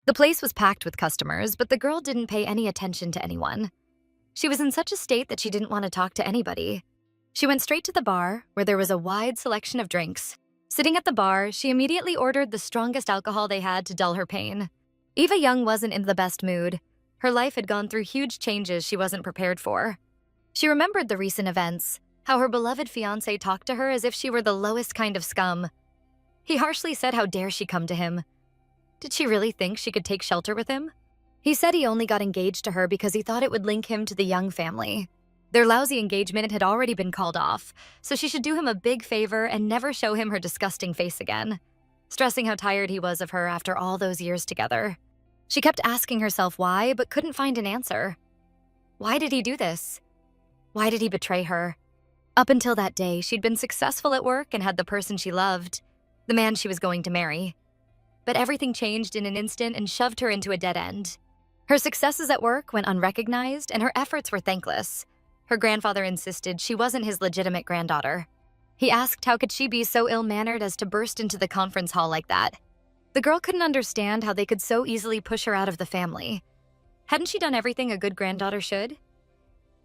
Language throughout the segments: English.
The place was packed with customers, but the girl didn't pay any attention to anyone. She was in such a state that she didn't want to talk to anybody. She went straight to the bar, where there was a wide selection of drinks. Sitting at the bar, she immediately ordered the strongest alcohol they had to dull her pain. Eva Young wasn't in the best mood. Her life had gone through huge changes she wasn't prepared for. She remembered the recent events, how her beloved fiancé talked to her as if she were the lowest kind of scum. He harshly said how dare she come to him. Did she really think she could take shelter with him? He said he only got engaged to her because he thought it would link him to the Young family. Their lousy engagement had already been called off, so she should do him a big favor and never show him her disgusting face again, stressing how tired he was of her after all those years together. She kept asking herself why, but couldn't find an answer. Why did he do this? Why did he betray her? Up until that day, she'd been successful at work and had the person she loved, the man she was going to marry. But everything changed in an instant and shoved her into a dead end. Her successes at work went unrecognized, and her efforts were thankless. Her grandfather insisted she wasn't his legitimate granddaughter. He asked how could she be so ill-mannered as to burst into the conference hall like that. The girl couldn't understand how they could so easily push her out of the family. Hadn't she done everything a good granddaughter should?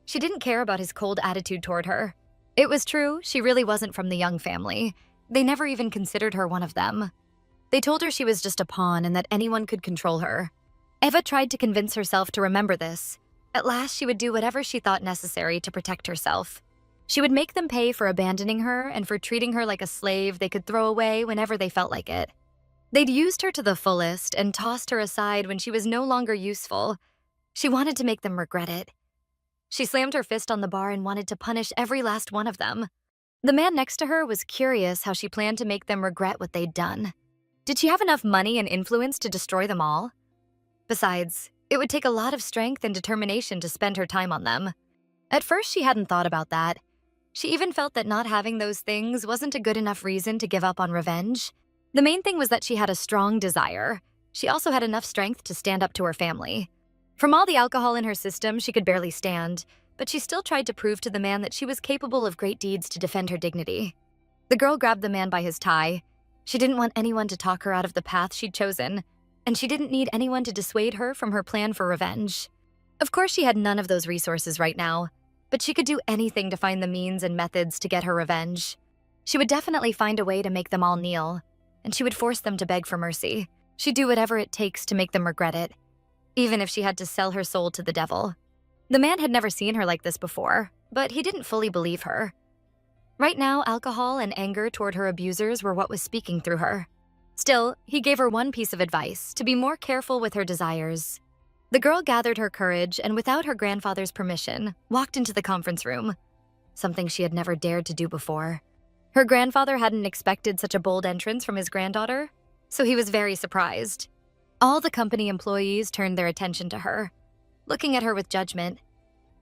She didn't care about his cold attitude toward her. It was true, she really wasn't from the Young family. They never even considered her one of them. They told her she was just a pawn and that anyone could control her. Eva tried to convince herself to remember this. At last, she would do whatever she thought necessary to protect herself. She would make them pay for abandoning her and for treating her like a slave they could throw away whenever they felt like it. They'd used her to the fullest and tossed her aside when she was no longer useful. She wanted to make them regret it. She slammed her fist on the bar and wanted to punish every last one of them. The man next to her was curious how she planned to make them regret what they'd done. Did she have enough money and influence to destroy them all? Besides, it would take a lot of strength and determination to spend her time on them. At first, she hadn't thought about that. She even felt that not having those things wasn't a good enough reason to give up on revenge. The main thing was that she had a strong desire. She also had enough strength to stand up to her family. From all the alcohol in her system, she could barely stand, but she still tried to prove to the man that she was capable of great deeds to defend her dignity. The girl grabbed the man by his tie. She didn't want anyone to talk her out of the path she'd chosen, and she didn't need anyone to dissuade her from her plan for revenge. Of course, she had none of those resources right now, but she could do anything to find the means and methods to get her revenge. She would definitely find a way to make them all kneel, and she would force them to beg for mercy. She'd do whatever it takes to make them regret it, even if she had to sell her soul to the devil. The man had never seen her like this before, but he didn't fully believe her. Right now, alcohol and anger toward her abusers were what was speaking through her. Still, he gave her one piece of advice, to be more careful with her desires. The girl gathered her courage and, without her grandfather's permission, walked into the conference room, something she had never dared to do before. Her grandfather hadn't expected such a bold entrance from his granddaughter, so he was very surprised. All the company employees turned their attention to her, looking at her with judgment,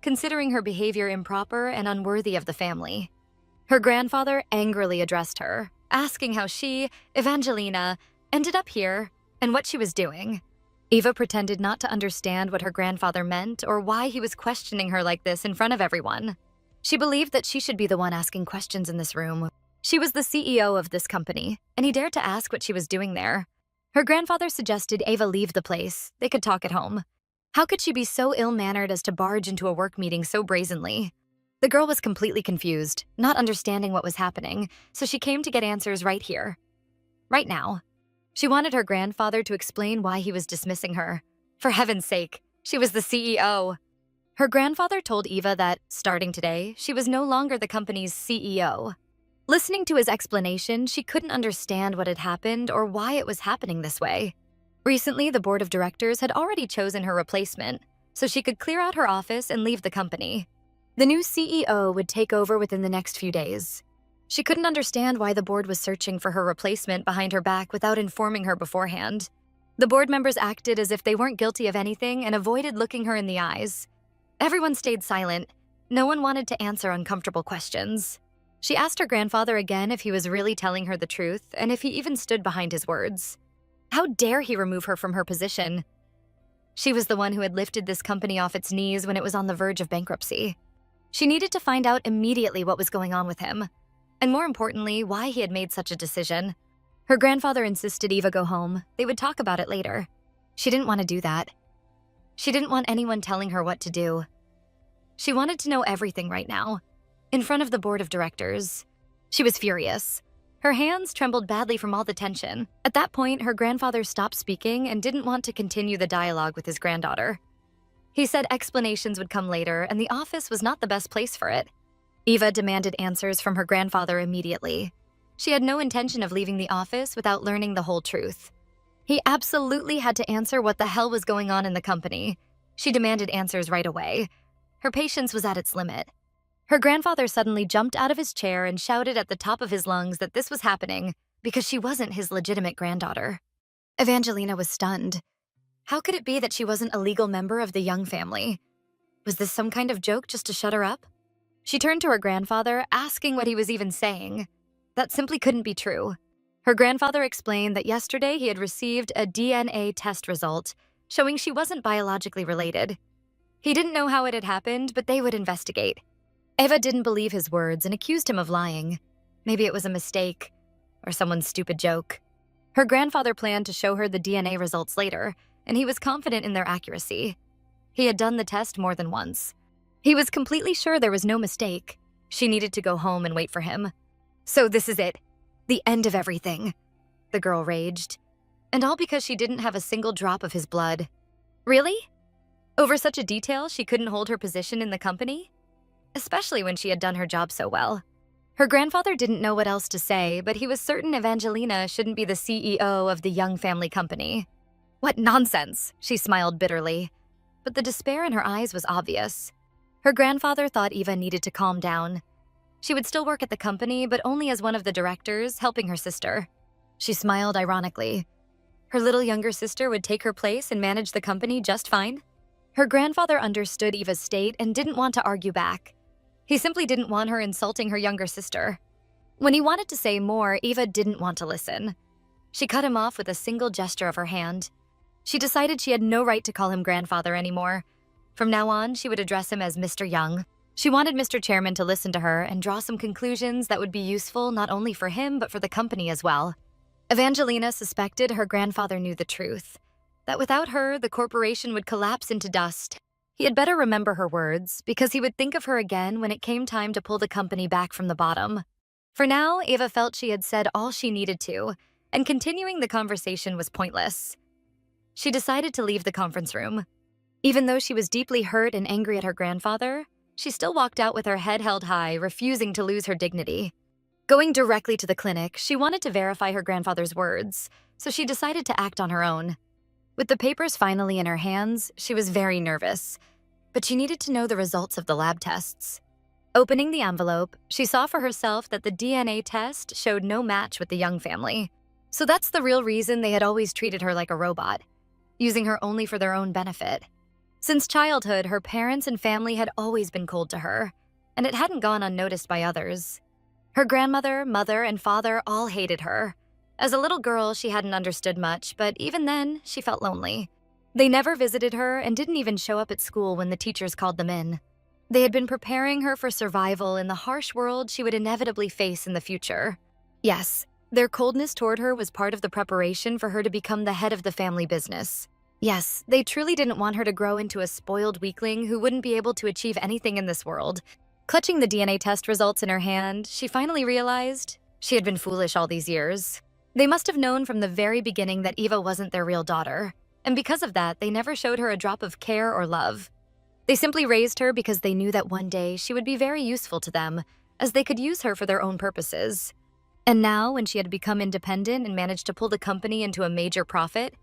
considering her behavior improper and unworthy of the family. Her grandfather angrily addressed her, asking how she, Evangelina, ended up here and what she was doing. Eva pretended not to understand what her grandfather meant or why he was questioning her like this in front of everyone. She believed that she should be the one asking questions in this room. She was the CEO of this company, and he dared to ask what she was doing there. Her grandfather suggested Eva leave the place. They could talk at home. How could she be so ill-mannered as to barge into a work meeting so brazenly? The girl was completely confused, not understanding what was happening, so she came to get answers right here, right now. She wanted her grandfather to explain why he was dismissing her. For heaven's sake, she was the CEO. Her grandfather told Eva that, starting today, she was no longer the company's CEO. Listening to his explanation, she couldn't understand what had happened or why it was happening this way. Recently, the board of directors had already chosen her replacement, so she could clear out her office and leave the company. The new CEO would take over within the next few days. She couldn't understand why the board was searching for her replacement behind her back without informing her beforehand. The board members acted as if they weren't guilty of anything and avoided looking her in the eyes. Everyone stayed silent. No one wanted to answer uncomfortable questions. She asked her grandfather again if he was really telling her the truth and if he even stood behind his words. How dare he remove her from her position? She was the one who had lifted this company off its knees when it was on the verge of bankruptcy. She needed to find out immediately what was going on with him, and more importantly, why he had made such a decision. Her grandfather insisted Eva go home. They would talk about it later. She didn't want to do that. She didn't want anyone telling her what to do. She wanted to know everything right now, in front of the board of directors. She was furious. Her hands trembled badly from all the tension. At that point, her grandfather stopped speaking and didn't want to continue the dialogue with his granddaughter. He said explanations would come later, and the office was not the best place for it. Eva demanded answers from her grandfather immediately. She had no intention of leaving the office without learning the whole truth. He absolutely had to answer what the hell was going on in the company. She demanded answers right away. Her patience was at its limit. Her grandfather suddenly jumped out of his chair and shouted at the top of his lungs that this was happening because she wasn't his legitimate granddaughter. Evangelina was stunned. How could it be that she wasn't a legal member of the Young family? Was this some kind of joke just to shut her up? She turned to her grandfather, asking what he was even saying. That simply couldn't be true. Her grandfather explained that yesterday he had received a DNA test result showing she wasn't biologically related. He didn't know how it had happened, but they would investigate. Eva didn't believe his words and accused him of lying. Maybe it was a mistake or someone's stupid joke. Her grandfather planned to show her the DNA results later, and he was confident in their accuracy. He had done the test more than once. He was completely sure there was no mistake. She needed to go home and wait for him. So this is it. The end of everything, the girl raged. And all because she didn't have a single drop of his blood. Really? Over such a detail she couldn't hold her position in the company? Especially when she had done her job so well. Her grandfather didn't know what else to say, but he was certain Evangelina shouldn't be the CEO of the Young family company. What nonsense, she smiled bitterly. But the despair in her eyes was obvious. Her grandfather thought Eva needed to calm down. She would still work at the company, but only as one of the directors, helping her sister. She smiled ironically. Her little younger sister would take her place and manage the company just fine? Her grandfather understood Eva's state and didn't want to argue back. He simply didn't want her insulting her younger sister. When he wanted to say more, Eva didn't want to listen. She cut him off with a single gesture of her hand. She decided she had no right to call him grandfather anymore. From now on, she would address him as Mr. Young. She wanted Mr. Chairman to listen to her and draw some conclusions that would be useful not only for him but for the company as well. Evangelina suspected her grandfather knew the truth, that without her, the corporation would collapse into dust. He had better remember her words, because he would think of her again when it came time to pull the company back from the bottom. For now, Eva felt she had said all she needed to, and continuing the conversation was pointless. She decided to leave the conference room. Even though she was deeply hurt and angry at her grandfather, she still walked out with her head held high, refusing to lose her dignity. Going directly to the clinic, she wanted to verify her grandfather's words, so she decided to act on her own. With the papers finally in her hands, she was very nervous, but she needed to know the results of the lab tests. Opening the envelope, she saw for herself that the DNA test showed no match with the Young family. So that's the real reason they had always treated her like a robot, using her only for their own benefit. Since childhood, her parents and family had always been cold to her, and it hadn't gone unnoticed by others. Her grandmother, mother, and father all hated her. As a little girl, she hadn't understood much, but even then, she felt lonely. They never visited her and didn't even show up at school when the teachers called them in. They had been preparing her for survival in the harsh world she would inevitably face in the future. Yes, their coldness toward her was part of the preparation for her to become the head of the family business. Yes, they truly didn't want her to grow into a spoiled weakling who wouldn't be able to achieve anything in this world. Clutching the DNA test results in her hand, she finally realized she had been foolish all these years. They must have known from the very beginning that Eva wasn't their real daughter, and because of that, they never showed her a drop of care or love. They simply raised her because they knew that one day she would be very useful to them, as they could use her for their own purposes. And now, when she had become independent and managed to pull the company into a major profit,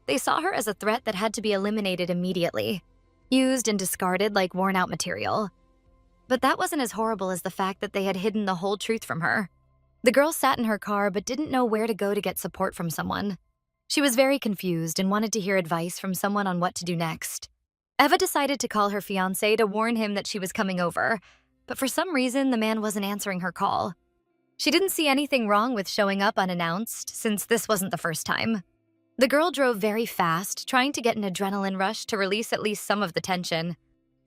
they saw her as a threat that had to be eliminated immediately, used and discarded like worn-out material. But that wasn't as horrible as the fact that they had hidden the whole truth from her. The girl sat in her car but didn't know where to go to get support from someone. She was very confused and wanted to hear advice from someone on what to do next. Eva decided to call her fiancé to warn him that she was coming over, but for some reason the man wasn't answering her call. She didn't see anything wrong with showing up unannounced, since this wasn't the first time. The girl drove very fast, trying to get an adrenaline rush to release at least some of the tension.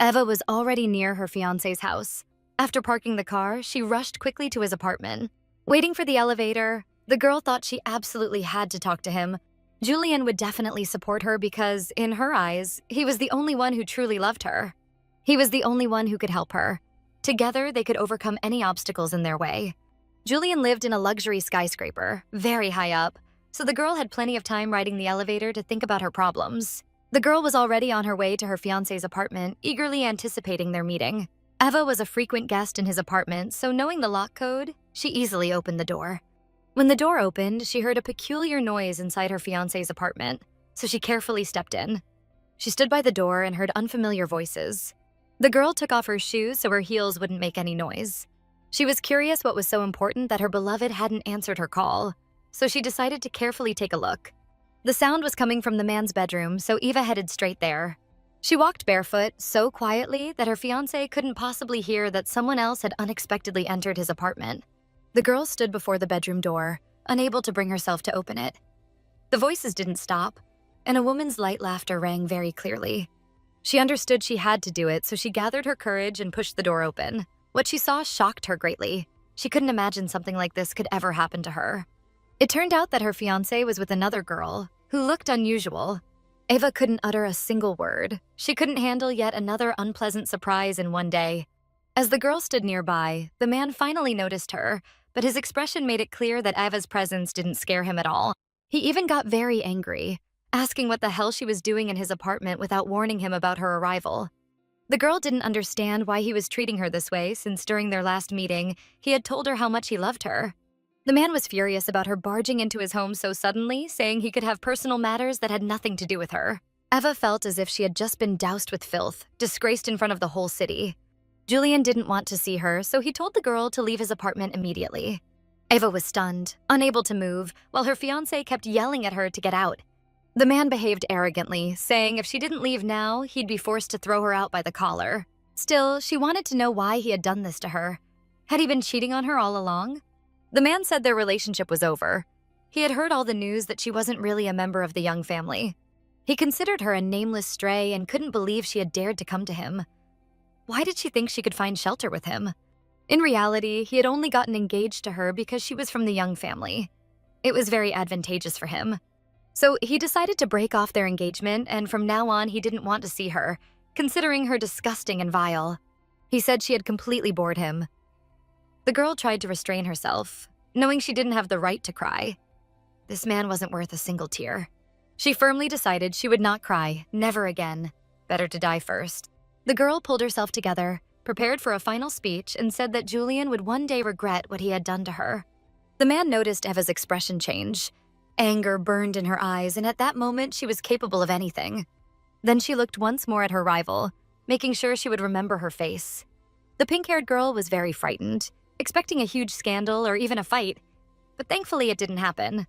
Eva was already near her fiancé's house. After parking the car, she rushed quickly to his apartment. Waiting for the elevator, the girl thought she absolutely had to talk to him. Julian would definitely support her because, in her eyes, he was the only one who truly loved her. He was the only one who could help her. Together, they could overcome any obstacles in their way. Julian lived in a luxury skyscraper, very high up, so the girl had plenty of time riding the elevator to think about her problems. The girl was already on her way to her fiancé's apartment, eagerly anticipating their meeting. Eva was a frequent guest in his apartment, so knowing the lock code, she easily opened the door. When the door opened, she heard a peculiar noise inside her fiancé's apartment, so she carefully stepped in. She stood by the door and heard unfamiliar voices. The girl took off her shoes so her heels wouldn't make any noise. She was curious what was so important that her beloved hadn't answered her call, so she decided to carefully take a look. The sound was coming from the man's bedroom, so Eva headed straight there. She walked barefoot, so quietly that her fiancé couldn't possibly hear that someone else had unexpectedly entered his apartment. The girl stood before the bedroom door, unable to bring herself to open it. The voices didn't stop, and a woman's light laughter rang very clearly. She understood she had to do it, so she gathered her courage and pushed the door open. What she saw shocked her greatly. She couldn't imagine something like this could ever happen to her. It turned out that her fiancé was with another girl, who looked unusual. Eva couldn't utter a single word. She couldn't handle yet another unpleasant surprise in one day. As the girl stood nearby, the man finally noticed her, but his expression made it clear that Eva's presence didn't scare him at all. He even got very angry, asking what the hell she was doing in his apartment without warning him about her arrival. The girl didn't understand why he was treating her this way since during their last meeting, he had told her how much he loved her. The man was furious about her barging into his home so suddenly, saying he could have personal matters that had nothing to do with her. Eva felt as if she had just been doused with filth, disgraced in front of the whole city. Julian didn't want to see her, so he told the girl to leave his apartment immediately. Eva was stunned, unable to move, while her fiancé kept yelling at her to get out. The man behaved arrogantly, saying if she didn't leave now, he'd be forced to throw her out by the collar. Still, she wanted to know why he had done this to her. Had he been cheating on her all along? The man said their relationship was over. He had heard all the news that she wasn't really a member of the Young family. He considered her a nameless stray and couldn't believe she had dared to come to him. Why did she think she could find shelter with him? In reality, he had only gotten engaged to her because she was from the Young family. It was very advantageous for him. So he decided to break off their engagement, and from now on he didn't want to see her, considering her disgusting and vile. He said she had completely bored him. The girl tried to restrain herself, knowing she didn't have the right to cry. This man wasn't worth a single tear. She firmly decided she would not cry, never again. Better to die first. The girl pulled herself together, prepared for a final speech, and said that Julian would one day regret what he had done to her. The man noticed Eva's expression change. Anger burned in her eyes, and at that moment she was capable of anything. Then she looked once more at her rival, making sure she would remember her face. The pink-haired girl was very frightened, expecting a huge scandal or even a fight, but thankfully it didn't happen.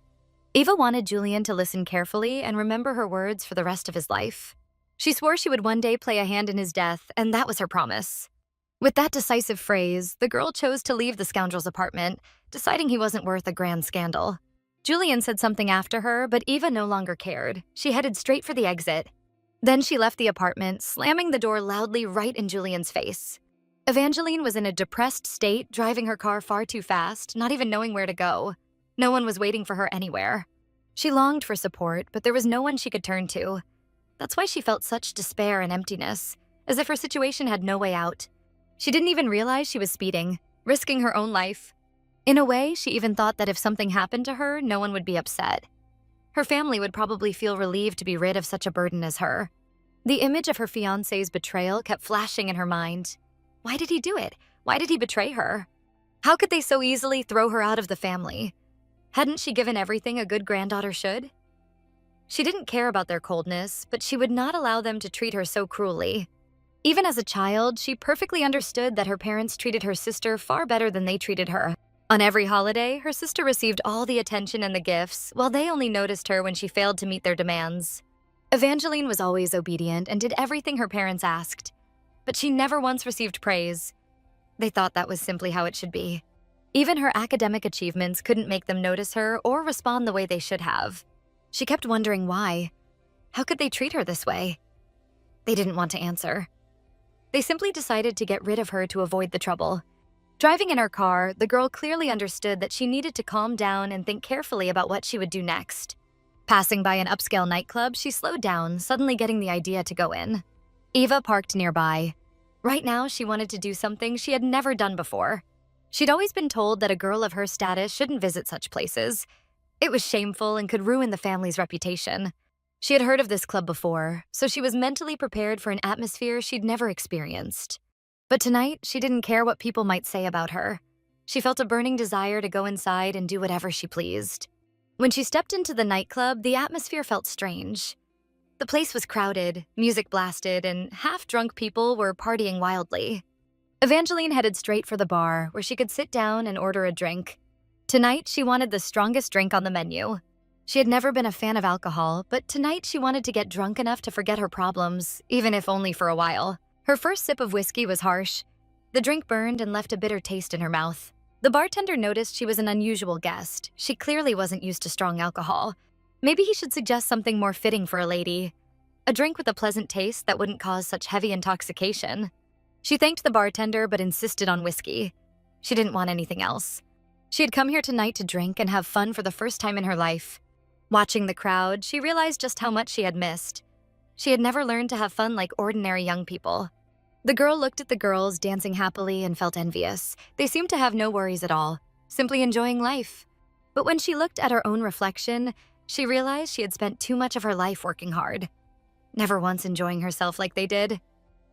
Eva wanted Julian to listen carefully and remember her words for the rest of his life. She swore she would one day play a hand in his death, and that was her promise. With that decisive phrase, the girl chose to leave the scoundrel's apartment, deciding he wasn't worth a grand scandal. Julian said something after her, but Eva no longer cared. She headed straight for the exit. Then she left the apartment, slamming the door loudly right in Julian's face. Evangeline was in a depressed state, driving her car far too fast, not even knowing where to go. No one was waiting for her anywhere. She longed for support, but there was no one she could turn to. That's why she felt such despair and emptiness, as if her situation had no way out. She didn't even realize she was speeding, risking her own life. In a way, she even thought that if something happened to her, no one would be upset. Her family would probably feel relieved to be rid of such a burden as her. The image of her fiancé's betrayal kept flashing in her mind. Why did he do it? Why did he betray her? How could they so easily throw her out of the family? Hadn't she given everything a good granddaughter should? She didn't care about their coldness, but she would not allow them to treat her so cruelly. Even as a child, she perfectly understood that her parents treated her sister far better than they treated her. On every holiday, her sister received all the attention and the gifts, while they only noticed her when she failed to meet their demands. Evangeline was always obedient and did everything her parents asked, but she never once received praise. They thought that was simply how it should be. Even her academic achievements couldn't make them notice her or respond the way they should have. She kept wondering why. How could they treat her this way? They didn't want to answer. They simply decided to get rid of her to avoid the trouble. Driving in her car, the girl clearly understood that she needed to calm down and think carefully about what she would do next. Passing by an upscale nightclub, she slowed down, suddenly getting the idea to go in. Eva parked nearby. Right now, she wanted to do something she had never done before. She'd always been told that a girl of her status shouldn't visit such places. It was shameful and could ruin the family's reputation. She had heard of this club before, so she was mentally prepared for an atmosphere she'd never experienced. But tonight, she didn't care what people might say about her. She felt a burning desire to go inside and do whatever she pleased. When she stepped into the nightclub, the atmosphere felt strange. The place was crowded, music blasted, and half-drunk people were partying wildly. Evangeline headed straight for the bar, where she could sit down and order a drink. Tonight, she wanted the strongest drink on the menu. She had never been a fan of alcohol, but tonight she wanted to get drunk enough to forget her problems, even if only for a while. Her first sip of whiskey was harsh. The drink burned and left a bitter taste in her mouth. The bartender noticed she was an unusual guest. She clearly wasn't used to strong alcohol. Maybe he should suggest something more fitting for a lady. A drink with a pleasant taste that wouldn't cause such heavy intoxication. She thanked the bartender but insisted on whiskey. She didn't want anything else. She had come here tonight to drink and have fun for the first time in her life. Watching the crowd, she realized just how much she had missed. She had never learned to have fun like ordinary young people. The girl looked at the girls dancing happily and felt envious. They seemed to have no worries at all, simply enjoying life. But when she looked at her own reflection, she realized she had spent too much of her life working hard, never once enjoying herself like they did.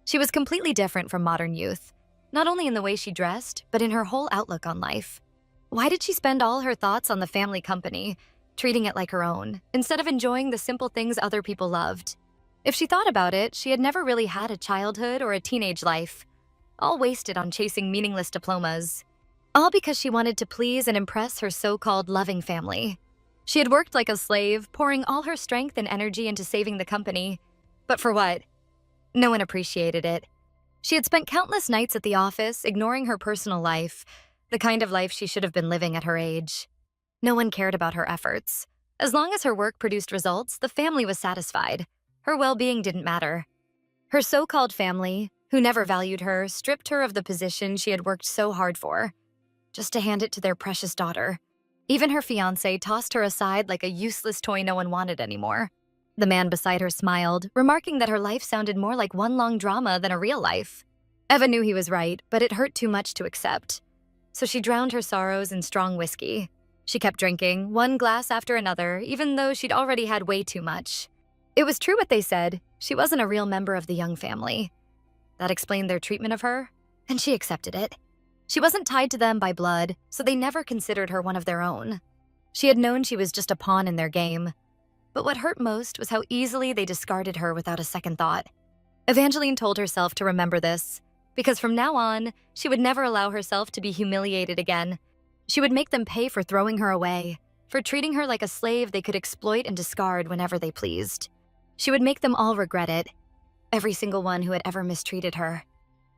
She was completely different from modern youth, not only in the way she dressed, but in her whole outlook on life. Why did she spend all her thoughts on the family company, treating it like her own, instead of enjoying the simple things other people loved? If she thought about it, she had never really had a childhood or a teenage life, all wasted on chasing meaningless diplomas. All because she wanted to please and impress her so-called loving family. She had worked like a slave, pouring all her strength and energy into saving the company. But for what? No one appreciated it. She had spent countless nights at the office, ignoring her personal life, the kind of life she should have been living at her age. No one cared about her efforts. As long as her work produced results, the family was satisfied. Her well-being didn't matter. Her so-called family, who never valued her, stripped her of the position she had worked so hard for, just to hand it to their precious daughter. Even her fiancé tossed her aside like a useless toy no one wanted anymore. The man beside her smiled, remarking that her life sounded more like one long drama than a real life. Eva knew he was right, but it hurt too much to accept. So she drowned her sorrows in strong whiskey. She kept drinking, one glass after another, even though she'd already had way too much. It was true what they said. She wasn't a real member of the Young family. That explained their treatment of her, and she accepted it. She wasn't tied to them by blood, so they never considered her one of their own. She had known she was just a pawn in their game. But what hurt most was how easily they discarded her without a second thought. Evangeline told herself to remember this, because from now on, she would never allow herself to be humiliated again. She would make them pay for throwing her away, for treating her like a slave they could exploit and discard whenever they pleased. She would make them all regret it, every single one who had ever mistreated her.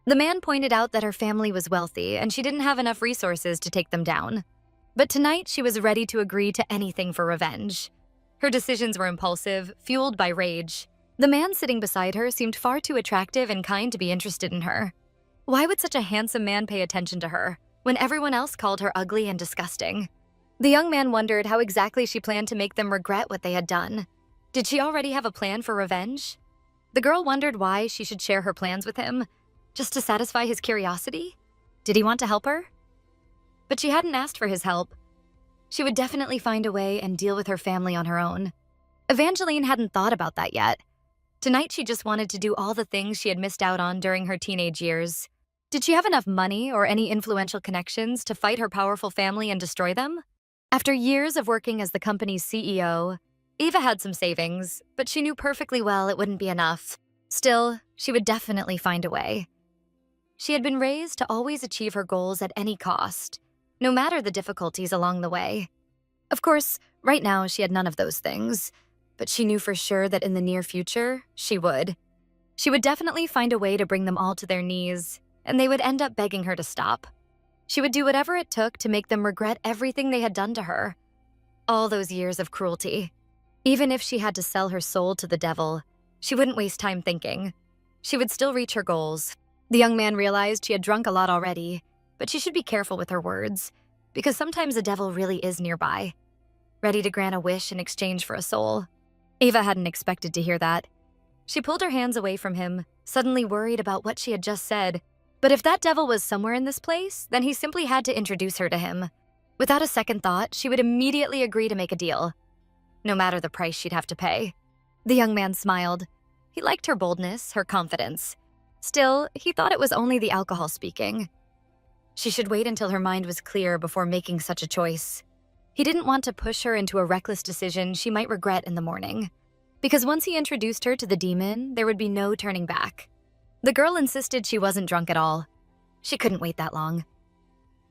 The man pointed out that her family was wealthy and she didn't have enough resources to take them down. But tonight, she was ready to agree to anything for revenge. Her decisions were impulsive, fueled by rage. The man sitting beside her seemed far too attractive and kind to be interested in her. Why would such a handsome man pay attention to her, when everyone else called her ugly and disgusting? The young man wondered how exactly she planned to make them regret what they had done. Did she already have a plan for revenge? The girl wondered why she should share her plans with him, just to satisfy his curiosity? Did he want to help her? But she hadn't asked for his help. She would definitely find a way and deal with her family on her own. Evangeline hadn't thought about that yet. Tonight, she just wanted to do all the things she had missed out on during her teenage years. Did she have enough money or any influential connections to fight her powerful family and destroy them? After years of working as the company's CEO, Eva had some savings, but she knew perfectly well it wouldn't be enough. Still, she would definitely find a way. She had been raised to always achieve her goals at any cost, no matter the difficulties along the way. Of course, right now she had none of those things, but she knew for sure that in the near future, she would. She would definitely find a way to bring them all to their knees, and they would end up begging her to stop. She would do whatever it took to make them regret everything they had done to her. All those years of cruelty. Even if she had to sell her soul to the devil, she wouldn't waste time thinking. She would still reach her goals. The young man realized she had drunk a lot already, but she should be careful with her words, because sometimes the devil really is nearby. ready to grant a wish in exchange for a soul. Ava hadn't expected to hear that. She pulled her hands away from him, suddenly worried about what she had just said. But if that devil was somewhere in this place, then he simply had to introduce her to him. Without a second thought, she would immediately agree to make a deal, no matter the price she'd have to pay. The young man smiled. He liked her boldness, her confidence. Still, he thought it was only the alcohol speaking. She should wait until her mind was clear before making such a choice. He didn't want to push her into a reckless decision she might regret in the morning. Because once he introduced her to the demon, there would be no turning back. The girl insisted she wasn't drunk at all. She couldn't wait that long.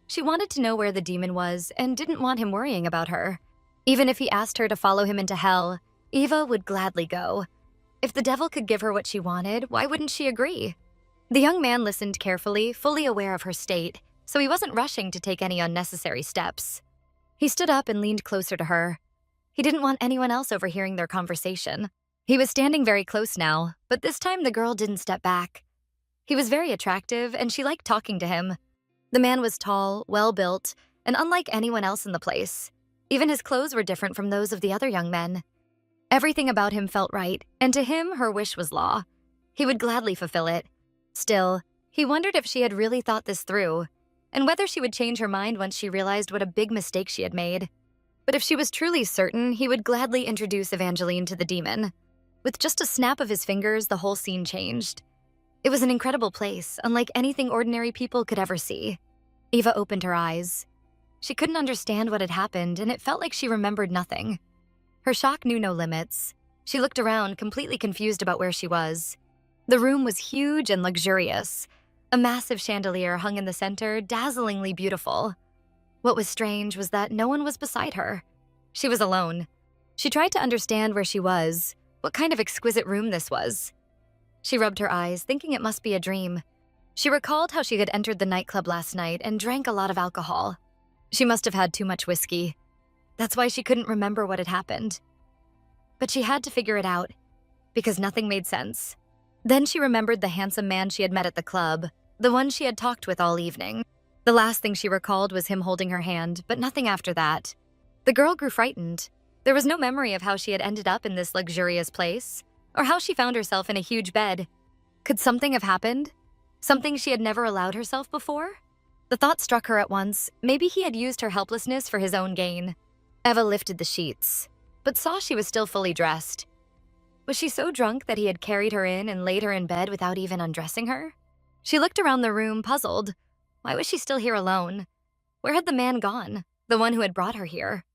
She wanted to know where the demon was and didn't want him worrying about her. Even if he asked her to follow him into hell, Eva would gladly go. If the devil could give her what she wanted, why wouldn't she agree? The young man listened carefully, fully aware of her state, so he wasn't rushing to take any unnecessary steps. He stood up and leaned closer to her. He didn't want anyone else overhearing their conversation. He was standing very close now, but this time the girl didn't step back. He was very attractive, and she liked talking to him. The man was tall, well-built, and unlike anyone else in the place. Even his clothes were different from those of the other young men. Everything about him felt right, and to him, her wish was law. He would gladly fulfill it. Still, he wondered if she had really thought this through, and whether she would change her mind once she realized what a big mistake she had made. But if she was truly certain, he would gladly introduce Evangeline to the demon. With just a snap of his fingers, the whole scene changed. It was an incredible place, unlike anything ordinary people could ever see. Eva opened her eyes. She couldn't understand what had happened, and it felt like she remembered nothing. Her shock knew no limits. She looked around, completely confused about where she was. The room was huge and luxurious. A massive chandelier hung in the center, dazzlingly beautiful. What was strange was that no one was beside her. She was alone. She tried to understand where she was, what kind of exquisite room this was. She rubbed her eyes, thinking it must be a dream. She recalled how she had entered the nightclub last night and drank a lot of alcohol. She must have had too much whiskey. That's why she couldn't remember what had happened. But she had to figure it out, because nothing made sense. Then she remembered the handsome man she had met at the club, the one she had talked with all evening. The last thing she recalled was him holding her hand, but nothing after that. The girl grew frightened. There was no memory of how she had ended up in this luxurious place, or how she found herself in a huge bed. Could something have happened? Something she had never allowed herself before? The thought struck her at once. Maybe he had used her helplessness for his own gain. Eva lifted the sheets, but saw she was still fully dressed. Was she so drunk that he had carried her in and laid her in bed without even undressing her? She looked around the room, puzzled. Why was she still here alone? Where had the man gone, the one who had brought her here?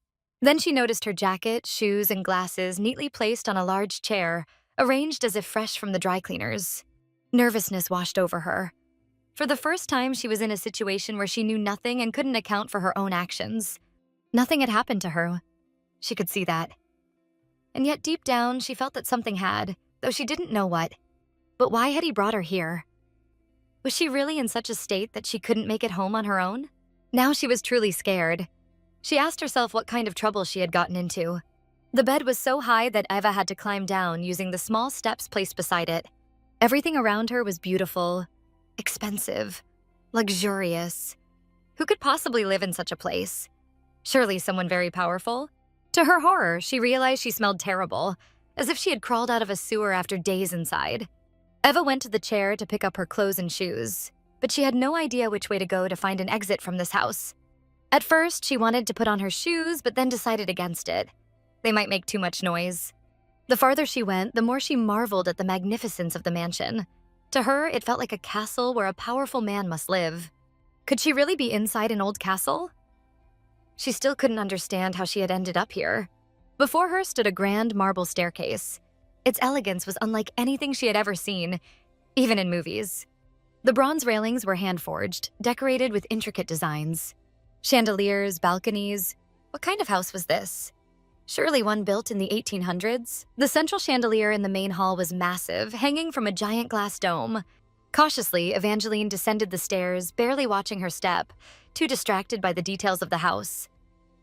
Then she noticed her jacket, shoes, and glasses neatly placed on a large chair, arranged as if fresh from the dry cleaners. Nervousness washed over her. For the first time, she was in a situation where she knew nothing and couldn't account for her own actions. Nothing had happened to her. She could see that. And yet deep down, she felt that something had, though she didn't know what. But why had he brought her here? Was she really in such a state that she couldn't make it home on her own? Now she was truly scared. She asked herself what kind of trouble she had gotten into. The bed was so high that Eva had to climb down using the small steps placed beside it. Everything around her was beautiful, expensive, luxurious. Who could possibly live in such a place? Surely someone very powerful? To her horror, she realized she smelled terrible, as if she had crawled out of a sewer after days inside. Eva went to the chair to pick up her clothes and shoes, but she had no idea which way to go to find an exit from this house. At first, she wanted to put on her shoes, but then decided against it. They might make too much noise. The farther she went, the more she marveled at the magnificence of the mansion. To her, it felt like a castle where a powerful man must live. Could she really be inside an old castle? She still couldn't understand how she had ended up here. Before her stood a grand marble staircase. Its elegance was unlike anything she had ever seen, even in movies. The bronze railings were hand-forged, decorated with intricate designs. Chandeliers, balconies. What kind of house was this? Surely one built in the 1800s? The central chandelier in the main hall was massive, hanging from a giant glass dome. Cautiously, Evangeline descended the stairs, barely watching her step, too distracted by the details of the house.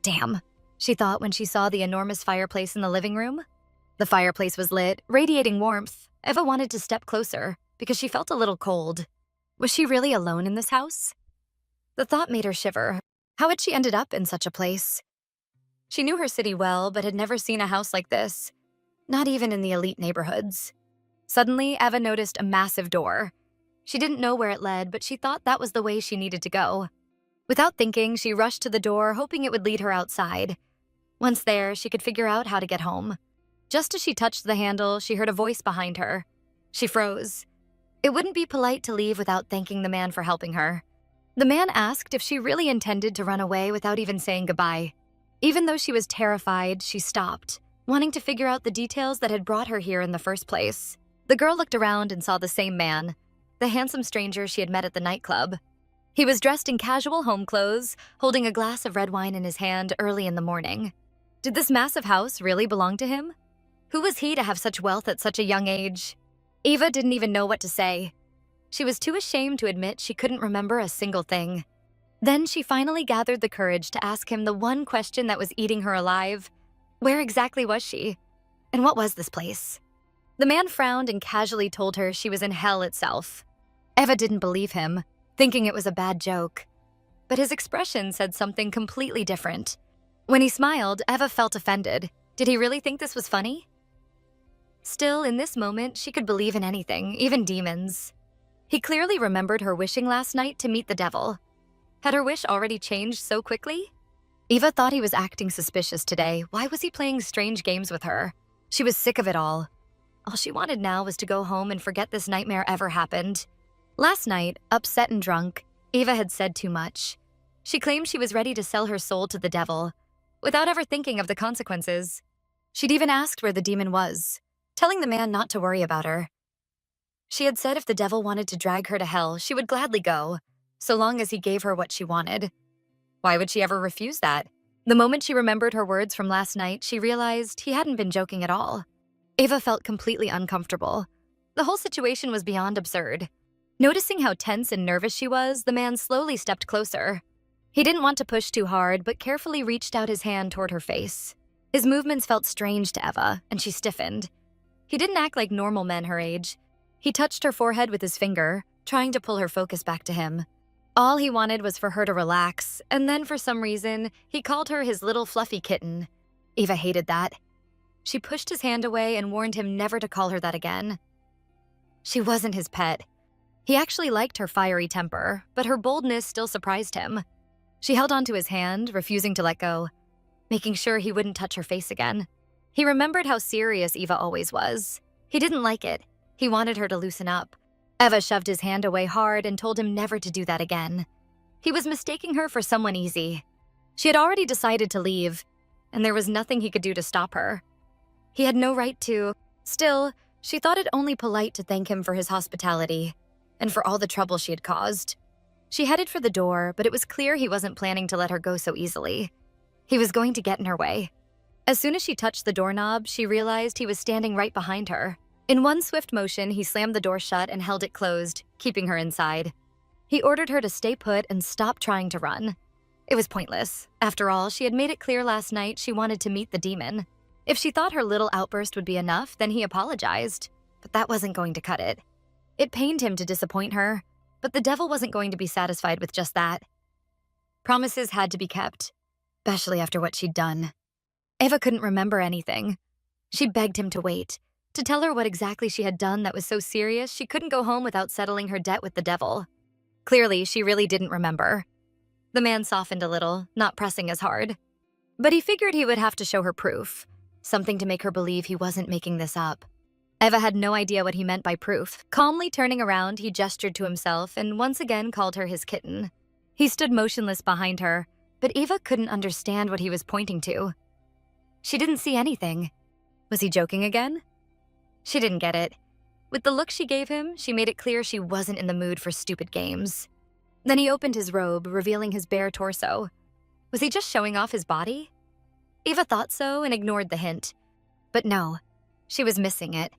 Damn, she thought when she saw the enormous fireplace in the living room. The fireplace was lit, radiating warmth. Eva wanted to step closer, because she felt a little cold. Was she really alone in this house? The thought made her shiver. How had she ended up in such a place? She knew her city well, but had never seen a house like this, not even in the elite neighborhoods. Suddenly, Eva noticed a massive door. She didn't know where it led, but she thought that was the way she needed to go. Without thinking, she rushed to the door, hoping it would lead her outside. Once there, she could figure out how to get home. Just as she touched the handle, she heard a voice behind her. She froze. It wouldn't be polite to leave without thanking the man for helping her. The man asked if she really intended to run away without even saying goodbye. Even though she was terrified, she stopped, wanting to figure out the details that had brought her here in the first place. The girl looked around and saw the same man, the handsome stranger she had met at the nightclub. He was dressed in casual home clothes, holding a glass of red wine in his hand early in the morning. Did this massive house really belong to him? Who was he to have such wealth at such a young age? Eva didn't even know what to say. She was too ashamed to admit she couldn't remember a single thing. Then she finally gathered the courage to ask him the one question that was eating her alive. Where exactly was she? And what was this place? The man frowned and casually told her she was in hell itself. Eva didn't believe him, thinking it was a bad joke. But his expression said something completely different. When he smiled, Eva felt offended. Did he really think this was funny? Still, in this moment, she could believe in anything, even demons. He clearly remembered her wishing last night to meet the devil. Had her wish already changed so quickly? Eva thought he was acting suspicious today. Why was he playing strange games with her? She was sick of it all. All she wanted now was to go home and forget this nightmare ever happened. Last night, upset and drunk, Eva had said too much. She claimed she was ready to sell her soul to the devil, without ever thinking of the consequences. She'd even asked where the demon was, telling the man not to worry about her. She had said if the devil wanted to drag her to hell, she would gladly go, so long as he gave her what she wanted. Why would she ever refuse that? The moment she remembered her words from last night, she realized he hadn't been joking at all. Eva felt completely uncomfortable. The whole situation was beyond absurd. Noticing how tense and nervous she was, the man slowly stepped closer. He didn't want to push too hard, but carefully reached out his hand toward her face. His movements felt strange to Eva, and she stiffened. He didn't act like normal men her age. He touched her forehead with his finger, trying to pull her focus back to him. All he wanted was for her to relax, and then for some reason, he called her his little fluffy kitten. Eva hated that. She pushed his hand away and warned him never to call her that again. She wasn't his pet. He actually liked her fiery temper, but her boldness still surprised him. She held onto his hand, refusing to let go, making sure he wouldn't touch her face again. He remembered how serious Eva always was. He didn't like it. He wanted her to loosen up. Eva shoved his hand away hard and told him never to do that again. He was mistaking her for someone easy. She had already decided to leave, and there was nothing he could do to stop her. He had no right to. Still, she thought it only polite to thank him for his hospitality and for all the trouble she had caused. She headed for the door, but it was clear he wasn't planning to let her go so easily. He was going to get in her way. As soon as she touched the doorknob, she realized he was standing right behind her. In one swift motion, he slammed the door shut and held it closed, keeping her inside. He ordered her to stay put and stop trying to run. It was pointless. After all, she had made it clear last night she wanted to meet the demon. If she thought her little outburst would be enough, then he apologized. But that wasn't going to cut it. It pained him to disappoint her, but the devil wasn't going to be satisfied with just that. Promises had to be kept, especially after what she'd done. Eva couldn't remember anything. She begged him to wait, to tell her what exactly she had done that was so serious she couldn't go home without settling her debt with the devil. Clearly, she really didn't remember. The man softened a little, not pressing as hard. But he figured he would have to show her proof, something to make her believe he wasn't making this up. Eva had no idea what he meant by proof. Calmly turning around, he gestured to himself and once again called her his kitten. He stood motionless behind her, but Eva couldn't understand what he was pointing to. She didn't see anything. Was he joking again? She didn't get it. With the look she gave him, she made it clear she wasn't in the mood for stupid games. Then he opened his robe, revealing his bare torso. Was he just showing off his body? Eva thought so and ignored the hint. But no, she was missing it.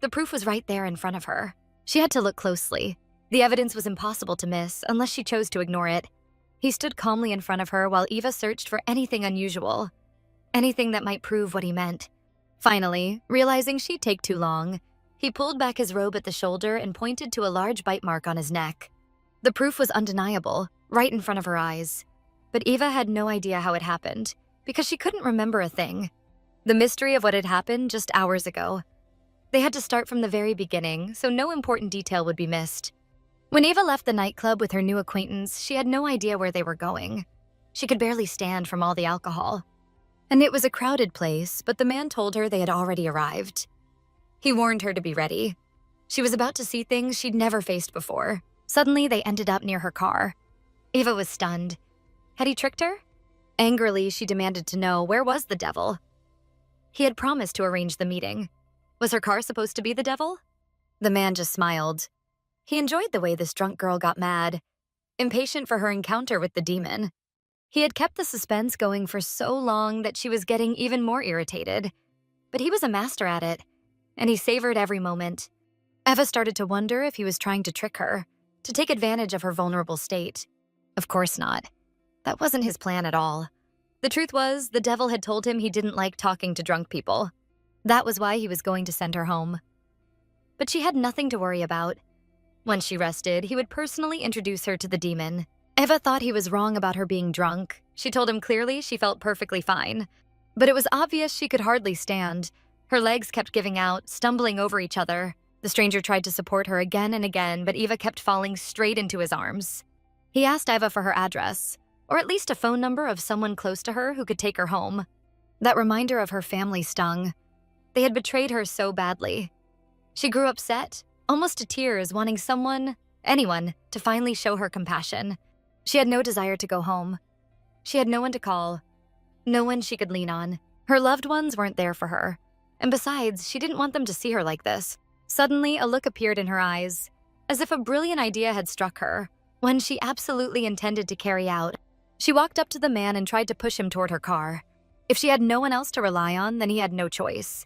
The proof was right there in front of her. She had to look closely. The evidence was impossible to miss unless she chose to ignore it. He stood calmly in front of her while Eva searched for anything unusual, anything that might prove what he meant. Finally, realizing she'd take too long, he pulled back his robe at the shoulder and pointed to a large bite mark on his neck. The proof was undeniable, right in front of her eyes. But Eva had no idea how it happened. because she couldn't remember a thing. The mystery of what had happened just hours ago. They had to start from the very beginning, so no important detail would be missed. When Eva left the nightclub with her new acquaintance, she had no idea where they were going. She could barely stand from all the alcohol. And it was a crowded place, but the man told her they had already arrived. He warned her to be ready. She was about to see things she'd never faced before. Suddenly, they ended up near her car. Eva was stunned. Had he tricked her? Angrily, she demanded to know where was the devil. He had promised to arrange the meeting. Was her car supposed to be the devil? The man just smiled. He enjoyed the way this drunk girl got mad, impatient for her encounter with the demon. He had kept the suspense going for so long that she was getting even more irritated. But he was a master at it, and he savored every moment. Eva started to wonder if he was trying to trick her, to take advantage of her vulnerable state. Of course not. That wasn't his plan at all. The truth was, the devil had told him he didn't like talking to drunk people. That was why he was going to send her home. But she had nothing to worry about. Once she rested, he would personally introduce her to the demon. Eva thought he was wrong about her being drunk. She told him clearly she felt perfectly fine. But it was obvious she could hardly stand. Her legs kept giving out, stumbling over each other. The stranger tried to support her again and again, but Eva kept falling straight into his arms. He asked Eva for her address, or at least a phone number of someone close to her who could take her home. That reminder of her family stung. They had betrayed her so badly. She grew upset, almost to tears, wanting someone, anyone, to finally show her compassion. She had no desire to go home. She had no one to call, no one she could lean on. Her loved ones weren't there for her. And besides, she didn't want them to see her like this. Suddenly, a look appeared in her eyes, as if a brilliant idea had struck her, one she absolutely intended to carry out. She walked up to the man and tried to push him toward her car. If she had no one else to rely on, then he had no choice.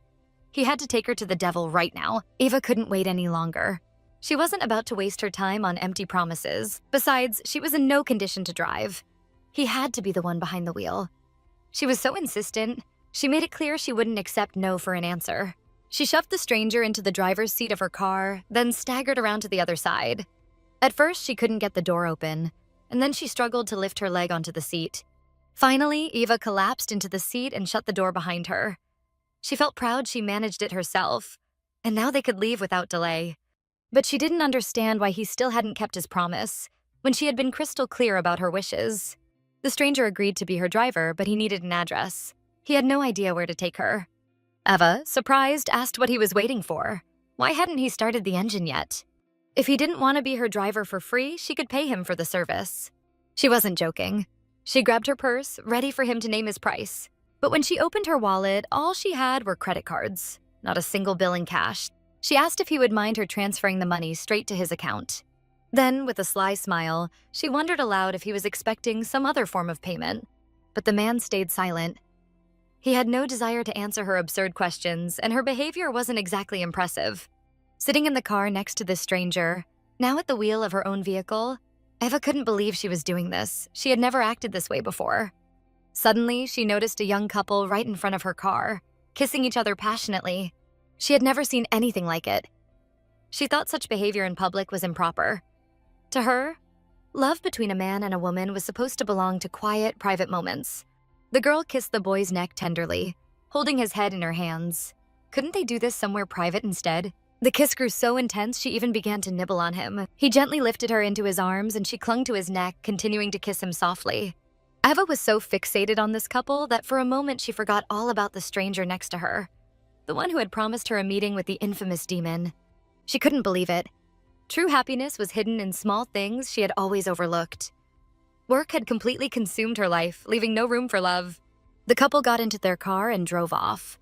He had to take her to the devil right now. Eva couldn't wait any longer. She wasn't about to waste her time on empty promises. Besides, she was in no condition to drive. He had to be the one behind the wheel. She was so insistent, she made it clear she wouldn't accept no for an answer. She shoved the stranger into the driver's seat of her car, then staggered around to the other side. At first, she couldn't get the door open, and then she struggled to lift her leg onto the seat. Finally, Eva collapsed into the seat and shut the door behind her. She felt proud she managed it herself, and now they could leave without delay. But she didn't understand why he still hadn't kept his promise, when she had been crystal clear about her wishes. The stranger agreed to be her driver, but he needed an address. He had no idea where to take her. Eva, surprised, asked what he was waiting for. Why hadn't he started the engine yet? If he didn't want to be her driver for free, she could pay him for the service. She wasn't joking. She grabbed her purse, ready for him to name his price. But when she opened her wallet, all she had were credit cards, not a single bill in cash. She asked if he would mind her transferring the money straight to his account. Then, with a sly smile, she wondered aloud if he was expecting some other form of payment. But the man stayed silent. He had no desire to answer her absurd questions, and her behavior wasn't exactly impressive. Sitting in the car next to this stranger, now at the wheel of her own vehicle, Eva couldn't believe she was doing this. She had never acted this way before. Suddenly, she noticed a young couple right in front of her car, kissing each other passionately. She had never seen anything like it. She thought such behavior in public was improper. To her, love between a man and a woman was supposed to belong to quiet, private moments. The girl kissed the boy's neck tenderly, holding his head in her hands. Couldn't they do this somewhere private instead? The kiss grew so intense she even began to nibble on him. He gently lifted her into his arms and she clung to his neck, continuing to kiss him softly. Eva was so fixated on this couple that for a moment she forgot all about the stranger next to her, the one who had promised her a meeting with the infamous demon. She couldn't believe it. True happiness was hidden in small things she had always overlooked. Work had completely consumed her life, leaving no room for love. The couple got into their car and drove off.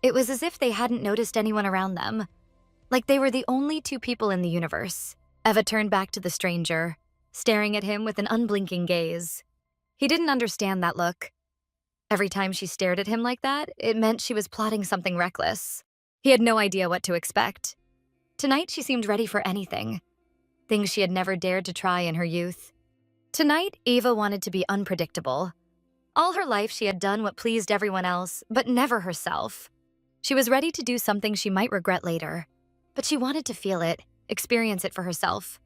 It was as if they hadn't noticed anyone around them, like they were the only two people in the universe. Eva turned back to the stranger, staring at him with an unblinking gaze. He didn't understand that look. Every time she stared at him like that, it meant she was plotting something reckless. He had no idea what to expect. Tonight, she seemed ready for anything, things she had never dared to try in her youth. Tonight, Eva wanted to be unpredictable. All her life, she had done what pleased everyone else, but never herself. She was ready to do something she might regret later, but she wanted to feel it, experience it for herself.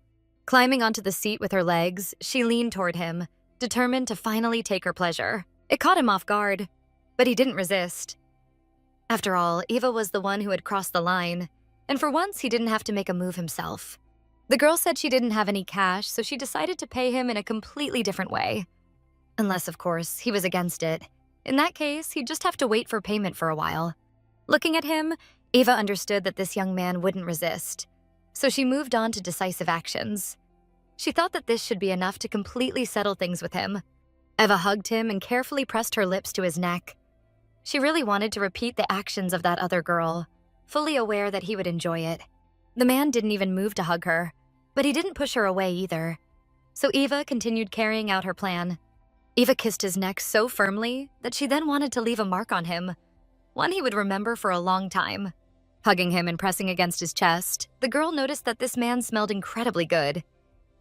Climbing onto the seat with her legs, she leaned toward him, determined to finally take her pleasure. It caught him off guard, but he didn't resist. After all, Eva was the one who had crossed the line, and for once he didn't have to make a move himself. The girl said she didn't have any cash, so she decided to pay him in a completely different way. Unless, of course, he was against it. In that case, he'd just have to wait for payment for a while. Looking at him, Eva understood that this young man wouldn't resist, so she moved on to decisive actions. She thought that this should be enough to completely settle things with him. Eva hugged him and carefully pressed her lips to his neck. She really wanted to repeat the actions of that other girl, fully aware that he would enjoy it. The man didn't even move to hug her, but he didn't push her away either. So Eva continued carrying out her plan. Eva kissed his neck so firmly that she then wanted to leave a mark on him, one he would remember for a long time. Hugging him and pressing against his chest, the girl noticed that this man smelled incredibly good,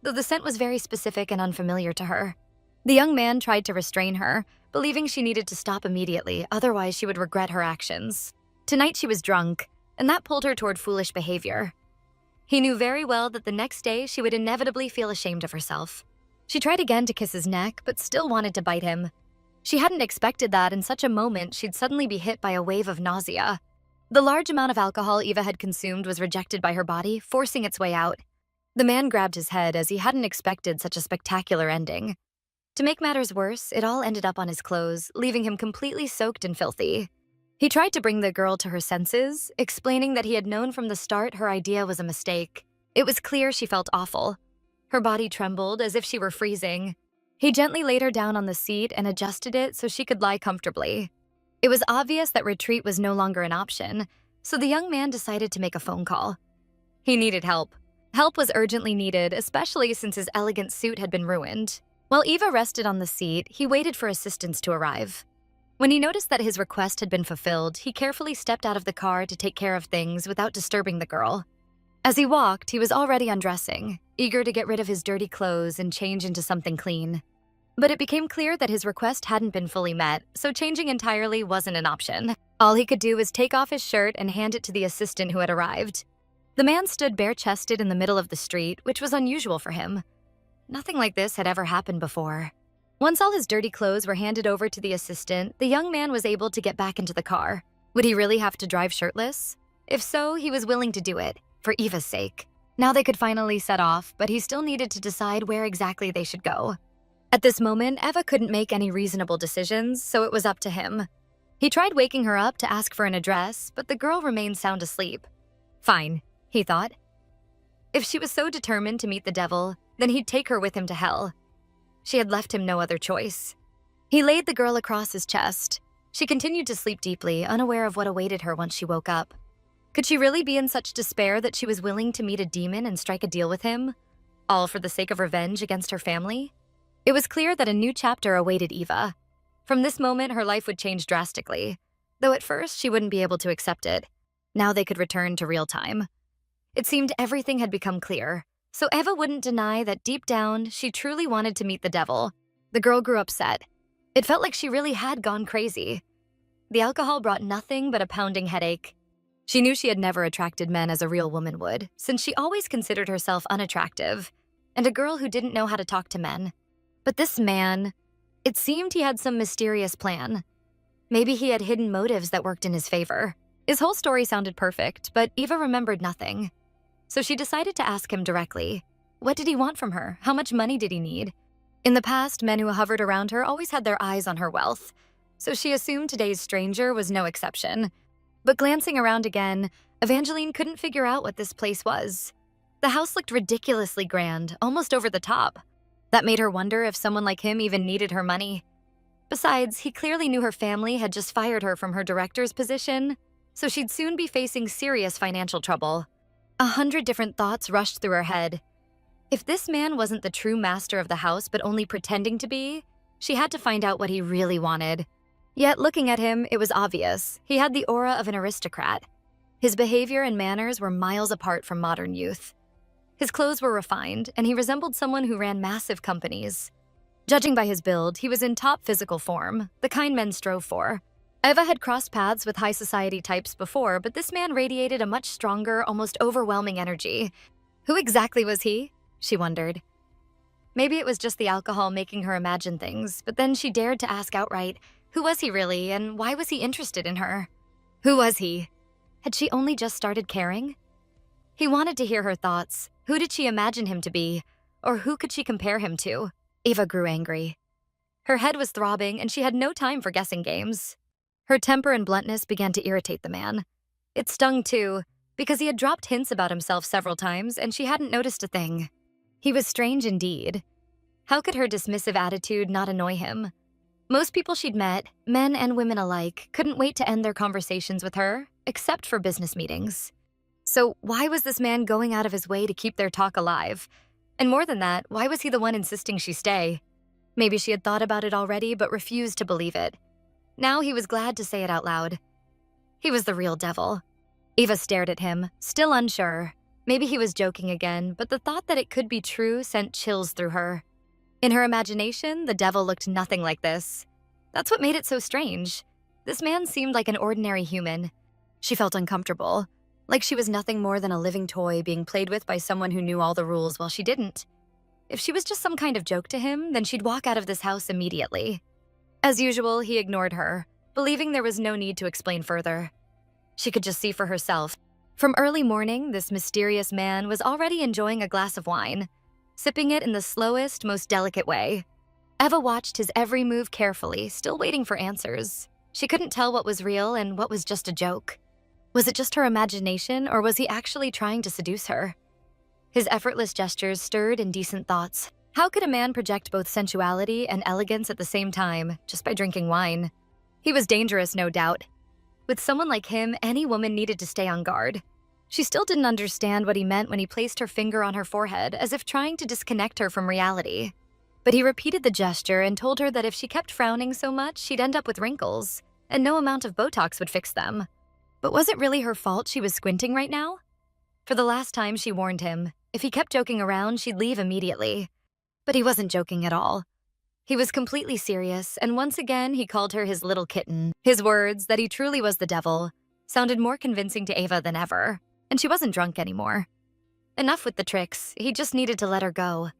though the scent was very specific and unfamiliar to her. The young man tried to restrain her, believing she needed to stop immediately, otherwise she would regret her actions. Tonight she was drunk, and that pulled her toward foolish behavior. He knew very well that the next day she would inevitably feel ashamed of herself. She tried again to kiss his neck, but still wanted to bite him. She hadn't expected that in such a moment she'd suddenly be hit by a wave of nausea. The large amount of alcohol Eva had consumed was rejected by her body, forcing its way out. The man grabbed his head as he hadn't expected such a spectacular ending. To make matters worse, it all ended up on his clothes, leaving him completely soaked and filthy. He tried to bring the girl to her senses, explaining that he had known from the start her idea was a mistake. It was clear she felt awful. Her body trembled as if she were freezing. He gently laid her down on the seat and adjusted it so she could lie comfortably. It was obvious that retreat was no longer an option, so the young man decided to make a phone call. He needed help. Help was urgently needed, especially since his elegant suit had been ruined. While Eva rested on the seat, he waited for assistance to arrive. When he noticed that his request had been fulfilled, he carefully stepped out of the car to take care of things without disturbing the girl. As he walked, he was already undressing, eager to get rid of his dirty clothes and change into something clean. But it became clear that his request hadn't been fully met, so changing entirely wasn't an option. All he could do was take off his shirt and hand it to the assistant who had arrived. The man stood bare-chested in the middle of the street, which was unusual for him. Nothing like this had ever happened before. Once all his dirty clothes were handed over to the assistant, the young man was able to get back into the car. Would he really have to drive shirtless? If so, he was willing to do it, for Eva's sake. Now they could finally set off, but he still needed to decide where exactly they should go. At this moment, Eva couldn't make any reasonable decisions, so it was up to him. He tried waking her up to ask for an address, but the girl remained sound asleep. Fine, he thought. If she was so determined to meet the devil, then he'd take her with him to hell. She had left him no other choice. He laid the girl across his chest. She continued to sleep deeply, unaware of what awaited her once she woke up. Could she really be in such despair that she was willing to meet a demon and strike a deal with him, all for the sake of revenge against her family? It was clear that a new chapter awaited Eva. From this moment, her life would change drastically, though at first she wouldn't be able to accept it. Now they could return to real time. It seemed everything had become clear, so Eva wouldn't deny that deep down, she truly wanted to meet the devil. The girl grew upset. It felt like she really had gone crazy. The alcohol brought nothing but a pounding headache. She knew she had never attracted men as a real woman would, since she always considered herself unattractive, and a girl who didn't know how to talk to men. But this man, it seemed he had some mysterious plan. Maybe he had hidden motives that worked in his favor. His whole story sounded perfect, but Eva remembered nothing. So she decided to ask him directly. What did he want from her? How much money did he need? In the past, men who hovered around her always had their eyes on her wealth, so she assumed today's stranger was no exception. But glancing around again, Evangeline couldn't figure out what this place was. The house looked ridiculously grand, almost over the top. That made her wonder if someone like him even needed her money. Besides, he clearly knew her family had just fired her from her director's position, so she'd soon be facing serious financial trouble. 100 different thoughts rushed through her head. If this man wasn't the true master of the house but only pretending to be, she had to find out what he really wanted. Yet looking at him, it was obvious. He had the aura of an aristocrat. His behavior and manners were miles apart from modern youth. His clothes were refined, and he resembled someone who ran massive companies. Judging by his build, he was in top physical form, the kind men strove for. Eva had crossed paths with high society types before, but this man radiated a much stronger, almost overwhelming energy. Who exactly was he? She wondered. Maybe it was just the alcohol making her imagine things, but then she dared to ask outright, who was he really, and why was he interested in her? Who was he? Had she only just started caring? He wanted to hear her thoughts. Who did she imagine him to be? Or who could she compare him to? Eva grew angry. Her head was throbbing, and she had no time for guessing games. Her temper and bluntness began to irritate the man. It stung too, because he had dropped hints about himself several times, and she hadn't noticed a thing. He was strange indeed. How could her dismissive attitude not annoy him? Most people she'd met, men and women alike, couldn't wait to end their conversations with her, except for business meetings. So why was this man going out of his way to keep their talk alive? And more than that, why was he the one insisting she stay? Maybe she had thought about it already but refused to believe it. Now he was glad to say it out loud. He was the real devil. Eva stared at him, still unsure. Maybe he was joking again, but the thought that it could be true sent chills through her. In her imagination, the devil looked nothing like this. That's what made it so strange. This man seemed like an ordinary human. She felt uncomfortable, like she was nothing more than a living toy being played with by someone who knew all the rules while she didn't. If she was just some kind of joke to him, then she'd walk out of this house immediately. As usual, he ignored her, believing there was no need to explain further. She could just see for herself. From early morning, this mysterious man was already enjoying a glass of wine, sipping it in the slowest, most delicate way. Eva watched his every move carefully, still waiting for answers. She couldn't tell what was real and what was just a joke. Was it just her imagination, or was he actually trying to seduce her? His effortless gestures stirred indecent thoughts. How could a man project both sensuality and elegance at the same time, just by drinking wine? He was dangerous, no doubt. With someone like him, any woman needed to stay on guard. She still didn't understand what he meant when he placed her finger on her forehead, as if trying to disconnect her from reality. But he repeated the gesture and told her that if she kept frowning so much, she'd end up with wrinkles, and no amount of Botox would fix them. But was it really her fault she was squinting right now? For the last time, she warned him. If he kept joking around, she'd leave immediately. But he wasn't joking at all. He was completely serious, and once again, he called her his little kitten. His words, that he truly was the devil, sounded more convincing to Eva than ever, and she wasn't drunk anymore. Enough with the tricks, he just needed to let her go.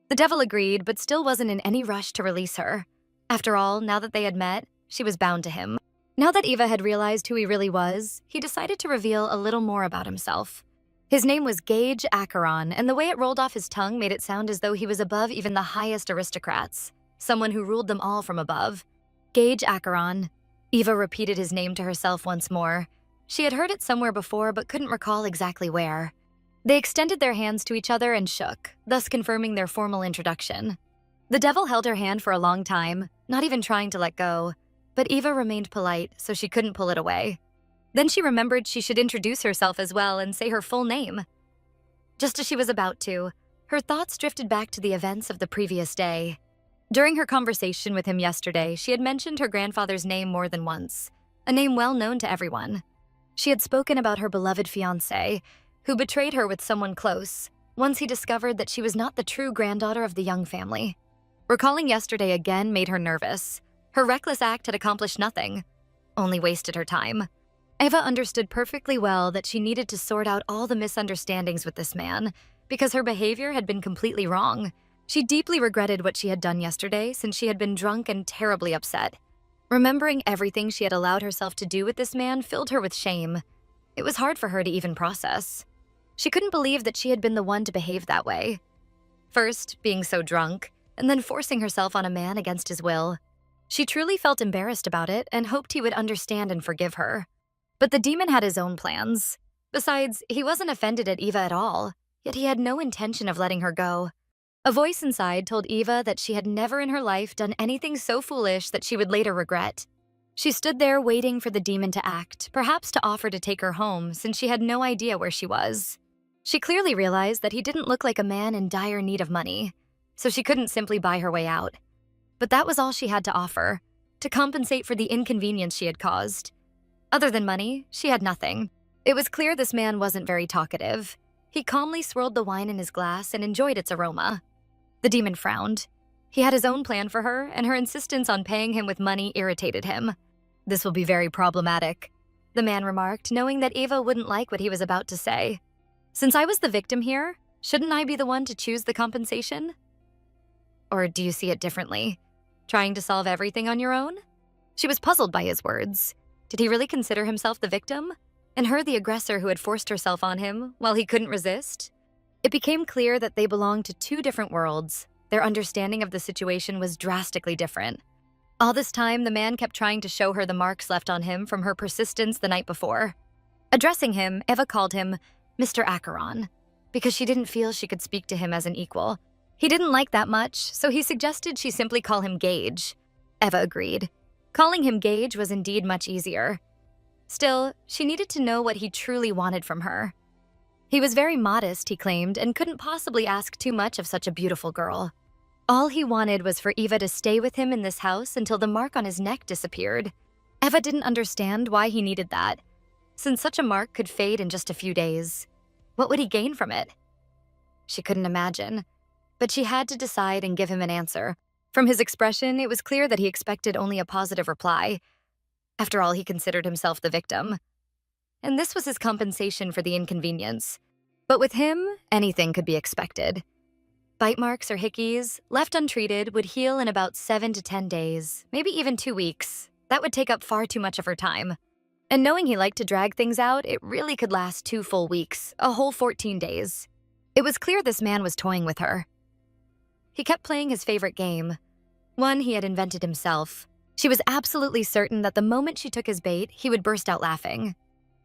The devil agreed, but still wasn't in any rush to release her. After all, now that they had met, she was bound to him. Now that Eva had realized who he really was, he decided to reveal a little more about himself. His name was Gage Acheron, and the way it rolled off his tongue made it sound as though he was above even the highest aristocrats, someone who ruled them all from above. Gage Acheron. Eva repeated his name to herself once more. She had heard it somewhere before but couldn't recall exactly where. They extended their hands to each other and shook, thus confirming their formal introduction. The devil held her hand for a long time, not even trying to let go, but Eva remained polite, so she couldn't pull it away. Then she remembered she should introduce herself as well and say her full name. Just as she was about to, her thoughts drifted back to the events of the previous day. During her conversation with him yesterday, she had mentioned her grandfather's name more than once, a name well known to everyone. She had spoken about her beloved fiancé, who betrayed her with someone close, once he discovered that she was not the true granddaughter of the Young family. Recalling yesterday again made her nervous. Her reckless act had accomplished nothing, only wasted her time. Eva understood perfectly well that she needed to sort out all the misunderstandings with this man, because her behavior had been completely wrong. She deeply regretted what she had done yesterday, since she had been drunk and terribly upset. Remembering everything she had allowed herself to do with this man filled her with shame. It was hard for her to even process. She couldn't believe that she had been the one to behave that way. First, being so drunk, and then forcing herself on a man against his will. She truly felt embarrassed about it and hoped he would understand and forgive her. But the demon had his own plans. Besides, he wasn't offended at Eva at all, yet he had no intention of letting her go. A voice inside told Eva that she had never in her life done anything so foolish that she would later regret. She stood there waiting for the demon to act, perhaps to offer to take her home since she had no idea where she was. She clearly realized that he didn't look like a man in dire need of money, so she couldn't simply buy her way out. But that was all she had to offer, to compensate for the inconvenience she had caused. Other than money, she had nothing. It was clear this man wasn't very talkative. He calmly swirled the wine in his glass and enjoyed its aroma. The demon frowned. He had his own plan for her, and her insistence on paying him with money irritated him. "This will be very problematic," the man remarked, knowing that Eva wouldn't like what he was about to say. "Since I was the victim here, shouldn't I be the one to choose the compensation?" or do you see it differently? Trying to solve everything on your own? She was puzzled by his words. Did he really consider himself the victim? And her the aggressor who had forced herself on him while he couldn't resist? It became clear that they belonged to two different worlds. Their understanding of the situation was drastically different. All this time, the man kept trying to show her the marks left on him from her persistence the night before. Addressing him, Eva called him Mr. Acheron, because she didn't feel she could speak to him as an equal. He didn't like that much, so he suggested she simply call him Gage. Eva agreed. Calling him Gage was indeed much easier. Still, she needed to know what he truly wanted from her. He was very modest, he claimed, and couldn't possibly ask too much of such a beautiful girl. All he wanted was for Eva to stay with him in this house until the mark on his neck disappeared. Eva didn't understand why he needed that, since such a mark could fade in just a few days. What would he gain from it? She couldn't imagine, but she had to decide and give him an answer. From his expression, it was clear that he expected only a positive reply. After all, he considered himself the victim. And this was his compensation for the inconvenience. But with him, anything could be expected. Bite marks or hickeys, left untreated, would heal in about 7 to 10 days, maybe even 2 weeks. That would take up far too much of her time. And knowing he liked to drag things out, it really could last 2 full weeks, a whole 14 days. It was clear this man was toying with her. He kept playing his favorite game, one he had invented himself. She was absolutely certain that the moment she took his bait, he would burst out laughing.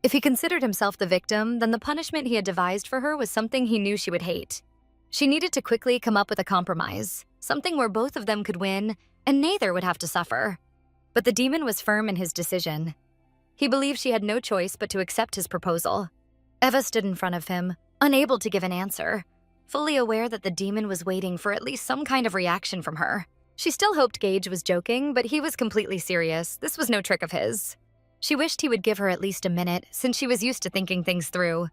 If he considered himself the victim, then the punishment he had devised for her was something he knew she would hate. She needed to quickly come up with a compromise, something where both of them could win and neither would have to suffer. But the demon was firm in his decision. He believed she had no choice but to accept his proposal. Eva stood in front of him, unable to give an answer, fully aware that the demon was waiting for at least some kind of reaction from her. She still hoped Gage was joking, but he was completely serious. This was no trick of his. She wished he would give her at least a minute, since she was used to thinking things through.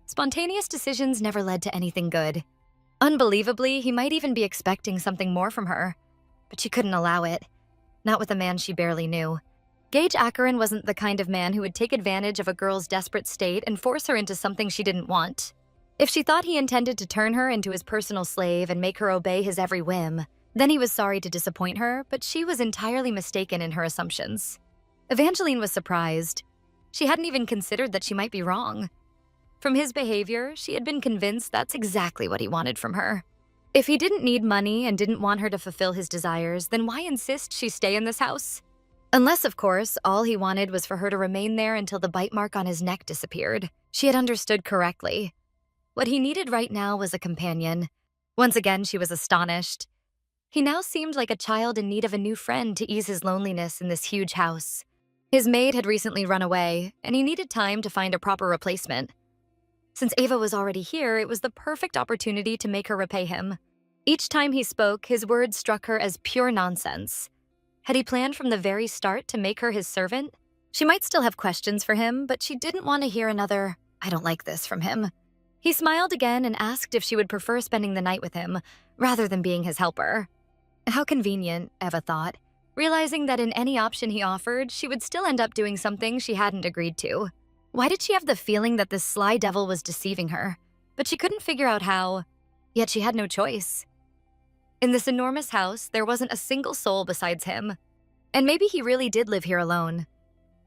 Spontaneous decisions never led to anything good. Unbelievably, he might even be expecting something more from her. But she couldn't allow it. Not with a man she barely knew. Gage Acheron wasn't the kind of man who would take advantage of a girl's desperate state and force her into something she didn't want. If she thought he intended to turn her into his personal slave and make her obey his every whim, then he was sorry to disappoint her, but she was entirely mistaken in her assumptions. Evangeline was surprised. She hadn't even considered that she might be wrong. From his behavior, she had been convinced that's exactly what he wanted from her. If he didn't need money and didn't want her to fulfill his desires, then why insist she stay in this house? Unless, of course, all he wanted was for her to remain there until the bite mark on his neck disappeared. She had understood correctly. What he needed right now was a companion. Once again, she was astonished. He now seemed like a child in need of a new friend to ease his loneliness in this huge house. His maid had recently run away, and he needed time to find a proper replacement. Since Eva was already here, it was the perfect opportunity to make her repay him. Each time he spoke, his words struck her as pure nonsense. Had he planned from the very start to make her his servant? She might still have questions for him, but she didn't want to hear another, "I don't like this," from him. He smiled again and asked if she would prefer spending the night with him, rather than being his helper. How convenient, Eva thought, realizing that in any option he offered, she would still end up doing something she hadn't agreed to. Why did she have the feeling that this sly devil was deceiving her? But she couldn't figure out how, yet she had no choice. In this enormous house, there wasn't a single soul besides him. And maybe he really did live here alone.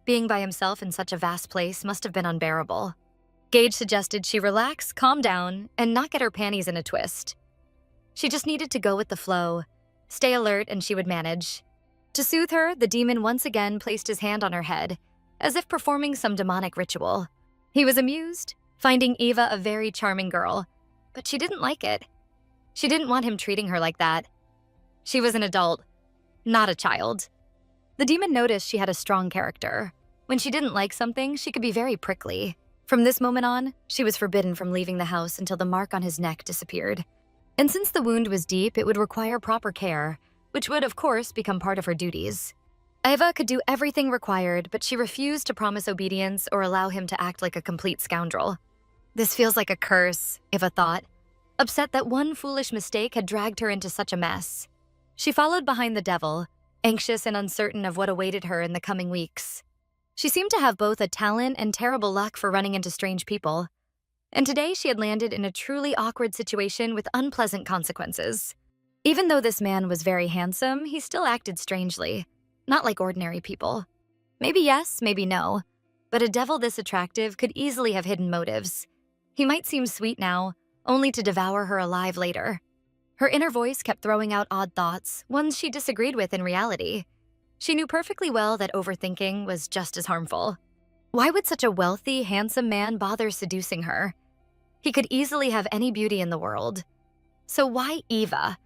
Being by himself in such a vast place must have been unbearable. Gage suggested she relax, calm down, and not get her panties in a twist. She just needed to go with the flow, stay alert, and she would manage. To soothe her, the demon once again placed his hand on her head, as if performing some demonic ritual. He was amused, finding Eva a very charming girl, but she didn't like it. She didn't want him treating her like that. She was an adult, not a child. The demon noticed she had a strong character. When she didn't like something, she could be very prickly. From this moment on, she was forbidden from leaving the house until the mark on his neck disappeared. And since the wound was deep, it would require proper care, which would, of course, become part of her duties. Eva could do everything required, but she refused to promise obedience or allow him to act like a complete scoundrel. This feels like a curse, Eva thought, upset that one foolish mistake had dragged her into such a mess. She followed behind the devil, anxious and uncertain of what awaited her in the coming weeks. She seemed to have both a talent and terrible luck for running into strange people. And today she had landed in a truly awkward situation with unpleasant consequences. Even though this man was very handsome, he still acted strangely, not like ordinary people. Maybe yes, maybe no, but a devil this attractive could easily have hidden motives. He might seem sweet now, only to devour her alive later. Her inner voice kept throwing out odd thoughts, ones she disagreed with in reality. She knew perfectly well that overthinking was just as harmful. Why would such a wealthy, handsome man bother seducing her? He could easily have any beauty in the world. So why Eva?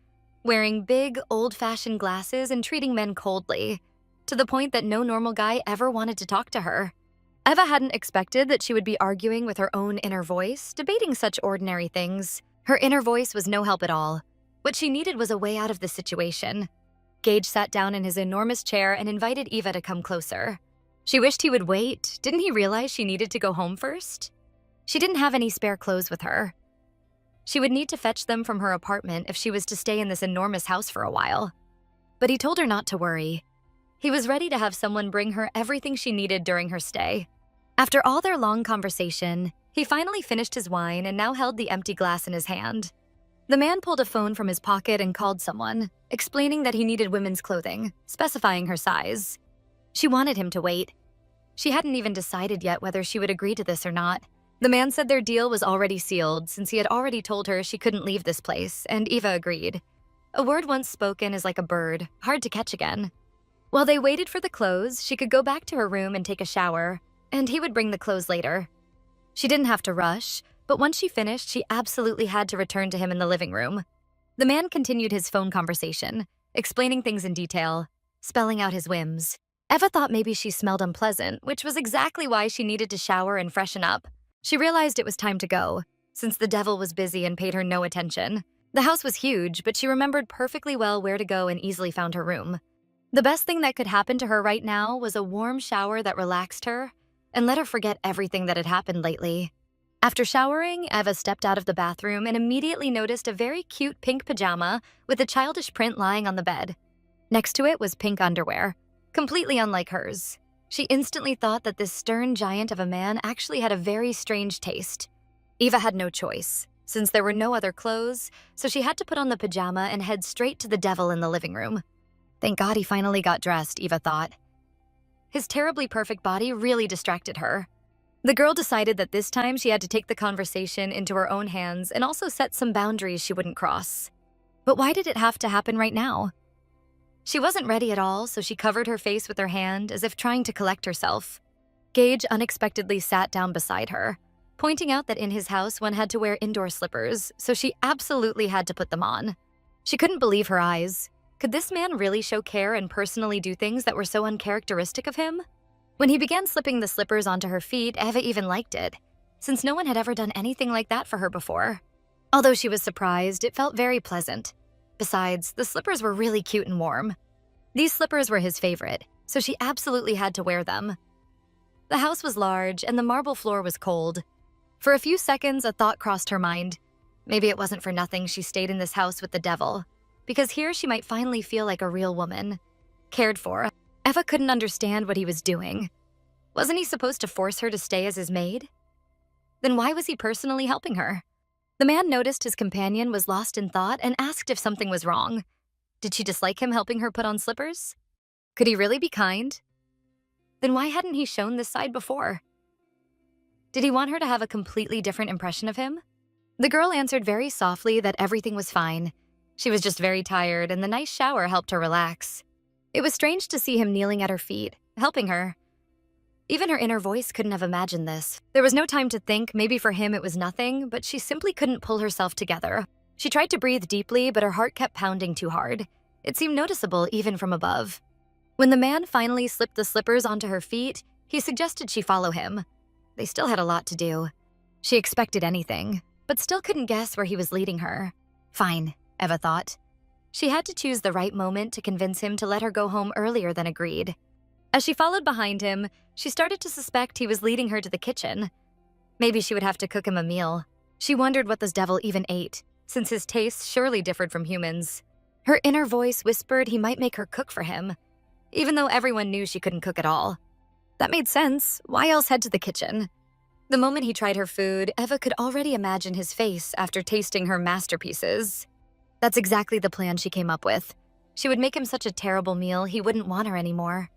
Wearing big, old-fashioned glasses and treating men coldly, to the point that no normal guy ever wanted to talk to her. Eva hadn't expected that she would be arguing with her own inner voice, debating such ordinary things. Her inner voice was no help at all. What she needed was a way out of the situation. Gage sat down in his enormous chair and invited Eva to come closer. She wished he would wait. Didn't he realize she needed to go home first? She didn't have any spare clothes with her. She would need to fetch them from her apartment if she was to stay in this enormous house for a while. But he told her not to worry. He was ready to have someone bring her everything she needed during her stay. After all their long conversation, he finally finished his wine and now held the empty glass in his hand. The man pulled a phone from his pocket and called someone, explaining that he needed women's clothing, specifying her size. She wanted him to wait. She hadn't even decided yet whether she would agree to this or not. The man said their deal was already sealed since he had already told her she couldn't leave this place, and Eva agreed. A word once spoken is like a bird, hard to catch again. While they waited for the clothes, she could go back to her room and take a shower, and he would bring the clothes later. She didn't have to rush, but once she finished, she absolutely had to return to him in the living room. The man continued his phone conversation, explaining things in detail, spelling out his whims. Eva thought maybe she smelled unpleasant, which was exactly why she needed to shower and freshen up. She realized it was time to go, since the devil was busy and paid her no attention. The house was huge, but she remembered perfectly well where to go and easily found her room. The best thing that could happen to her right now was a warm shower that relaxed her and let her forget everything that had happened lately. After showering, Eva stepped out of the bathroom and immediately noticed a very cute pink pajama with a childish print lying on the bed. Next to it was pink underwear, completely unlike hers. She instantly thought that this stern giant of a man actually had a very strange taste. Eva had no choice, since there were no other clothes, so she had to put on the pajama and head straight to the devil in the living room. Thank God he finally got dressed, Eva thought. His terribly perfect body really distracted her. The girl decided that this time she had to take the conversation into her own hands and also set some boundaries she wouldn't cross. But why did it have to happen right now? She wasn't ready at all, so she covered her face with her hand as if trying to collect herself. Gage unexpectedly sat down beside her, pointing out that in his house one had to wear indoor slippers, so she absolutely had to put them on. She couldn't believe her eyes. Could this man really show care and personally do things that were so uncharacteristic of him? When he began slipping the slippers onto her feet, Eva even liked it, since no one had ever done anything like that for her before. Although she was surprised, it felt very pleasant. Besides, the slippers were really cute and warm. These slippers were his favorite, so she absolutely had to wear them. The house was large, and the marble floor was cold. For a few seconds, a thought crossed her mind. Maybe it wasn't for nothing she stayed in this house with the devil, because here she might finally feel like a real woman. Cared for. Eva couldn't understand what he was doing. Wasn't he supposed to force her to stay as his maid? Then why was he personally helping her? The man noticed his companion was lost in thought and asked if something was wrong. Did she dislike him helping her put on slippers? Could he really be kind? Then why hadn't he shown this side before? Did he want her to have a completely different impression of him? The girl answered very softly that everything was fine. She was just very tired, and the nice shower helped her relax. It was strange to see him kneeling at her feet, helping her. Even her inner voice couldn't have imagined this. There was no time to think. Maybe for him it was nothing, but she simply couldn't pull herself together. She tried to breathe deeply, but her heart kept pounding too hard. It seemed noticeable even from above. When the man finally slipped the slippers onto her feet, he suggested she follow him. They still had a lot to do. She expected anything, but still couldn't guess where he was leading her. Fine, Eva thought. She had to choose the right moment to convince him to let her go home earlier than agreed. As she followed behind him, she started to suspect he was leading her to the kitchen. Maybe she would have to cook him a meal. She wondered what this devil even ate, since his tastes surely differed from humans. Her inner voice whispered he might make her cook for him, even though everyone knew she couldn't cook at all. That made sense. Why else head to the kitchen? The moment he tried her food, Eva could already imagine his face after tasting her masterpieces. That's exactly the plan she came up with. She would make him such a terrible meal he wouldn't want her anymore.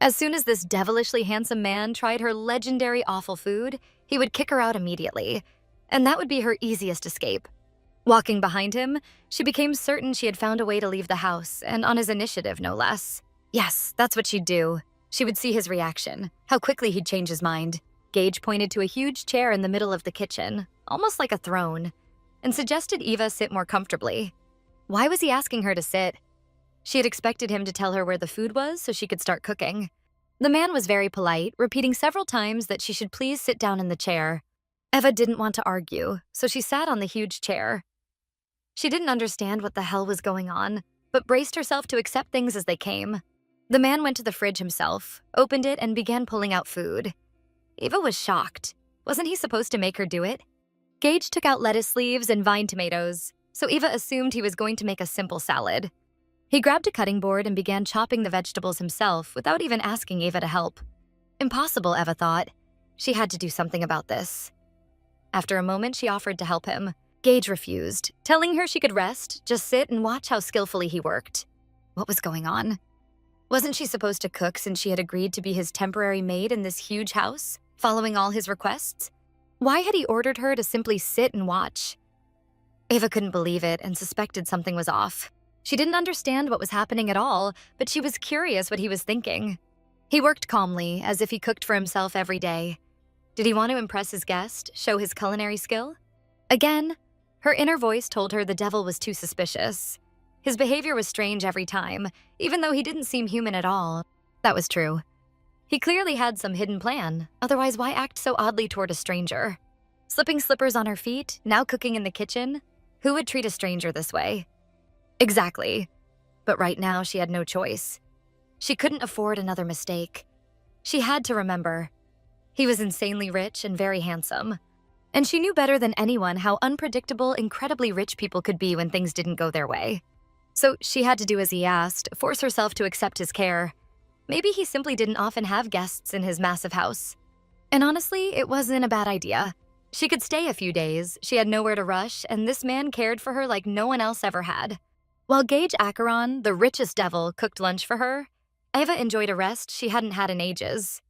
As soon as this devilishly handsome man tried her legendary awful food, he would kick her out immediately, and that would be her easiest escape. Walking behind him, she became certain she had found a way to leave the house, and on his initiative, no less. Yes, that's what she'd do. She would see his reaction, how quickly he'd change his mind. Gage pointed to a huge chair in the middle of the kitchen, almost like a throne, and suggested Eva sit more comfortably. Why was he asking her to sit? She had expected him to tell her where the food was so she could start cooking. The man was very polite, repeating several times that she should please sit down in the chair. Eva didn't want to argue, so she sat on the huge chair. She didn't understand what the hell was going on, but braced herself to accept things as they came. The man went to the fridge himself, opened it, and began pulling out food. Eva was shocked. Wasn't he supposed to make her do it? Gage took out lettuce leaves and vine tomatoes, so Eva assumed he was going to make a simple salad. He grabbed a cutting board and began chopping the vegetables himself without even asking Eva to help. Impossible, Eva thought. She had to do something about this. After a moment, she offered to help him. Gage refused, telling her she could rest, just sit and watch how skillfully he worked. What was going on? Wasn't she supposed to cook since she had agreed to be his temporary maid in this huge house, following all his requests? Why had he ordered her to simply sit and watch? Eva couldn't believe it and suspected something was off. She didn't understand what was happening at all, but she was curious what he was thinking. He worked calmly, as if he cooked for himself every day. Did he want to impress his guest, show his culinary skill? Again, her inner voice told her the devil was too suspicious. His behavior was strange every time, even though he didn't seem human at all. That was true. He clearly had some hidden plan, otherwise why act so oddly toward a stranger? Slipping slippers on her feet, now cooking in the kitchen? Who would treat a stranger this way? Exactly. But right now she had no choice. She couldn't afford another mistake. She had to remember. He was insanely rich and very handsome. And she knew better than anyone how unpredictable, incredibly rich people could be when things didn't go their way. So she had to do as he asked, force herself to accept his care. Maybe he simply didn't often have guests in his massive house. And honestly, it wasn't a bad idea. She could stay a few days, she had nowhere to rush, and this man cared for her like no one else ever had. While Gage Acheron, the richest devil, cooked lunch for her, Eva enjoyed a rest she hadn't had in ages.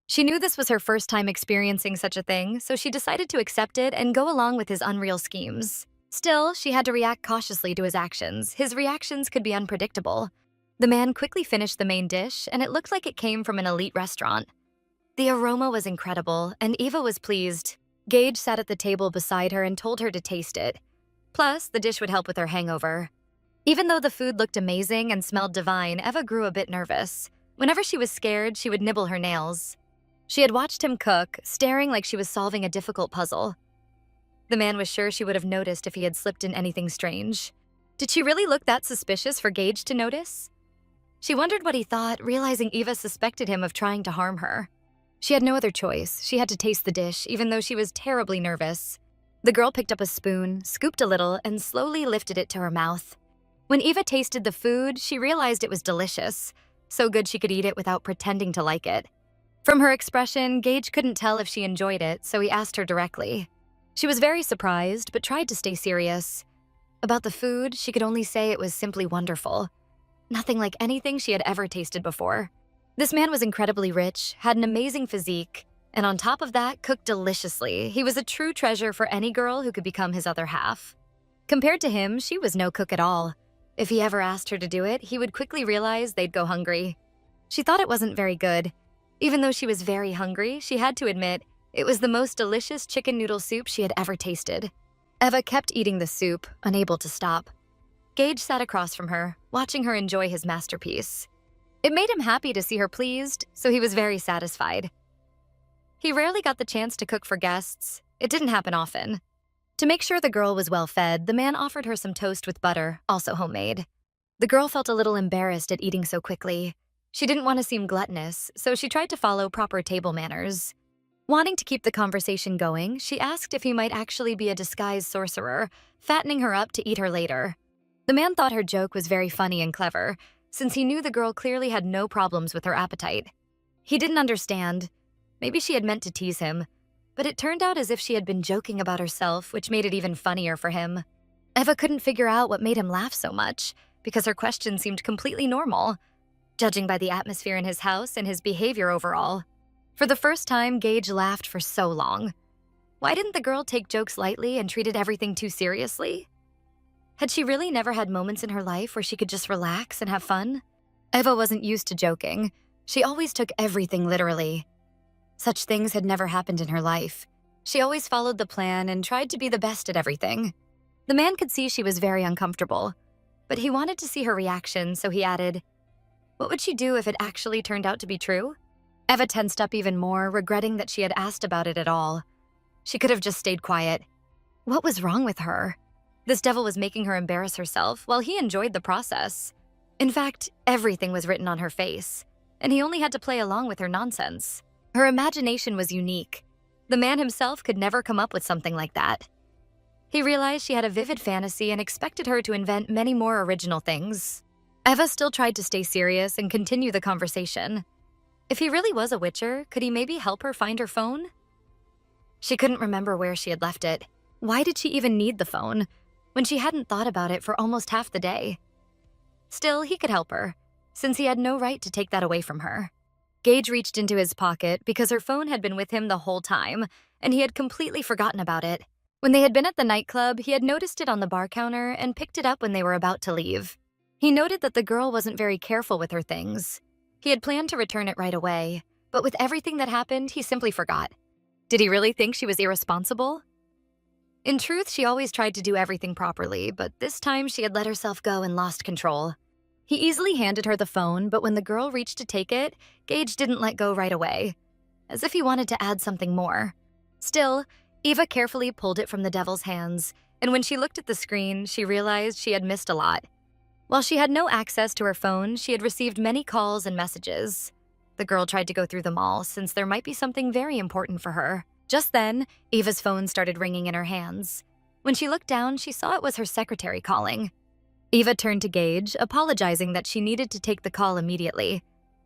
She knew this was her first time experiencing such a thing, so she decided to accept it and go along with his unreal schemes. Still, she had to react cautiously to his actions. His reactions could be unpredictable. The man quickly finished the main dish, and it looked like it came from an elite restaurant. The aroma was incredible, and Eva was pleased. Gage sat at the table beside her and told her to taste it. Plus, the dish would help with her hangover. Even though the food looked amazing and smelled divine, Eva grew a bit nervous. Whenever she was scared, she would nibble her nails. She had watched him cook, staring like she was solving a difficult puzzle. The man was sure she would have noticed if he had slipped in anything strange. Did she really look that suspicious for Gage to notice? She wondered what he thought, realizing Eva suspected him of trying to harm her. She had no other choice. She had to taste the dish, even though she was terribly nervous. The girl picked up a spoon, scooped a little, and slowly lifted it to her mouth. When Eva tasted the food, she realized it was delicious, so good she could eat it without pretending to like it. From her expression, Gage couldn't tell if she enjoyed it, so he asked her directly. She was very surprised, but tried to stay serious. About the food, she could only say it was simply wonderful. Nothing like anything she had ever tasted before. This man was incredibly rich, had an amazing physique, and on top of that, cooked deliciously. He was a true treasure for any girl who could become his other half. Compared to him, she was no cook at all. If he ever asked her to do it, he would quickly realize they'd go hungry. She thought it wasn't very good. Even though she was very hungry, she had to admit it was the most delicious chicken noodle soup she had ever tasted. Eva kept eating the soup, unable to stop. Gage sat across from her, watching her enjoy his masterpiece. It made him happy to see her pleased, so he was very satisfied. He rarely got the chance to cook for guests. It didn't happen often. To make sure the girl was well fed, the man offered her some toast with butter, also homemade. The girl felt a little embarrassed at eating so quickly. She didn't want to seem gluttonous, so she tried to follow proper table manners. Wanting to keep the conversation going, she asked if he might actually be a disguised sorcerer, fattening her up to eat her later. The man thought her joke was very funny and clever, since he knew the girl clearly had no problems with her appetite. He didn't understand. Maybe she had meant to tease him, but it turned out as if she had been joking about herself, which made it even funnier for him. Eva couldn't figure out what made him laugh so much because her question seemed completely normal, judging by the atmosphere in his house and his behavior overall. For the first time, Gage laughed for so long. Why didn't the girl take jokes lightly and treated everything too seriously? Had she really never had moments in her life where she could just relax and have fun? Eva wasn't used to joking. She always took everything literally. Such things had never happened in her life. She always followed the plan and tried to be the best at everything. The man could see she was very uncomfortable, but he wanted to see her reaction, so he added, "What would she do if it actually turned out to be true?" Eva tensed up even more, regretting that she had asked about it at all. She could have just stayed quiet. What was wrong with her? This devil was making her embarrass herself while he enjoyed the process. In fact, everything was written on her face, and he only had to play along with her nonsense. Her imagination was unique. The man himself could never come up with something like that. He realized she had a vivid fantasy and expected her to invent many more original things. Eva still tried to stay serious and continue the conversation. If he really was a witcher, could he maybe help her find her phone? She couldn't remember where she had left it. Why did she even need the phone when she hadn't thought about it for almost half the day? Still, he could help her, since he had no right to take that away from her. Gage reached into his pocket because her phone had been with him the whole time, and he had completely forgotten about it. When they had been at the nightclub, he had noticed it on the bar counter and picked it up when they were about to leave. He noted that the girl wasn't very careful with her things. He had planned to return it right away, but with everything that happened, he simply forgot. Did he really think she was irresponsible? In truth, she always tried to do everything properly, but this time she had let herself go and lost control. He easily handed her the phone, but when the girl reached to take it, Gage didn't let go right away, as if he wanted to add something more. Still, Eva carefully pulled it from the devil's hands, and when she looked at the screen, she realized she had missed a lot. While she had no access to her phone, she had received many calls and messages. The girl tried to go through them all, since there might be something very important for her. Just then, Eva's phone started ringing in her hands. When she looked down, she saw it was her secretary calling. Eva turned to Gage, apologizing that she needed to take the call immediately.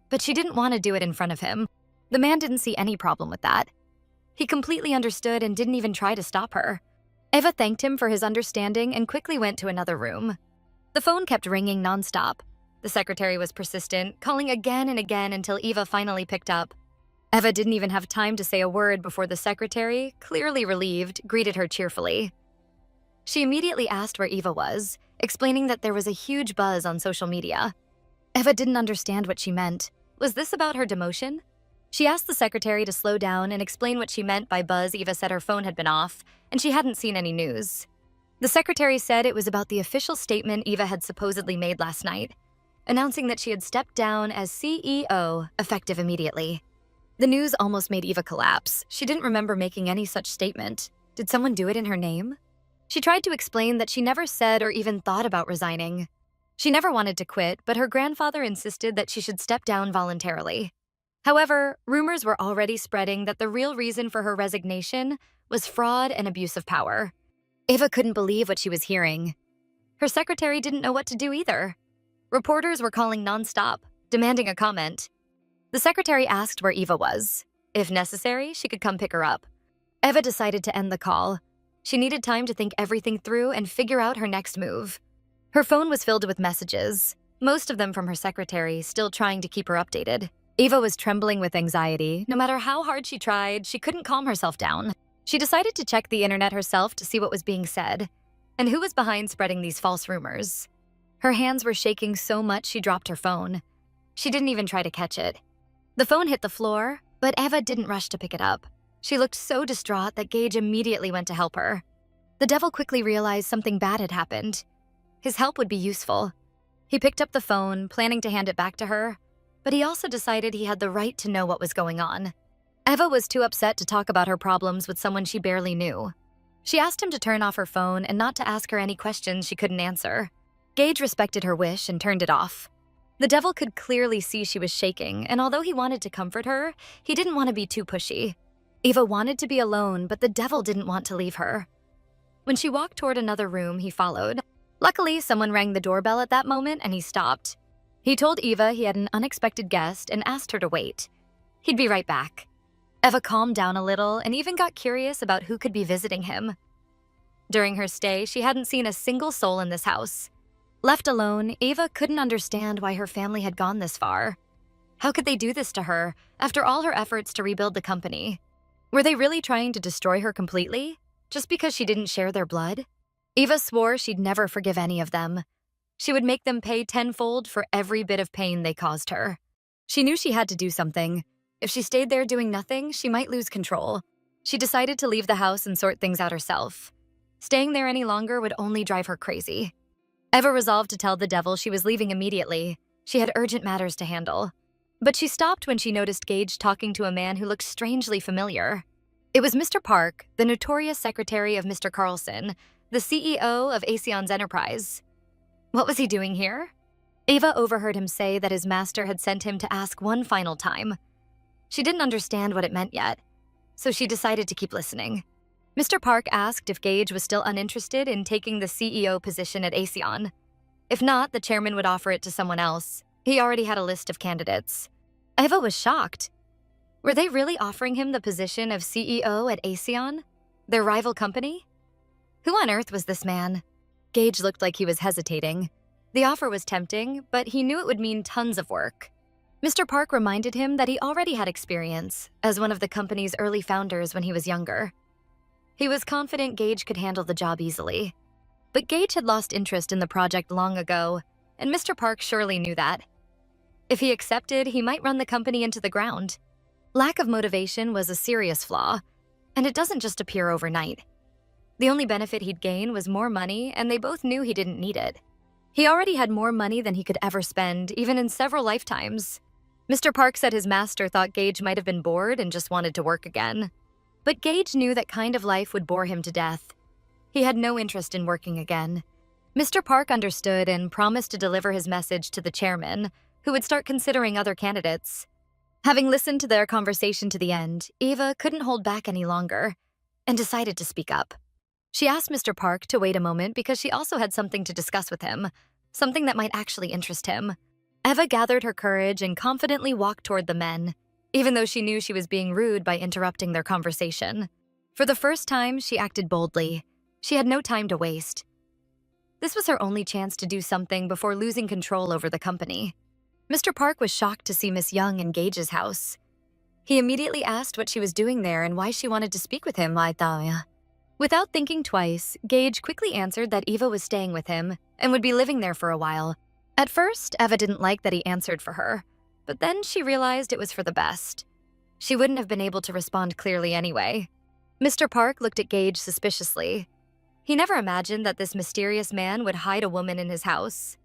But she didn't want to do it in front of him. The man didn't see any problem with that. He completely understood and didn't even try to stop her. Eva thanked him for his understanding and quickly went to another room. The phone kept ringing nonstop. The secretary was persistent, calling again and again until Eva finally picked up. Eva didn't even have time to say a word before the secretary, clearly relieved, greeted her cheerfully. She immediately asked where Eva was, explaining that there was a huge buzz on social media. Eva didn't understand what she meant. Was this about her demotion? She asked the secretary to slow down and explain what she meant by buzz. Eva said her phone had been off, and she hadn't seen any news. The secretary said it was about the official statement Eva had supposedly made last night, announcing that she had stepped down as CEO, effective immediately. The news almost made Eva collapse. She didn't remember making any such statement. Did someone do it in her name? She tried to explain that she never said or even thought about resigning. She never wanted to quit, but her grandfather insisted that she should step down voluntarily. However, rumors were already spreading that the real reason for her resignation was fraud and abuse of power. Eva couldn't believe what she was hearing. Her secretary didn't know what to do either. Reporters were calling nonstop, demanding a comment. The secretary asked where Eva was. If necessary, she could come pick her up. Eva decided to end the call. She needed time to think everything through and figure out her next move. Her phone was filled with messages, most of them from her secretary, still trying to keep her updated. Eva was trembling with anxiety. No matter how hard she tried, she couldn't calm herself down. She decided to check the internet herself to see what was being said, and who was behind spreading these false rumors. Her hands were shaking so much she dropped her phone. She didn't even try to catch it. The phone hit the floor, but Eva didn't rush to pick it up. She looked so distraught that Gage immediately went to help her. The devil quickly realized something bad had happened. His help would be useful. He picked up the phone, planning to hand it back to her, but he also decided he had the right to know what was going on. Eva was too upset to talk about her problems with someone she barely knew. She asked him to turn off her phone and not to ask her any questions she couldn't answer. Gage respected her wish and turned it off. The devil could clearly see she was shaking, and although he wanted to comfort her, he didn't want to be too pushy. Eva wanted to be alone, but the devil didn't want to leave her. When she walked toward another room, he followed. Luckily, someone rang the doorbell at that moment, and he stopped. He told Eva he had an unexpected guest and asked her to wait. He'd be right back. Eva calmed down a little and even got curious about who could be visiting him. During her stay, she hadn't seen a single soul in this house. Left alone, Ava couldn't understand why her family had gone this far. How could they do this to her after all her efforts to rebuild the company? Were they really trying to destroy her completely, just because she didn't share their blood? Ava swore she'd never forgive any of them. She would make them pay tenfold for every bit of pain they caused her. She knew she had to do something. If she stayed there doing nothing, she might lose control. She decided to leave the house and sort things out herself. Staying there any longer would only drive her crazy. Eva resolved to tell the devil she was leaving immediately. She had urgent matters to handle. But she stopped when she noticed Gage talking to a man who looked strangely familiar. It was Mr. Park, the notorious secretary of Mr. Carlson, the CEO of Asion's enterprise. What was he doing here? Ava overheard him say that his master had sent him to ask one final time. She didn't understand what it meant yet, so she decided to keep listening. Mr. Park asked if Gage was still uninterested in taking the CEO position at Asion. If not, the chairman would offer it to someone else. He already had a list of candidates. Eva was shocked. Were they really offering him the position of CEO at Asion, their rival company? Who on earth was this man? Gage looked like he was hesitating. The offer was tempting, but he knew it would mean tons of work. Mr. Park reminded him that he already had experience as one of the company's early founders when he was younger. He was confident Gage could handle the job easily. But Gage had lost interest in the project long ago, and Mr. Park surely knew that. If he accepted, he might run the company into the ground. Lack of motivation was a serious flaw, and it doesn't just appear overnight. The only benefit he'd gain was more money, and they both knew he didn't need it. He already had more money than he could ever spend, even in several lifetimes. Mr. Park said his master thought Gage might have been bored and just wanted to work again. But Gage knew that kind of life would bore him to death. He had no interest in working again. Mr. Park understood and promised to deliver his message to the chairman, who would start considering other candidates. Having listened to their conversation to the end, Eva couldn't hold back any longer and decided to speak up. She asked Mr. Park to wait a moment because she also had something to discuss with him, something that might actually interest him. Eva gathered her courage and confidently walked toward the men, even though she knew she was being rude by interrupting their conversation. For the first time, she acted boldly. She had no time to waste. This was her only chance to do something before losing control over the company. Mr. Park was shocked to see Miss Young in Gage's house. He immediately asked what she was doing there and why she wanted to speak with him. Without thinking twice, Gage quickly answered that Eva was staying with him and would be living there for a while. At first, Eva didn't like that he answered for her, but then she realized it was for the best. She wouldn't have been able to respond clearly anyway. Mr. Park looked at Gage suspiciously. He never imagined that this mysterious man would hide a woman in his house.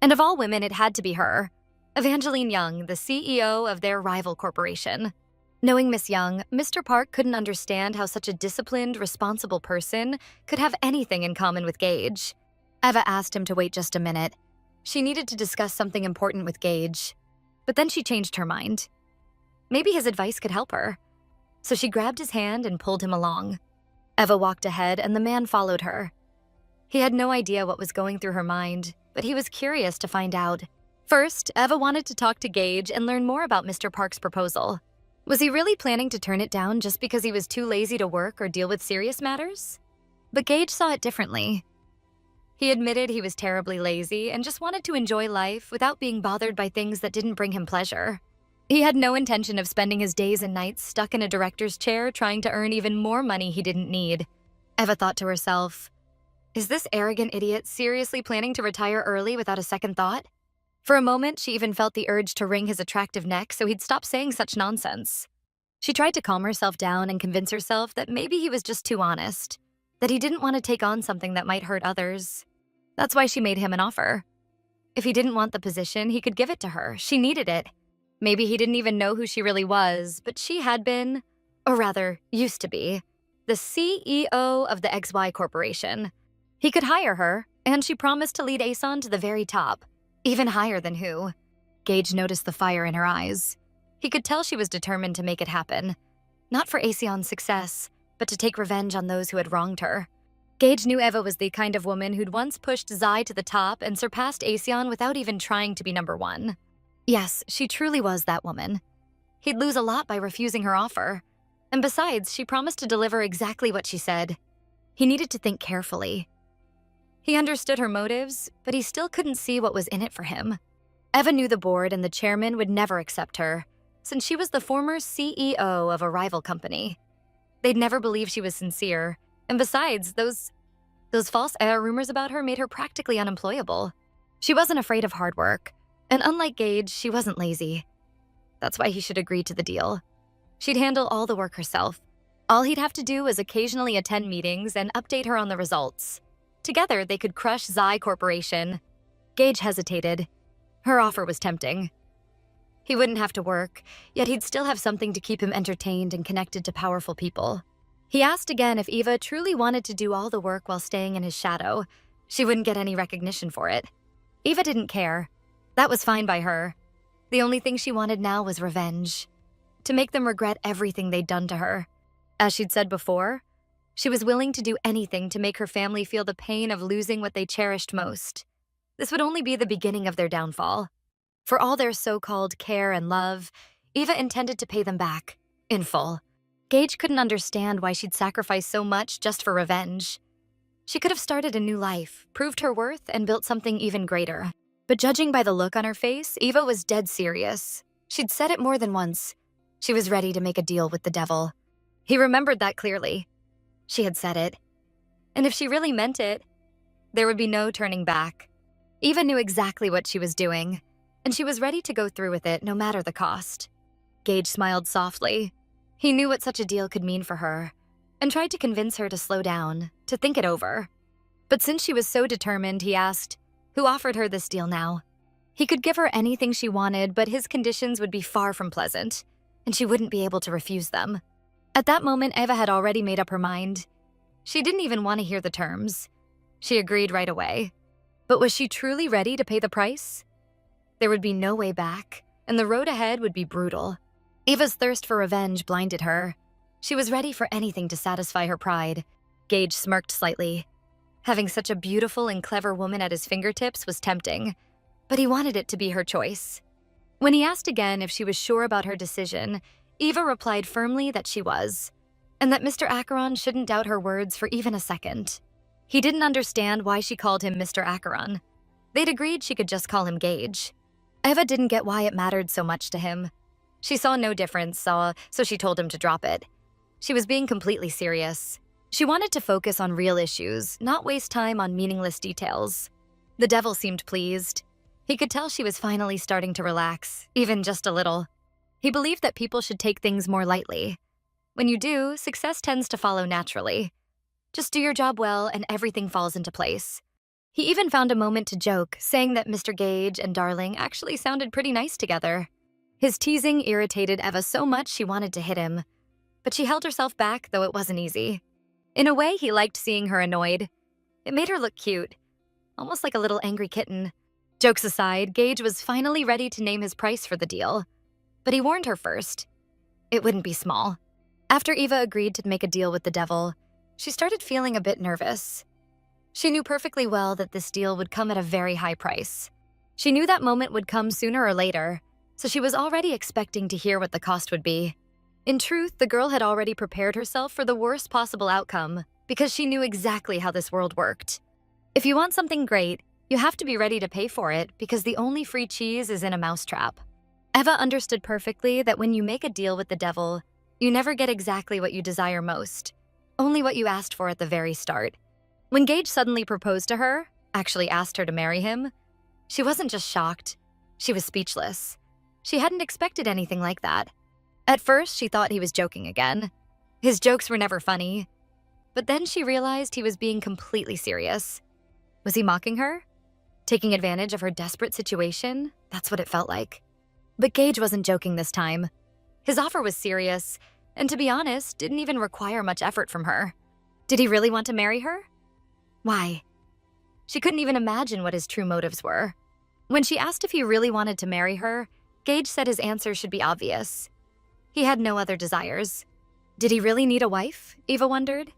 And of all women, it had to be her, Evangeline Young, the CEO of their rival corporation. Knowing Miss Young, Mr. Park couldn't understand how such a disciplined, responsible person could have anything in common with Gage. Eva asked him to wait just a minute. She needed to discuss something important with Gage. But then she changed her mind. Maybe his advice could help her. So she grabbed his hand and pulled him along. Eva walked ahead and the man followed her. He had no idea what was going through her mind, but he was curious to find out. First, Eva wanted to talk to Gage and learn more about Mr. Park's proposal. Was he really planning to turn it down just because he was too lazy to work or deal with serious matters? But Gage saw it differently. He admitted he was terribly lazy and just wanted to enjoy life without being bothered by things that didn't bring him pleasure. He had no intention of spending his days and nights stuck in a director's chair trying to earn even more money he didn't need. Eva thought to herself, is this arrogant idiot seriously planning to retire early without a second thought? For a moment, she even felt the urge to wring his attractive neck so he'd stop saying such nonsense. She tried to calm herself down and convince herself that maybe he was just too honest, that he didn't want to take on something that might hurt others. That's why she made him an offer. If he didn't want the position, he could give it to her. She needed it. Maybe he didn't even know who she really was, but she had been, or rather, used to be, the CEO of the XY Corporation. He could hire her, and she promised to lead Aeson to the very top. Even higher than who? Gage noticed the fire in her eyes. He could tell she was determined to make it happen. Not for Aesion's success, but to take revenge on those who had wronged her. Gage knew Eva was the kind of woman who'd once pushed Zai to the top and surpassed Aesion without even trying to be number one. Yes, she truly was that woman. He'd lose a lot by refusing her offer. And besides, she promised to deliver exactly what she said. He needed to think carefully. He understood her motives, but he still couldn't see what was in it for him. Eva knew the board and the chairman would never accept her, since she was the former CEO of a rival company. They'd never believe she was sincere, and besides, those false rumors about her made her practically unemployable. She wasn't afraid of hard work, and unlike Gage, she wasn't lazy. That's why he should agree to the deal. She'd handle all the work herself. All he'd have to do was occasionally attend meetings and update her on the results. Together, they could crush Zai Corporation. Gage hesitated. Her offer was tempting. He wouldn't have to work, yet he'd still have something to keep him entertained and connected to powerful people. He asked again if Eva truly wanted to do all the work while staying in his shadow. She wouldn't get any recognition for it. Eva didn't care. That was fine by her. The only thing she wanted now was revenge. To make them regret everything they'd done to her. As she'd said before, she was willing to do anything to make her family feel the pain of losing what they cherished most. This would only be the beginning of their downfall. For all their so-called care and love, Eva intended to pay them back, in full. Gage couldn't understand why she'd sacrifice so much just for revenge. She could have started a new life, proved her worth, and built something even greater. But judging by the look on her face, Eva was dead serious. She'd said it more than once. She was ready to make a deal with the devil. He remembered that clearly. She had said it. And if she really meant it, there would be no turning back. Eva knew exactly what she was doing, and she was ready to go through with it no matter the cost. Gage smiled softly. He knew what such a deal could mean for her, and tried to convince her to slow down, to think it over. But since she was so determined, he asked, who offered her this deal now? He could give her anything she wanted, but his conditions would be far from pleasant, and she wouldn't be able to refuse them. At that moment, Eva had already made up her mind. She didn't even want to hear the terms. She agreed right away. But was she truly ready to pay the price? There would be no way back, and the road ahead would be brutal. Eva's thirst for revenge blinded her. She was ready for anything to satisfy her pride. Gage smirked slightly. Having such a beautiful and clever woman at his fingertips was tempting, but he wanted it to be her choice. When he asked again if she was sure about her decision, Eva replied firmly that she was, and that Mr. Acheron shouldn't doubt her words for even a second. He didn't understand why she called him Mr. Acheron. They'd agreed she could just call him Gage. Eva didn't get why it mattered so much to him. She saw no difference, so she told him to drop it. She was being completely serious. She wanted to focus on real issues, not waste time on meaningless details. The devil seemed pleased. He could tell she was finally starting to relax, even just a little. He believed that people should take things more lightly. When you do, success tends to follow naturally. Just do your job well and everything falls into place. He even found a moment to joke, saying that Mr. Gage and Darling actually sounded pretty nice together. His teasing irritated Eva so much she wanted to hit him. But she held herself back, though it wasn't easy. In a way, he liked seeing her annoyed. It made her look cute, almost like a little angry kitten. Jokes aside, Gage was finally ready to name his price for the deal. But he warned her first. It wouldn't be small. After Eva agreed to make a deal with the devil, she started feeling a bit nervous. She knew perfectly well that this deal would come at a very high price. She knew that moment would come sooner or later, so she was already expecting to hear what the cost would be. In truth, the girl had already prepared herself for the worst possible outcome because she knew exactly how this world worked. If you want something great, you have to be ready to pay for it because the only free cheese is in a mousetrap. Eva understood perfectly that when you make a deal with the devil, you never get exactly what you desire most, only what you asked for at the very start. When Gage suddenly proposed to her, actually asked her to marry him, she wasn't just shocked, she was speechless. She hadn't expected anything like that. At first, she thought he was joking again. His jokes were never funny. But then she realized he was being completely serious. Was he mocking her? Taking advantage of her desperate situation? That's what it felt like. But Gage wasn't joking this time. His offer was serious, and to be honest, didn't even require much effort from her. Did he really want to marry her? Why? She couldn't even imagine what his true motives were. When she asked if he really wanted to marry her, Gage said his answer should be obvious. He had no other desires. Did he really need a wife? Eva wondered.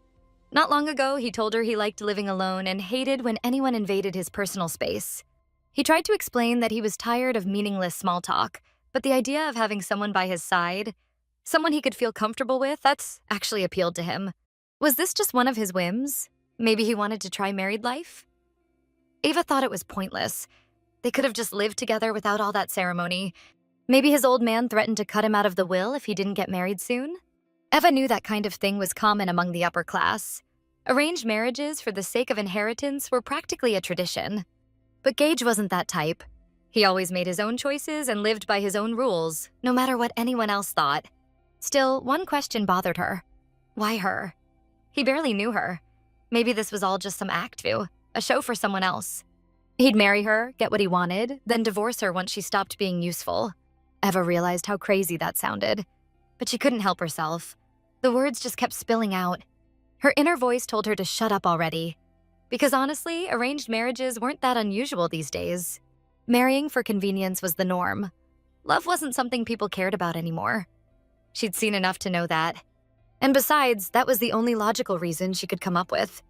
Not long ago, he told her he liked living alone and hated when anyone invaded his personal space. He tried to explain that he was tired of meaningless small talk, but the idea of having someone by his side, someone he could feel comfortable with, that's actually appealed to him. Was this just one of his whims? Maybe he wanted to try married life? Ava thought it was pointless. They could have just lived together without all that ceremony. Maybe his old man threatened to cut him out of the will if he didn't get married soon? Eva knew that kind of thing was common among the upper class. Arranged marriages for the sake of inheritance were practically a tradition. But Gage wasn't that type. He always made his own choices and lived by his own rules, no matter what anyone else thought. Still, one question bothered her. Why her? He barely knew her. Maybe this was all just some act, a show for someone else. He'd marry her, get what he wanted, then divorce her once she stopped being useful. Eva realized how crazy that sounded. But she couldn't help herself. The words just kept spilling out. Her inner voice told her to shut up already. Because honestly, arranged marriages weren't that unusual these days. Marrying for convenience was the norm. Love wasn't something people cared about anymore. She'd seen enough to know that. And besides, that was the only logical reason she could come up with.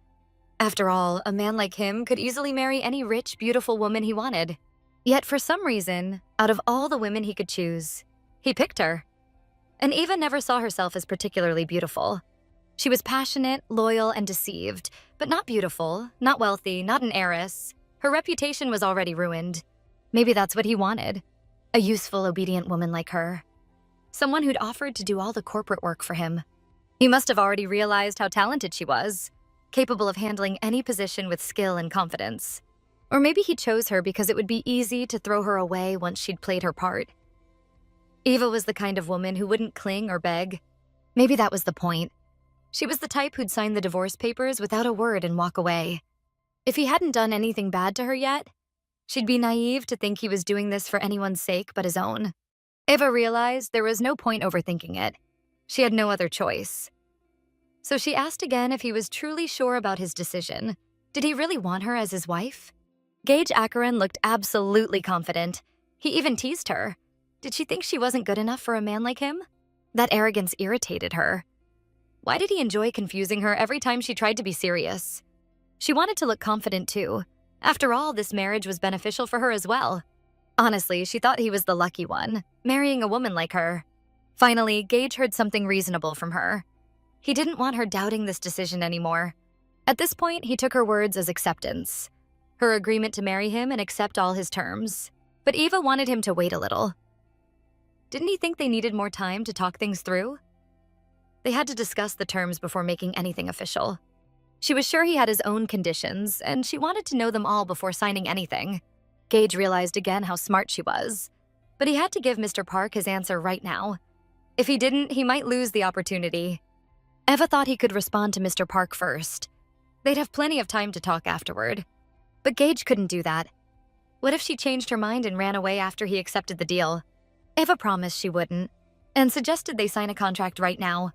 After all, a man like him could easily marry any rich, beautiful woman he wanted. Yet for some reason, out of all the women he could choose, he picked her. And Eva never saw herself as particularly beautiful. She was passionate, loyal, and deceived, but not beautiful, not wealthy, not an heiress. Her reputation was already ruined. Maybe that's what he wanted. A useful, obedient woman like her. Someone who'd offered to do all the corporate work for him. He must have already realized how talented she was, capable of handling any position with skill and confidence. Or maybe he chose her because it would be easy to throw her away once she'd played her part. Eva was the kind of woman who wouldn't cling or beg. Maybe that was the point. She was the type who'd sign the divorce papers without a word and walk away. If he hadn't done anything bad to her yet, she'd be naive to think he was doing this for anyone's sake but his own. Eva realized there was no point overthinking it. She had no other choice. So she asked again if he was truly sure about his decision. Did he really want her as his wife? Gage Acheron looked absolutely confident. He even teased her. Did she think she wasn't good enough for a man like him? That arrogance irritated her. Why did he enjoy confusing her every time she tried to be serious? She wanted to look confident too. After all, this marriage was beneficial for her as well. Honestly, she thought he was the lucky one, marrying a woman like her. Finally, Gage heard something reasonable from her. He didn't want her doubting this decision anymore. At this point, he took her words as acceptance. Her agreement to marry him and accept all his terms. But Eva wanted him to wait a little. Didn't he think they needed more time to talk things through? They had to discuss the terms before making anything official. She was sure he had his own conditions, and she wanted to know them all before signing anything. Gage realized again how smart she was. But he had to give Mr. Park his answer right now. If he didn't, he might lose the opportunity. Eva thought he could respond to Mr. Park first. They'd have plenty of time to talk afterward. But Gage couldn't do that. What if she changed her mind and ran away after he accepted the deal? Eva promised she wouldn't, and suggested they sign a contract right now.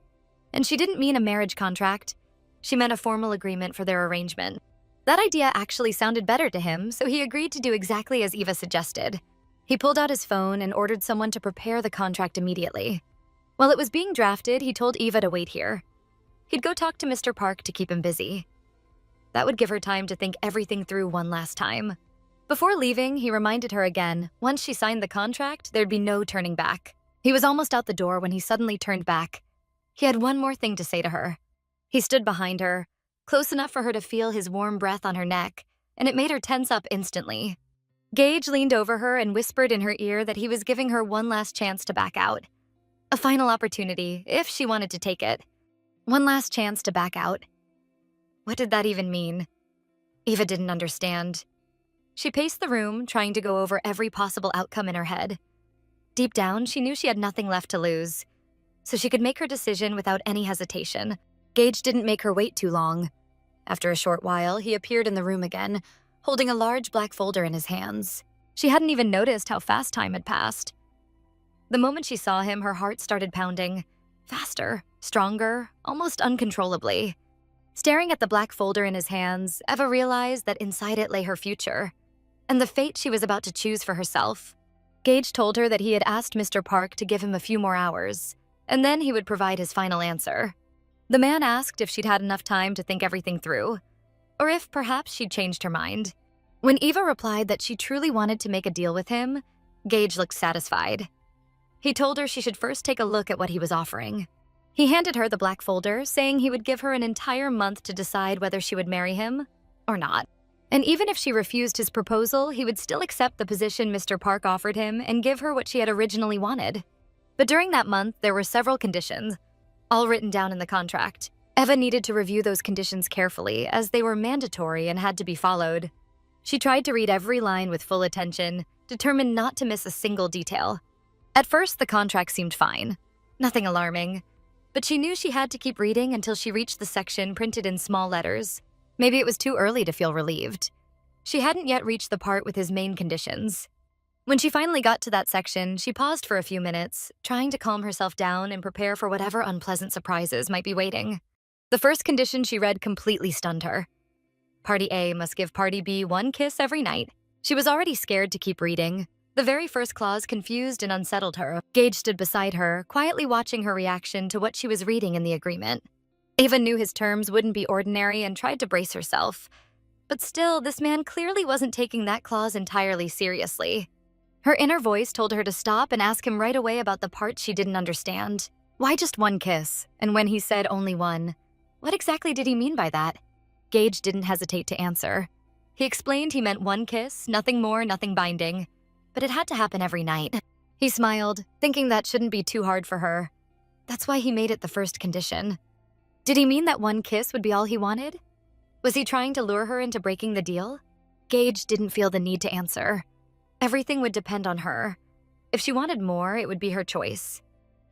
And she didn't mean a marriage contract. She meant a formal agreement for their arrangement. That idea actually sounded better to him, so he agreed to do exactly as Eva suggested. He pulled out his phone and ordered someone to prepare the contract immediately. While it was being drafted, he told Eva to wait here. He'd go talk to Mr. Park to keep him busy. That would give her time to think everything through one last time. Before leaving, he reminded her again, once she signed the contract, there'd be no turning back. He was almost out the door when he suddenly turned back. He had one more thing to say to her. He stood behind her, close enough for her to feel his warm breath on her neck, and it made her tense up instantly. Gage leaned over her and whispered in her ear that he was giving her one last chance to back out. A final opportunity, if she wanted to take it. One last chance to back out. What did that even mean? Eva didn't understand. She paced the room, trying to go over every possible outcome in her head. Deep down, she knew she had nothing left to lose, so she could make her decision without any hesitation. Gage didn't make her wait too long. After a short while, he appeared in the room again, holding a large black folder in his hands. She hadn't even noticed how fast time had passed. The moment she saw him, her heart started pounding. Faster, stronger, almost uncontrollably. Staring at the black folder in his hands, Eva realized that inside it lay her future, and the fate she was about to choose for herself. Gage told her that he had asked Mr. Park to give him a few more hours, and then he would provide his final answer. The man asked if she'd had enough time to think everything through, or if perhaps she'd changed her mind. When Eva replied that she truly wanted to make a deal with him, Gage looked satisfied. He told her she should first take a look at what he was offering. He handed her the black folder, saying he would give her an entire month to decide whether she would marry him or not. And even if she refused his proposal, he would still accept the position Mr. Park offered him and give her what she had originally wanted. But during that month, there were several conditions, all written down in the contract. Eva needed to review those conditions carefully, as they were mandatory and had to be followed. She tried to read every line with full attention, determined not to miss a single detail. At first, the contract seemed fine, nothing alarming, but she knew she had to keep reading until she reached the section printed in small letters. Maybe it was too early to feel relieved. She hadn't yet reached the part with his main conditions. When she finally got to that section, she paused for a few minutes, trying to calm herself down and prepare for whatever unpleasant surprises might be waiting. The first condition she read completely stunned her. Party A must give Party B one kiss every night. She was already scared to keep reading. The very first clause confused and unsettled her. Gage stood beside her, quietly watching her reaction to what she was reading in the agreement. Ava knew his terms wouldn't be ordinary and tried to brace herself. But still, this man clearly wasn't taking that clause entirely seriously. Her inner voice told her to stop and ask him right away about the parts she didn't understand. Why just one kiss? And when he said only one, what exactly did he mean by that? Gage didn't hesitate to answer. He explained he meant one kiss, nothing more, nothing binding, but it had to happen every night. He smiled, thinking that shouldn't be too hard for her. That's why he made it the first condition. Did he mean that one kiss would be all he wanted? Was he trying to lure her into breaking the deal? Gage didn't feel the need to answer. Everything would depend on her. If she wanted more, it would be her choice.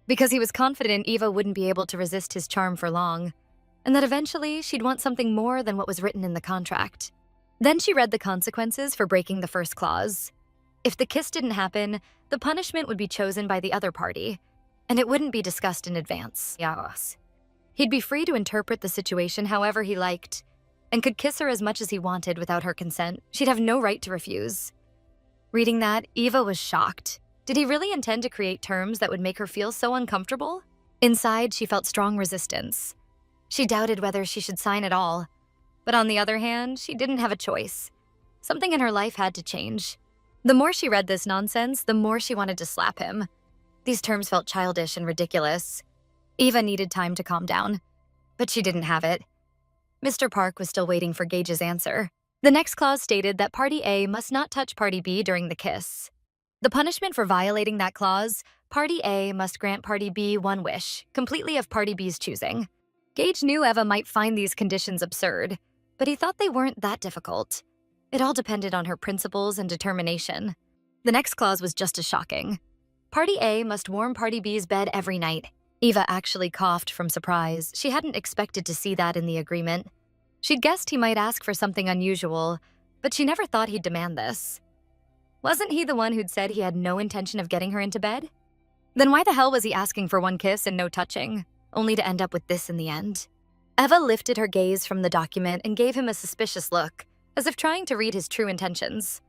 Because he was confident Eva wouldn't be able to resist his charm for long, and that eventually she'd want something more than what was written in the contract. Then she read the consequences for breaking the first clause. If the kiss didn't happen, the punishment would be chosen by the other party, and it wouldn't be discussed in advance. Yes. He'd be free to interpret the situation however he liked, and could kiss her as much as he wanted without her consent. She'd have no right to refuse. Reading that, Eva was shocked. Did he really intend to create terms that would make her feel so uncomfortable? Inside, she felt strong resistance. She doubted whether she should sign at all. But on the other hand, she didn't have a choice. Something in her life had to change. The more she read this nonsense, the more she wanted to slap him. These terms felt childish and ridiculous. Eva needed time to calm down, but she didn't have it. Mr. Park was still waiting for Gage's answer. The next clause stated that Party A must not touch Party B during the kiss. The punishment for violating that clause, Party A must grant Party B one wish, completely of Party B's choosing. Gage knew Eva might find these conditions absurd, but he thought they weren't that difficult. It all depended on her principles and determination. The next clause was just as shocking. Party A must warm Party B's bed every night. Eva actually coughed from surprise. She hadn't expected to see that in the agreement. She'd guessed he might ask for something unusual, but she never thought he'd demand this. Wasn't he the one who'd said he had no intention of getting her into bed? Then why the hell was he asking for one kiss and no touching, only to end up with this in the end? Eva lifted her gaze from the document and gave him a suspicious look, as if trying to read his true intentions.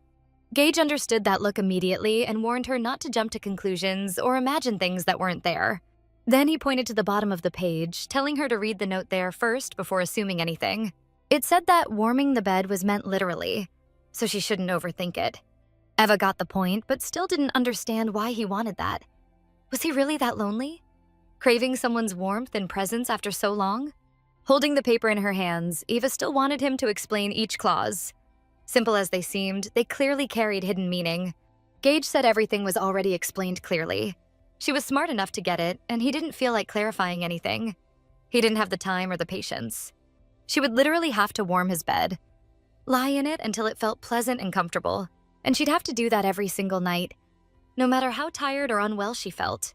Gage understood that look immediately and warned her not to jump to conclusions or imagine things that weren't there. Then he pointed to the bottom of the page, telling her to read the note there first before assuming anything. It said that warming the bed was meant literally, so she shouldn't overthink it. Eva got the point, but still didn't understand why he wanted that. Was he really that lonely? Craving someone's warmth and presence after so long? Holding the paper in her hands, Eva still wanted him to explain each clause. Simple as they seemed, they clearly carried hidden meaning. Gage said everything was already explained clearly. She was smart enough to get it, and he didn't feel like clarifying anything. He didn't have the time or the patience. She would literally have to warm his bed, lie in it until it felt pleasant and comfortable, and she'd have to do that every single night, no matter how tired or unwell she felt.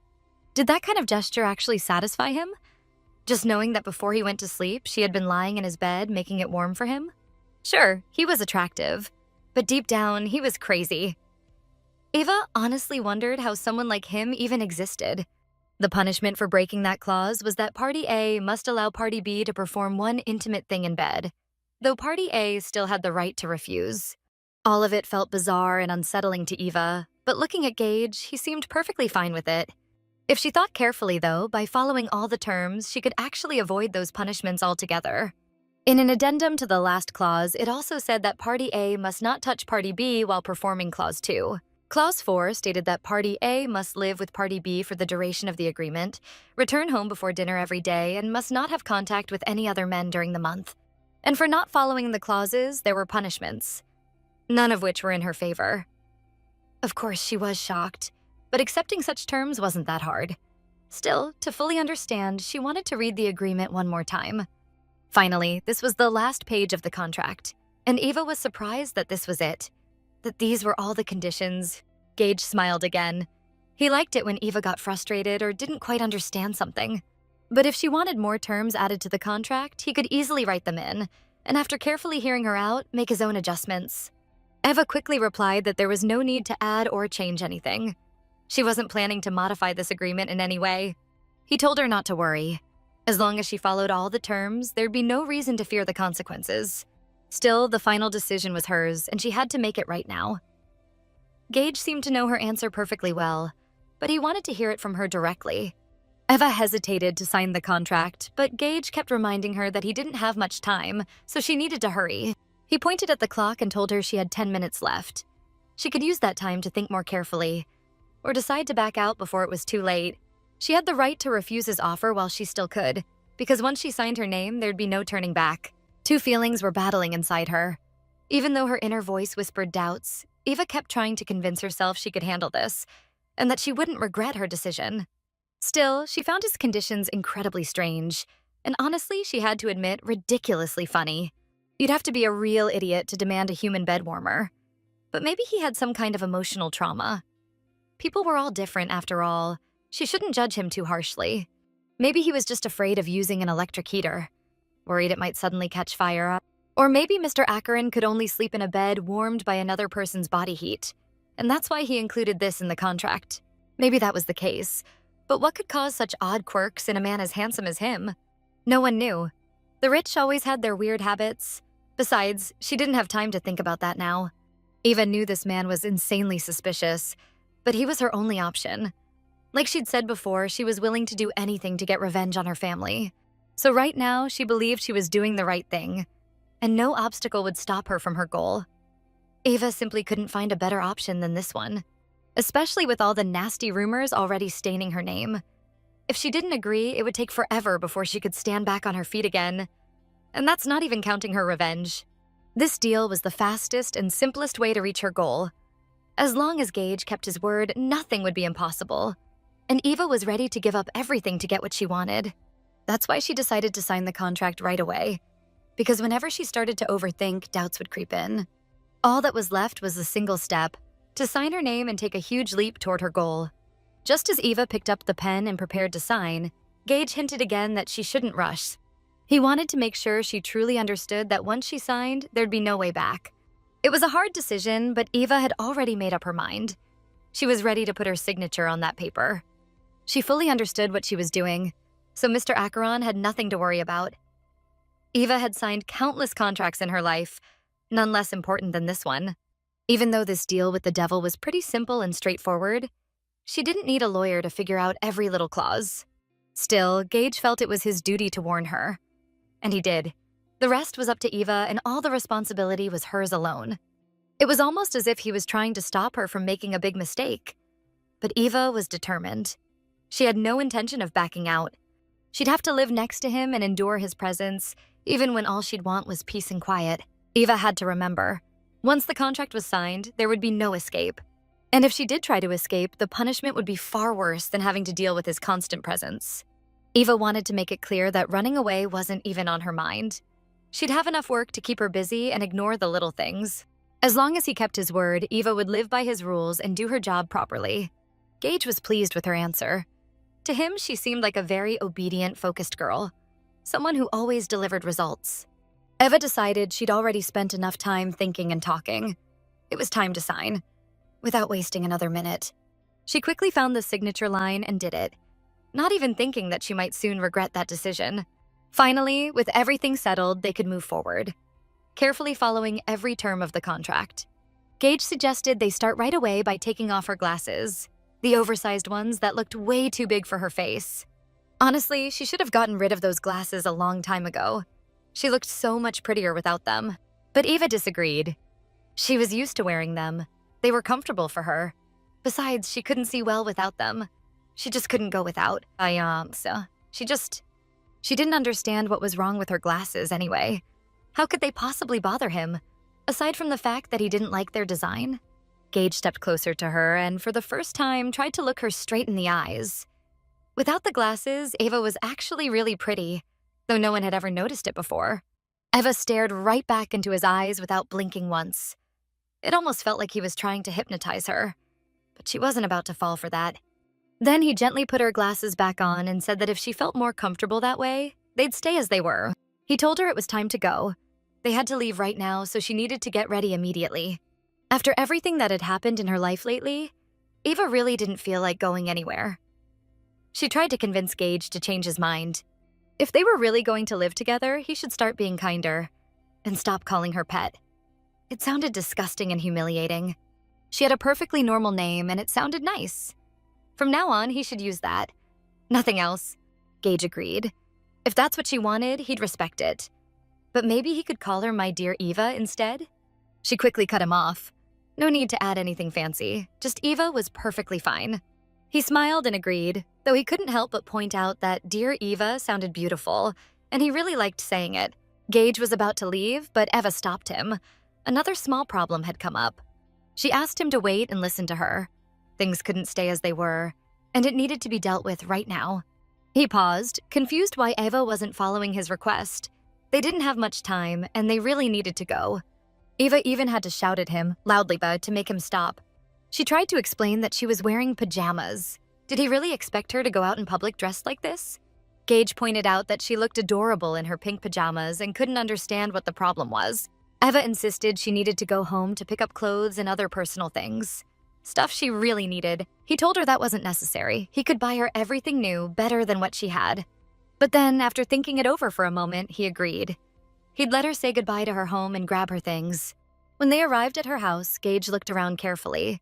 Did that kind of gesture actually satisfy him? Just knowing that before he went to sleep, she had been lying in his bed, making it warm for him? Sure, he was attractive, but deep down, he was crazy. Eva honestly wondered how someone like him even existed. The punishment for breaking that clause was that Party A must allow Party B to perform one intimate thing in bed, though Party A still had the right to refuse. All of it felt bizarre and unsettling to Eva, but looking at Gage, he seemed perfectly fine with it. If she thought carefully, though, by following all the terms, she could actually avoid those punishments altogether. In an addendum to the last clause, it also said that Party A must not touch Party B while performing Clause 2. Clause 4 stated that Party A must live with Party B for the duration of the agreement, return home before dinner every day, and must not have contact with any other men during the month. And for not following the clauses, there were punishments, none of which were in her favor. Of course, she was shocked, but accepting such terms wasn't that hard. Still, to fully understand, she wanted to read the agreement one more time. Finally, this was the last page of the contract, and Eva was surprised that this was it, that these were all the conditions. Gage smiled again. He liked it when Eva got frustrated or didn't quite understand something. But if she wanted more terms added to the contract, he could easily write them in, and after carefully hearing her out, make his own adjustments. Eva quickly replied that there was no need to add or change anything. She wasn't planning to modify this agreement in any way. He told her not to worry. As long as she followed all the terms, there'd be no reason to fear the consequences. Still, the final decision was hers, and she had to make it right now. Gage seemed to know her answer perfectly well, but he wanted to hear it from her directly. Eva hesitated to sign the contract, but Gage kept reminding her that he didn't have much time, so she needed to hurry. He pointed at the clock and told her she had 10 minutes left. She could use that time to think more carefully, or decide to back out before it was too late. She had the right to refuse his offer while she still could, because once she signed her name, there'd be no turning back. Two feelings were battling inside her. Even though her inner voice whispered doubts, Eva kept trying to convince herself she could handle this, and that she wouldn't regret her decision. Still, she found his conditions incredibly strange, and honestly, she had to admit, ridiculously funny. You'd have to be a real idiot to demand a human bed warmer. But maybe he had some kind of emotional trauma. People were all different after all. She shouldn't judge him too harshly. Maybe he was just afraid of using an electric heater, worried it might suddenly catch fire. Or maybe Mr. Acheron could only sleep in a bed warmed by another person's body heat, and that's why he included this in the contract. Maybe that was the case, but what could cause such odd quirks in a man as handsome as him? No one knew. The rich always had their weird habits. Besides, she didn't have time to think about that now. Eva knew this man was insanely suspicious, but he was her only option. Like she'd said before, she was willing to do anything to get revenge on her family. So right now, she believed she was doing the right thing, and no obstacle would stop her from her goal. Eva simply couldn't find a better option than this one, especially with all the nasty rumors already staining her name. If she didn't agree, it would take forever before she could stand back on her feet again. And that's not even counting her revenge. This deal was the fastest and simplest way to reach her goal. As long as Gage kept his word, nothing would be impossible. And Eva was ready to give up everything to get what she wanted. That's why she decided to sign the contract right away. Because whenever she started to overthink, doubts would creep in. All that was left was a single step, to sign her name and take a huge leap toward her goal. Just as Eva picked up the pen and prepared to sign, Gage hinted again that she shouldn't rush. He wanted to make sure she truly understood that once she signed, there'd be no way back. It was a hard decision, but Eva had already made up her mind. She was ready to put her signature on that paper. She fully understood what she was doing, so Mr. Acheron had nothing to worry about. Eva had signed countless contracts in her life, none less important than this one. Even though this deal with the devil was pretty simple and straightforward, she didn't need a lawyer to figure out every little clause. Still, Gage felt it was his duty to warn her. And he did. The rest was up to Eva, and all the responsibility was hers alone. It was almost as if he was trying to stop her from making a big mistake. But Eva was determined. She had no intention of backing out. She'd have to live next to him and endure his presence, even when all she'd want was peace and quiet. Eva had to remember, once the contract was signed, there would be no escape. And if she did try to escape, the punishment would be far worse than having to deal with his constant presence. Eva wanted to make it clear that running away wasn't even on her mind. She'd have enough work to keep her busy and ignore the little things. As long as he kept his word, Eva would live by his rules and do her job properly. Gage was pleased with her answer. To him, she seemed like a very obedient, focused girl, someone who always delivered results. Eva decided she'd already spent enough time thinking and talking. It was time to sign, without wasting another minute. She quickly found the signature line and did it, not even thinking that she might soon regret that decision. Finally, with everything settled, they could move forward, carefully following every term of the contract. Gage suggested they start right away by taking off her glasses, the oversized ones that looked way too big for her face. Honestly, she should have gotten rid of those glasses a long time ago. She looked so much prettier without them. But Eva disagreed. She was used to wearing them. They were comfortable for her. Besides, she couldn't see well without them. She just couldn't go without. She didn't understand what was wrong with her glasses anyway. How could they possibly bother him? Aside from the fact that he didn't like their design? Gage stepped closer to her and for the first time tried to look her straight in the eyes. Without the glasses, Ava was actually really pretty, though no one had ever noticed it before. Eva stared right back into his eyes without blinking once. It almost felt like he was trying to hypnotize her, but she wasn't about to fall for that. Then he gently put her glasses back on and said that if she felt more comfortable that way, they'd stay as they were. He told her it was time to go. They had to leave right now, so she needed to get ready immediately. After everything that had happened in her life lately, Eva really didn't feel like going anywhere. She tried to convince Gage to change his mind. If they were really going to live together, he should start being kinder and stop calling her pet. It sounded disgusting and humiliating. She had a perfectly normal name and it sounded nice. From now on, he should use that. Nothing else. Gage agreed. If that's what she wanted, he'd respect it. But maybe he could call her my dear Eva instead? She quickly cut him off. No need to add anything fancy. Just Eva was perfectly fine. He smiled and agreed, though he couldn't help but point out that dear Eva sounded beautiful, and he really liked saying it. Gage was about to leave, but Eva stopped him. Another small problem had come up. She asked him to wait and listen to her. Things couldn't stay as they were, and it needed to be dealt with right now. He paused, confused why Eva wasn't following his request. They didn't have much time, and they really needed to go. Eva even had to shout at him, loudly but to make him stop. She tried to explain that she was wearing pajamas. Did he really expect her to go out in public dressed like this? Gage pointed out that she looked adorable in her pink pajamas and couldn't understand what the problem was. Eva insisted she needed to go home to pick up clothes and other personal things. Stuff she really needed. He told her that wasn't necessary. He could buy her everything new, better than what she had. But then, after thinking it over for a moment, he agreed. He'd let her say goodbye to her home and grab her things. When they arrived at her house, Gage looked around carefully.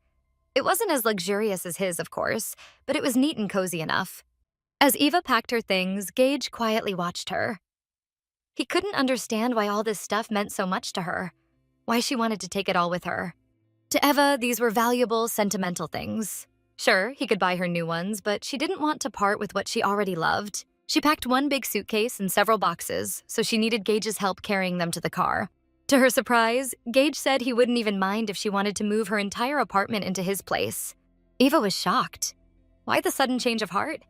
It wasn't as luxurious as his, of course, but it was neat and cozy enough. As Eva packed her things, Gage quietly watched her. He couldn't understand why all this stuff meant so much to her, why she wanted to take it all with her. To Eva, these were valuable, sentimental things. Sure, he could buy her new ones, but she didn't want to part with what she already loved. She packed one big suitcase and several boxes, so she needed Gage's help carrying them to the car. To her surprise, Gage said he wouldn't even mind if she wanted to move her entire apartment into his place. Eva was shocked. Why the sudden change of heart?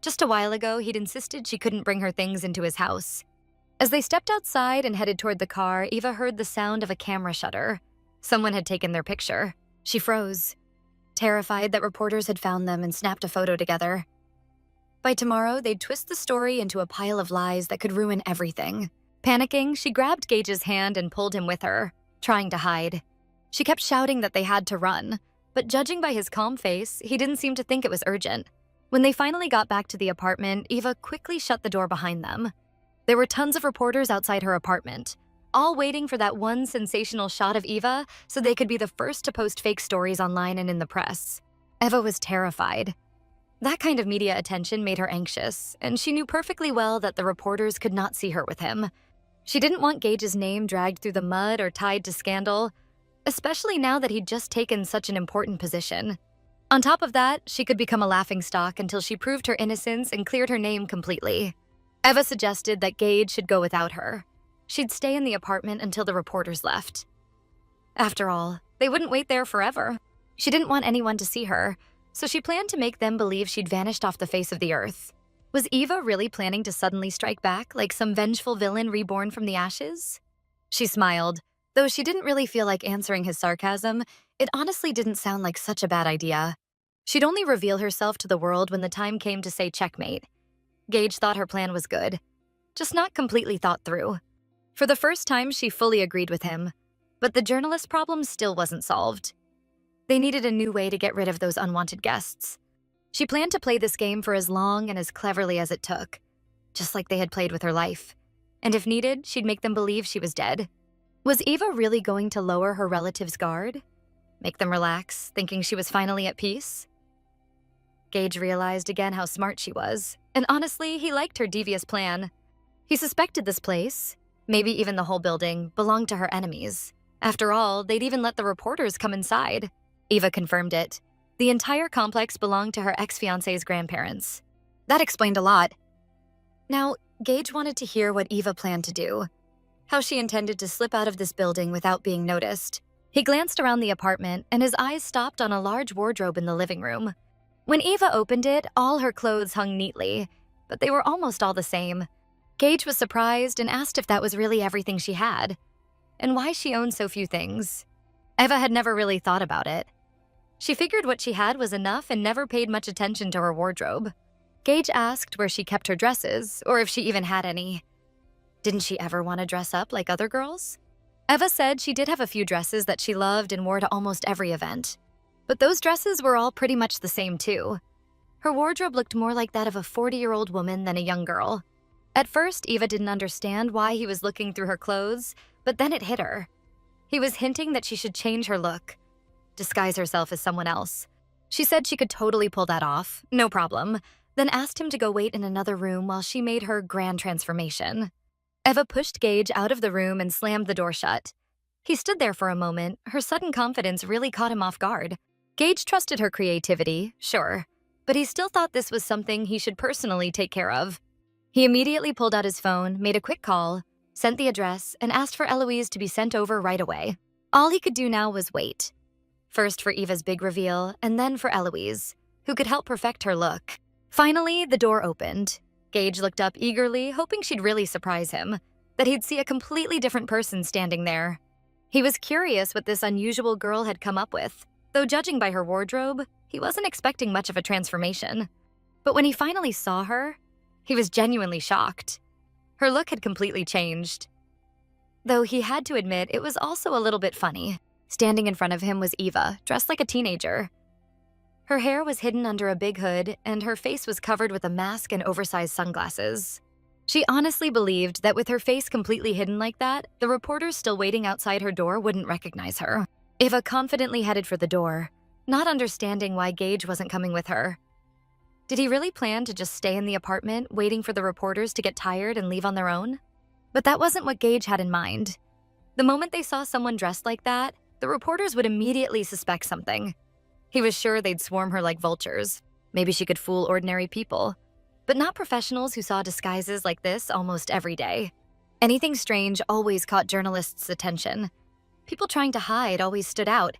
Just a while ago, he'd insisted she couldn't bring her things into his house. As they stepped outside and headed toward the car, Eva heard the sound of a camera shutter. Someone had taken their picture. She froze, terrified that reporters had found them and snapped a photo together. By tomorrow, they'd twist the story into a pile of lies that could ruin everything. Panicking, she grabbed Gage's hand and pulled him with her, trying to hide. She kept shouting that they had to run, but judging by his calm face, he didn't seem to think it was urgent. When they finally got back to the apartment, Eva quickly shut the door behind them. There were tons of reporters outside her apartment, all waiting for that one sensational shot of Eva so they could be the first to post fake stories online and in the press. Eva was terrified. That kind of media attention made her anxious, and she knew perfectly well that the reporters could not see her with him. She didn't want Gage's name dragged through the mud or tied to scandal, especially now that he'd just taken such an important position. On top of that, she could become a laughingstock until she proved her innocence and cleared her name completely. Eva suggested that Gage should go without her. She'd stay in the apartment until the reporters left. After all, they wouldn't wait there forever. She didn't want anyone to see her, so she planned to make them believe she'd vanished off the face of the earth. Was Eva really planning to suddenly strike back like some vengeful villain reborn from the ashes? She smiled. Though she didn't really feel like answering his sarcasm, it honestly didn't sound like such a bad idea. She'd only reveal herself to the world when the time came to say checkmate. Gage thought her plan was good, just not completely thought through. For the first time, she fully agreed with him, but the journalist problem still wasn't solved. They needed a new way to get rid of those unwanted guests. She planned to play this game for as long and as cleverly as it took, just like they had played with her life. And if needed, she'd make them believe she was dead. Was Eva really going to lower her relatives' guard? Make them relax, thinking she was finally at peace? Gage realized again how smart she was, and honestly, he liked her devious plan. He suspected this place, maybe even the whole building, belonged to her enemies. After all, they'd even let the reporters come inside. Eva confirmed it. The entire complex belonged to her ex-fiancé's grandparents. That explained a lot. Now, Gage wanted to hear what Eva planned to do, how she intended to slip out of this building without being noticed. He glanced around the apartment, and his eyes stopped on a large wardrobe in the living room. When Eva opened it, all her clothes hung neatly, but they were almost all the same. Gage was surprised and asked if that was really everything she had, and why she owned so few things. Eva had never really thought about it. She figured what she had was enough and never paid much attention to her wardrobe. Gage asked where she kept her dresses, or if she even had any. Didn't she ever want to dress up like other girls? Eva said she did have a few dresses that she loved and wore to almost every event. But those dresses were all pretty much the same too. Her wardrobe looked more like that of a 40-year-old woman than a young girl. At first, Eva didn't understand why he was looking through her clothes, but then it hit her. He was hinting that she should change her look, disguise herself as someone else. She said she could totally pull that off, no problem, then asked him to go wait in another room while she made her grand transformation. Eva pushed Gage out of the room and slammed the door shut. He stood there for a moment. Her sudden confidence really caught him off guard. Gage trusted her creativity, sure, but he still thought this was something he should personally take care of. He immediately pulled out his phone, made a quick call, sent the address, and asked for Eloise to be sent over right away. All he could do now was wait. First for Eva's big reveal, and then for Eloise, who could help perfect her look. Finally, the door opened. Gage looked up eagerly, hoping she'd really surprise him, that he'd see a completely different person standing there. He was curious what this unusual girl had come up with, though judging by her wardrobe, he wasn't expecting much of a transformation. But when he finally saw her, he was genuinely shocked. Her look had completely changed. Though he had to admit it was also a little bit funny. Standing in front of him was Eva, dressed like a teenager. Her hair was hidden under a big hood, and her face was covered with a mask and oversized sunglasses. She honestly believed that with her face completely hidden like that, the reporters still waiting outside her door wouldn't recognize her. Eva confidently headed for the door, not understanding why Gage wasn't coming with her. Did he really plan to just stay in the apartment, waiting for the reporters to get tired and leave on their own? But that wasn't what Gage had in mind. The moment they saw someone dressed like that, the reporters would immediately suspect something. He was sure they'd swarm her like vultures. Maybe she could fool ordinary people, but not professionals who saw disguises like this almost every day. Anything strange always caught journalists' attention. People trying to hide always stood out,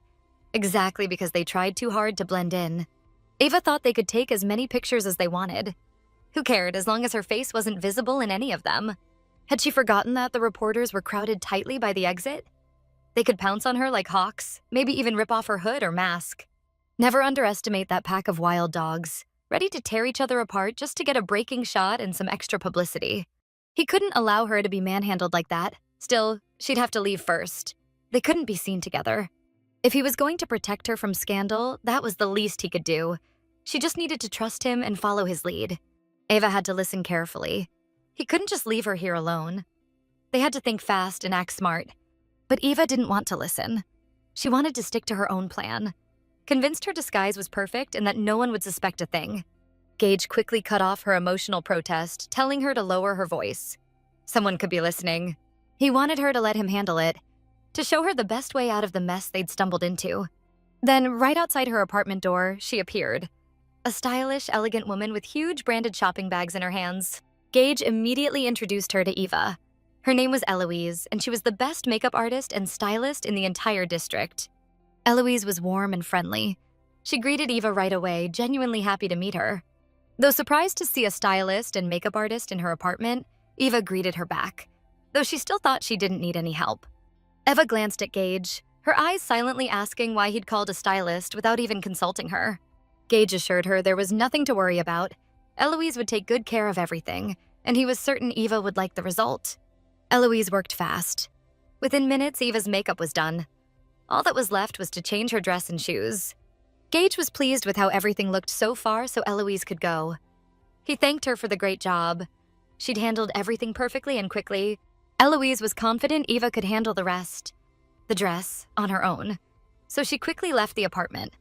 exactly because they tried too hard to blend in. Eva thought they could take as many pictures as they wanted. Who cared as long as her face wasn't visible in any of them? Had she forgotten that the reporters were crowded tightly by the exit? They could pounce on her like hawks, maybe even rip off her hood or mask. Never underestimate that pack of wild dogs, ready to tear each other apart just to get a breaking shot and some extra publicity. He couldn't allow her to be manhandled like that. Still, she'd have to leave first. They couldn't be seen together. If he was going to protect her from scandal, that was the least he could do. She just needed to trust him and follow his lead. Eva had to listen carefully. He couldn't just leave her here alone. They had to think fast and act smart. But Eva didn't want to listen. She wanted to stick to her own plan. Convinced her disguise was perfect and that no one would suspect a thing. Gage quickly cut off her emotional protest, telling her to lower her voice. Someone could be listening. He wanted her to let him handle it, to show her the best way out of the mess they'd stumbled into. Then, right outside her apartment door, she appeared. A stylish, elegant woman with huge branded shopping bags in her hands. Gage immediately introduced her to Eva. Her name was Eloise, and she was the best makeup artist and stylist in the entire district. Eloise was warm and friendly. She greeted Eva right away, genuinely happy to meet her. Though surprised to see a stylist and makeup artist in her apartment, Eva greeted her back, though she still thought she didn't need any help. Eva glanced at Gage, her eyes silently asking why he'd called a stylist without even consulting her. Gage assured her there was nothing to worry about. Eloise would take good care of everything, and he was certain Eva would like the result. Eloise worked fast. Within minutes, Eva's makeup was done. All that was left was to change her dress and shoes. Gage was pleased with how everything looked so far so Eloise could go. He thanked her for the great job. She'd handled everything perfectly and quickly. Eloise was confident Eva could handle the rest, the dress, on her own. So she quickly left the apartment.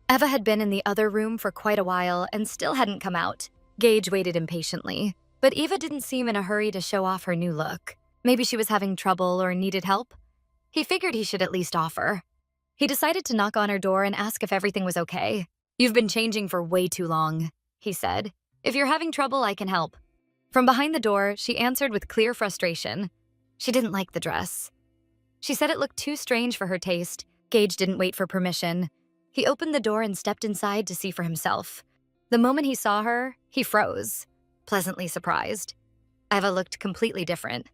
Eva had been in the other room for quite a while and still hadn't come out. Gage waited impatiently, but Eva didn't seem in a hurry to show off her new look. Maybe she was having trouble or needed help. He figured he should at least offer. He decided to knock on her door and ask if everything was okay. "You've been changing for way too long," he said. "If you're having trouble, I can help." From behind the door, she answered with clear frustration. She didn't like the dress. She said it looked too strange for her taste. Gage didn't wait for permission. He opened the door and stepped inside to see for himself. The moment he saw her, he froze, pleasantly surprised. Eva looked completely different.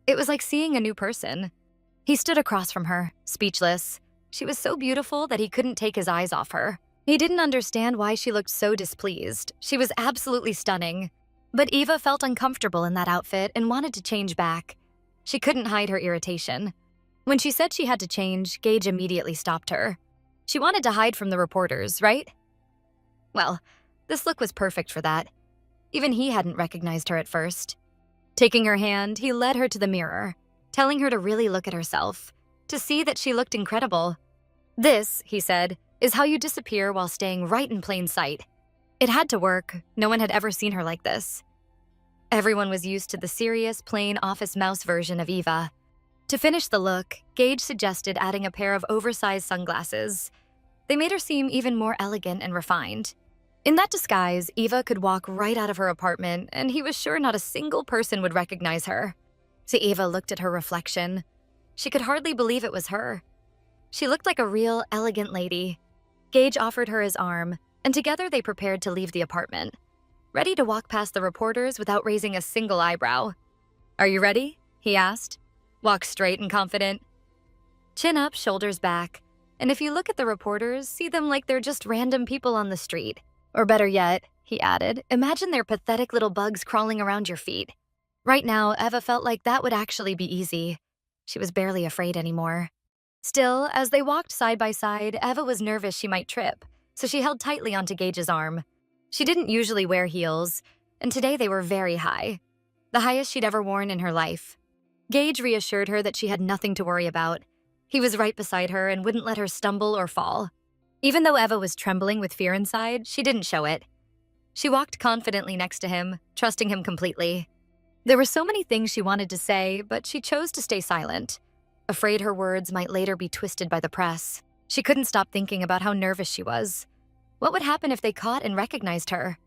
It was like seeing a new person. He stood across from her, speechless. She was so beautiful that he couldn't take his eyes off her. He didn't understand why she looked so displeased. She was absolutely stunning. But Eva felt uncomfortable in that outfit and wanted to change back. She couldn't hide her irritation. When she said she had to change, Gage immediately stopped her. She wanted to hide from the reporters, right? Well, this look was perfect for that. Even he hadn't recognized her at first. Taking her hand, he led her to the mirror, telling her to really look at herself, to see that she looked incredible. "This," he said, "is how you disappear while staying right in plain sight." It had to work. No one had ever seen her like this. Everyone was used to the serious, plain office mouse version of Eva. To finish the look, Gage suggested adding a pair of oversized sunglasses. They made her seem even more elegant and refined. In that disguise, Eva could walk right out of her apartment, and he was sure not a single person would recognize her. So Eva looked at her reflection. She could hardly believe it was her. She looked like a real, elegant lady. Gage offered her his arm, and together they prepared to leave the apartment, ready to walk past the reporters without raising a single eyebrow. "Are you ready?" he asked. "Walk straight and confident. Chin up, shoulders back. And if you look at the reporters, see them like they're just random people on the street. Or better yet," he added, "imagine they're pathetic little bugs crawling around your feet." Right now, Eva felt like that would actually be easy. She was barely afraid anymore. Still, as they walked side by side, Eva was nervous she might trip, so she held tightly onto Gage's arm. She didn't usually wear heels, and today they were very high, the highest she'd ever worn in her life. Gage reassured her that she had nothing to worry about. He was right beside her and wouldn't let her stumble or fall. Even though Eva was trembling with fear inside, she didn't show it. She walked confidently next to him, trusting him completely. There were so many things she wanted to say, but she chose to stay silent, afraid her words might later be twisted by the press. She couldn't stop thinking about how nervous she was. What would happen if they caught and recognized her?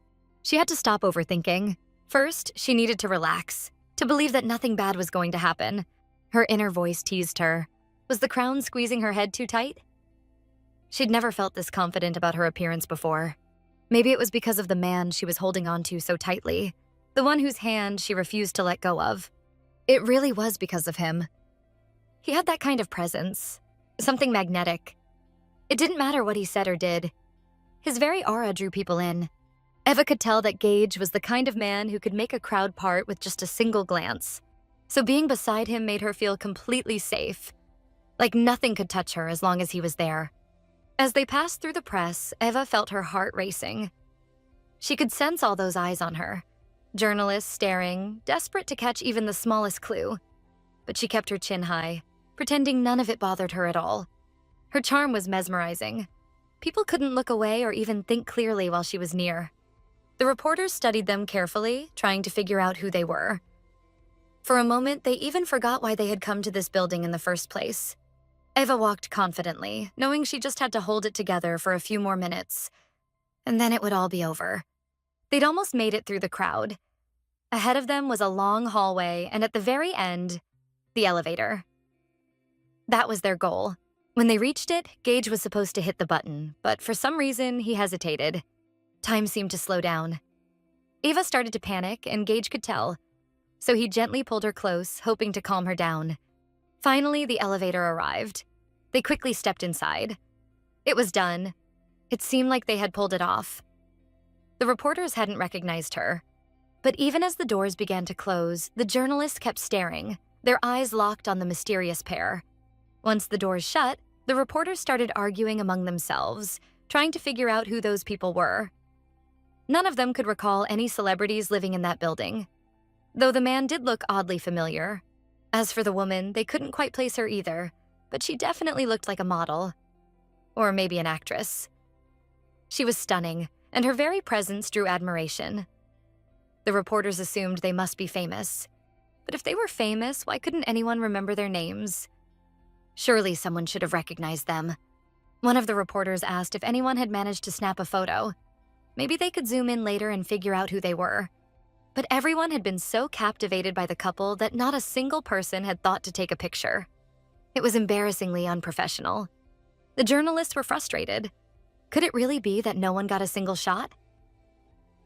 She had to stop overthinking. First, she needed to relax, to believe that nothing bad was going to happen. Her inner voice teased her. Was the crown squeezing her head too tight? She'd never felt this confident about her appearance before. Maybe it was because of the man she was holding on to so tightly, the one whose hand she refused to let go of. It really was because of him. He had that kind of presence, something magnetic. It didn't matter what he said or did. His very aura drew people in. Eva could tell that Gage was the kind of man who could make a crowd part with just a single glance. So being beside him made her feel completely safe, like nothing could touch her as long as he was there. As they passed through the press, Eva felt her heart racing. She could sense all those eyes on her, journalists staring, desperate to catch even the smallest clue. But she kept her chin high, pretending none of it bothered her at all. Her charm was mesmerizing. People couldn't look away or even think clearly while she was near. The reporters studied them carefully, trying to figure out who they were. For a moment, they even forgot why they had come to this building in the first place. Eva walked confidently, knowing she just had to hold it together for a few more minutes. And then it would all be over. They'd almost made it through the crowd. Ahead of them was a long hallway, and at the very end, the elevator. That was their goal. When they reached it, Gage was supposed to hit the button, but for some reason, he hesitated. Time seemed to slow down. Eva started to panic, and Gage could tell. So he gently pulled her close, hoping to calm her down. Finally, the elevator arrived. They quickly stepped inside. It was done. It seemed like they had pulled it off. The reporters hadn't recognized her. But even as the doors began to close, the journalists kept staring, their eyes locked on the mysterious pair. Once the doors shut, the reporters started arguing among themselves, trying to figure out who those people were. None of them could recall any celebrities living in that building, though the man did look oddly familiar. As for the woman, they couldn't quite place her either, but she definitely looked like a model. Or maybe an actress. She was stunning, and her very presence drew admiration. The reporters assumed they must be famous. But if they were famous, why couldn't anyone remember their names? Surely someone should have recognized them. One of the reporters asked if anyone had managed to snap a photo. Maybe they could zoom in later and figure out who they were. But everyone had been so captivated by the couple that not a single person had thought to take a picture. It was embarrassingly unprofessional. The journalists were frustrated. Could it really be that no one got a single shot?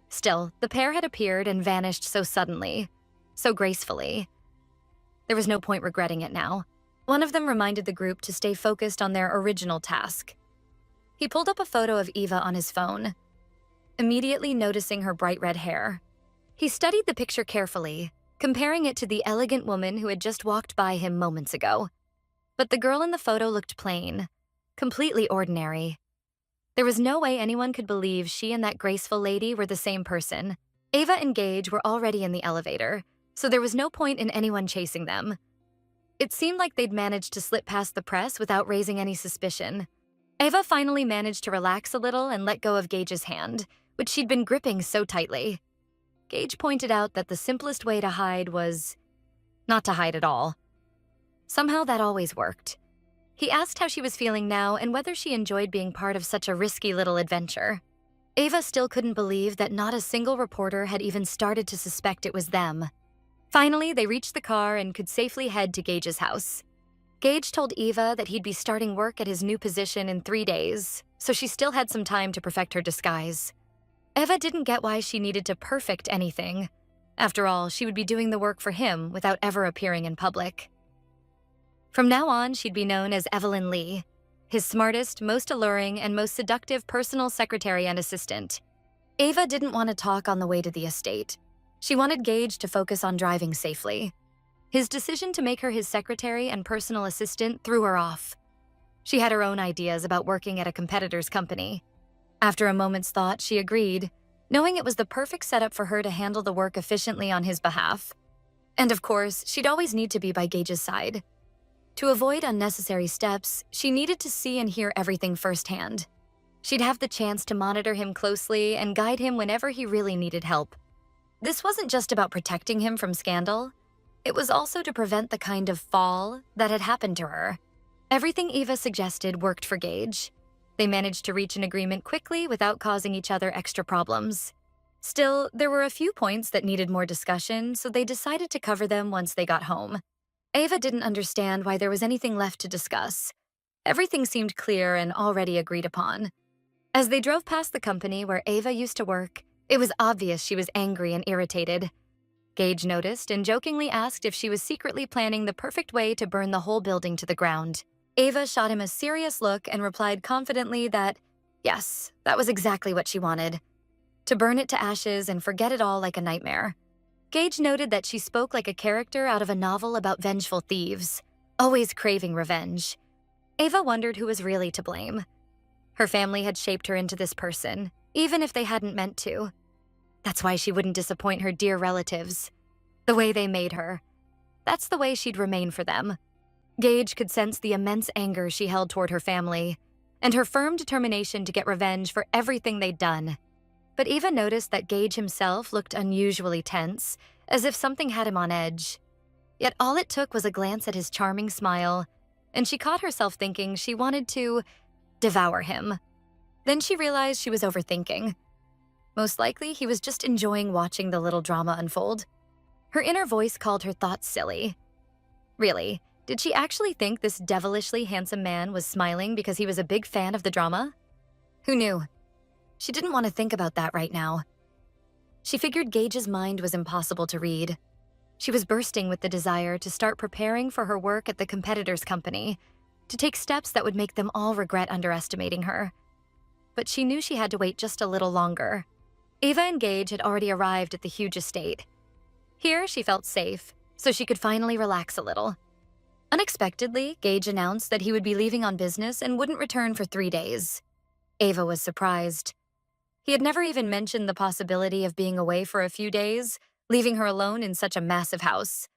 Still, the pair had appeared and vanished so suddenly, so gracefully. There was no point regretting it now. One of them reminded the group to stay focused on their original task. He pulled up a photo of Eva on his phone, immediately noticing her bright red hair. He studied the picture carefully, comparing it to the elegant woman who had just walked by him moments ago. But the girl in the photo looked plain, completely ordinary. There was no way anyone could believe she and that graceful lady were the same person. Ava and Gage were already in the elevator, so there was no point in anyone chasing them. It seemed like they'd managed to slip past the press without raising any suspicion. Ava finally managed to relax a little and let go of Gage's hand, which she'd been gripping so tightly. Gage pointed out that the simplest way to hide was not to hide at all. Somehow that always worked. He asked how she was feeling now and whether she enjoyed being part of such a risky little adventure. Ava still couldn't believe that not a single reporter had even started to suspect it was them. Finally, they reached the car and could safely head to Gage's house. Gage told Eva that he'd be starting work at his new position in 3 days, so she still had some time to perfect her disguise. Eva didn't get why she needed to perfect anything. After all, she would be doing the work for him without ever appearing in public. From now on, she'd be known as Evelyn Lee, his smartest, most alluring, and most seductive personal secretary and assistant. Ava didn't want to talk on the way to the estate. She wanted Gage to focus on driving safely. His decision to make her his secretary and personal assistant threw her off. She had her own ideas about working at a competitor's company. After a moment's thought, she agreed, knowing it was the perfect setup for her to handle the work efficiently on his behalf. And of course, she'd always need to be by Gage's side. To avoid unnecessary steps, she needed to see and hear everything firsthand. She'd have the chance to monitor him closely and guide him whenever he really needed help. This wasn't just about protecting him from scandal. It was also to prevent the kind of fall that had happened to her. Everything Eva suggested worked for Gage. They managed to reach an agreement quickly without causing each other extra problems. Still, there were a few points that needed more discussion, so they decided to cover them once they got home. Ava didn't understand why there was anything left to discuss. Everything seemed clear and already agreed upon. As they drove past the company where Ava used to work, it was obvious she was angry and irritated. Gage noticed and jokingly asked if she was secretly planning the perfect way to burn the whole building to the ground. Ava shot him a serious look and replied confidently that, yes, that was exactly what she wanted. To burn it to ashes and forget it all like a nightmare. Gage noted that she spoke like a character out of a novel about vengeful thieves, always craving revenge. Ava wondered who was really to blame. Her family had shaped her into this person, even if they hadn't meant to. That's why she wouldn't disappoint her dear relatives. The way they made her. That's the way she'd remain for them. Gage could sense the immense anger she held toward her family, and her firm determination to get revenge for everything they'd done. But Eva noticed that Gage himself looked unusually tense, as if something had him on edge. Yet all it took was a glance at his charming smile, and she caught herself thinking she wanted to devour him. Then she realized she was overthinking. Most likely, he was just enjoying watching the little drama unfold. Her inner voice called her thoughts silly. Really, did she actually think this devilishly handsome man was smiling because he was a big fan of the drama? Who knew? She didn't want to think about that right now. She figured Gage's mind was impossible to read. She was bursting with the desire to start preparing for her work at the competitor's company, to take steps that would make them all regret underestimating her. But she knew she had to wait just a little longer. Eva and Gage had already arrived at the huge estate. Here, she felt safe, so she could finally relax a little. Unexpectedly, Gage announced that he would be leaving on business and wouldn't return for 3 days. Ava was surprised. He had never even mentioned the possibility of being away for a few days, leaving her alone in such a massive house.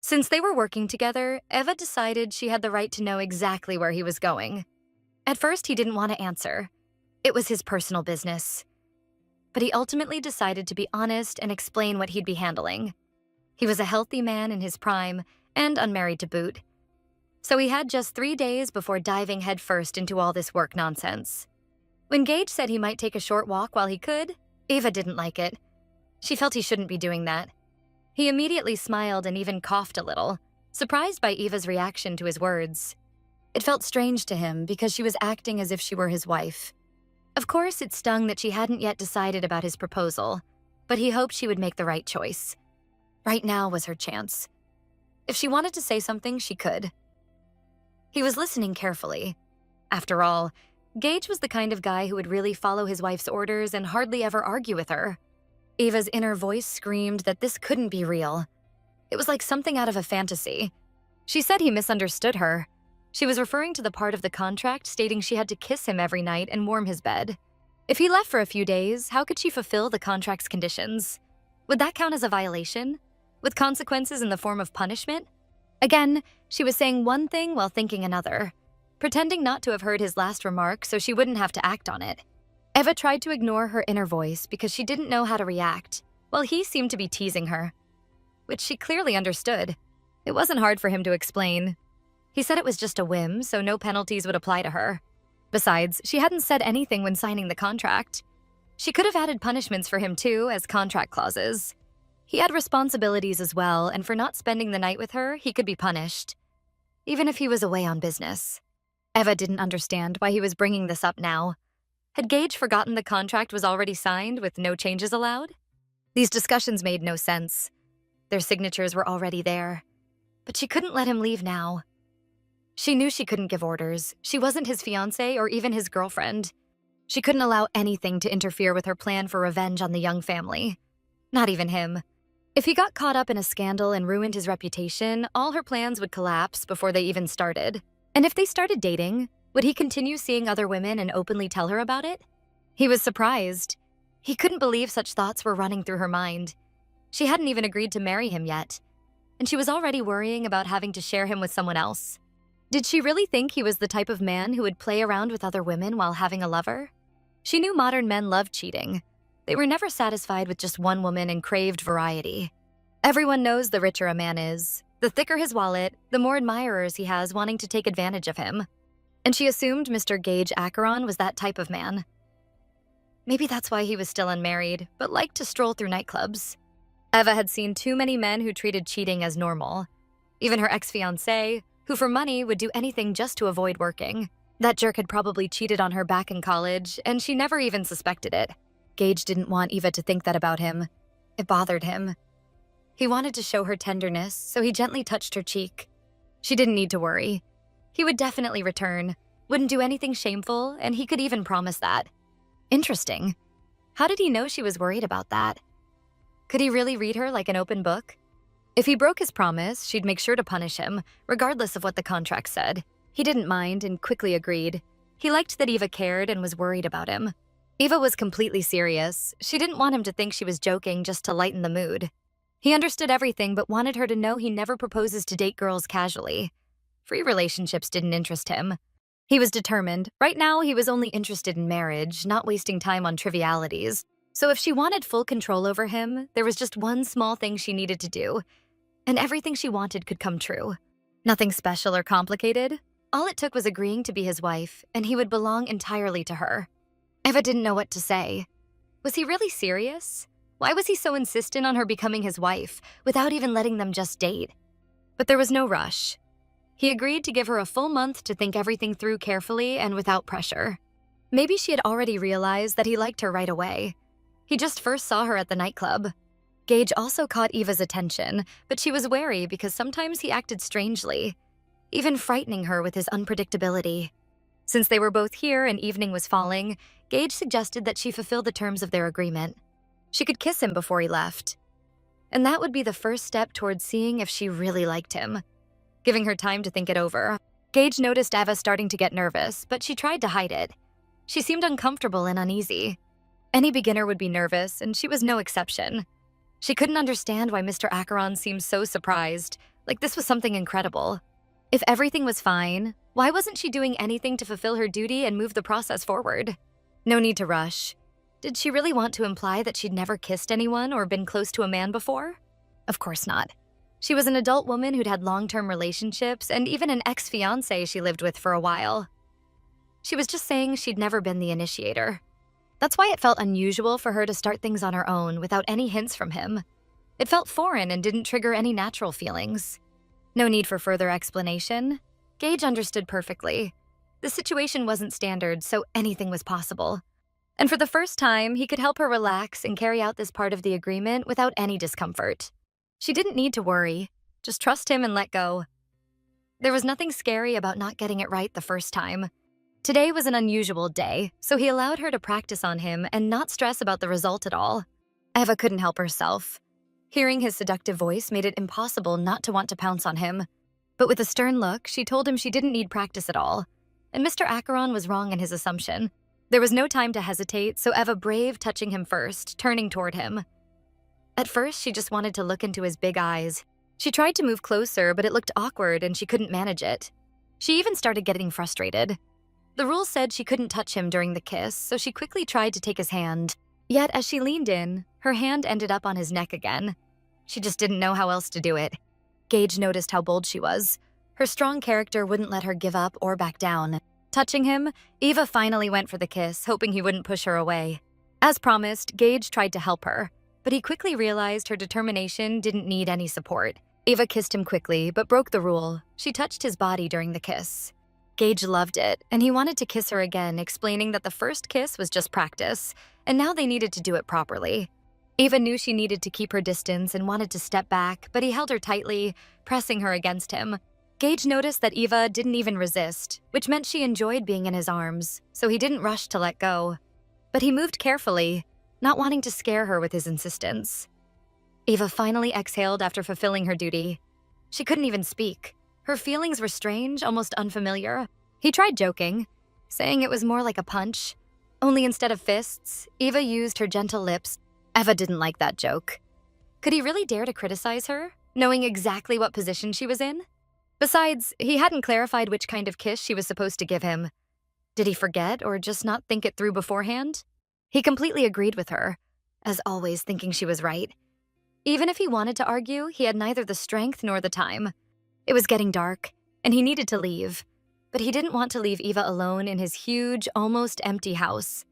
Since they were working together, Eva decided she had the right to know exactly where he was going. At first, he didn't want to answer. It was his personal business. But he ultimately decided to be honest and explain what he'd be handling. He was a healthy man in his prime and unmarried to boot. So he had just 3 days before diving headfirst into all this work nonsense. When Gage said he might take a short walk while he could, Ava didn't like it. She felt he shouldn't be doing that. He immediately smiled and even coughed a little, surprised by Eva's reaction to his words. It felt strange to him because she was acting as if she were his wife. Of course, it stung that she hadn't yet decided about his proposal, but he hoped she would make the right choice. Right now was her chance. If she wanted to say something, she could. He was listening carefully. After all, Gage was the kind of guy who would really follow his wife's orders and hardly ever argue with her. Eva's inner voice screamed that this couldn't be real. It was like something out of a fantasy. She said he misunderstood her. She was referring to the part of the contract stating she had to kiss him every night and warm his bed. If he left for a few days, how could she fulfill the contract's conditions? Would that count as a violation? With consequences in the form of punishment? Again, she was saying one thing while thinking another, pretending not to have heard his last remark so she wouldn't have to act on it. Eva tried to ignore her inner voice because she didn't know how to react, while he seemed to be teasing her, which she clearly understood. It wasn't hard for him to explain. He said it was just a whim, so no penalties would apply to her. Besides, she hadn't said anything when signing the contract. She could have added punishments for him too, as contract clauses. He had responsibilities as well, and for not spending the night with her, he could be punished, even if he was away on business. Eva didn't understand why he was bringing this up now. Had Gage forgotten the contract was already signed with no changes allowed? These discussions made no sense. Their signatures were already there. But she couldn't let him leave now. She knew she couldn't give orders. She wasn't his fiancée or even his girlfriend. She couldn't allow anything to interfere with her plan for revenge on the Young family. Not even him. If he got caught up in a scandal and ruined his reputation, all her plans would collapse before they even started. And if they started dating, would he continue seeing other women and openly tell her about it? He was surprised. He couldn't believe such thoughts were running through her mind. She hadn't even agreed to marry him yet, and she was already worrying about having to share him with someone else. Did she really think he was the type of man who would play around with other women while having a lover? She knew modern men loved cheating. They were never satisfied with just one woman and craved variety. Everyone knows the richer a man is, the thicker his wallet, the more admirers he has wanting to take advantage of him. And she assumed Mr. Gage Acheron was that type of man. Maybe that's why he was still unmarried, but liked to stroll through nightclubs. Eva had seen too many men who treated cheating as normal. Even her ex-fiancé, who for money would do anything just to avoid working. That jerk had probably cheated on her back in college, and she never even suspected it. Gage didn't want Eva to think that about him. It bothered him. He wanted to show her tenderness, so he gently touched her cheek. She didn't need to worry. He would definitely return, wouldn't do anything shameful, and he could even promise that. Interesting. How did he know she was worried about that? Could he really read her like an open book? If he broke his promise, she'd make sure to punish him, regardless of what the contract said. He didn't mind and quickly agreed. He liked that Eva cared and was worried about him. Eva was completely serious. She didn't want him to think she was joking just to lighten the mood. He understood everything but wanted her to know he never proposes to date girls casually. Free relationships didn't interest him. He was determined. Right now, he was only interested in marriage, not wasting time on trivialities. So if she wanted full control over him, there was just one small thing she needed to do, and everything she wanted could come true. Nothing special or complicated. All it took was agreeing to be his wife, and he would belong entirely to her. Eva didn't know what to say. Was he really serious? Why was he so insistent on her becoming his wife, without even letting them just date? But there was no rush. He agreed to give her a full month to think everything through carefully and without pressure. Maybe she had already realized that he liked her right away. He just first saw her at the nightclub. Gage also caught Eva's attention, but she was wary because sometimes he acted strangely, even frightening her with his unpredictability. Since they were both here and evening was falling, Gage suggested that she fulfill the terms of their agreement. She could kiss him before he left. And that would be the first step towards seeing if she really liked him. Giving her time to think it over, Gage noticed Eva starting to get nervous, but she tried to hide it. She seemed uncomfortable and uneasy. Any beginner would be nervous, and she was no exception. She couldn't understand why Mr. Acheron seemed so surprised, like this was something incredible. If everything was fine, why wasn't she doing anything to fulfill her duty and move the process forward? No need to rush. Did she really want to imply that she'd never kissed anyone or been close to a man before? Of course not. She was an adult woman who'd had long-term relationships and even an ex-fiancé she lived with for a while. She was just saying she'd never been the initiator. That's why it felt unusual for her to start things on her own without any hints from him. It felt foreign and didn't trigger any natural feelings. No need for further explanation. Gage understood perfectly. The situation wasn't standard, so anything was possible. And for the first time, he could help her relax and carry out this part of the agreement without any discomfort. She didn't need to worry. Just trust him and let go. There was nothing scary about not getting it right the first time. Today was an unusual day, so he allowed her to practice on him and not stress about the result at all. Eva couldn't help herself. Hearing his seductive voice made it impossible not to want to pounce on him. But with a stern look, she told him she didn't need practice at all. And Mr. Acheron was wrong in his assumption. There was no time to hesitate, so Eva braved touching him first, turning toward him. At first, she just wanted to look into his big eyes. She tried to move closer, but it looked awkward and she couldn't manage it. She even started getting frustrated. The rules said she couldn't touch him during the kiss, so she quickly tried to take his hand. Yet, as she leaned in, her hand ended up on his neck again. She just didn't know how else to do it. Gage noticed how bold she was. Her strong character wouldn't let her give up or back down. Touching him, Eva finally went for the kiss, hoping he wouldn't push her away. As promised, Gage tried to help her, but he quickly realized her determination didn't need any support. Eva kissed him quickly, but broke the rule. She touched his body during the kiss. Gage loved it, and he wanted to kiss her again, explaining that the first kiss was just practice, and now they needed to do it properly. Eva knew she needed to keep her distance and wanted to step back, but he held her tightly, pressing her against him. Gage noticed that Eva didn't even resist, which meant she enjoyed being in his arms, so he didn't rush to let go. But he moved carefully, not wanting to scare her with his insistence. Eva finally exhaled after fulfilling her duty. She couldn't even speak. Her feelings were strange, almost unfamiliar. He tried joking, saying it was more like a punch. Only instead of fists, Eva used her gentle lips. Eva didn't like that joke. Could he really dare to criticize her, knowing exactly what position she was in? Besides, he hadn't clarified which kind of kiss she was supposed to give him. Did he forget or just not think it through beforehand? He completely agreed with her, as always thinking she was right. Even if he wanted to argue, he had neither the strength nor the time. It was getting dark, and he needed to leave. But he didn't want to leave Eva alone in his huge, almost empty house.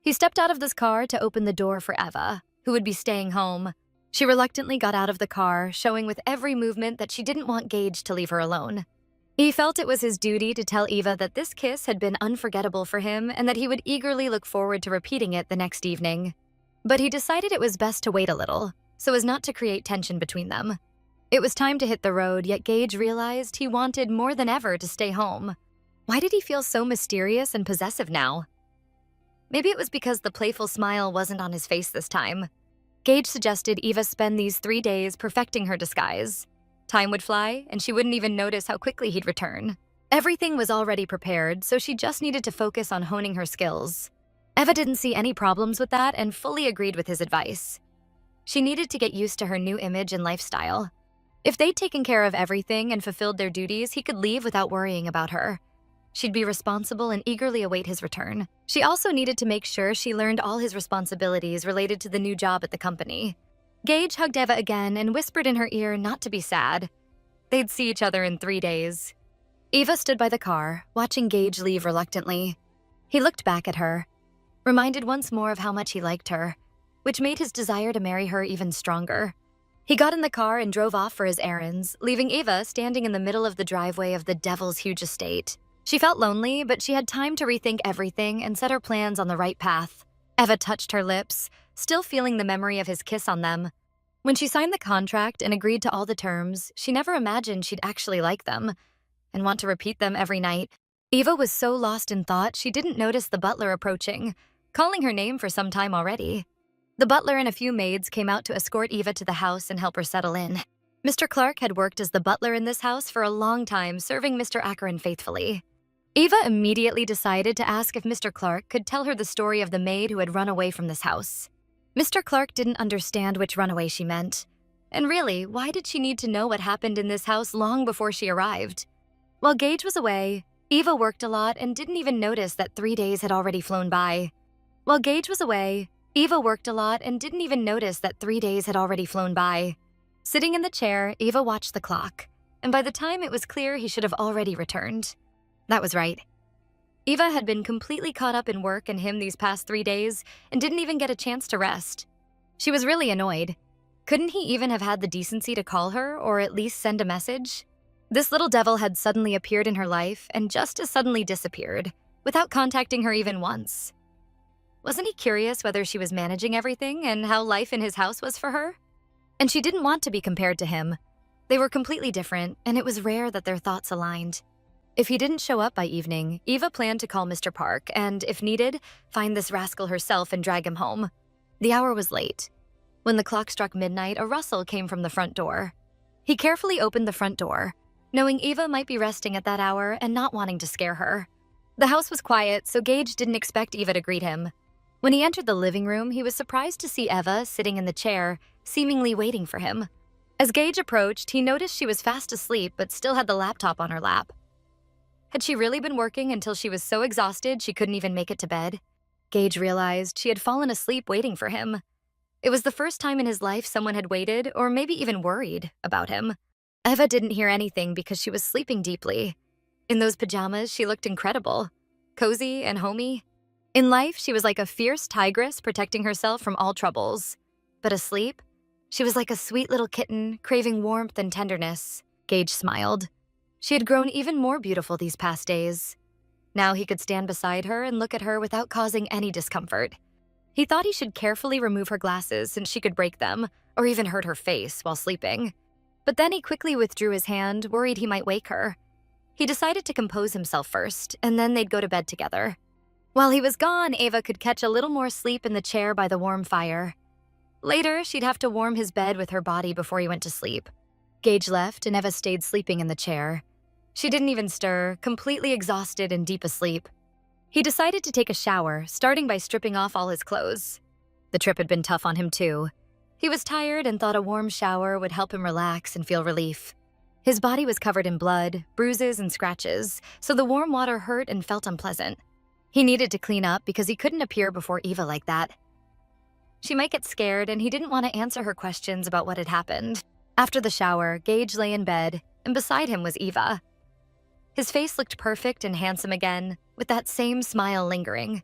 He stepped out of this car to open the door for Eva, who would be staying home. She reluctantly got out of the car, showing with every movement that she didn't want Gage to leave her alone. He felt it was his duty to tell Eva that this kiss had been unforgettable for him and that he would eagerly look forward to repeating it the next evening. But he decided it was best to wait a little, so as not to create tension between them. It was time to hit the road, yet Gage realized he wanted more than ever to stay home. Why did he feel so mysterious and possessive now? Maybe it was because the playful smile wasn't on his face this time. Gage suggested Eva spend these 3 days perfecting her disguise. Time would fly, and she wouldn't even notice how quickly he'd return. Everything was already prepared, so she just needed to focus on honing her skills. Eva didn't see any problems with that and fully agreed with his advice. She needed to get used to her new image and lifestyle. If they'd taken care of everything and fulfilled their duties, he could leave without worrying about her. She'd be responsible and eagerly await his return. She also needed to make sure she learned all his responsibilities related to the new job at the company. Gage hugged Eva again and whispered in her ear not to be sad. They'd see each other in 3 days. Eva stood by the car, watching Gage leave reluctantly. He looked back at her, reminded once more of how much he liked her, which made his desire to marry her even stronger. He got in the car and drove off for his errands, leaving Eva standing in the middle of the driveway of the Devil's huge estate. She felt lonely, but she had time to rethink everything and set her plans on the right path. Eva touched her lips, still feeling the memory of his kiss on them. When she signed the contract and agreed to all the terms, she never imagined she'd actually like them and want to repeat them every night. Eva was so lost in thought she didn't notice the butler approaching, calling her name for some time already. The butler and a few maids came out to escort Eva to the house and help her settle in. Mr. Clark had worked as the butler in this house for a long time, serving Mr. Acheron faithfully. Eva immediately decided to ask if Mr. Clark could tell her the story of the maid who had run away from this house. Mr. Clark didn't understand which runaway she meant. And really, why did she need to know what happened in this house long before she arrived? While Gage was away, Eva worked a lot and didn't even notice that 3 days had already flown by. While Gage was away, Eva worked a lot and didn't even notice that 3 days had already flown by. Sitting in the chair, Eva watched the clock, and by the time it was clear he should have already returned. That was right. Eva had been completely caught up in work and him these past 3 days and didn't even get a chance to rest. She was really annoyed. Couldn't he even have had the decency to call her or at least send a message? This little devil had suddenly appeared in her life and just as suddenly disappeared, without contacting her even once. Wasn't he curious whether she was managing everything and how life in his house was for her? And she didn't want to be compared to him. They were completely different, and it was rare that their thoughts aligned. If he didn't show up by evening, Eva planned to call Mr. Park and, if needed, find this rascal herself and drag him home. The hour was late. When the clock struck midnight, a rustle came from the front door. He carefully opened the front door, knowing Eva might be resting at that hour and not wanting to scare her. The house was quiet, so Gage didn't expect Eva to greet him. When he entered the living room, he was surprised to see Eva sitting in the chair, seemingly waiting for him. As Gage approached, he noticed she was fast asleep but still had the laptop on her lap. Had she really been working until she was so exhausted she couldn't even make it to bed? Gage realized she had fallen asleep waiting for him. It was the first time in his life someone had waited, or maybe even worried, about him. Eva didn't hear anything because she was sleeping deeply. In those pajamas, she looked incredible, cozy and homey. In life, she was like a fierce tigress protecting herself from all troubles. But asleep, she was like a sweet little kitten craving warmth and tenderness. Gage smiled. She had grown even more beautiful these past days. Now he could stand beside her and look at her without causing any discomfort. He thought he should carefully remove her glasses since she could break them, or even hurt her face while sleeping. But then he quickly withdrew his hand, worried he might wake her. He decided to compose himself first, and then they'd go to bed together. While he was gone, Eva could catch a little more sleep in the chair by the warm fire. Later, she'd have to warm his bed with her body before he went to sleep. Gage left, and Eva stayed sleeping in the chair. She didn't even stir, completely exhausted and deep asleep. He decided to take a shower, starting by stripping off all his clothes. The trip had been tough on him, too. He was tired and thought a warm shower would help him relax and feel relief. His body was covered in blood, bruises, and scratches, so the warm water hurt and felt unpleasant. He needed to clean up because he couldn't appear before Eva like that. She might get scared, and he didn't want to answer her questions about what had happened. After the shower, Gage lay in bed, and beside him was Eva. His face looked perfect and handsome again, with that same smile lingering.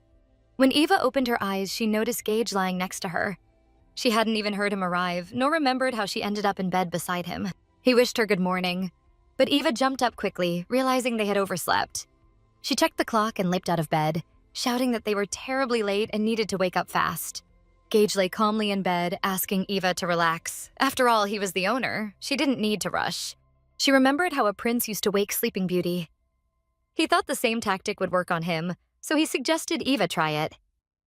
When Eva opened her eyes, she noticed Gage lying next to her. She hadn't even heard him arrive, nor remembered how she ended up in bed beside him. He wished her good morning, but Eva jumped up quickly, realizing they had overslept. She checked the clock and leaped out of bed, shouting that they were terribly late and needed to wake up fast. Gage lay calmly in bed, asking Eva to relax. After all, he was the owner. She didn't need to rush. She remembered how a prince used to wake Sleeping Beauty. He thought the same tactic would work on him, so he suggested Eva try it.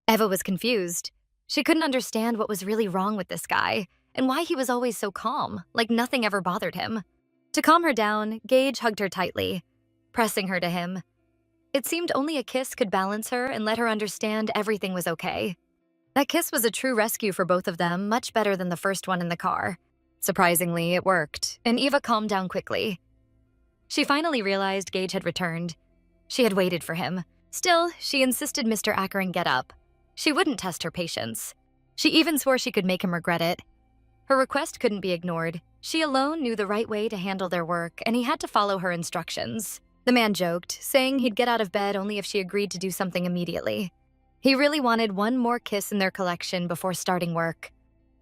Eva was confused. She couldn't understand what was really wrong with this guy, and why he was always so calm, like nothing ever bothered him. To calm her down, Gage hugged her tightly, pressing her to him. It seemed only a kiss could balance her and let her understand everything was okay. That kiss was a true rescue for both of them, much better than the first one in the car. Surprisingly, it worked, and Eva calmed down quickly. She finally realized Gage had returned. She had waited for him. Still, she insisted Mr. Acheron get up. She wouldn't test her patience. She even swore she could make him regret it. Her request couldn't be ignored. She alone knew the right way to handle their work, and he had to follow her instructions. The man joked, saying he'd get out of bed only if she agreed to do something immediately. He really wanted one more kiss in their collection before starting work.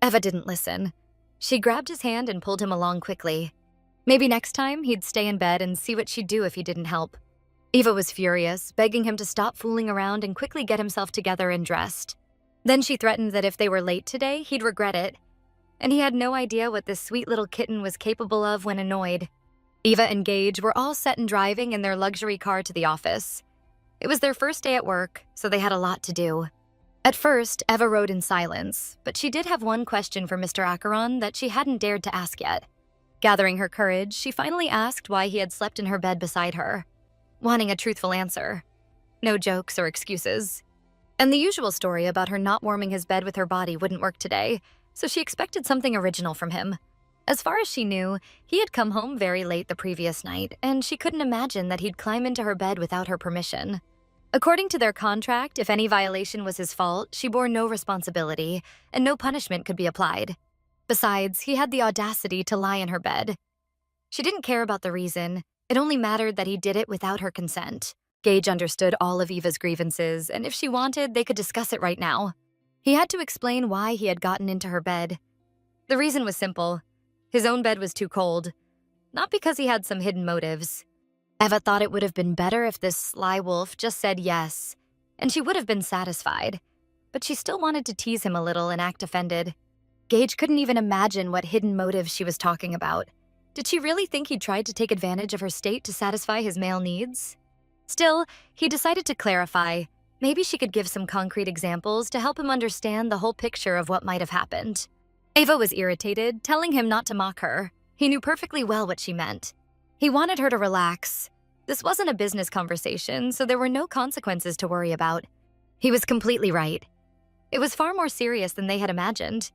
Eva didn't listen. She grabbed his hand and pulled him along quickly. Maybe next time he'd stay in bed and see what she'd do if he didn't help. Eva was furious, begging him to stop fooling around and quickly get himself together and dressed. Then she threatened that if they were late today, he'd regret it. And he had no idea what this sweet little kitten was capable of when annoyed. Eva and Gage were all set and driving in their luxury car to the office. It was their first day at work, so they had a lot to do. At first, Eva rode in silence, but she did have one question for Mr. Acheron that she hadn't dared to ask yet. Gathering her courage, she finally asked why he had slept in her bed beside her, wanting a truthful answer. No jokes or excuses. And the usual story about her not warming his bed with her body wouldn't work today, so she expected something original from him. As far as she knew, he had come home very late the previous night, and she couldn't imagine that he'd climb into her bed without her permission. According to their contract, if any violation was his fault, she bore no responsibility, and no punishment could be applied. Besides, he had the audacity to lie in her bed. She didn't care about the reason. It only mattered that he did it without her consent. Gage understood all of Eva's grievances, and if she wanted, they could discuss it right now. He had to explain why he had gotten into her bed. The reason was simple. His own bed was too cold. Not because he had some hidden motives. Eva thought it would have been better if this sly wolf just said yes, and she would have been satisfied. But she still wanted to tease him a little and act offended. Gage couldn't even imagine what hidden motives she was talking about. Did she really think he tried to take advantage of her state to satisfy his male needs? Still, he decided to clarify. Maybe she could give some concrete examples to help him understand the whole picture of what might have happened. Eva was irritated, telling him not to mock her. He knew perfectly well what she meant. He wanted her to relax. This wasn't a business conversation, so there were no consequences to worry about. He was completely right. It was far more serious than they had imagined.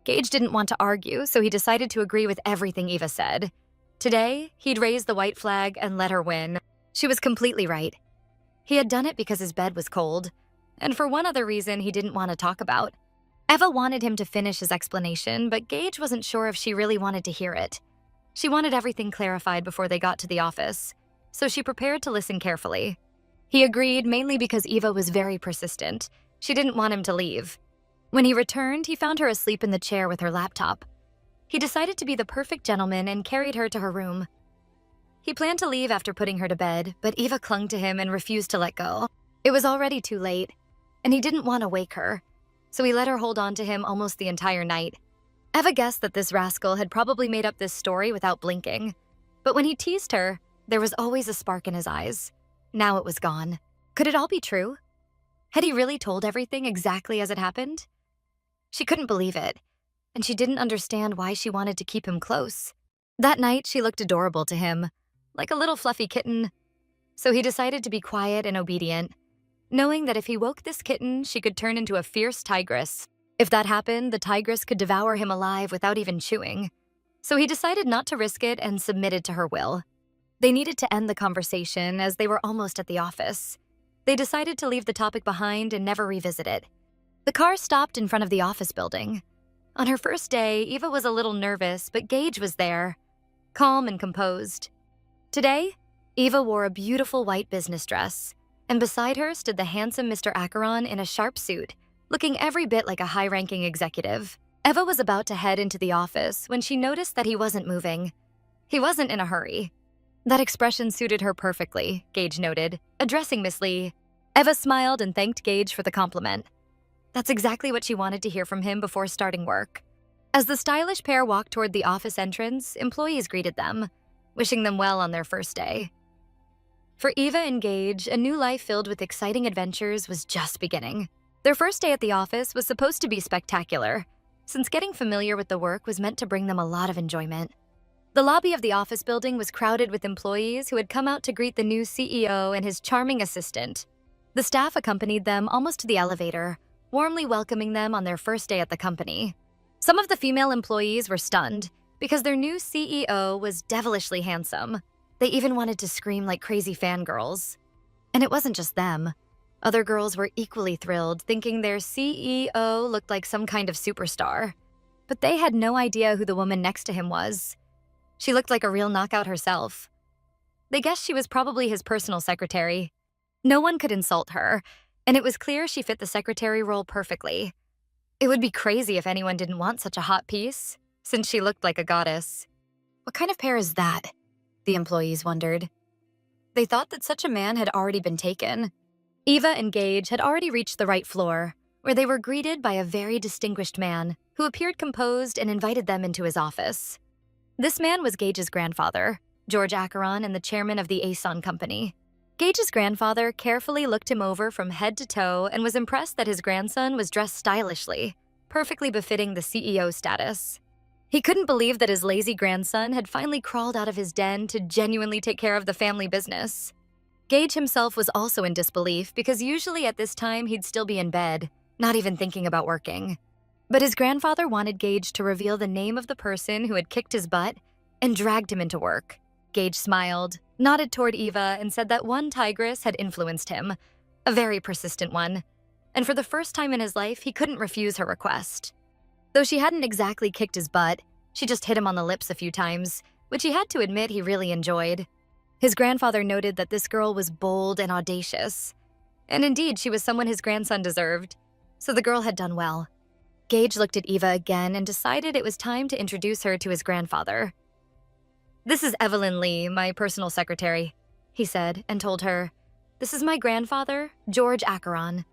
Gage didn't want to argue, so he decided to agree with everything Eva said. Today, he'd raise the white flag and let her win. She was completely right. He had done it because his bed was cold, and for one other reason he didn't want to talk about. Eva wanted him to finish his explanation, but Gage wasn't sure if she really wanted to hear it. She wanted everything clarified before they got to the office, so she prepared to listen carefully. He agreed mainly because Eva was very persistent. She didn't want him to leave. When he returned, he found her asleep in the chair with her laptop. He decided to be the perfect gentleman and carried her to her room. He planned to leave after putting her to bed, but Eva clung to him and refused to let go. It was already too late, and he didn't want to wake her, so he let her hold on to him almost the entire night. Eva guessed that this rascal had probably made up this story without blinking, but when he teased her, there was always a spark in his eyes. Now it was gone. Could it all be true? Had he really told everything exactly as it happened? She couldn't believe it, and she didn't understand why she wanted to keep him close. That night, she looked adorable to him, like a little fluffy kitten. So he decided to be quiet and obedient, knowing that if he woke this kitten, she could turn into a fierce tigress. If that happened, the tigress could devour him alive without even chewing. So he decided not to risk it and submitted to her will. They needed to end the conversation as they were almost at the office. They decided to leave the topic behind and never revisit it. The car stopped in front of the office building. On her first day, Eva was a little nervous, but Gage was there, calm and composed. Today, Eva wore a beautiful white business dress, and beside her stood the handsome Mr. Acheron in a sharp suit, looking every bit like a high-ranking executive. Eva was about to head into the office when she noticed that he wasn't moving. He wasn't in a hurry. That expression suited her perfectly, Gage noted, addressing Miss Lee. Eva smiled and thanked Gage for the compliment. That's exactly what she wanted to hear from him before starting work. As the stylish pair walked toward the office entrance, employees greeted them, wishing them well on their first day. For Eva and Gage, a new life filled with exciting adventures was just beginning. Their first day at the office was supposed to be spectacular, since getting familiar with the work was meant to bring them a lot of enjoyment. The lobby of the office building was crowded with employees who had come out to greet the new CEO and his charming assistant. The staff accompanied them almost to the elevator, warmly welcoming them on their first day at the company. Some of the female employees were stunned because their new CEO was devilishly handsome. They even wanted to scream like crazy fangirls. And it wasn't just them. Other girls were equally thrilled, thinking their CEO looked like some kind of superstar. But they had no idea who the woman next to him was. She looked like a real knockout herself. They guessed she was probably his personal secretary. No one could insult her, and it was clear she fit the secretary role perfectly. It would be crazy if anyone didn't want such a hot piece, since she looked like a goddess. What kind of pair is that? The employees wondered. They thought that such a man had already been taken. Eva and Gage had already reached the right floor, where they were greeted by a very distinguished man who appeared composed and invited them into his office. This man was Gage's grandfather, George Acheron, and the chairman of the Aeson Company. Gage's grandfather carefully looked him over from head to toe and was impressed that his grandson was dressed stylishly, perfectly befitting the CEO status. He couldn't believe that his lazy grandson had finally crawled out of his den to genuinely take care of the family business. Gage himself was also in disbelief because usually at this time he'd still be in bed, not even thinking about working. But his grandfather wanted Gage to reveal the name of the person who had kicked his butt and dragged him into work. Gage smiled, nodded toward Eva, and said that one tigress had influenced him, a very persistent one, and for the first time in his life, he couldn't refuse her request. Though she hadn't exactly kicked his butt, she just hit him on the lips a few times, which he had to admit he really enjoyed. His grandfather noted that this girl was bold and audacious. And indeed, she was someone his grandson deserved, so the girl had done well. Gage looked at Eva again and decided it was time to introduce her to his grandfather. "This is Evelyn Lee, my personal secretary," he said, and told her, "This is my grandfather, George Acheron."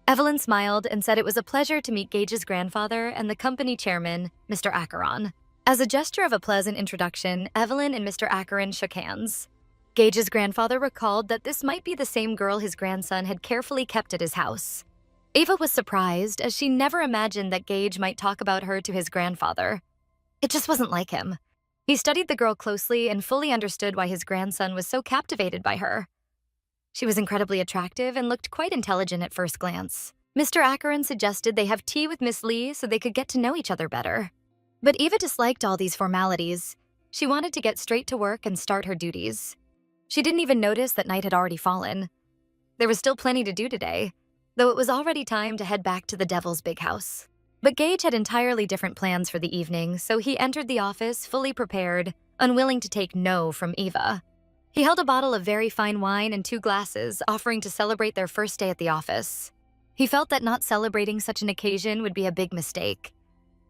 Evelyn smiled and said it was a pleasure to meet Gage's grandfather and the company chairman, Mr. Acheron. As a gesture of a pleasant introduction, Evelyn and Mr. Acheron shook hands. Gage's grandfather recalled that this might be the same girl his grandson had carefully kept at his house. Eva was surprised, as she never imagined that Gage might talk about her to his grandfather. It just wasn't like him. He studied the girl closely and fully understood why his grandson was so captivated by her. She was incredibly attractive and looked quite intelligent at first glance. Mr. Acheron suggested they have tea with Miss Lee so they could get to know each other better. But Eva disliked all these formalities. She wanted to get straight to work and start her duties. She didn't even notice that night had already fallen. There was still plenty to do today, though it was already time to head back to the Devil's Big House. But Gage had entirely different plans for the evening, so he entered the office fully prepared, unwilling to take no from Eva. He held a bottle of very fine wine and 2 glasses, offering to celebrate their first day at the office. He felt that not celebrating such an occasion would be a big mistake.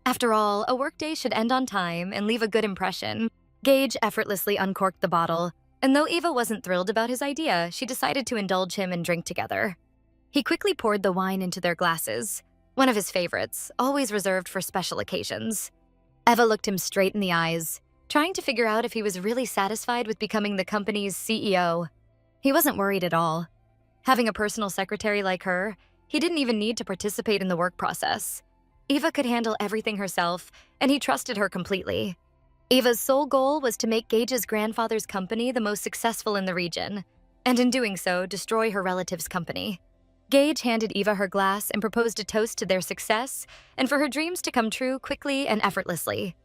After all, a workday should end on time and leave a good impression. Gage effortlessly uncorked the bottle, and though Eva wasn't thrilled about his idea, she decided to indulge him and drink together. He quickly poured the wine into their glasses, one of his favorites, always reserved for special occasions. Eva looked him straight in the eyes, trying to figure out if he was really satisfied with becoming the company's CEO. He wasn't worried at all. Having a personal secretary like her, he didn't even need to participate in the work process. Eva could handle everything herself, and he trusted her completely. Eva's sole goal was to make Gage's grandfather's company the most successful in the region, and in doing so, destroy her relative's company. Gage handed Eva her glass and proposed a toast to their success and for her dreams to come true quickly and effortlessly.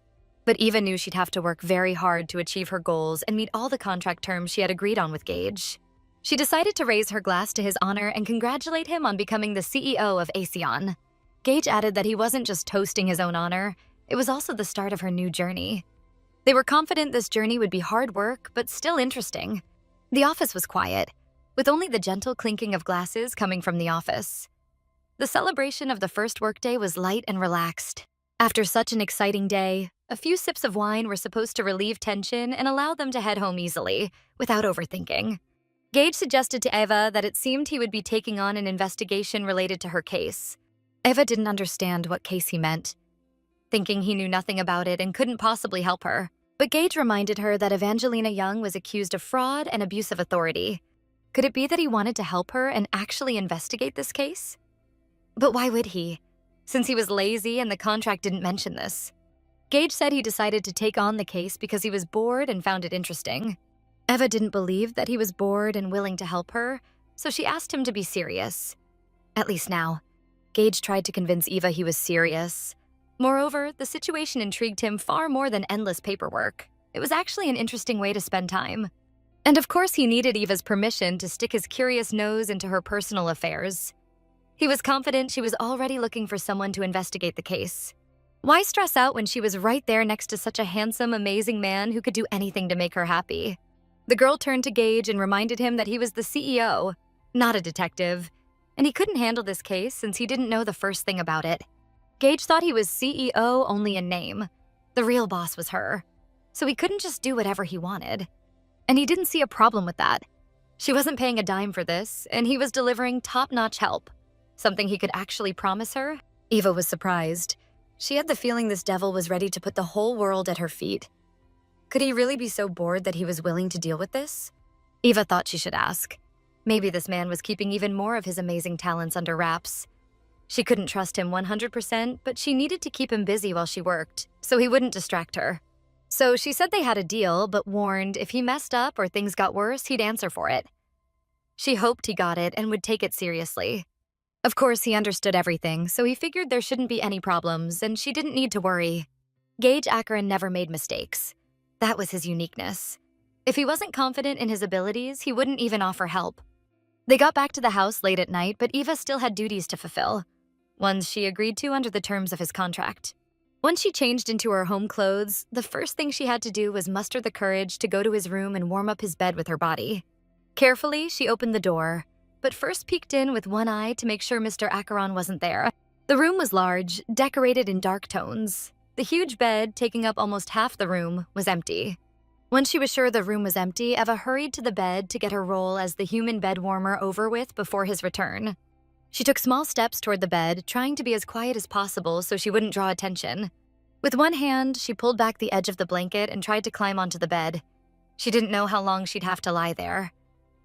But Eva knew she'd have to work very hard to achieve her goals and meet all the contract terms she had agreed on with Gage. She decided to raise her glass to his honor and congratulate him on becoming the CEO of Asean. Gage added that he wasn't just toasting his own honor, it was also the start of her new journey. They were confident this journey would be hard work, but still interesting. The office was quiet, with only the gentle clinking of glasses coming from the office. The celebration of the first workday was light and relaxed. After such an exciting day, a few sips of wine were supposed to relieve tension and allow them to head home easily, without overthinking. Gage suggested to Eva that it seemed he would be taking on an investigation related to her case. Eva didn't understand what case he meant, thinking he knew nothing about it and couldn't possibly help her. But Gage reminded her that Evangelina Young was accused of fraud and abuse of authority. Could it be that he wanted to help her and actually investigate this case? But why would he, since he was lazy and the contract didn't mention this? Gage said he decided to take on the case because he was bored and found it interesting. Eva didn't believe that he was bored and willing to help her, so she asked him to be serious. At least now. Gage tried to convince Eva he was serious. Moreover, the situation intrigued him far more than endless paperwork. It was actually an interesting way to spend time. And of course he needed Eva's permission to stick his curious nose into her personal affairs. He was confident she was already looking for someone to investigate the case. Why stress out when she was right there next to such a handsome, amazing man who could do anything to make her happy? The girl turned to Gage and reminded him that he was the CEO, not a detective, and he couldn't handle this case since he didn't know the first thing about it. Gage thought he was CEO only in name. The real boss was her, so he couldn't just do whatever he wanted. And he didn't see a problem with that. She wasn't paying a dime for this, and he was delivering top-notch help, something he could actually promise her. Eva was surprised. She had the feeling this devil was ready to put the whole world at her feet. Could he really be so bored that he was willing to deal with this? Eva thought she should ask. Maybe this man was keeping even more of his amazing talents under wraps. She couldn't trust him 100%, but she needed to keep him busy while she worked, so he wouldn't distract her. So she said they had a deal, but warned if he messed up or things got worse, he'd answer for it. She hoped he got it and would take it seriously. Of course, he understood everything, so he figured there shouldn't be any problems, and she didn't need to worry. Gage Acheron never made mistakes. That was his uniqueness. If he wasn't confident in his abilities, he wouldn't even offer help. They got back to the house late at night, but Eva still had duties to fulfill, ones she agreed to under the terms of his contract. Once she changed into her home clothes, the first thing she had to do was muster the courage to go to his room and warm up his bed with her body. Carefully, she opened the door, but first peeked in with one eye to make sure Mr. Acheron wasn't there. The room was large, decorated in dark tones. The huge bed, taking up almost half the room, was empty. Once she was sure the room was empty, Eva hurried to the bed to get her role as the human bed warmer over with before his return. She took small steps toward the bed, trying to be as quiet as possible so she wouldn't draw attention. With one hand, she pulled back the edge of the blanket and tried to climb onto the bed. She didn't know how long she'd have to lie there.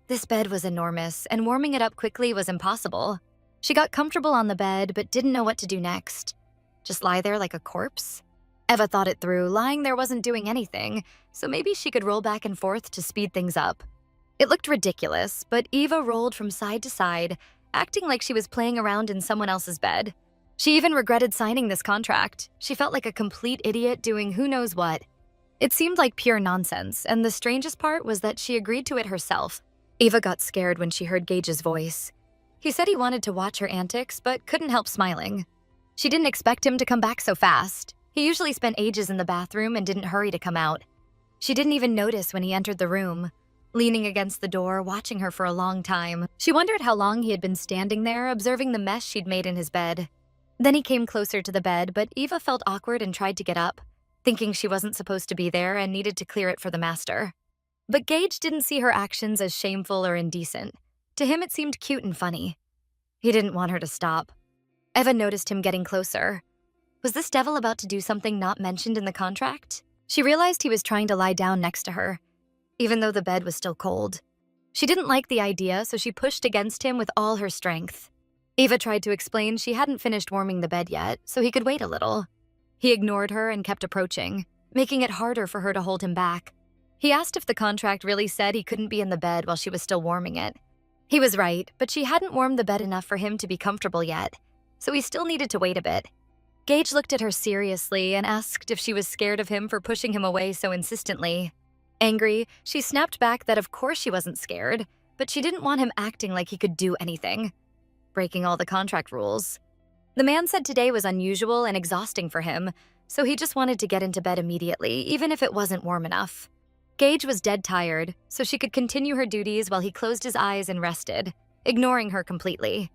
This bed was enormous, and warming it up quickly was impossible. She got comfortable on the bed, but didn't know what to do next. Just lie there like a corpse? Eva thought it through. Lying there wasn't doing anything, so maybe she could roll back and forth to speed things up. It looked ridiculous, but Eva rolled from side to side, acting like she was playing around in someone else's bed. She even regretted signing this contract. She felt like a complete idiot doing who knows what. It seemed like pure nonsense, and the strangest part was that she agreed to it herself. Eva got scared when she heard Gage's voice. He said he wanted to watch her antics, but couldn't help smiling. She didn't expect him to come back so fast. He usually spent ages in the bathroom and didn't hurry to come out. She didn't even notice when he entered the room, leaning against the door, watching her for a long time. She wondered how long he had been standing there, observing the mess she'd made in his bed. Then he came closer to the bed, but Eva felt awkward and tried to get up, thinking she wasn't supposed to be there and needed to clear it for the master. But Gage didn't see her actions as shameful or indecent. To him, it seemed cute and funny. He didn't want her to stop. Eva noticed him getting closer. Was this devil about to do something not mentioned in the contract? She realized he was trying to lie down next to her, even though the bed was still cold. She didn't like the idea, so she pushed against him with all her strength. Eva tried to explain she hadn't finished warming the bed yet, so he could wait a little. He ignored her and kept approaching, making it harder for her to hold him back. He asked if the contract really said he couldn't be in the bed while she was still warming it. He was right, but she hadn't warmed the bed enough for him to be comfortable yet, so he still needed to wait a bit. Gage looked at her seriously and asked if she was scared of him for pushing him away so insistently. Angry, she snapped back that of course she wasn't scared, but she didn't want him acting like he could do anything, breaking all the contract rules. The man said today was unusual and exhausting for him, so he just wanted to get into bed immediately, even if it wasn't warm enough. Gage was dead tired, so she could continue her duties while he closed his eyes and rested, ignoring her completely.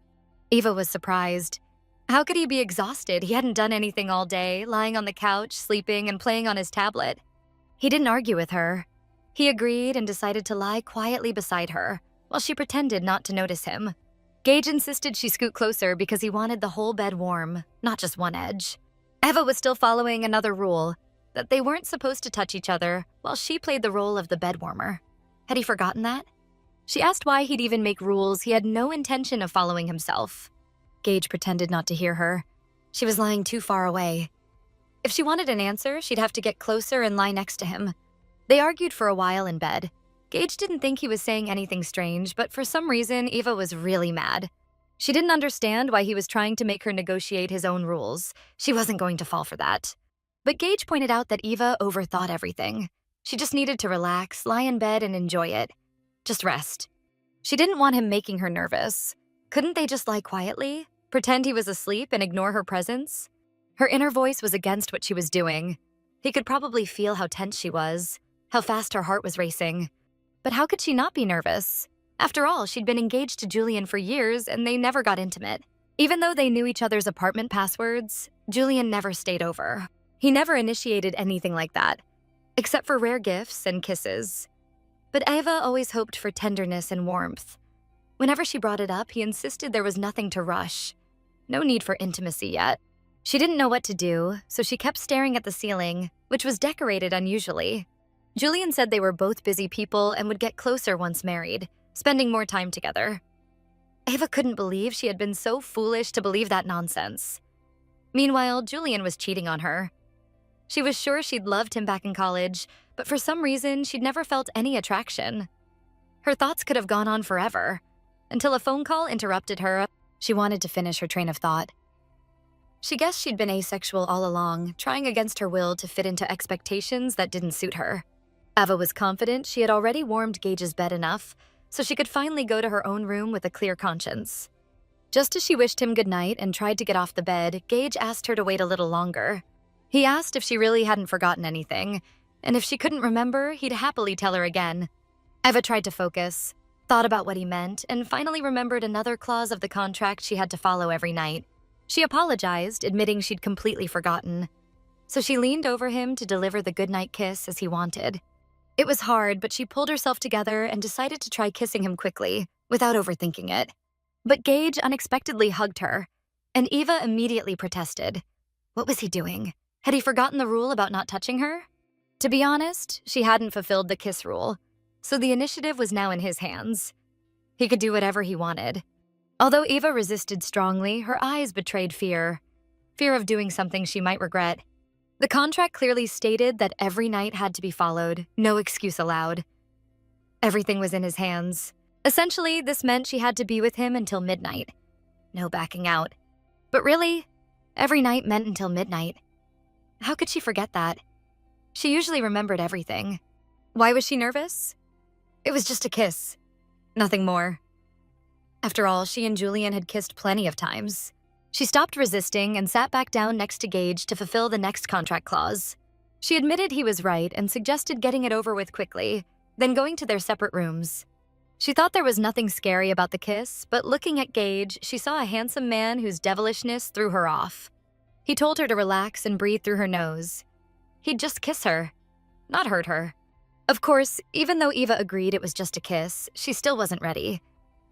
Eva was surprised. How could he be exhausted? He hadn't done anything all day, lying on the couch, sleeping, and playing on his tablet. He didn't argue with her. He agreed and decided to lie quietly beside her, while she pretended not to notice him. Gage insisted she scoot closer because he wanted the whole bed warm, not just one edge. Eva was still following another rule, that they weren't supposed to touch each other, while she played the role of the bed warmer. Had he forgotten that? She asked why he'd even make rules he had no intention of following himself. Gage pretended not to hear her. She was lying too far away. If she wanted an answer, she'd have to get closer and lie next to him. They argued for a while in bed. Gage didn't think he was saying anything strange, but for some reason, Eva was really mad. She didn't understand why he was trying to make her negotiate his own rules. She wasn't going to fall for that. But Gage pointed out that Eva overthought everything. She just needed to relax, lie in bed, and enjoy it. Just rest. She didn't want him making her nervous. Couldn't they just lie quietly, pretend he was asleep, and ignore her presence? Her inner voice was against what she was doing. He could probably feel how tense she was, how fast her heart was racing. But how could she not be nervous? After all, she'd been engaged to Julian for years, and they never got intimate. Even though they knew each other's apartment passwords, Julian never stayed over. He never initiated anything like that, except for rare gifts and kisses. But Eva always hoped for tenderness and warmth. Whenever she brought it up, he insisted there was nothing to rush. No need for intimacy yet. She didn't know what to do, so she kept staring at the ceiling, which was decorated unusually. Julian said they were both busy people and would get closer once married, spending more time together. Eva couldn't believe she had been so foolish to believe that nonsense. Meanwhile, Julian was cheating on her. She was sure she'd loved him back in college, but for some reason, she'd never felt any attraction. Her thoughts could have gone on forever, until a phone call interrupted her. She wanted to finish her train of thought. She guessed she'd been asexual all along, trying against her will to fit into expectations that didn't suit her. Eva was confident she had already warmed Gage's bed enough, so she could finally go to her own room with a clear conscience. Just as she wished him good night and tried to get off the bed, Gage asked her to wait a little longer. He asked if she really hadn't forgotten anything, and if she couldn't remember, he'd happily tell her again. Eva tried to focus, thought about what he meant, and finally remembered another clause of the contract she had to follow every night. She apologized, admitting she'd completely forgotten. So she leaned over him to deliver the goodnight kiss as he wanted. It was hard, but she pulled herself together and decided to try kissing him quickly, without overthinking it. But Gage unexpectedly hugged her, and Eva immediately protested. What was he doing? Had he forgotten the rule about not touching her? To be honest, she hadn't fulfilled the kiss rule, so the initiative was now in his hands. He could do whatever he wanted. Although Eva resisted strongly, her eyes betrayed fear. Fear of doing something she might regret. The contract clearly stated that every night had to be followed, no excuse allowed. Everything was in his hands. Essentially, this meant she had to be with him until midnight. No backing out. But really, every night meant until midnight. How could she forget that? She usually remembered everything. Why was she nervous? It was just a kiss. Nothing more. After all, she and Julian had kissed plenty of times. She stopped resisting and sat back down next to Gage to fulfill the next contract clause. She admitted he was right and suggested getting it over with quickly, then going to their separate rooms. She thought there was nothing scary about the kiss, but looking at Gage, she saw a handsome man whose devilishness threw her off. He told her to relax and breathe through her nose. He'd just kiss her, not hurt her. Of course, even though Eva agreed it was just a kiss, she still wasn't ready.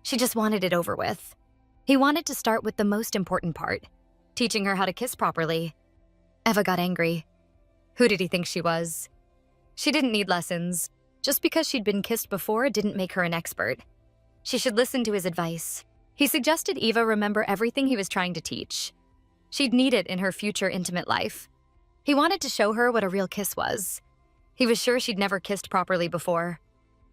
She just wanted it over with. He wanted to start with the most important part, teaching her how to kiss properly. Eva got angry. Who did he think she was? She didn't need lessons. Just because she'd been kissed before didn't make her an expert. She should listen to his advice. He suggested Eva remember everything he was trying to teach. She'd need it in her future intimate life. He wanted to show her what a real kiss was. He was sure she'd never kissed properly before.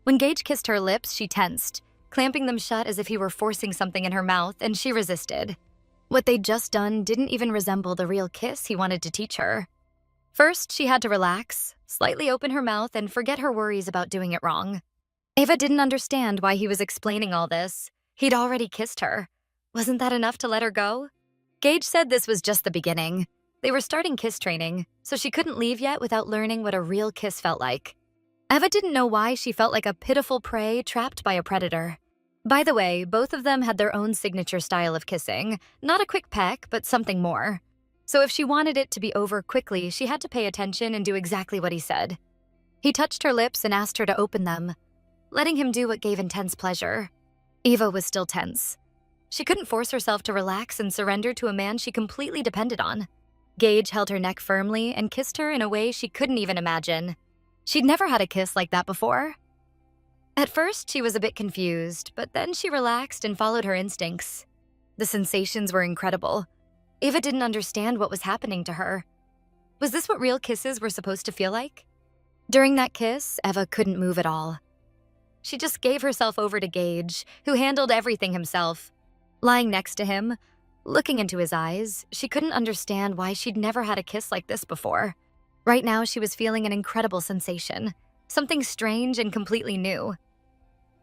When Gage kissed her lips, she tensed, clamping them shut as if he were forcing something in her mouth, and she resisted. What they'd just done didn't even resemble the real kiss he wanted to teach her. First, she had to relax, slightly open her mouth, and forget her worries about doing it wrong. Eva didn't understand why he was explaining all this. He'd already kissed her. Wasn't that enough to let her go? Gage said this was just the beginning. They were starting kiss training, so she couldn't leave yet without learning what a real kiss felt like. Eva didn't know why she felt like a pitiful prey trapped by a predator. By the way, both of them had their own signature style of kissing, not a quick peck, but something more. So if she wanted it to be over quickly, she had to pay attention and do exactly what he said. He touched her lips and asked her to open them, letting him do what gave intense pleasure. Eva was still tense. She couldn't force herself to relax and surrender to a man she completely depended on. Gage held her neck firmly and kissed her in a way she couldn't even imagine. She'd never had a kiss like that before. At first, she was a bit confused, but then she relaxed and followed her instincts. The sensations were incredible. Eva didn't understand what was happening to her. Was this what real kisses were supposed to feel like? During that kiss, Eva couldn't move at all. She just gave herself over to Gage, who handled everything himself. Lying next to him, looking into his eyes, she couldn't understand why she'd never had a kiss like this before. Right now, she was feeling an incredible sensation, something strange and completely new.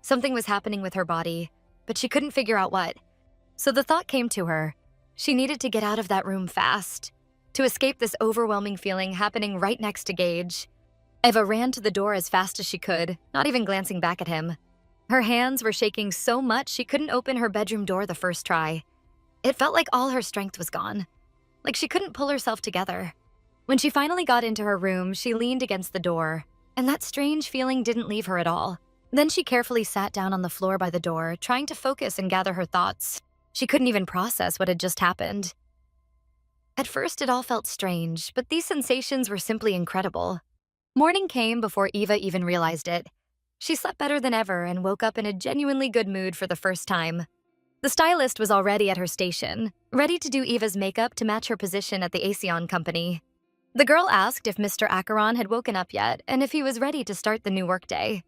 Something was happening with her body, but she couldn't figure out what. So the thought came to her. She needed to get out of that room fast, to escape this overwhelming feeling happening right next to Gage. Eva ran to the door as fast as she could, not even glancing back at him. Her hands were shaking so much she couldn't open her bedroom door the first try. It felt like all her strength was gone, like she couldn't pull herself together. When she finally got into her room, she leaned against the door, and that strange feeling didn't leave her at all. Then she carefully sat down on the floor by the door, trying to focus and gather her thoughts. She couldn't even process what had just happened. At first, it all felt strange, but these sensations were simply incredible. Morning came before Eva even realized it. She slept better than ever and woke up in a genuinely good mood for the first time. The stylist was already at her station, ready to do Eva's makeup to match her position at the Aeon company. The girl asked if Mr. Acheron had woken up yet and if he was ready to start the new workday.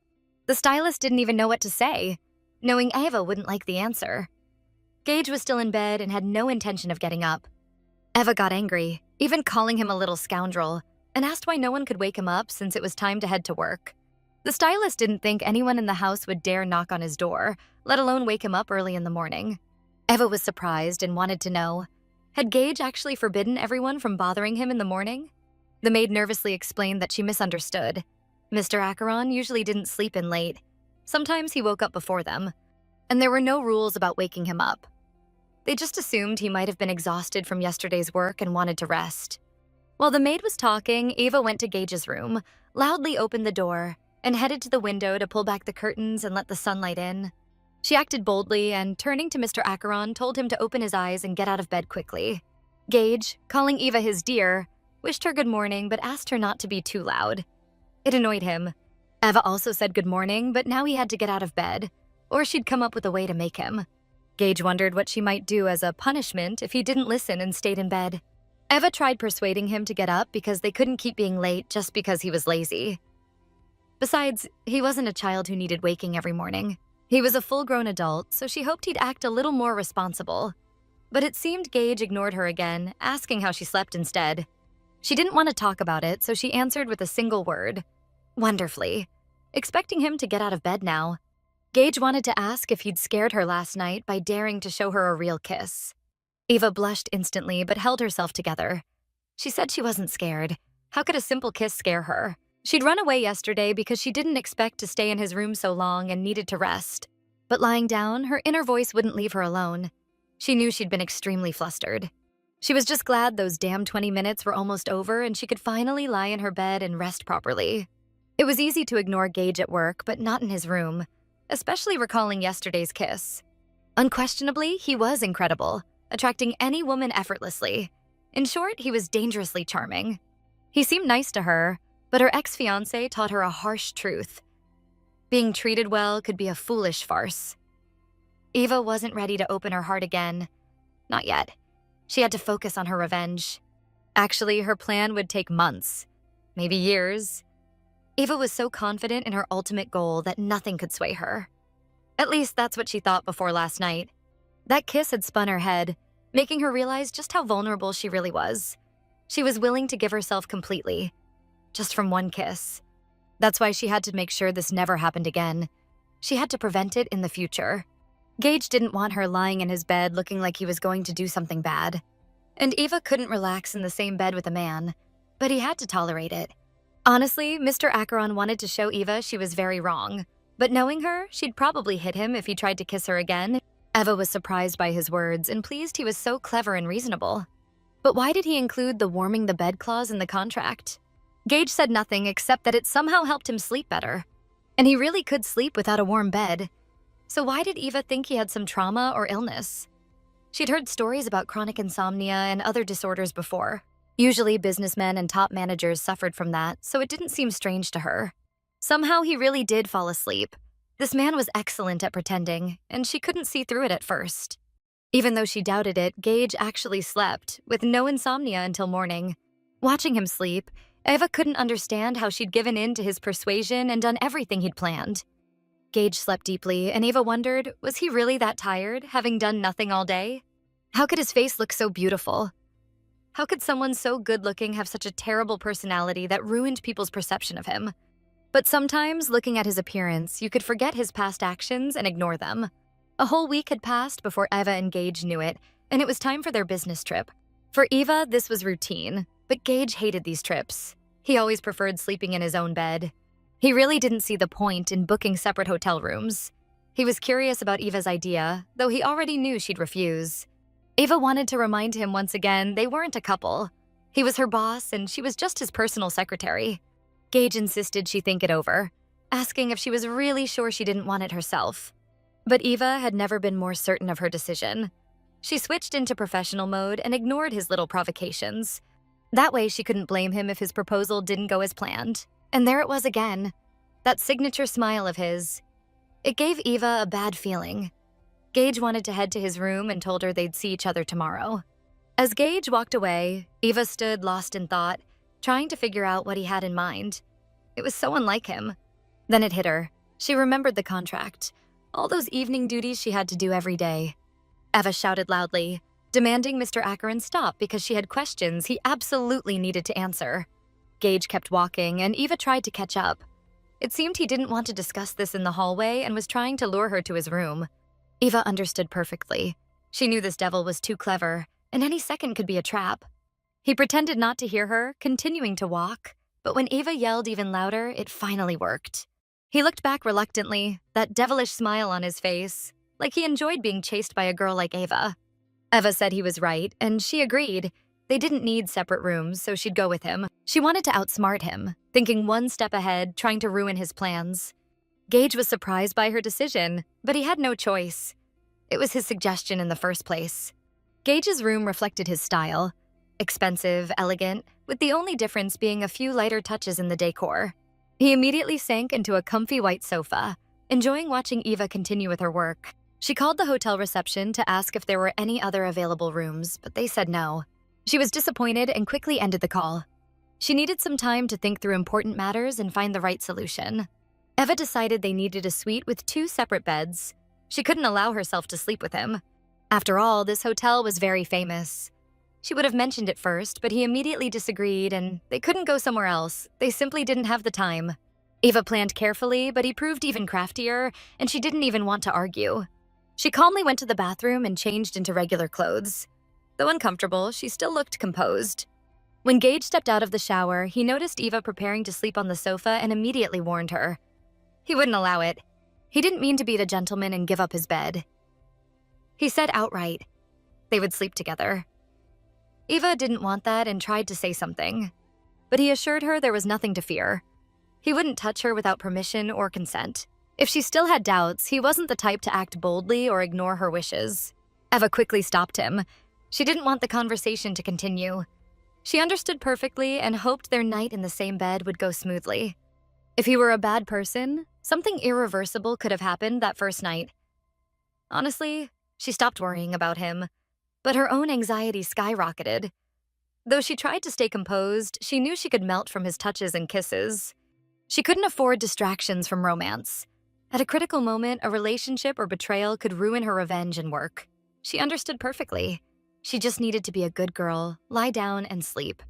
The stylist didn't even know what to say, knowing Eva wouldn't like the answer. Gage was still in bed and had no intention of getting up. Eva got angry, even calling him a little scoundrel, and asked why no one could wake him up since it was time to head to work. The stylist didn't think anyone in the house would dare knock on his door, let alone wake him up early in the morning. Eva was surprised and wanted to know, had Gage actually forbidden everyone from bothering him in the morning? The maid nervously explained that she misunderstood. Mr. Acheron usually didn't sleep in late. Sometimes he woke up before them, and there were no rules about waking him up. They just assumed he might have been exhausted from yesterday's work and wanted to rest. While the maid was talking, Ava went to Gage's room, loudly opened the door, and headed to the window to pull back the curtains and let the sunlight in. She acted boldly and, turning to Mr. Acheron, told him to open his eyes and get out of bed quickly. Gage, calling Eva his dear, wished her good morning but asked her not to be too loud. It annoyed him. Eva also said good morning, but now he had to get out of bed, or she'd come up with a way to make him. Gage wondered what she might do as a punishment if he didn't listen and stayed in bed. Eva tried persuading him to get up because they couldn't keep being late just because he was lazy. Besides, he wasn't a child who needed waking every morning. He was a full-grown adult, so she hoped he'd act a little more responsible. But it seemed Gage ignored her again, asking how she slept instead. She didn't want to talk about it, so she answered with a single word. Wonderfully. Expecting him to get out of bed now. Gage wanted to ask if he'd scared her last night by daring to show her a real kiss. Eva blushed instantly but held herself together. She said she wasn't scared. How could a simple kiss scare her? She'd run away yesterday because she didn't expect to stay in his room so long and needed to rest. But lying down, her inner voice wouldn't leave her alone. She knew she'd been extremely flustered. She was just glad those damn 20 minutes were almost over and she could finally lie in her bed and rest properly. It was easy to ignore Gage at work, but not in his room, especially recalling yesterday's kiss. Unquestionably, he was incredible, attracting any woman effortlessly. In short, he was dangerously charming. He seemed nice to her, but her ex-fiancé taught her a harsh truth. Being treated well could be a foolish farce. Eva wasn't ready to open her heart again. Not yet. She had to focus on her revenge. Actually, her plan would take months, maybe years. Eva was so confident in her ultimate goal that nothing could sway her. At least that's what she thought before last night. That kiss had spun her head, making her realize just how vulnerable she really was. She was willing to give herself completely, just from one kiss. That's why she had to make sure this never happened again. She had to prevent it in the future. Gage didn't want her lying in his bed looking like he was going to do something bad. And Eva couldn't relax in the same bed with a man, but he had to tolerate it. Honestly, Mr. Acheron wanted to show Eva she was very wrong, but knowing her, she'd probably hit him if he tried to kiss her again. Eva was surprised by his words and pleased he was so clever and reasonable. But why did he include the warming the bed clause in the contract? Gage said nothing except that it somehow helped him sleep better. And he really could sleep without a warm bed. So why did Eva think he had some trauma or illness? She'd heard stories about chronic insomnia and other disorders before. Usually businessmen and top managers suffered from that, so it didn't seem strange to her. Somehow he really did fall asleep. This man was excellent at pretending, and she couldn't see through it at first. Even though she doubted it, Gage actually slept, with no insomnia until morning. Watching him sleep, Eva couldn't understand how she'd given in to his persuasion and done everything he'd planned. Gage slept deeply, and Eva wondered, was he really that tired, having done nothing all day? How could his face look so beautiful? How could someone so good-looking have such a terrible personality that ruined people's perception of him? But sometimes, looking at his appearance, you could forget his past actions and ignore them. A whole week had passed before Eva and Gage knew it, and it was time for their business trip. For Eva, this was routine, but Gage hated these trips. He always preferred sleeping in his own bed. He really didn't see the point in booking separate hotel rooms. He was curious about Eva's idea, though he already knew she'd refuse. Eva wanted to remind him once again they weren't a couple. He was her boss, and she was just his personal secretary. Gage insisted she think it over, asking if she was really sure she didn't want it herself. But Eva had never been more certain of her decision. She switched into professional mode and ignored his little provocations. That way she couldn't blame him if his proposal didn't go as planned. And there it was again, that signature smile of his. It gave Eva a bad feeling. Gage wanted to head to his room and told her they'd see each other tomorrow. As Gage walked away, Eva stood lost in thought, trying to figure out what he had in mind. It was so unlike him. Then it hit her. She remembered the contract, all those evening duties she had to do every day. Eva shouted loudly, demanding Mr. Acheron stop because she had questions he absolutely needed to answer. Gage kept walking, and Eva tried to catch up. It seemed he didn't want to discuss this in the hallway and was trying to lure her to his room. Eva understood perfectly. She knew this devil was too clever, and any second could be a trap. He pretended not to hear her, continuing to walk, but when Eva yelled even louder, it finally worked. He looked back reluctantly, that devilish smile on his face, like he enjoyed being chased by a girl like Eva. Eva said he was right, and she agreed. They didn't need separate rooms, so she'd go with him. She wanted to outsmart him, thinking one step ahead, trying to ruin his plans. Gage was surprised by her decision, but he had no choice. It was his suggestion in the first place. Gage's room reflected his style. Expensive, elegant, with the only difference being a few lighter touches in the decor. He immediately sank into a comfy white sofa, enjoying watching Eva continue with her work. She called the hotel reception to ask if there were any other available rooms, but they said no. She was disappointed and quickly ended the call. She needed some time to think through important matters and find the right solution. Eva decided they needed a suite with 2 separate beds. She couldn't allow herself to sleep with him. After all, this hotel was very famous. She would have mentioned it first, but he immediately disagreed, and they couldn't go somewhere else. They simply didn't have the time. Eva planned carefully, but he proved even craftier, and she didn't even want to argue. She calmly went to the bathroom and changed into regular clothes. Though uncomfortable, she still looked composed. When Gage stepped out of the shower, he noticed Eva preparing to sleep on the sofa and immediately warned her. He wouldn't allow it. He didn't mean to be the gentleman and give up his bed. He said outright they would sleep together. Eva didn't want that and tried to say something, but he assured her there was nothing to fear. He wouldn't touch her without permission or consent. If she still had doubts, he wasn't the type to act boldly or ignore her wishes. Eva quickly stopped him. She didn't want the conversation to continue. She understood perfectly and hoped their night in the same bed would go smoothly. If he were a bad person, something irreversible could have happened that first night. Honestly, she stopped worrying about him, but her own anxiety skyrocketed. Though she tried to stay composed, she knew she could melt from his touches and kisses. She couldn't afford distractions from romance. At a critical moment, a relationship or betrayal could ruin her revenge and work. She understood perfectly. She just needed to be a good girl, lie down, and sleep.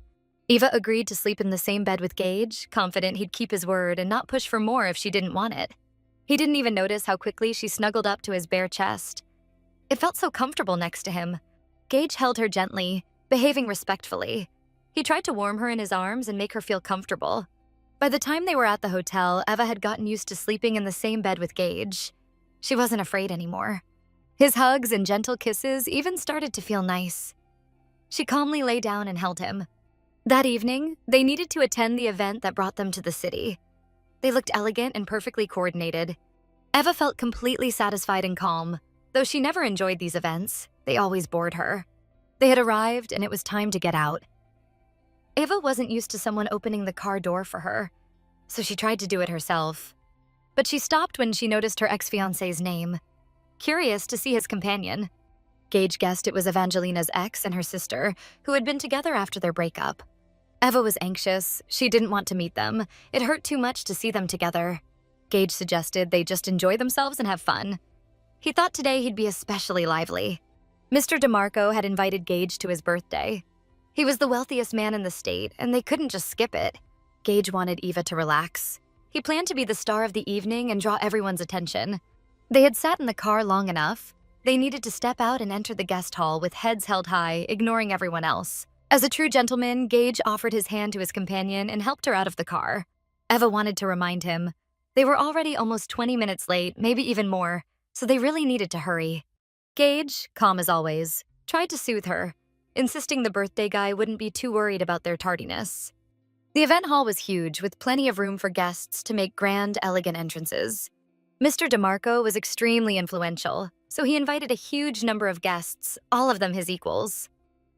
Eva agreed to sleep in the same bed with Gage, confident he'd keep his word and not push for more if she didn't want it. He didn't even notice how quickly she snuggled up to his bare chest. It felt so comfortable next to him. Gage held her gently, behaving respectfully. He tried to warm her in his arms and make her feel comfortable. By the time they were at the hotel, Eva had gotten used to sleeping in the same bed with Gage. She wasn't afraid anymore. His hugs and gentle kisses even started to feel nice. She calmly lay down and held him. That evening, they needed to attend the event that brought them to the city. They looked elegant and perfectly coordinated. Eva felt completely satisfied and calm. Though she never enjoyed these events, they always bored her. They had arrived, and it was time to get out. Eva wasn't used to someone opening the car door for her, so she tried to do it herself. But she stopped when she noticed her ex-fiancé's name. Curious to see his companion, Gage guessed it was Evangelina's ex and her sister, who had been together after their breakup. Eva was anxious. She didn't want to meet them. It hurt too much to see them together. Gage suggested they just enjoy themselves and have fun. He thought today he'd be especially lively. Mr. DeMarco had invited Gage to his birthday. He was the wealthiest man in the state, and they couldn't just skip it. Gage wanted Eva to relax. He planned to be the star of the evening and draw everyone's attention. They had sat in the car long enough. They needed to step out and enter the guest hall with heads held high, ignoring everyone else. As a true gentleman, Gage offered his hand to his companion and helped her out of the car. Eva wanted to remind him. They were already almost 20 minutes late, maybe even more, so they really needed to hurry. Gage, calm as always, tried to soothe her, insisting the birthday guy wouldn't be too worried about their tardiness. The event hall was huge, with plenty of room for guests to make grand, elegant entrances. Mr. DeMarco was extremely influential, so he invited a huge number of guests, all of them his equals.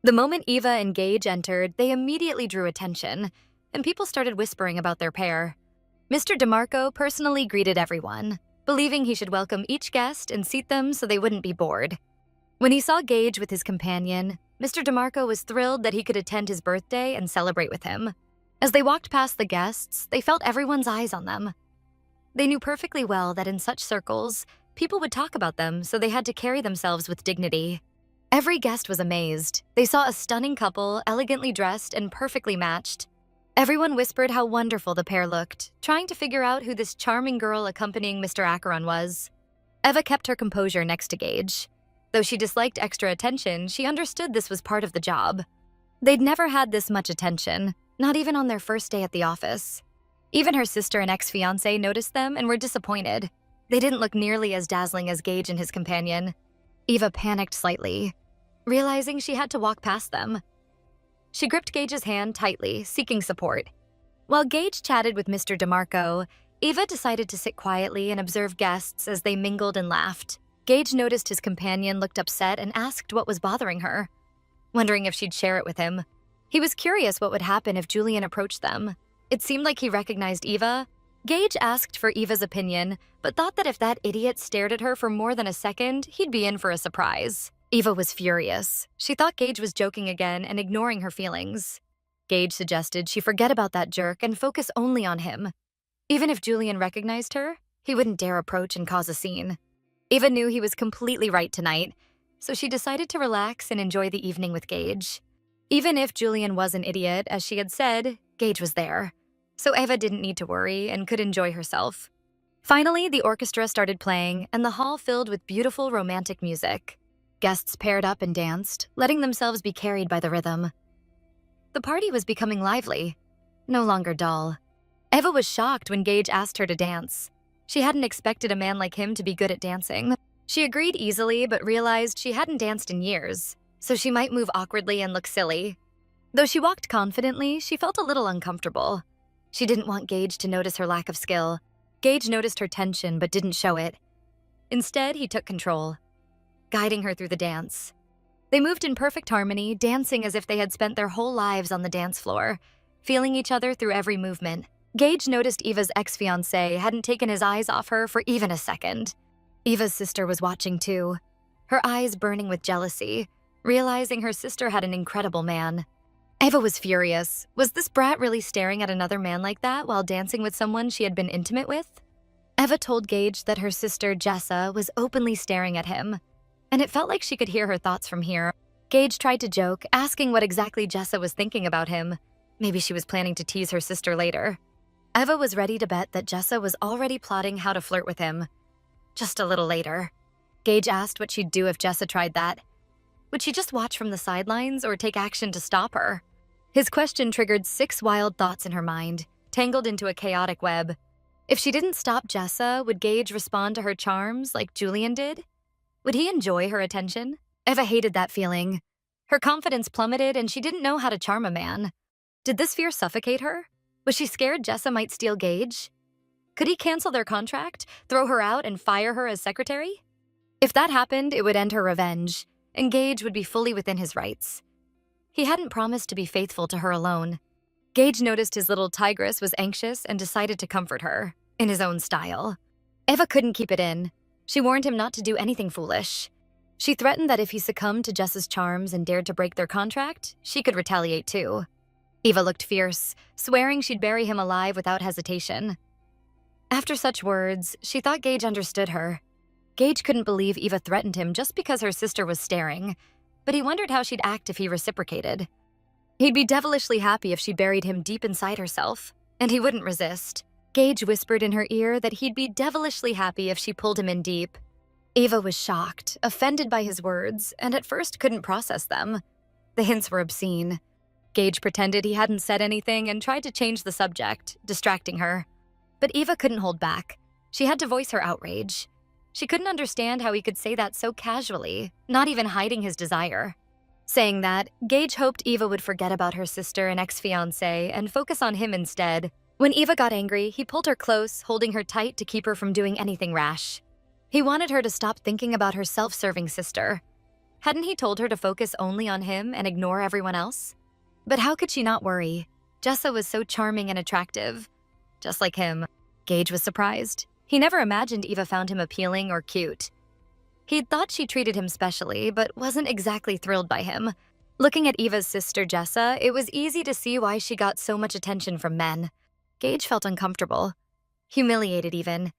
The moment Eva and Gage entered, they immediately drew attention, and people started whispering about their pair. Mr. DeMarco personally greeted everyone, believing he should welcome each guest and seat them so they wouldn't be bored. When he saw Gage with his companion, Mr. DeMarco was thrilled that he could attend his birthday and celebrate with him. As they walked past the guests, they felt everyone's eyes on them. They knew perfectly well that in such circles, people would talk about them, so they had to carry themselves with dignity. Every guest was amazed. They saw a stunning couple, elegantly dressed and perfectly matched. Everyone whispered how wonderful the pair looked, trying to figure out who this charming girl accompanying Mr. Acheron was. Eva kept her composure next to Gage. Though she disliked extra attention, she understood this was part of the job. They'd never had this much attention, not even on their first day at the office. Even her sister and ex-fiancé noticed them and were disappointed. They didn't look nearly as dazzling as Gage and his companion. Eva panicked slightly, realizing she had to walk past them. She gripped Gage's hand tightly, seeking support. While Gage chatted with Mr. DeMarco, Eva decided to sit quietly and observe guests as they mingled and laughed. Gage noticed his companion looked upset and asked what was bothering her, wondering if she'd share it with him. He was curious what would happen if Julian approached them. It seemed like he recognized Eva. Gage asked for Eva's opinion, but thought that if that idiot stared at her for more than a second, he'd be in for a surprise. Eva was furious. She thought Gage was joking again and ignoring her feelings. Gage suggested she forget about that jerk and focus only on him. Even if Julian recognized her, he wouldn't dare approach and cause a scene. Eva knew he was completely right tonight, so she decided to relax and enjoy the evening with Gage. Even if Julian was an idiot, as she had said, Gage was there. So Eva didn't need to worry and could enjoy herself. Finally, the orchestra started playing, and the hall filled with beautiful romantic music. Guests paired up and danced, letting themselves be carried by the rhythm. The party was becoming lively, no longer dull. Eva was shocked when Gage asked her to dance. She hadn't expected a man like him to be good at dancing. She agreed easily, but realized she hadn't danced in years, so she might move awkwardly and look silly. Though she walked confidently, she felt a little uncomfortable. She didn't want Gage to notice her lack of skill. Gage noticed her tension but didn't show it. Instead, he took control, guiding her through the dance. They moved in perfect harmony, dancing as if they had spent their whole lives on the dance floor, feeling each other through every movement. Gage noticed Eva's ex-fiancé hadn't taken his eyes off her for even a second. Eva's sister was watching too, her eyes burning with jealousy, realizing her sister had an incredible man. Eva was furious. Was this brat really staring at another man like that while dancing with someone she had been intimate with? Eva told Gage that her sister, Jessa, was openly staring at him, and it felt like she could hear her thoughts from here. Gage tried to joke, asking what exactly Jessa was thinking about him. Maybe she was planning to tease her sister later. Eva was ready to bet that Jessa was already plotting how to flirt with him. Just a little later, Gage asked what she'd do if Jessa tried that. Would she just watch from the sidelines or take action to stop her? His question triggered 6 wild thoughts in her mind, tangled into a chaotic web. If she didn't stop Jessa, would Gage respond to her charms like Julian did? Would he enjoy her attention? Eva hated that feeling. Her confidence plummeted and she didn't know how to charm a man. Did this fear suffocate her? Was she scared Jessa might steal Gage? Could he cancel their contract, throw her out, and fire her as secretary? If that happened, it would end her revenge, and Gage would be fully within his rights. He hadn't promised to be faithful to her alone. Gage noticed his little tigress was anxious and decided to comfort her, in his own style. Eva couldn't keep it in. She warned him not to do anything foolish. She threatened that if he succumbed to Jessa's charms and dared to break their contract, she could retaliate too. Eva looked fierce, swearing she'd bury him alive without hesitation. After such words, she thought Gage understood her. Gage couldn't believe Eva threatened him just because her sister was staring, but he wondered how she'd act if he reciprocated. He'd be devilishly happy if she buried him deep inside herself, and he wouldn't resist. Gage whispered in her ear that he'd be devilishly happy if she pulled him in deep. Eva was shocked, offended by his words, and at first couldn't process them. The hints were obscene. Gage pretended he hadn't said anything and tried to change the subject, distracting her. But Eva couldn't hold back. She had to voice her outrage. She couldn't understand how he could say that so casually, not even hiding his desire. Saying that, Gage hoped Eva would forget about her sister and ex-fiancé and focus on him instead. When Eva got angry, he pulled her close, holding her tight to keep her from doing anything rash. He wanted her to stop thinking about her self-serving sister. Hadn't he told her to focus only on him and ignore everyone else? But how could she not worry? Jessa was so charming and attractive. Just like him, Gage was surprised. He never imagined Eva found him appealing or cute. He'd thought she treated him specially, but wasn't exactly thrilled by him. Looking at Eva's sister Jessa, it was easy to see why she got so much attention from men. Gage felt uncomfortable, humiliated even.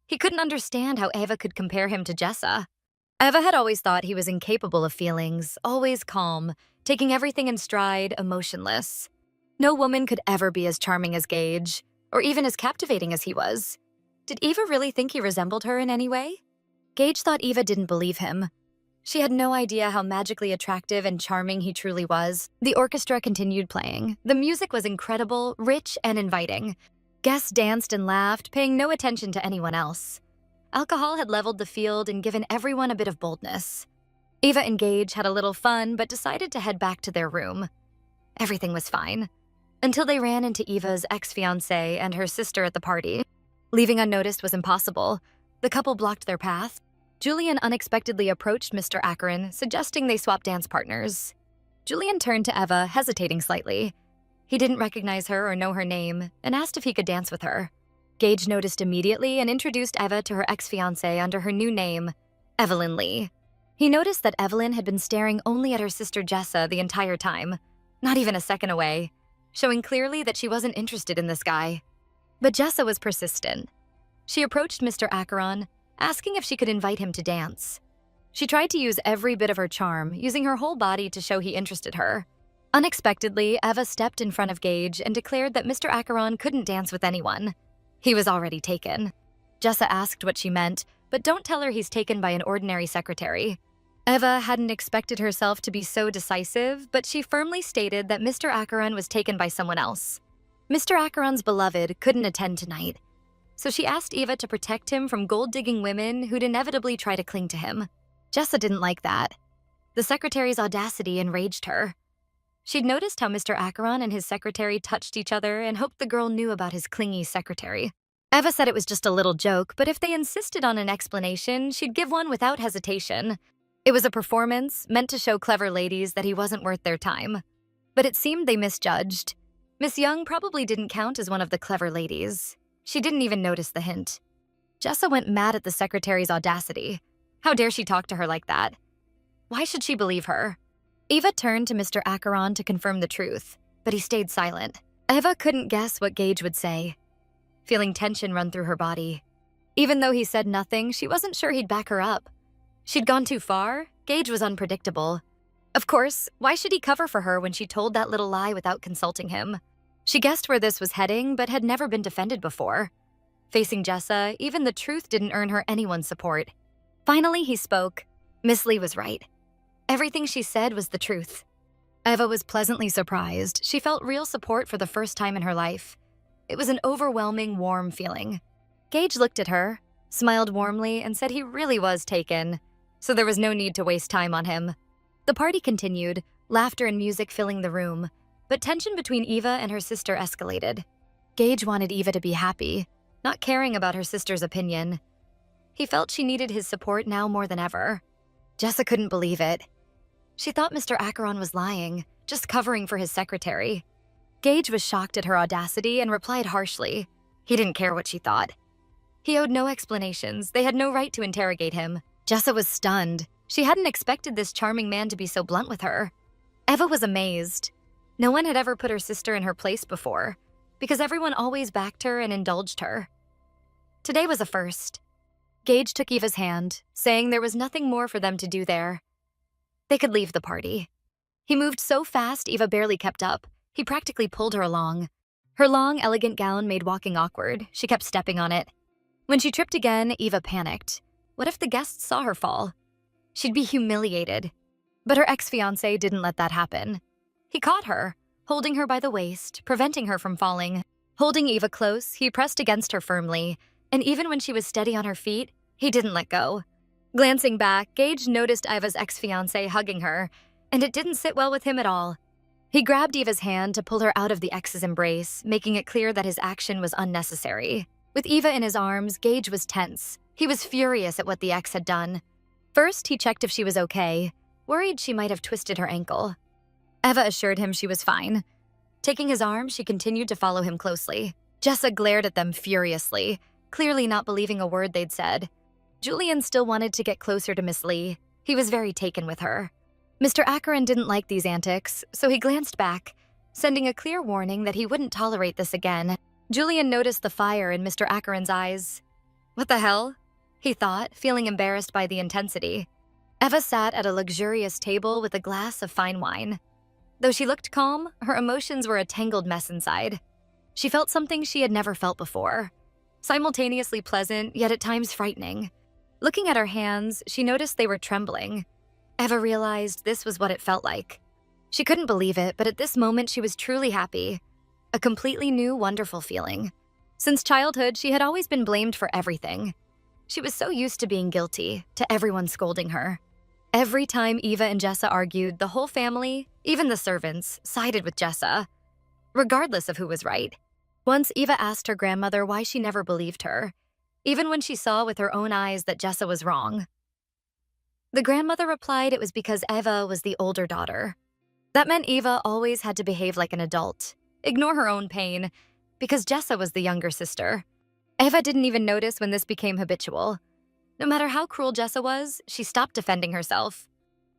He couldn't understand how Eva could compare him to Jessa. Eva had always thought he was incapable of feelings, always calm, taking everything in stride, emotionless. No woman could ever be as charming as Gage, or even as captivating as he was. Did Eva really think he resembled her in any way? Gage thought Eva didn't believe him. She had no idea how magically attractive and charming he truly was. The orchestra continued playing. The music was incredible, rich, and inviting. Guests danced and laughed, paying no attention to anyone else. Alcohol had leveled the field and given everyone a bit of boldness. Eva and Gage had a little fun, but decided to head back to their room. Everything was fine, until they ran into Eva's ex-fiancé and her sister at the party. Leaving unnoticed was impossible. The couple blocked their path. Julian unexpectedly approached Mr. Acheron, suggesting they swap dance partners. Julian turned to Eva, hesitating slightly. He didn't recognize her or know her name, and asked if he could dance with her. Gage noticed immediately and introduced Eva to her ex-fiancé under her new name, Evelyn Lee. He noticed that Evelyn had been staring only at her sister Jessa the entire time, not even a second away, showing clearly that she wasn't interested in this guy. But Jessa was persistent. She approached Mr. Acheron, asking if she could invite him to dance. She tried to use every bit of her charm, using her whole body to show he interested her. Unexpectedly, Eva stepped in front of Gage and declared that Mr. Acheron couldn't dance with anyone. He was already taken. Jessa asked what she meant, but don't tell her he's taken by an ordinary secretary. Eva hadn't expected herself to be so decisive, but she firmly stated that Mr. Acheron was taken by someone else. Mr. Acheron's beloved couldn't attend tonight, so she asked Eva to protect him from gold-digging women who'd inevitably try to cling to him. Jessa didn't like that. The secretary's audacity enraged her. She'd noticed how Mr. Acheron and his secretary touched each other and hoped the girl knew about his clingy secretary. Eva said it was just a little joke, but if they insisted on an explanation, she'd give one without hesitation. It was a performance meant to show clever ladies that he wasn't worth their time. But it seemed they misjudged. Miss Young probably didn't count as one of the clever ladies. She didn't even notice the hint. Jessa went mad at the secretary's audacity. How dare she talk to her like that? Why should she believe her? Eva turned to Mr. Acheron to confirm the truth, but he stayed silent. Eva couldn't guess what Gage would say, feeling tension run through her body. Even though he said nothing, she wasn't sure he'd back her up. She'd gone too far. Gage was unpredictable. Of course, why should he cover for her when she told that little lie without consulting him? She guessed where this was heading, but had never been defended before. Facing Jessa, even the truth didn't earn her anyone's support. Finally, he spoke. Miss Lee was right. Everything she said was the truth. Eva was pleasantly surprised. She felt real support for the first time in her life. It was an overwhelming, warm feeling. Gage looked at her, smiled warmly, and said he really was taken, so there was no need to waste time on him. The party continued, laughter and music filling the room, but tension between Eva and her sister escalated. Gage wanted Eva to be happy, not caring about her sister's opinion. He felt she needed his support now more than ever. Jessa couldn't believe it. She thought Mr. Acheron was lying, just covering for his secretary. Gage was shocked at her audacity and replied harshly. He didn't care what she thought. He owed no explanations. They had no right to interrogate him. Jessa was stunned. She hadn't expected this charming man to be so blunt with her. Eva was amazed. No one had ever put her sister in her place before, because everyone always backed her and indulged her. Today was a first. Gage took Eva's hand, saying there was nothing more for them to do there. They could leave the party. He moved so fast Eva barely kept up. He practically pulled her along. Her long, elegant gown made walking awkward. She kept stepping on it. When she tripped again, Eva panicked. What if the guests saw her fall? She'd be humiliated. But her ex-fiancé didn't let that happen. He caught her, holding her by the waist, preventing her from falling. Holding Eva close, he pressed against her firmly, and even when she was steady on her feet, he didn't let go. Glancing back, Gage noticed Eva's ex-fiancé hugging her, and it didn't sit well with him at all. He grabbed Eva's hand to pull her out of the ex's embrace, making it clear that his action was unnecessary. With Eva in his arms, Gage was tense. He was furious at what the ex had done. First, he checked if she was okay, worried she might have twisted her ankle. Eva assured him she was fine. Taking his arm, she continued to follow him closely. Jessa glared at them furiously, clearly not believing a word they'd said. Julian still wanted to get closer to Miss Lee. He was very taken with her. Mr. Acheron didn't like these antics, so he glanced back, sending a clear warning that he wouldn't tolerate this again. Julian noticed the fire in Mr. Acheron's eyes. What the hell? He thought, feeling embarrassed by the intensity. Eva sat at a luxurious table with a glass of fine wine. Though she looked calm, her emotions were a tangled mess inside. She felt something she had never felt before. Simultaneously pleasant, yet at times frightening. Looking at her hands, she noticed they were trembling. Eva realized this was what it felt like. She couldn't believe it, but at this moment she was truly happy. A completely new, wonderful feeling. Since childhood, she had always been blamed for everything. She was so used to being guilty, to everyone scolding her. Every time Eva and Jessa argued, the whole family, even the servants, sided with Jessa, regardless of who was right. Once Eva asked her grandmother why she never believed her, even when she saw with her own eyes that Jessa was wrong. The grandmother replied it was because Eva was the older daughter. That meant Eva always had to behave like an adult, ignore her own pain, because Jessa was the younger sister. Eva didn't even notice when this became habitual. No matter how cruel Jessa was, she stopped defending herself.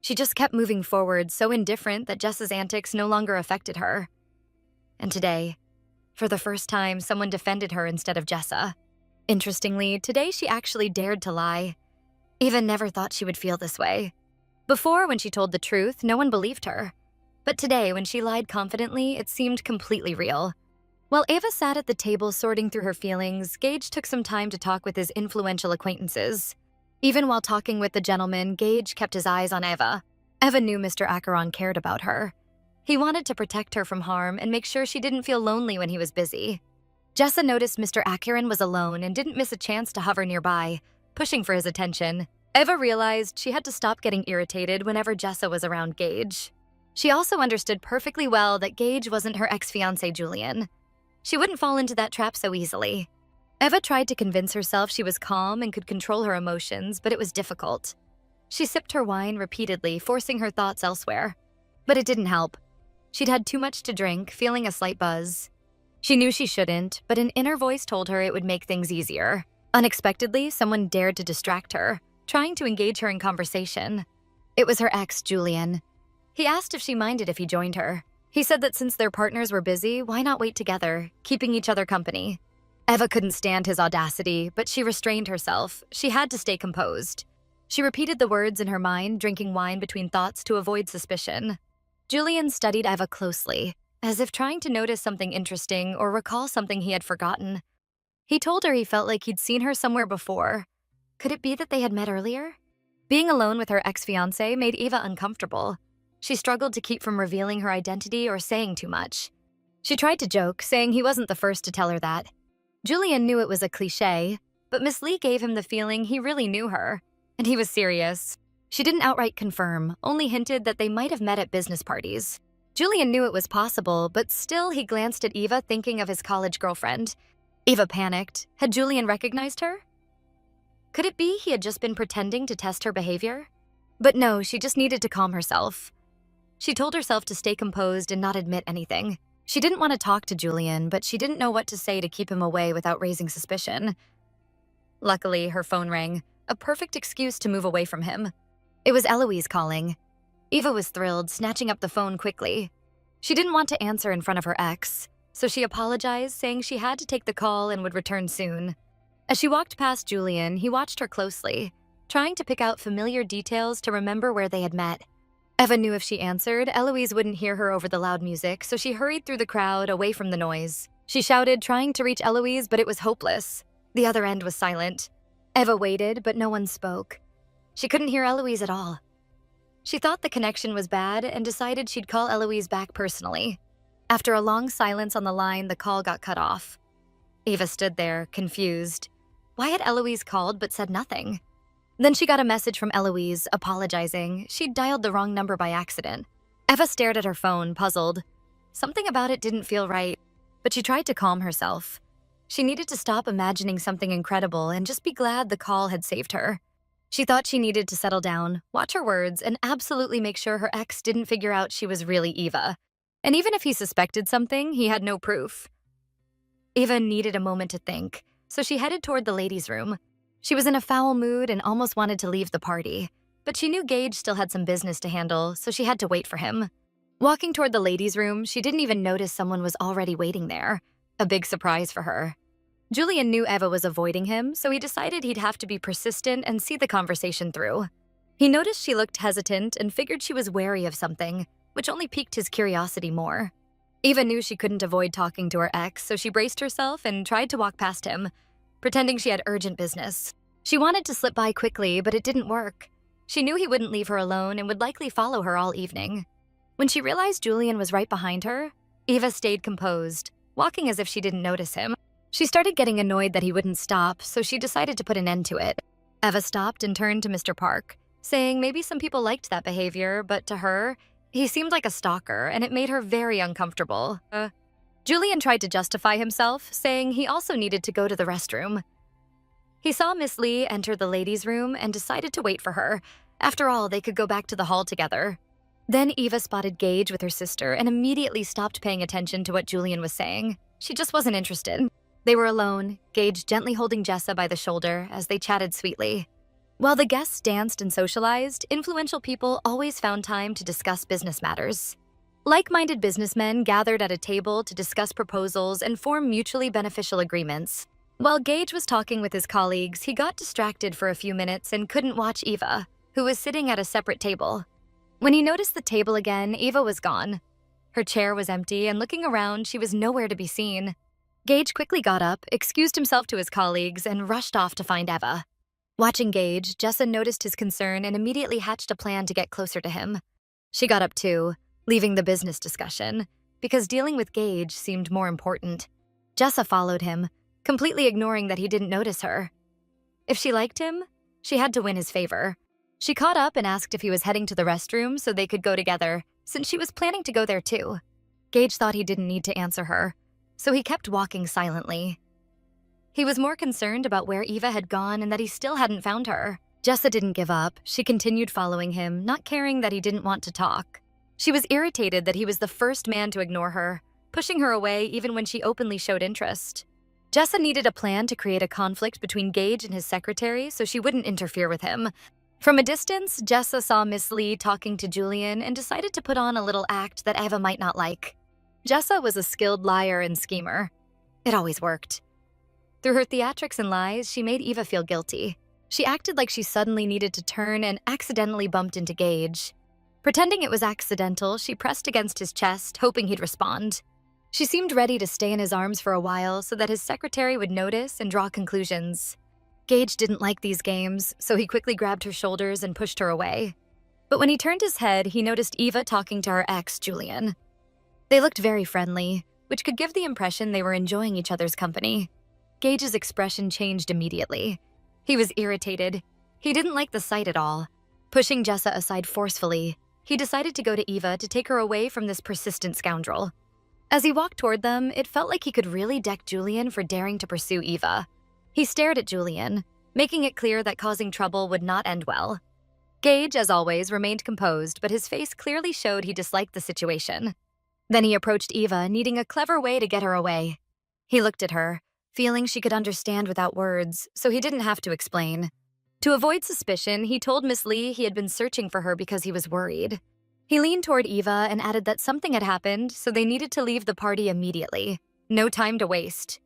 She just kept moving forward, so indifferent that Jessa's antics no longer affected her. And today, for the first time, someone defended her instead of Jessa. Interestingly, today she actually dared to lie. Eva never thought she would feel this way. Before, when she told the truth, no one believed her. But today, when she lied confidently, it seemed completely real. While Eva sat at the table sorting through her feelings, Gage took some time to talk with his influential acquaintances. Even while talking with the gentleman, Gage kept his eyes on Eva. Eva knew Mr. Acheron cared about her. He wanted to protect her from harm and make sure she didn't feel lonely when he was busy. Jessa noticed Mr. Acheron was alone and didn't miss a chance to hover nearby, pushing for his attention. Eva realized she had to stop getting irritated whenever Jessa was around Gage. She also understood perfectly well that Gage wasn't her ex-fiancé Julian. She wouldn't fall into that trap so easily. Eva tried to convince herself she was calm and could control her emotions, but it was difficult. She sipped her wine repeatedly, forcing her thoughts elsewhere. But it didn't help. She'd had too much to drink, feeling a slight buzz. She knew she shouldn't, but an inner voice told her it would make things easier. Unexpectedly, someone dared to distract her, trying to engage her in conversation. It was her ex, Julian. He asked if she minded if he joined her. He said that since their partners were busy, why not wait together, keeping each other company? Eva couldn't stand his audacity, but she restrained herself. She had to stay composed. She repeated the words in her mind, drinking wine between thoughts to avoid suspicion. Julian studied Eva closely, as if trying to notice something interesting or recall something he had forgotten. He told her he felt like he'd seen her somewhere before. Could it be that they had met earlier? Being alone with her ex-fiancé made Eva uncomfortable. She struggled to keep from revealing her identity or saying too much. She tried to joke, saying he wasn't the first to tell her that. Julian knew it was a cliché, but Miss Lee gave him the feeling he really knew her, and he was serious. She didn't outright confirm, only hinted that they might have met at business parties. Julian knew it was possible, but still he glanced at Eva, thinking of his college girlfriend. Eva panicked. Had Julian recognized her? Could it be he had just been pretending to test her behavior? But no, she just needed to calm herself. She told herself to stay composed and not admit anything. She didn't want to talk to Julian, but she didn't know what to say to keep him away without raising suspicion. Luckily, her phone rang, a perfect excuse to move away from him. It was Eloise calling. Eva was thrilled, snatching up the phone quickly. She didn't want to answer in front of her ex, so she apologized, saying she had to take the call and would return soon. As she walked past Julian, he watched her closely, trying to pick out familiar details to remember where they had met. Eva knew if she answered, Eloise wouldn't hear her over the loud music, so she hurried through the crowd, away from the noise. She shouted, trying to reach Eloise, but it was hopeless. The other end was silent. Eva waited, but no one spoke. She couldn't hear Eloise at all. She thought the connection was bad and decided she'd call Eloise back personally. After a long silence on the line, the call got cut off. Eva stood there, confused. Why had Eloise called but said nothing? Then she got a message from Eloise, apologizing. She'd dialed the wrong number by accident. Eva stared at her phone, puzzled. Something about it didn't feel right, but she tried to calm herself. She needed to stop imagining something incredible and just be glad the call had saved her. She thought she needed to settle down, watch her words, and absolutely make sure her ex didn't figure out she was really Eva. And even if he suspected something, he had no proof. Eva needed a moment to think, so she headed toward the ladies' room. She was in a foul mood and almost wanted to leave the party, but she knew Gage still had some business to handle, so she had to wait for him. Walking toward the ladies' room, she didn't even notice someone was already waiting there. A big surprise for her. Julian knew Eva was avoiding him, so he decided he'd have to be persistent and see the conversation through. He noticed she looked hesitant and figured she was wary of something, which only piqued his curiosity more. Eva knew she couldn't avoid talking to her ex, so she braced herself and tried to walk past him, pretending she had urgent business. She wanted to slip by quickly, but it didn't work. She knew he wouldn't leave her alone and would likely follow her all evening. When she realized Julian was right behind her, Eva stayed composed, walking as if she didn't notice him. She started getting annoyed that he wouldn't stop, so she decided to put an end to it. Eva stopped and turned to Mr. Park, saying maybe some people liked that behavior, but to her, he seemed like a stalker, and it made her very uncomfortable. Julian tried to justify himself, saying he also needed to go to the restroom. He saw Miss Lee enter the ladies' room and decided to wait for her. After all, they could go back to the hall together. Then Eva spotted Gage with her sister and immediately stopped paying attention to what Julian was saying. She just wasn't interested. They were alone, Gage gently holding Jessa by the shoulder as they chatted sweetly. While the guests danced and socialized, influential people always found time to discuss business matters. Like-minded businessmen gathered at a table to discuss proposals and form mutually beneficial agreements. While Gage was talking with his colleagues, he got distracted for a few minutes and couldn't watch Eva, who was sitting at a separate table. When he noticed the table again, Eva was gone. Her chair was empty, and looking around, she was nowhere to be seen. Gage quickly got up, excused himself to his colleagues, and rushed off to find Eva. Watching Gage, Jessa noticed his concern and immediately hatched a plan to get closer to him. She got up too, leaving the business discussion, because dealing with Gage seemed more important. Jessa followed him, completely ignoring that he didn't notice her. If she liked him, she had to win his favor. She caught up and asked if he was heading to the restroom so they could go together, since she was planning to go there too. Gage thought he didn't need to answer her, so he kept walking silently. He was more concerned about where Eva had gone and that he still hadn't found her. Jessa didn't give up. She continued following him, not caring that he didn't want to talk. She was irritated that he was the first man to ignore her, pushing her away even when she openly showed interest. Jessa needed a plan to create a conflict between Gage and his secretary so she wouldn't interfere with him. From a distance, Jessa saw Miss Lee talking to Julian and decided to put on a little act that Eva might not like. Jessa was a skilled liar and schemer. It always worked. Through her theatrics and lies, she made Eva feel guilty. She acted like she suddenly needed to turn and accidentally bumped into Gage. Pretending it was accidental, she pressed against his chest, hoping he'd respond. She seemed ready to stay in his arms for a while so that his secretary would notice and draw conclusions. Gage didn't like these games, so he quickly grabbed her shoulders and pushed her away. But when he turned his head, he noticed Eva talking to her ex, Julian. They looked very friendly, which could give the impression they were enjoying each other's company. Gage's expression changed immediately. He was irritated. He didn't like the sight at all. Pushing Jessa aside forcefully, he decided to go to Eva to take her away from this persistent scoundrel. As he walked toward them, it felt like he could really deck Julian for daring to pursue Eva. He stared at Julian, making it clear that causing trouble would not end well. Gage, as always, remained composed, but his face clearly showed he disliked the situation. Then he approached Eva, needing a clever way to get her away. He looked at her, feeling she could understand without words, so he didn't have to explain. To avoid suspicion, he told Miss Lee he had been searching for her because he was worried. He leaned toward Eva and added that something had happened, so they needed to leave the party immediately. No time to waste.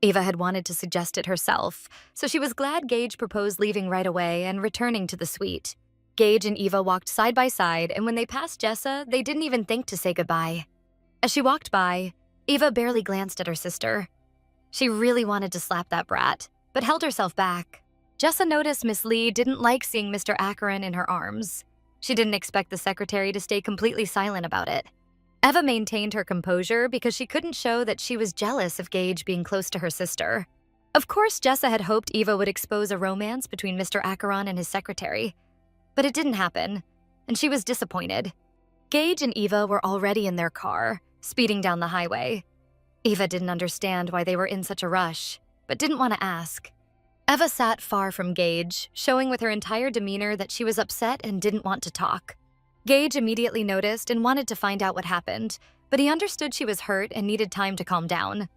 Eva had wanted to suggest it herself, so she was glad Gage proposed leaving right away and returning to the suite. Gage and Eva walked side by side, and when they passed Jessa, they didn't even think to say goodbye. As she walked by, Eva barely glanced at her sister. She really wanted to slap that brat, but held herself back. Jessa noticed Miss Lee didn't like seeing Mr. Acheron in her arms. She didn't expect the secretary to stay completely silent about it. Eva maintained her composure because she couldn't show that she was jealous of Gage being close to her sister. Of course, Jessa had hoped Eva would expose a romance between Mr. Acheron and his secretary. But it didn't happen, and she was disappointed. Gage and Eva were already in their car, speeding down the highway. Eva didn't understand why they were in such a rush, but didn't want to ask. Eva sat far from Gage, showing with her entire demeanor that she was upset and didn't want to talk. Gage immediately noticed and wanted to find out what happened, but he understood she was hurt and needed time to calm down.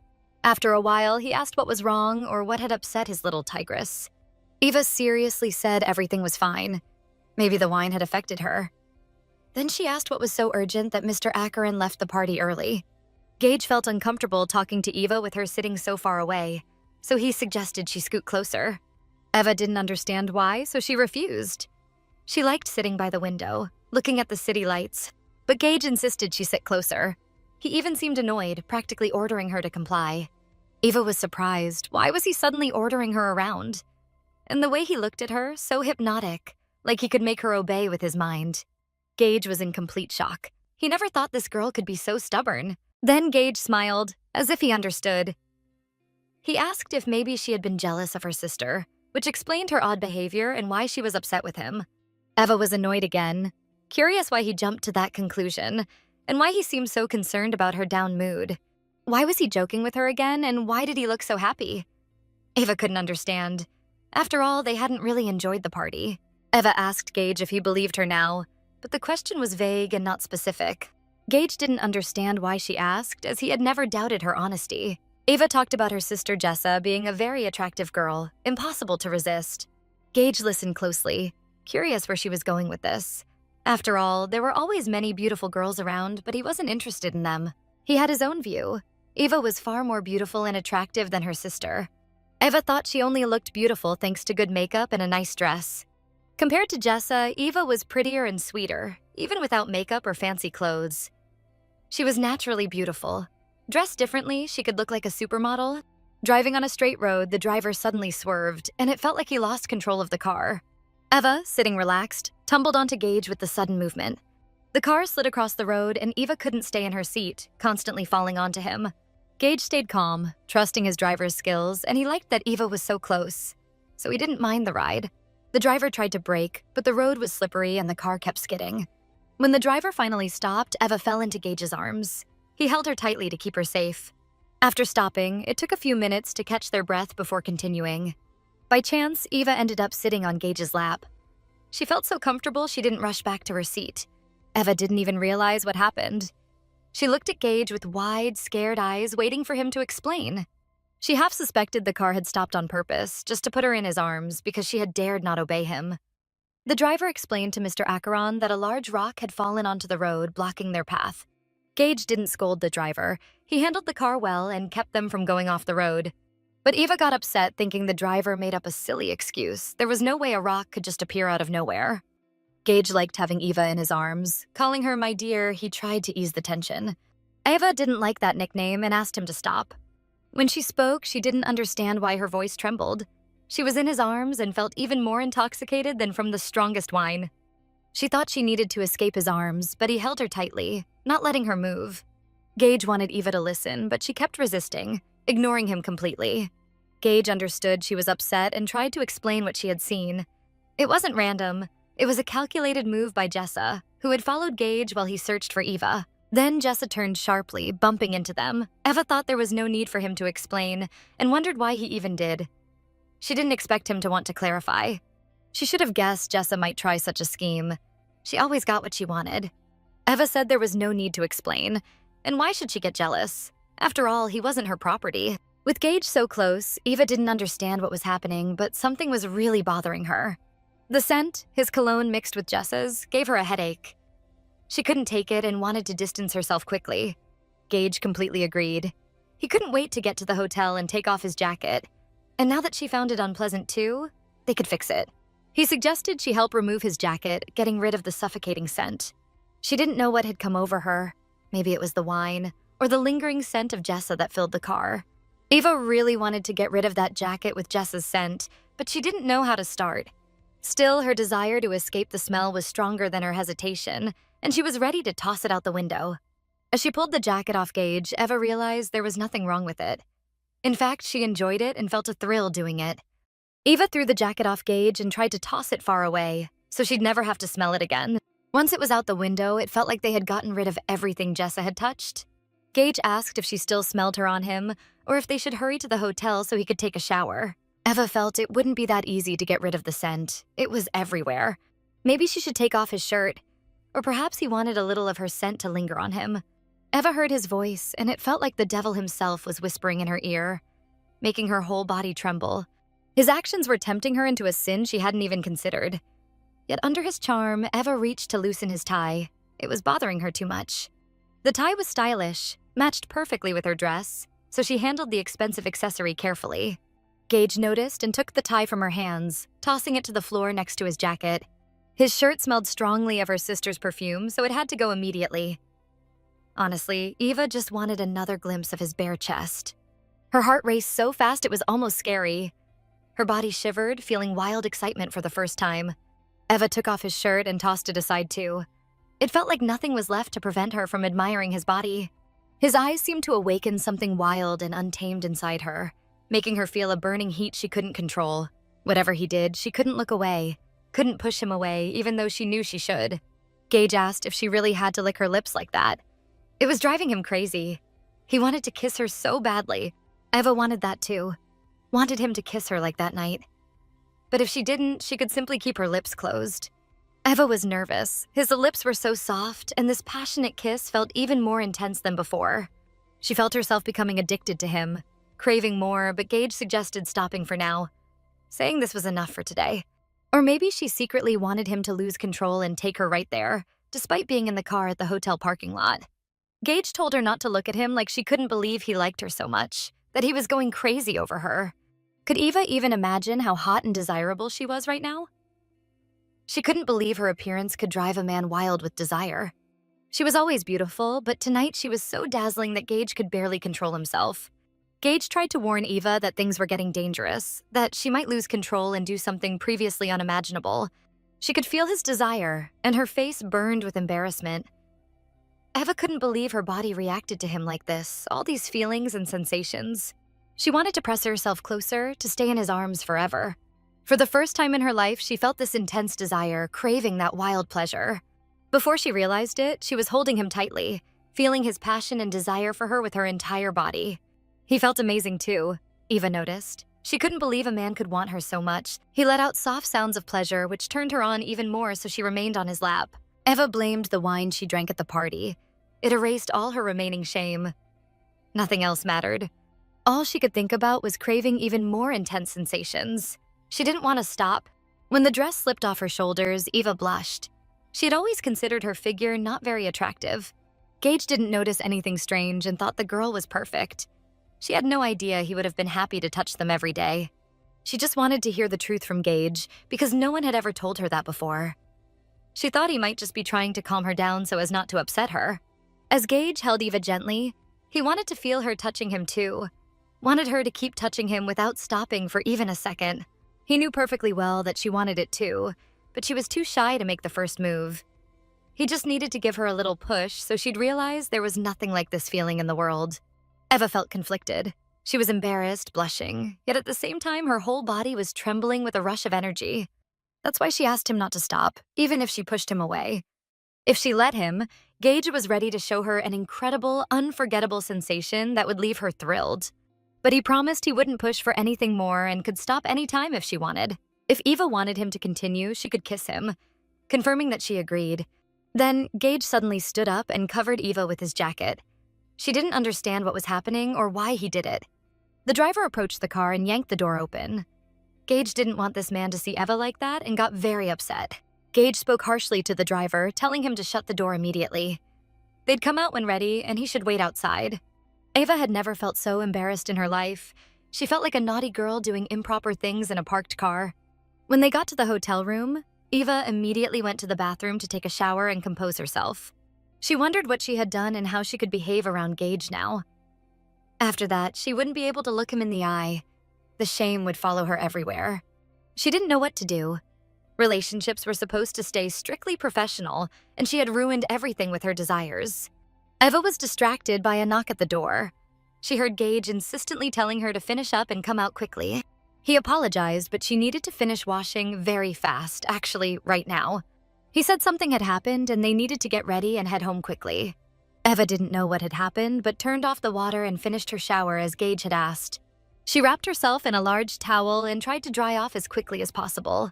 After a while, he asked what was wrong or what had upset his little tigress. Eva seriously said everything was fine. Maybe the wine had affected her. Then she asked what was so urgent that Mr. Acheron left the party early. Gage felt uncomfortable talking to Eva with her sitting so far away, so he suggested she scoot closer. Eva didn't understand why, so she refused. She liked sitting by the window, looking at the city lights, but Gage insisted she sit closer. He even seemed annoyed, practically ordering her to comply. Eva was surprised. Why was he suddenly ordering her around? And the way he looked at her, so hypnotic, like he could make her obey with his mind. Gage was in complete shock. He never thought this girl could be so stubborn. Then Gage smiled, as if he understood. He asked if maybe she had been jealous of her sister, which explained her odd behavior and why she was upset with him. Eva was annoyed again, curious why he jumped to that conclusion, and why he seemed so concerned about her down mood. Why was he joking with her again, and why did he look so happy? Eva couldn't understand. After all, they hadn't really enjoyed the party. Eva asked Gage if he believed her now, but the question was vague and not specific. Gage didn't understand why she asked, as he had never doubted her honesty. Eva talked about her sister Jessa being a very attractive girl, impossible to resist. Gage listened closely, curious where she was going with this. After all, there were always many beautiful girls around, but he wasn't interested in them. He had his own view. Eva was far more beautiful and attractive than her sister. Eva thought she only looked beautiful thanks to good makeup and a nice dress. Compared to Jessa, Eva was prettier and sweeter, even without makeup or fancy clothes. She was naturally beautiful. Dressed differently, she could look like a supermodel. Driving on a straight road, the driver suddenly swerved, and it felt like he lost control of the car. Eva, sitting relaxed, tumbled onto Gage with the sudden movement. The car slid across the road, and Eva couldn't stay in her seat, constantly falling onto him. Gage stayed calm, trusting his driver's skills, and he liked that Eva was so close, so he didn't mind the ride. The driver tried to brake, but the road was slippery and the car kept skidding. When the driver finally stopped, Eva fell into Gage's arms. He held her tightly to keep her safe. After stopping, it took a few minutes to catch their breath before continuing. By chance, Eva ended up sitting on Gage's lap. She felt so comfortable she didn't rush back to her seat. Eva didn't even realize what happened. She looked at Gage with wide, scared eyes, waiting for him to explain. She half suspected the car had stopped on purpose, just to put her in his arms, because she had dared not obey him. The driver explained to Mr. Acheron that a large rock had fallen onto the road, blocking their path. Gage didn't scold the driver. He handled the car well and kept them from going off the road. But Eva got upset, thinking the driver made up a silly excuse. There was no way a rock could just appear out of nowhere. Gage liked having Eva in his arms. Calling her my dear, he tried to ease the tension. Eva didn't like that nickname and asked him to stop. When she spoke, she didn't understand why her voice trembled. She was in his arms and felt even more intoxicated than from the strongest wine. She thought she needed to escape his arms, but he held her tightly, not letting her move. Gage wanted Eva to listen, but she kept resisting, ignoring him completely. Gage understood she was upset and tried to explain what she had seen. It wasn't random. It was a calculated move by Jessa, who had followed Gage while he searched for Eva. Then Jessa turned sharply, bumping into them. Eva thought there was no need for him to explain, and wondered why he even did. She didn't expect him to want to clarify. She should have guessed Jessa might try such a scheme. She always got what she wanted. Eva said there was no need to explain, and why should she get jealous? After all, he wasn't her property. With Gage so close, Eva didn't understand what was happening, but something was really bothering her. The scent, his cologne mixed with Jessa's, gave her a headache. She couldn't take it and wanted to distance herself quickly. Gage completely agreed. He couldn't wait to get to the hotel and take off his jacket. And now that she found it unpleasant too, they could fix it. He suggested she help remove his jacket, getting rid of the suffocating scent. She didn't know what had come over her. Maybe it was the wine, or the lingering scent of Jessa that filled the car. Eva really wanted to get rid of that jacket with Jessa's scent, but she didn't know how to start. Still, her desire to escape the smell was stronger than her hesitation, and she was ready to toss it out the window. As she pulled the jacket off Gage, Eva realized there was nothing wrong with it. In fact, she enjoyed it and felt a thrill doing it. Eva threw the jacket off Gage and tried to toss it far away, so she'd never have to smell it again. Once it was out the window, it felt like they had gotten rid of everything Jessa had touched. Gage asked if she still smelled her on him, or if they should hurry to the hotel so he could take a shower. Eva felt it wouldn't be that easy to get rid of the scent. It was everywhere. Maybe she should take off his shirt, or perhaps he wanted a little of her scent to linger on him. Eva heard his voice, and it felt like the devil himself was whispering in her ear, making her whole body tremble. His actions were tempting her into a sin she hadn't even considered. Yet under his charm, Eva reached to loosen his tie. It was bothering her too much. The tie was stylish, matched perfectly with her dress, so she handled the expensive accessory carefully. Gage noticed and took the tie from her hands, tossing it to the floor next to his jacket. His shirt smelled strongly of her sister's perfume, so it had to go immediately. Honestly, Eva just wanted another glimpse of his bare chest. Her heart raced so fast it was almost scary. Her body shivered, feeling wild excitement for the first time. Eva took off his shirt and tossed it aside too. It felt like nothing was left to prevent her from admiring his body. His eyes seemed to awaken something wild and untamed inside her, making her feel a burning heat she couldn't control. Whatever he did, she couldn't look away, couldn't push him away, even though she knew she should. Gage asked if she really had to lick her lips like that. It was driving him crazy. He wanted to kiss her so badly. Eva wanted that too. Wanted him to kiss her like that night. But if she didn't, she could simply keep her lips closed. Eva was nervous. His lips were so soft, and this passionate kiss felt even more intense than before. She felt herself becoming addicted to him, craving more, but Gage suggested stopping for now, saying this was enough for today. Or maybe she secretly wanted him to lose control and take her right there, despite being in the car at the hotel parking lot. Gage told her not to look at him like she couldn't believe he liked her so much, that he was going crazy over her. Could Eva even imagine how hot and desirable she was right now? She couldn't believe her appearance could drive a man wild with desire. She was always beautiful, but tonight she was so dazzling that Gage could barely control himself. Gage tried to warn Eva that things were getting dangerous, that she might lose control and do something previously unimaginable. She could feel his desire, and her face burned with embarrassment. Eva couldn't believe her body reacted to him like this, all these feelings and sensations. She wanted to press herself closer, to stay in his arms forever. For the first time in her life, she felt this intense desire, craving that wild pleasure. Before she realized it, she was holding him tightly, feeling his passion and desire for her with her entire body. He felt amazing too, Eva noticed. She couldn't believe a man could want her so much. He let out soft sounds of pleasure, which turned her on even more, so she remained on his lap. Eva blamed the wine she drank at the party. It erased all her remaining shame. Nothing else mattered. All she could think about was craving even more intense sensations. She didn't want to stop. When the dress slipped off her shoulders, Eva blushed. She had always considered her figure not very attractive. Gage didn't notice anything strange and thought the girl was perfect. She had no idea he would have been happy to touch them every day. She just wanted to hear the truth from Gage, because no one had ever told her that before. She thought he might just be trying to calm her down so as not to upset her. As Gage held Eva gently, he wanted to feel her touching him too. Wanted her to keep touching him without stopping for even a second. He knew perfectly well that she wanted it too, but she was too shy to make the first move. He just needed to give her a little push so she'd realize there was nothing like this feeling in the world. Eva felt conflicted. She was embarrassed, blushing, yet at the same time her whole body was trembling with a rush of energy. That's why she asked him not to stop, even if she pushed him away. If she let him, Gage was ready to show her an incredible, unforgettable sensation that would leave her thrilled. But he promised he wouldn't push for anything more and could stop any time if she wanted. If Eva wanted him to continue, she could kiss him, confirming that she agreed. Then Gage suddenly stood up and covered Eva with his jacket. She didn't understand what was happening or why he did it. The driver approached the car and yanked the door open. Gage didn't want this man to see Eva like that and got very upset. Gage spoke harshly to the driver, telling him to shut the door immediately. They'd come out when ready, and he should wait outside. Eva had never felt so embarrassed in her life. She felt like a naughty girl doing improper things in a parked car. When they got to the hotel room, Eva immediately went to the bathroom to take a shower and compose herself. She wondered what she had done and how she could behave around Gage now. After that, she wouldn't be able to look him in the eye. The shame would follow her everywhere. She didn't know what to do. Relationships were supposed to stay strictly professional, and she had ruined everything with her desires. Eva was distracted by a knock at the door. She heard Gage insistently telling her to finish up and come out quickly. He apologized, but she needed to finish washing very fast, actually right now. He said something had happened and they needed to get ready and head home quickly. Eva didn't know what had happened, but turned off the water and finished her shower as Gage had asked. She wrapped herself in a large towel and tried to dry off as quickly as possible.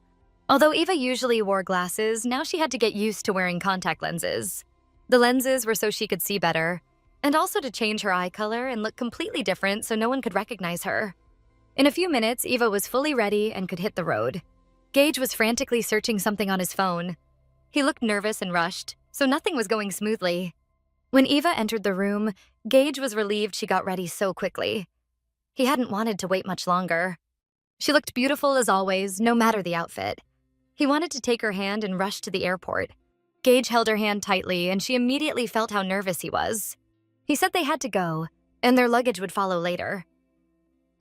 Although Eva usually wore glasses, now she had to get used to wearing contact lenses. The lenses were so she could see better, and also to change her eye color and look completely different so no one could recognize her. In a few minutes, Eva was fully ready and could hit the road. Gage was frantically searching something on his phone. He looked nervous and rushed, so nothing was going smoothly. When Eva entered the room, Gage was relieved she got ready so quickly. He hadn't wanted to wait much longer. She looked beautiful as always, no matter the outfit. He wanted to take her hand and rush to the airport. Gage held her hand tightly, and she immediately felt how nervous he was. He said they had to go, and their luggage would follow later.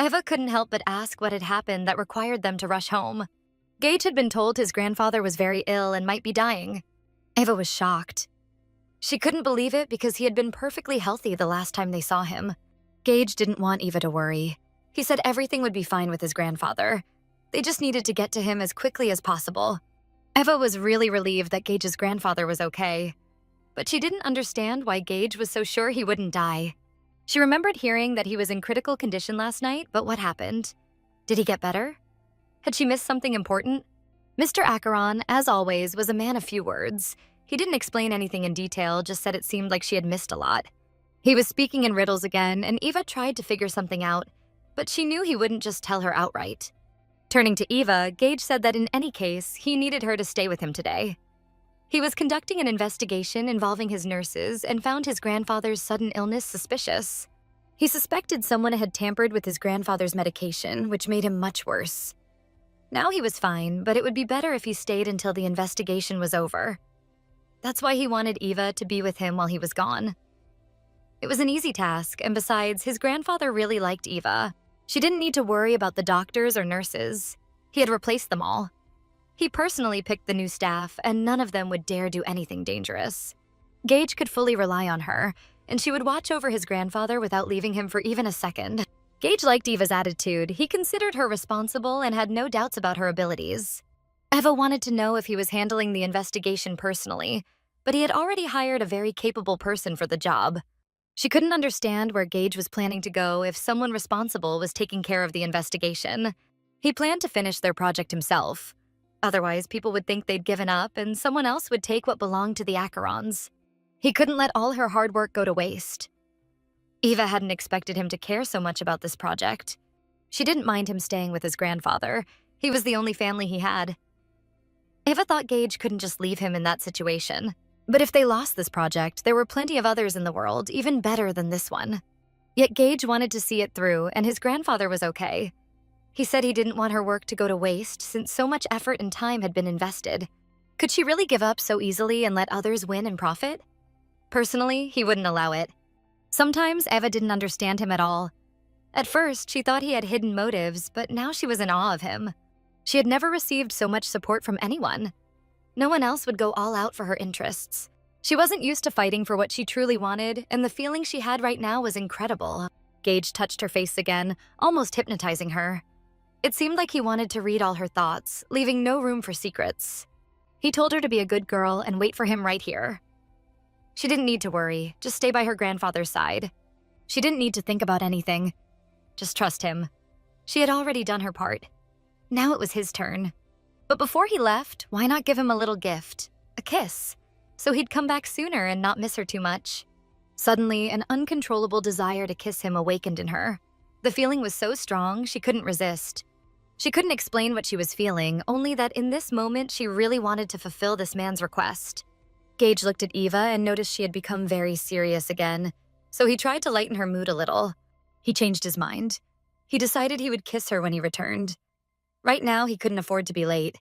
Eva couldn't help but ask what had happened that required them to rush home. Gage had been told his grandfather was very ill and might be dying. Eva was shocked. She couldn't believe it because he had been perfectly healthy the last time they saw him. Gage didn't want Eva to worry. He said everything would be fine with his grandfather. They just needed to get to him as quickly as possible. Eva was really relieved that Gage's grandfather was okay. But she didn't understand why Gage was so sure he wouldn't die. She remembered hearing that he was in critical condition last night, but what happened? Did he get better? Had she missed something important? Mr. Acheron, as always, was a man of few words. He didn't explain anything in detail, just said it seemed like she had missed a lot. He was speaking in riddles again, and Eva tried to figure something out, but she knew he wouldn't just tell her outright. Turning to Eva, Gage said that in any case, he needed her to stay with him today. He was conducting an investigation involving his nurses and found his grandfather's sudden illness suspicious. He suspected someone had tampered with his grandfather's medication, which made him much worse. Now he was fine, but it would be better if he stayed until the investigation was over. That's why he wanted Eva to be with him while he was gone. It was an easy task, and besides, his grandfather really liked Eva. She didn't need to worry about the doctors or nurses. He had replaced them all. He personally picked the new staff, and none of them would dare do anything dangerous. Gage could fully rely on her, and she would watch over his grandfather without leaving him for even a second. Gage liked Eva's attitude. He considered her responsible and had no doubts about her abilities. Eva wanted to know if he was handling the investigation personally, but he had already hired a very capable person for the job. She couldn't understand where Gage was planning to go if someone responsible was taking care of the investigation. He planned to finish their project himself. Otherwise, people would think they'd given up and someone else would take what belonged to the Acherons. He couldn't let all her hard work go to waste. Eva hadn't expected him to care so much about this project. She didn't mind him staying with his grandfather. He was the only family he had. Eva thought Gage couldn't just leave him in that situation. But if they lost this project, there were plenty of others in the world, even better than this one. Yet Gage wanted to see it through, and his grandfather was okay. He said he didn't want her work to go to waste since so much effort and time had been invested. Could she really give up so easily and let others win and profit? Personally, he wouldn't allow it. Sometimes Eva didn't understand him at all. At first, she thought he had hidden motives, but now she was in awe of him. She had never received so much support from anyone. No one else would go all out for her interests. She wasn't used to fighting for what she truly wanted, and the feeling she had right now was incredible. Gage touched her face again, almost hypnotizing her. It seemed like he wanted to read all her thoughts, leaving no room for secrets. He told her to be a good girl and wait for him right here. She didn't need to worry, just stay by her grandfather's side. She didn't need to think about anything. Just trust him. She had already done her part. Now it was his turn. But before he left, why not give him a little gift? A kiss. So he'd come back sooner and not miss her too much. Suddenly, an uncontrollable desire to kiss him awakened in her. The feeling was so strong, she couldn't resist. She couldn't explain what she was feeling, only that in this moment she really wanted to fulfill this man's request. Gage looked at Eva and noticed she had become very serious again, so he tried to lighten her mood a little. He changed his mind. He decided he would kiss her when he returned. Right now, he couldn't afford to be late.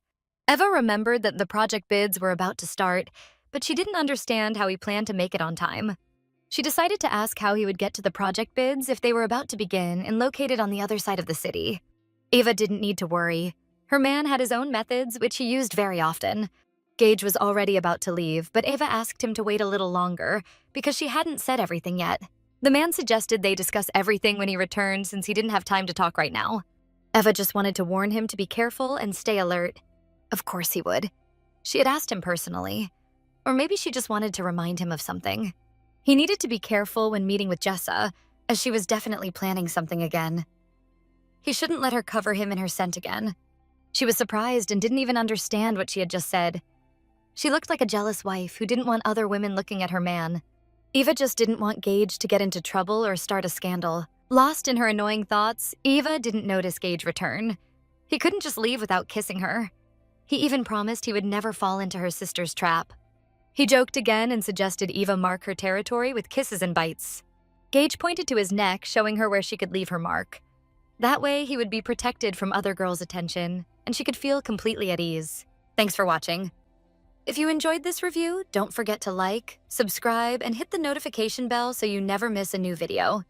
Eva remembered that the project bids were about to start, but she didn't understand how he planned to make it on time. She decided to ask how he would get to the project bids if they were about to begin and located on the other side of the city. Eva didn't need to worry. Her man had his own methods, which he used very often. Gage was already about to leave, but Eva asked him to wait a little longer because she hadn't said everything yet. The man suggested they discuss everything when he returned since he didn't have time to talk right now. Eva just wanted to warn him to be careful and stay alert. Of course he would. She had asked him personally. Or maybe she just wanted to remind him of something. He needed to be careful when meeting with Jessa, as she was definitely planning something again. He shouldn't let her cover him in her scent again. She was surprised and didn't even understand what she had just said. She looked like a jealous wife who didn't want other women looking at her man. Eva just didn't want Gage to get into trouble or start a scandal. Lost in her annoying thoughts, Eva didn't notice Gage return. He couldn't just leave without kissing her. He even promised he would never fall into her sister's trap. He joked again and suggested Eva mark her territory with kisses and bites. Gage pointed to his neck, showing her where she could leave her mark. That way, he would be protected from other girls' attention, and she could feel completely at ease. Thanks for watching. If you enjoyed this review, don't forget to like, subscribe, and hit the notification bell so you never miss a new video.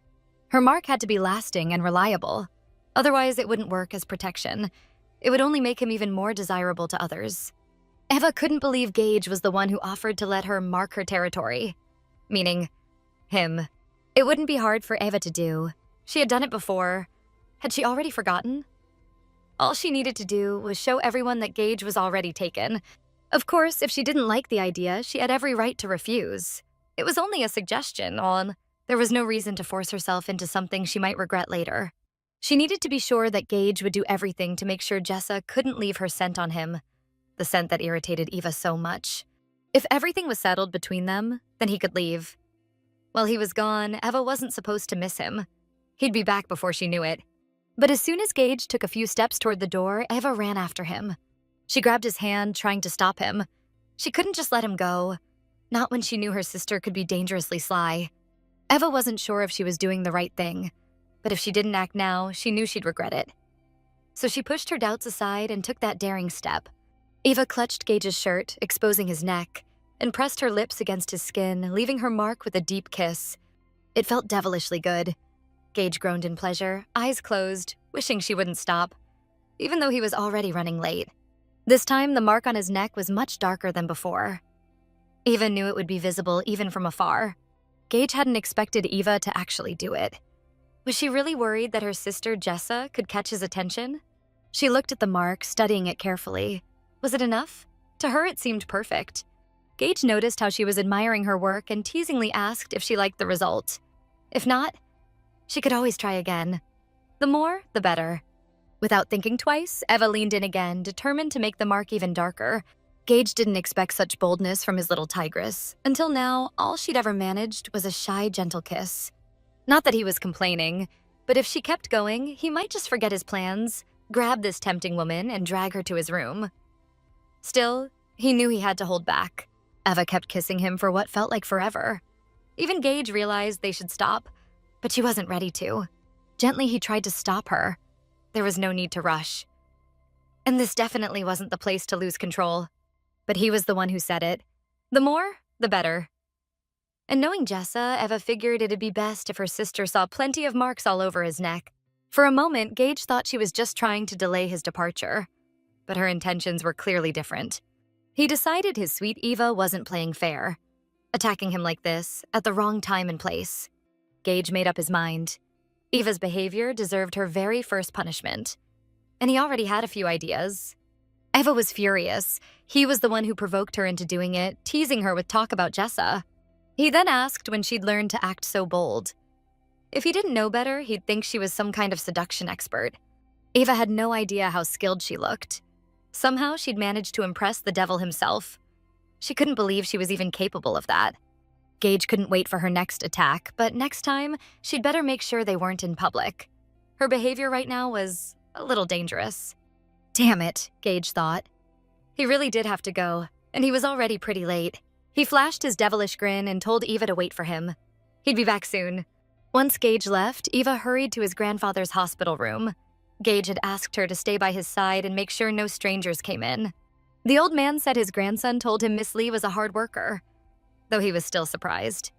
Her mark had to be lasting and reliable. Otherwise, it wouldn't work as protection. It would only make him even more desirable to others. Eva couldn't believe Gage was the one who offered to let her mark her territory. Meaning, him. It wouldn't be hard for Eva to do. She had done it before. Had she already forgotten? All she needed to do was show everyone that Gage was already taken. Of course, if she didn't like the idea, she had every right to refuse. It was only a suggestion, there was no reason to force herself into something she might regret later. She needed to be sure that Gage would do everything to make sure Jessa couldn't leave her scent on him, the scent that irritated Eva so much. If everything was settled between them, then he could leave. While he was gone, Eva wasn't supposed to miss him. He'd be back before she knew it. But as soon as Gage took a few steps toward the door, Eva ran after him. She grabbed his hand, trying to stop him. She couldn't just let him go, not when she knew her sister could be dangerously sly. Eva wasn't sure if she was doing the right thing, but if she didn't act now, she knew she'd regret it. So she pushed her doubts aside and took that daring step. Eva clutched Gage's shirt, exposing his neck, and pressed her lips against his skin, leaving her mark with a deep kiss. It felt devilishly good. Gage groaned in pleasure, eyes closed, wishing she wouldn't stop, even though he was already running late. This time, the mark on his neck was much darker than before. Eva knew it would be visible even from afar. Gage hadn't expected Eva to actually do it. Was she really worried that her sister, Jessa, could catch his attention? She looked at the mark, studying it carefully. Was it enough? To her, it seemed perfect. Gage noticed how she was admiring her work and teasingly asked if she liked the result. If not, she could always try again. The more, the better. Without thinking twice, Eva leaned in again, determined to make the mark even darker. Gage didn't expect such boldness from his little tigress. Until now, all she'd ever managed was a shy, gentle kiss. Not that he was complaining, but if she kept going, he might just forget his plans, grab this tempting woman, and drag her to his room. Still, he knew he had to hold back. Eva kept kissing him for what felt like forever. Even Gage realized they should stop, but she wasn't ready to. Gently, he tried to stop her. There was no need to rush. And this definitely wasn't the place to lose control. But he was the one who said it. The more, the better. And knowing Jessa, Eva figured it'd be best if her sister saw plenty of marks all over his neck. For a moment, Gage thought she was just trying to delay his departure. But her intentions were clearly different. He decided his sweet Eva wasn't playing fair, attacking him like this, at the wrong time and place. Gage made up his mind. Eva's behavior deserved her very first punishment. And he already had a few ideas. Eva was furious. He was the one who provoked her into doing it, teasing her with talk about Jessa. He then asked when she'd learned to act so bold. If he didn't know better, he'd think she was some kind of seduction expert. Eva had no idea how skilled she looked. Somehow, she'd managed to impress the devil himself. She couldn't believe she was even capable of that. Gage couldn't wait for her next attack, but next time, she'd better make sure they weren't in public. Her behavior right now was a little dangerous. Damn it, Gage thought. He really did have to go, and he was already pretty late. He flashed his devilish grin and told Eva to wait for him. He'd be back soon. Once Gage left, Eva hurried to his grandfather's hospital room. Gage had asked her to stay by his side and make sure no strangers came in. The old man said his grandson told him Miss Lee was a hard worker, though he was still surprised.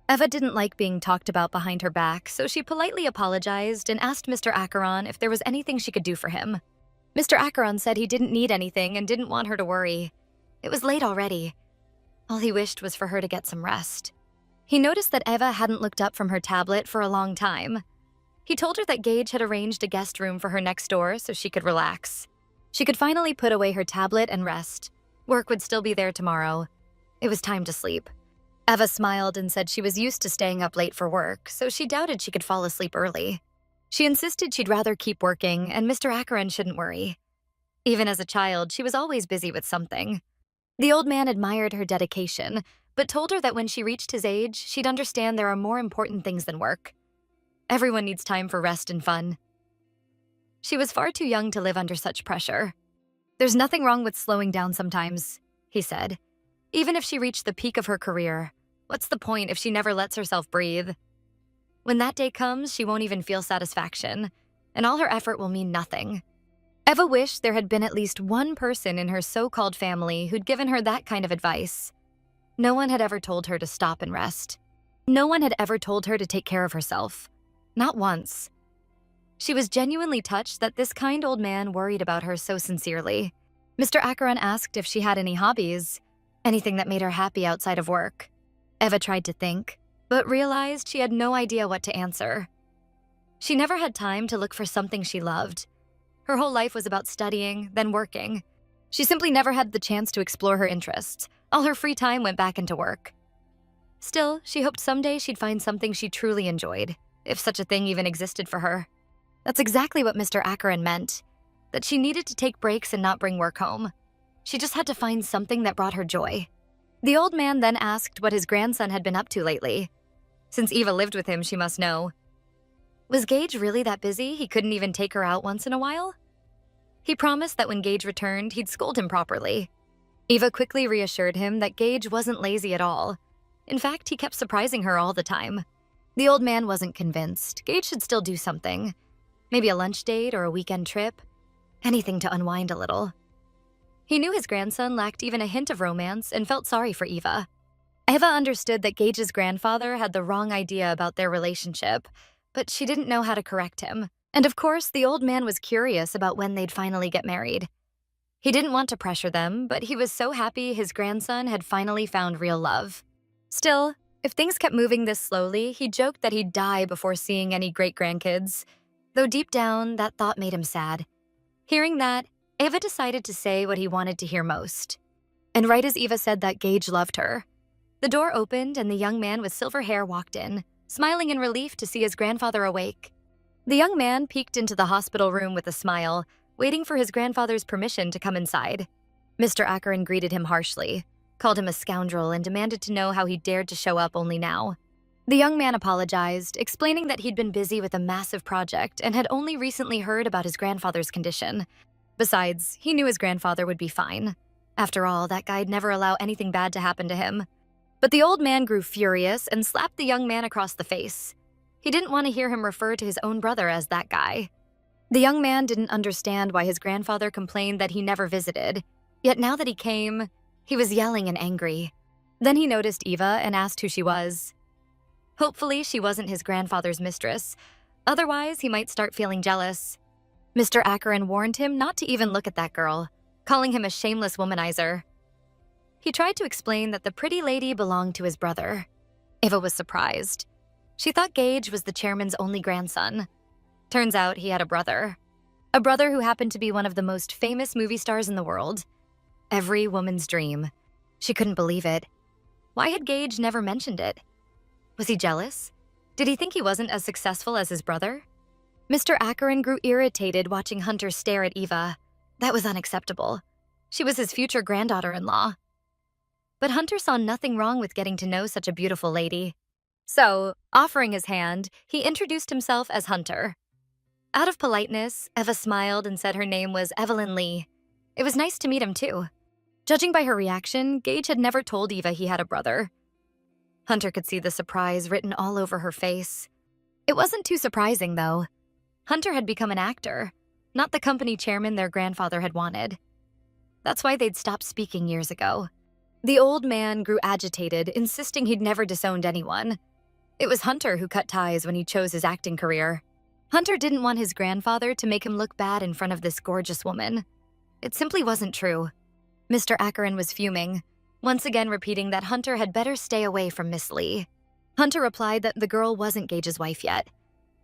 Eva didn't like being talked about behind her back, so she politely apologized and asked Mr. Acheron if there was anything she could do for him. Mr. Acheron said he didn't need anything and didn't want her to worry. It was late already. All he wished was for her to get some rest. He noticed that Eva hadn't looked up from her tablet for a long time. He told her that Gage had arranged a guest room for her next door so she could relax. She could finally put away her tablet and rest. Work would still be there tomorrow. It was time to sleep. Eva smiled and said she was used to staying up late for work, so she doubted she could fall asleep early. She insisted she'd rather keep working, and Mr. Acheron shouldn't worry. Even as a child, she was always busy with something. The old man admired her dedication, but told her that when she reached his age, she'd understand there are more important things than work. Everyone needs time for rest and fun. She was far too young to live under such pressure. There's nothing wrong with slowing down sometimes, he said. Even if she reached the peak of her career, what's the point if she never lets herself breathe? When that day comes, she won't even feel satisfaction, and all her effort will mean nothing. Eva wished there had been at least one person in her so-called family who'd given her that kind of advice. No one had ever told her to stop and rest. No one had ever told her to take care of herself. Not once. She was genuinely touched that this kind old man worried about her so sincerely. Mr. Acheron asked if she had any hobbies, anything that made her happy outside of work. Eva tried to think, but realized she had no idea what to answer. She never had time to look for something she loved. Her whole life was about studying, then working. She simply never had the chance to explore her interests. All her free time went back into work. Still, she hoped someday she'd find something she truly enjoyed, if such a thing even existed for her. That's exactly what Mr. Acheron meant, that she needed to take breaks and not bring work home. She just had to find something that brought her joy. The old man then asked what his grandson had been up to lately. Since Eva lived with him, she must know. Was Gage really that busy he couldn't even take her out once in a while? He promised that when Gage returned, he'd scold him properly. Eva quickly reassured him that Gage wasn't lazy at all. In fact, he kept surprising her all the time. The old man wasn't convinced. Gage should still do something. Maybe a lunch date or a weekend trip. Anything to unwind a little. He knew his grandson lacked even a hint of romance and felt sorry for Eva. Eva understood that Gage's grandfather had the wrong idea about their relationship, but she didn't know how to correct him. And of course, the old man was curious about when they'd finally get married. He didn't want to pressure them, but he was so happy his grandson had finally found real love. Still, if things kept moving this slowly, he joked that he'd die before seeing any great-grandkids, though deep down, that thought made him sad. Hearing that, Eva decided to say what he wanted to hear most. And right as Eva said that Gage loved her, the door opened and the young man with silver hair walked in, smiling in relief to see his grandfather awake. The young man peeked into the hospital room with a smile, waiting for his grandfather's permission to come inside. Mr. Acheron greeted him harshly, called him a scoundrel, and demanded to know how he dared to show up only now. The young man apologized, explaining that he'd been busy with a massive project and had only recently heard about his grandfather's condition. Besides, he knew his grandfather would be fine. After all, that guy'd never allow anything bad to happen to him. But the old man grew furious and slapped the young man across the face. He didn't want to hear him refer to his own brother as that guy. The young man didn't understand why his grandfather complained that he never visited. Yet now that he came, he was yelling and angry. Then he noticed Eva and asked who she was. Hopefully, she wasn't his grandfather's mistress. Otherwise, he might start feeling jealous. Mr. Acheron warned him not to even look at that girl, calling him a shameless womanizer. He tried to explain that the pretty lady belonged to his brother. Eva was surprised. She thought Gage was the chairman's only grandson. Turns out he had a brother who happened to be one of the most famous movie stars in the world. Every woman's dream. She couldn't believe it. Why had Gage never mentioned it? Was he jealous? Did he think he wasn't as successful as his brother? Mr. Acheron grew irritated watching Hunter stare at Eva. That was unacceptable. She was his future granddaughter-in-law. But Hunter saw nothing wrong with getting to know such a beautiful lady. So, offering his hand, he introduced himself as Hunter. Out of politeness, Eva smiled and said her name was Evelyn Lee. It was nice to meet him, too. Judging by her reaction, Gage had never told Eva he had a brother. Hunter could see the surprise written all over her face. It wasn't too surprising, though. Hunter had become an actor, not the company chairman their grandfather had wanted. That's why they'd stopped speaking years ago. The old man grew agitated, insisting he'd never disowned anyone. It was Hunter who cut ties when he chose his acting career. Hunter didn't want his grandfather to make him look bad in front of this gorgeous woman. It simply wasn't true. Mr. Acheron was fuming, once again repeating that Hunter had better stay away from Miss Lee. Hunter replied that the girl wasn't Gage's wife yet,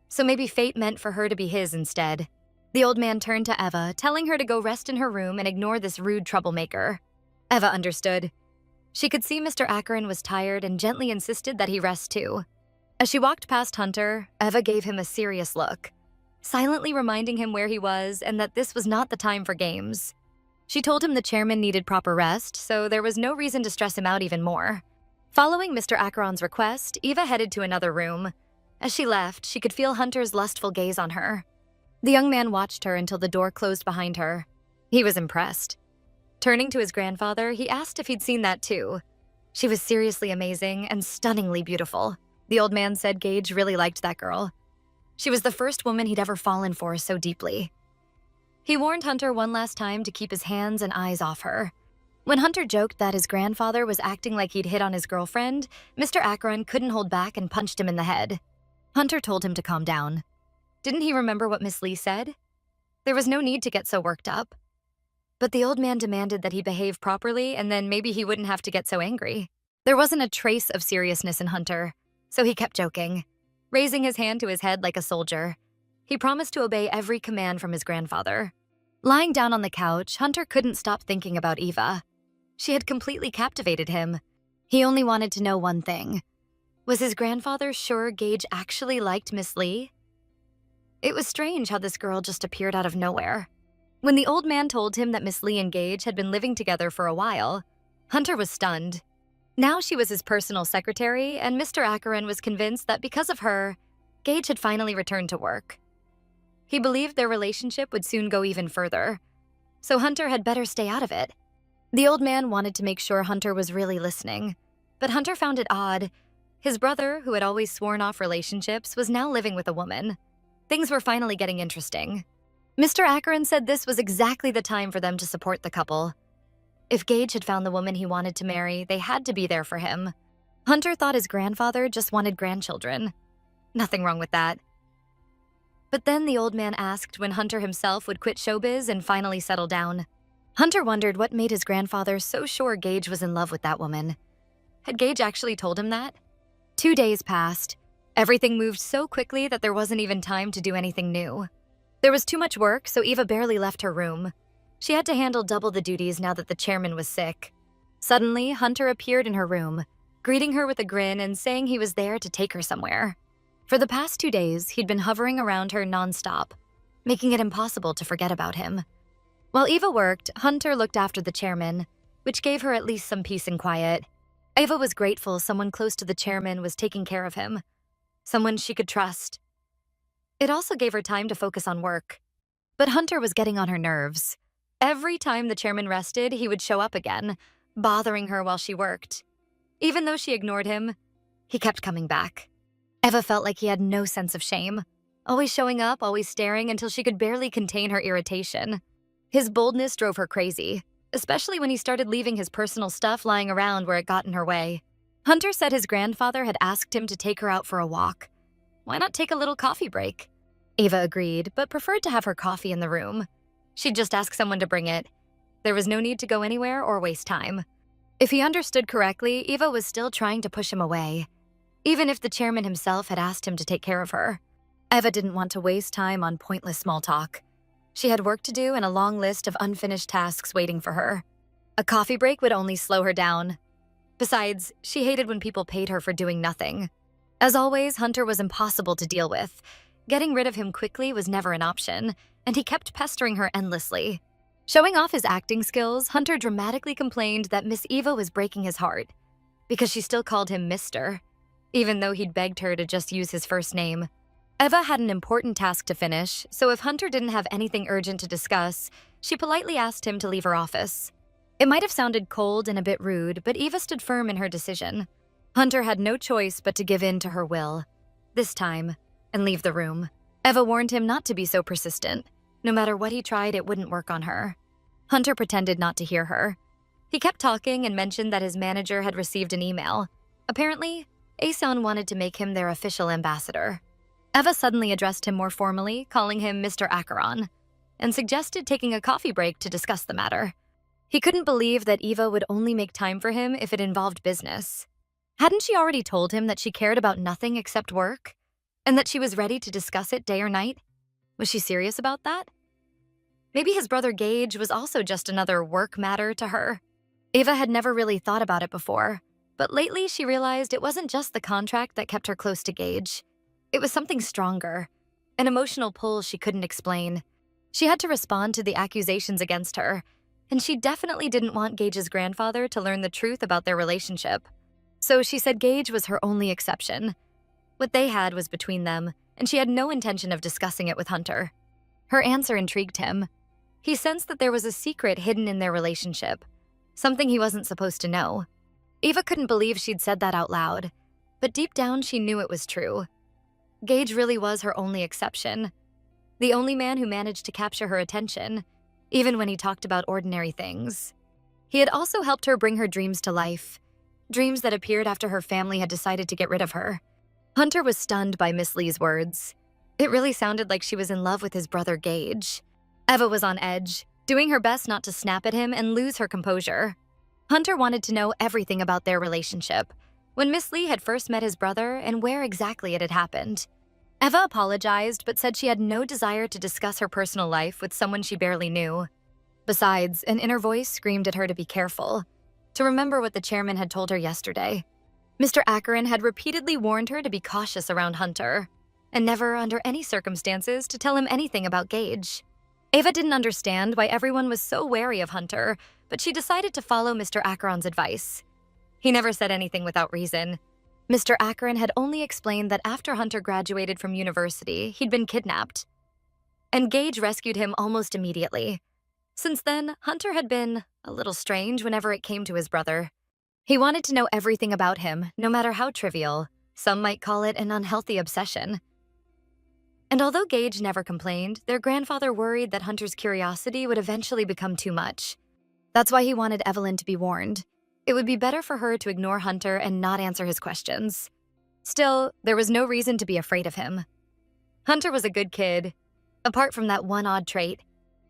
so maybe fate meant for her to be his instead. The old man turned to Eva, telling her to go rest in her room and ignore this rude troublemaker. Eva understood. She could see Mr. Acheron was tired and gently insisted that he rest too. As she walked past Hunter, Eva gave him a serious look, silently reminding him where he was and that this was not the time for games. She told him the chairman needed proper rest, so there was no reason to stress him out even more. Following Mr. Acheron's request, Eva headed to another room. As she left, she could feel Hunter's lustful gaze on her. The young man watched her until the door closed behind her. He was impressed. Turning to his grandfather, he asked if he'd seen that too. She was seriously amazing and stunningly beautiful. The old man said Gage really liked that girl. She was the first woman he'd ever fallen for so deeply. He warned Hunter one last time to keep his hands and eyes off her. When Hunter joked that his grandfather was acting like he'd hit on his girlfriend, Mr. Acheron couldn't hold back and punched him in the head. Hunter told him to calm down. Didn't he remember what Miss Lee said? There was no need to get so worked up. But the old man demanded that he behave properly, and then maybe he wouldn't have to get so angry. There wasn't a trace of seriousness in Hunter, so he kept joking, raising his hand to his head like a soldier. He promised to obey every command from his grandfather. Lying down on the couch, Hunter couldn't stop thinking about Eva. She had completely captivated him. He only wanted to know one thing. Was his grandfather sure Gage actually liked Miss Lee? It was strange how this girl just appeared out of nowhere. When the old man told him that Miss Lee and Gage had been living together for a while, Hunter was stunned. Now she was his personal secretary, and Mr. Acheron was convinced that because of her, Gage had finally returned to work. He believed their relationship would soon go even further, so Hunter had better stay out of it. The old man wanted to make sure Hunter was really listening, but Hunter found it odd. His brother, who had always sworn off relationships, was now living with a woman. Things were finally getting interesting. Mr. Acheron said this was exactly the time for them to support the couple. If Gage had found the woman he wanted to marry, they had to be there for him. Hunter thought his grandfather just wanted grandchildren. Nothing wrong with that. But then the old man asked when Hunter himself would quit showbiz and finally settle down. Hunter wondered what made his grandfather so sure Gage was in love with that woman. Had Gage actually told him that? 2 days passed. Everything moved so quickly that there wasn't even time to do anything new. There was too much work, so Eva barely left her room. She had to handle double the duties now that the chairman was sick. Suddenly, Hunter appeared in her room, greeting her with a grin and saying he was there to take her somewhere. For the past 2 days, he'd been hovering around her nonstop, making it impossible to forget about him. While Eva worked, Hunter looked after the chairman, which gave her at least some peace and quiet. Eva was grateful someone close to the chairman was taking care of him, someone she could trust. It also gave her time to focus on work. But Hunter was getting on her nerves. Every time the chairman rested, he would show up again, bothering her while she worked. Even though she ignored him, he kept coming back. Eva felt like he had no sense of shame, always showing up, always staring until she could barely contain her irritation. His boldness drove her crazy, especially when he started leaving his personal stuff lying around where it got in her way. Hunter said his grandfather had asked him to take her out for a walk. Why not take a little coffee break? Eva agreed, but preferred to have her coffee in the room. She'd just ask someone to bring it. There was no need to go anywhere or waste time. If he understood correctly, Eva was still trying to push him away, even if the chairman himself had asked him to take care of her. Eva didn't want to waste time on pointless small talk. She had work to do and a long list of unfinished tasks waiting for her. A coffee break would only slow her down. Besides, she hated when people paid her for doing nothing. As always, Hunter was impossible to deal with. Getting rid of him quickly was never an option, and he kept pestering her endlessly. Showing off his acting skills, Hunter dramatically complained that Miss Eva was breaking his heart, because she still called him Mr., even though he'd begged her to just use his first name. Eva had an important task to finish, so if Hunter didn't have anything urgent to discuss, she politely asked him to leave her office. It might have sounded cold and a bit rude, but Eva stood firm in her decision. Hunter had no choice but to give in to her will, this time, and leave the room. Eva warned him not to be so persistent. No matter what he tried, it wouldn't work on her. Hunter pretended not to hear her. He kept talking and mentioned that his manager had received an email. Apparently, Aeson wanted to make him their official ambassador. Eva suddenly addressed him more formally, calling him Mr. Acheron, and suggested taking a coffee break to discuss the matter. He couldn't believe that Eva would only make time for him if it involved business. Hadn't she already told him that she cared about nothing except work? And that she was ready to discuss it day or night? Was she serious about that? Maybe his brother Gage was also just another work matter to her. Eva had never really thought about it before, but lately she realized it wasn't just the contract that kept her close to Gage. It was something stronger, an emotional pull she couldn't explain. She had to respond to the accusations against her, and she definitely didn't want Gage's grandfather to learn the truth about their relationship. So she said Gage was her only exception. What they had was between them, and she had no intention of discussing it with Hunter. Her answer intrigued him. He sensed that there was a secret hidden in their relationship, something he wasn't supposed to know. Eva couldn't believe she'd said that out loud, but deep down she knew it was true. Gage really was her only exception, the only man who managed to capture her attention, even when he talked about ordinary things. He had also helped her bring her dreams to life, dreams that appeared after her family had decided to get rid of her. Hunter was stunned by Miss Lee's words. It really sounded like she was in love with his brother Gage. Eva was on edge, doing her best not to snap at him and lose her composure. Hunter wanted to know everything about their relationship, when Miss Lee had first met his brother and where exactly it had happened. Eva apologized but said she had no desire to discuss her personal life with someone she barely knew. Besides, an inner voice screamed at her to be careful, to remember what the chairman had told her yesterday. Mr. Acheron had repeatedly warned her to be cautious around Hunter, and never, under any circumstances, to tell him anything about Gage. Eva didn't understand why everyone was so wary of Hunter, but she decided to follow Mr. Acheron's advice. He never said anything without reason. Mr. Acheron had only explained that after Hunter graduated from university, he'd been kidnapped, and Gage rescued him almost immediately. Since then, Hunter had been a little strange whenever it came to his brother. He wanted to know everything about him, no matter how trivial. Some might call it an unhealthy obsession. And although Gage never complained, their grandfather worried that Hunter's curiosity would eventually become too much. That's why he wanted Evelyn to be warned. It would be better for her to ignore Hunter and not answer his questions. Still, there was no reason to be afraid of him. Hunter was a good kid, apart from that one odd trait.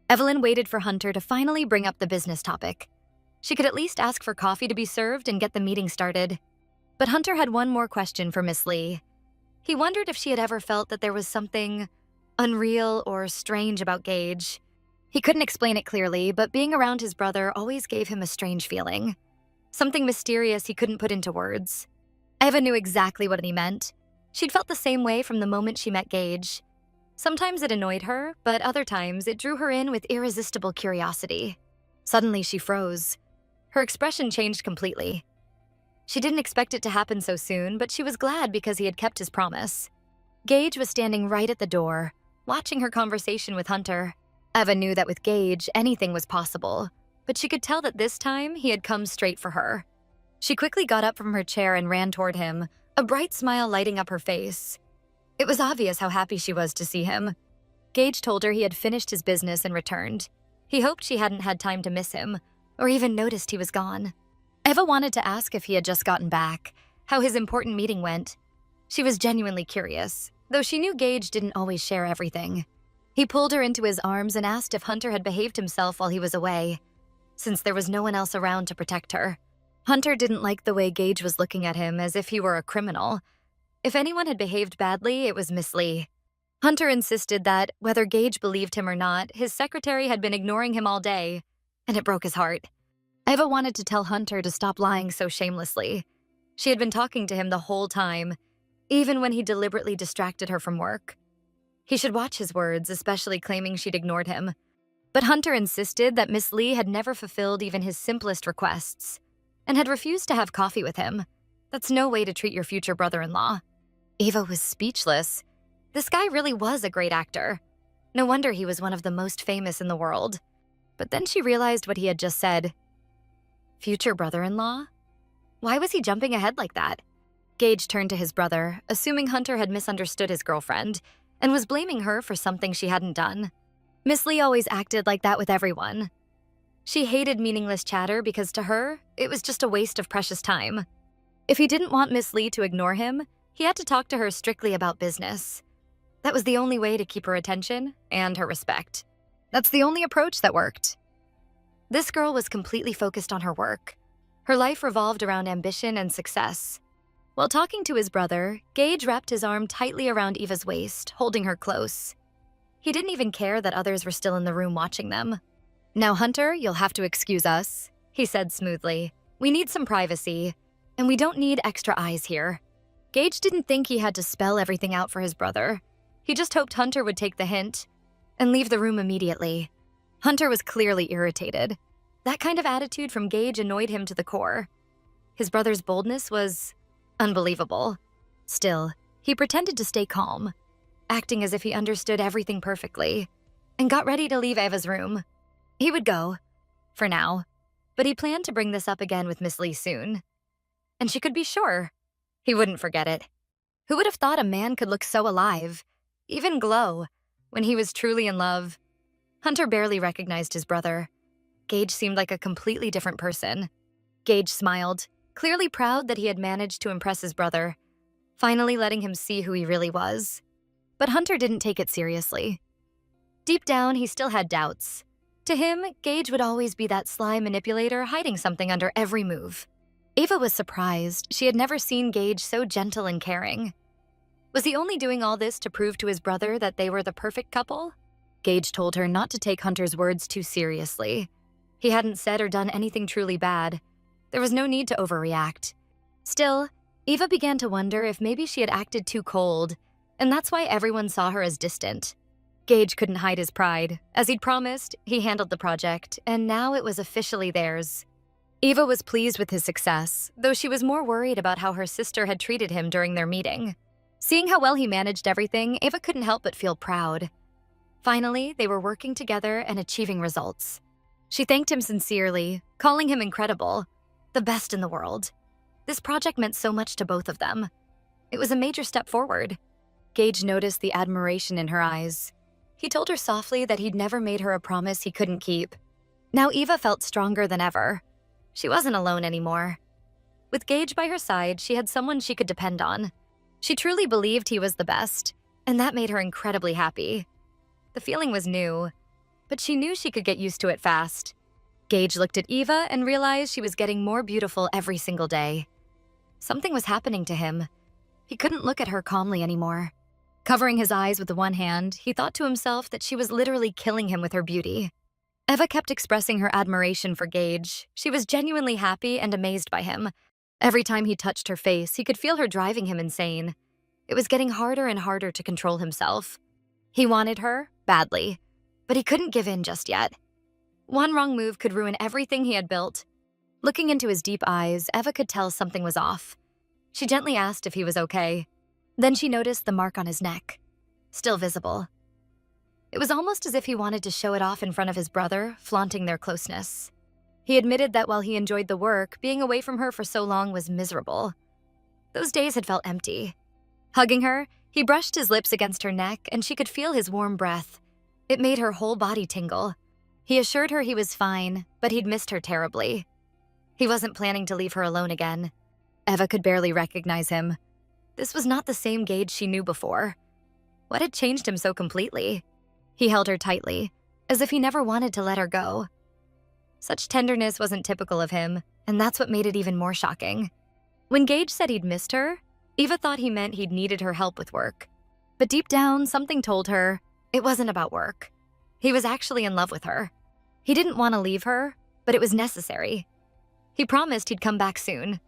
Evelyn waited for Hunter to finally bring up the business topic. She could at least ask for coffee to be served and get the meeting started. But Hunter had one more question for Miss Lee. He wondered if she had ever felt that there was something unreal or strange about Gage. He couldn't explain it clearly, but being around his brother always gave him a strange feeling. Something mysterious he couldn't put into words. Eva knew exactly what he meant. She'd felt the same way from the moment she met Gage. Sometimes it annoyed her, but other times it drew her in with irresistible curiosity. Suddenly she froze. Her expression changed completely. She didn't expect it to happen so soon, but she was glad because he had kept his promise. Gage was standing right at the door, watching her conversation with Hunter. Eva knew that with Gage, anything was possible, but she could tell that this time he had come straight for her. She quickly got up from her chair and ran toward him, a bright smile lighting up her face. It was obvious how happy she was to see him. Gage told her he had finished his business and returned. He hoped she hadn't had time to miss him, or even noticed he was gone. Eva wanted to ask if he had just gotten back, how his important meeting went. She was genuinely curious, though she knew Gage didn't always share everything. He pulled her into his arms and asked if Hunter had behaved himself while he was away, since there was no one else around to protect her. Hunter didn't like the way Gage was looking at him as if he were a criminal. If anyone had behaved badly, it was Miss Lee. Hunter insisted that, whether Gage believed him or not, his secretary had been ignoring him all day, and it broke his heart. Eva wanted to tell Hunter to stop lying so shamelessly. She had been talking to him the whole time, even when he deliberately distracted her from work. He should watch his words, especially claiming she'd ignored him. But Hunter insisted that Miss Lee had never fulfilled even his simplest requests, and had refused to have coffee with him. That's no way to treat your future brother-in-law. Eva was speechless. This guy really was a great actor. No wonder he was one of the most famous in the world. But then she realized what he had just said. Future brother-in-law? Why was he jumping ahead like that? Gage turned to his brother, assuming Hunter had misunderstood his girlfriend, and was blaming her for something she hadn't done. Miss Lee always acted like that with everyone. She hated meaningless chatter because to her, it was just a waste of precious time. If he didn't want Miss Lee to ignore him, he had to talk to her strictly about business. That was the only way to keep her attention and her respect. That's the only approach that worked. This girl was completely focused on her work. Her life revolved around ambition and success. While talking to his brother, Gage wrapped his arm tightly around Eva's waist, holding her close. He didn't even care that others were still in the room watching them. "Now, Hunter, you'll have to excuse us," he said smoothly. "We need some privacy, and we don't need extra eyes here." Gage didn't think he had to spell everything out for his brother. He just hoped Hunter would take the hint and leave the room immediately. Hunter was clearly irritated. That kind of attitude from Gage annoyed him to the core. His brother's boldness was unbelievable. Still, he pretended to stay calm, acting as if he understood everything perfectly, and got ready to leave Eva's room. He would go, for now, but he planned to bring this up again with Miss Lee soon. And she could be sure he wouldn't forget it. Who would have thought a man could look so alive, even glow, when he was truly in love? Hunter barely recognized his brother. Gage seemed like a completely different person. Gage smiled, clearly proud that he had managed to impress his brother, finally letting him see who he really was. But Hunter didn't take it seriously. Deep down, he still had doubts. To him, Gage would always be that sly manipulator hiding something under every move. Ava was surprised. She had never seen Gage so gentle and caring. Was he only doing all this to prove to his brother that they were the perfect couple? Gage told her not to take Hunter's words too seriously. He hadn't said or done anything truly bad. There was no need to overreact. Still, Eva began to wonder if maybe she had acted too cold, and that's why everyone saw her as distant. Gage couldn't hide his pride. As he'd promised, he handled the project, and now it was officially theirs. Eva was pleased with his success, though she was more worried about how her sister had treated him during their meeting. Seeing how well he managed everything, Eva couldn't help but feel proud. Finally, they were working together and achieving results. She thanked him sincerely, calling him incredible, the best in the world. This project meant so much to both of them. It was a major step forward. Gage noticed the admiration in her eyes. He told her softly that he'd never made her a promise he couldn't keep. Now Eva felt stronger than ever. She wasn't alone anymore. With Gage by her side, she had someone she could depend on. She truly believed he was the best, and that made her incredibly happy. The feeling was new, but she knew she could get used to it fast. Gage looked at Eva and realized she was getting more beautiful every single day. Something was happening to him. He couldn't look at her calmly anymore. Covering his eyes with the one hand, he thought to himself that she was literally killing him with her beauty. Eva kept expressing her admiration for Gage. She was genuinely happy and amazed by him. Every time he touched her face, he could feel her driving him insane. It was getting harder and harder to control himself. He wanted her, badly, but he couldn't give in just yet. One wrong move could ruin everything he had built. Looking into his deep eyes, Eva could tell something was off. She gently asked if he was okay. Then she noticed the mark on his neck, still visible. It was almost as if he wanted to show it off in front of his brother, flaunting their closeness. He admitted that while he enjoyed the work, being away from her for so long was miserable. Those days had felt empty. Hugging her, he brushed his lips against her neck, and she could feel his warm breath. It made her whole body tingle. He assured her he was fine, but he'd missed her terribly. He wasn't planning to leave her alone again. Eva could barely recognize him. This was not the same Gage she knew before. What had changed him so completely? He held her tightly, as if he never wanted to let her go. Such tenderness wasn't typical of him, and that's what made it even more shocking. When Gage said he'd missed her, Eva thought he meant he'd needed her help with work. But deep down, something told her it wasn't about work. He was actually in love with her. He didn't want to leave her, but it was necessary. He promised he'd come back soon.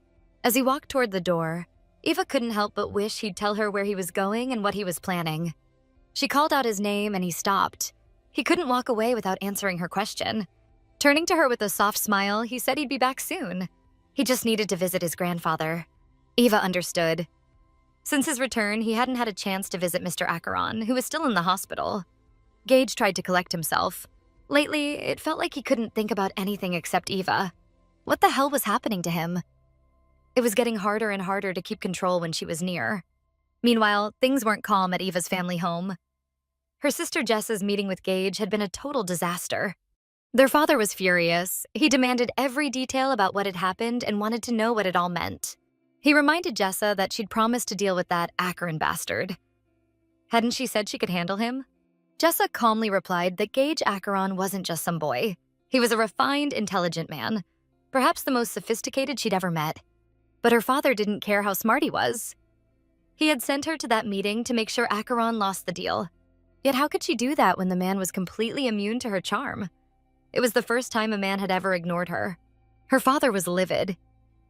As he walked toward the door, Eva couldn't help but wish he'd tell her where he was going and what he was planning. She called out his name and he stopped. He couldn't walk away without answering her question. Turning to her with a soft smile, he said he'd be back soon. He just needed to visit his grandfather. Eva understood. Since his return, he hadn't had a chance to visit Mr. Acheron, who was still in the hospital. Gage tried to collect himself. Lately, it felt like he couldn't think about anything except Eva. What the hell was happening to him? It was getting harder and harder to keep control when she was near. Meanwhile, things weren't calm at Eva's family home. Her sister Jessa's meeting with Gage had been a total disaster. Their father was furious. He demanded every detail about what had happened and wanted to know what it all meant. He reminded Jessa that she'd promised to deal with that Acheron bastard. Hadn't she said she could handle him? Jessa calmly replied that Gage Acheron wasn't just some boy. He was a refined, intelligent man, perhaps the most sophisticated she'd ever met. But her father didn't care how smart he was. He had sent her to that meeting to make sure Acheron lost the deal. Yet how could she do that when the man was completely immune to her charm? It was the first time a man had ever ignored her. Her father was livid.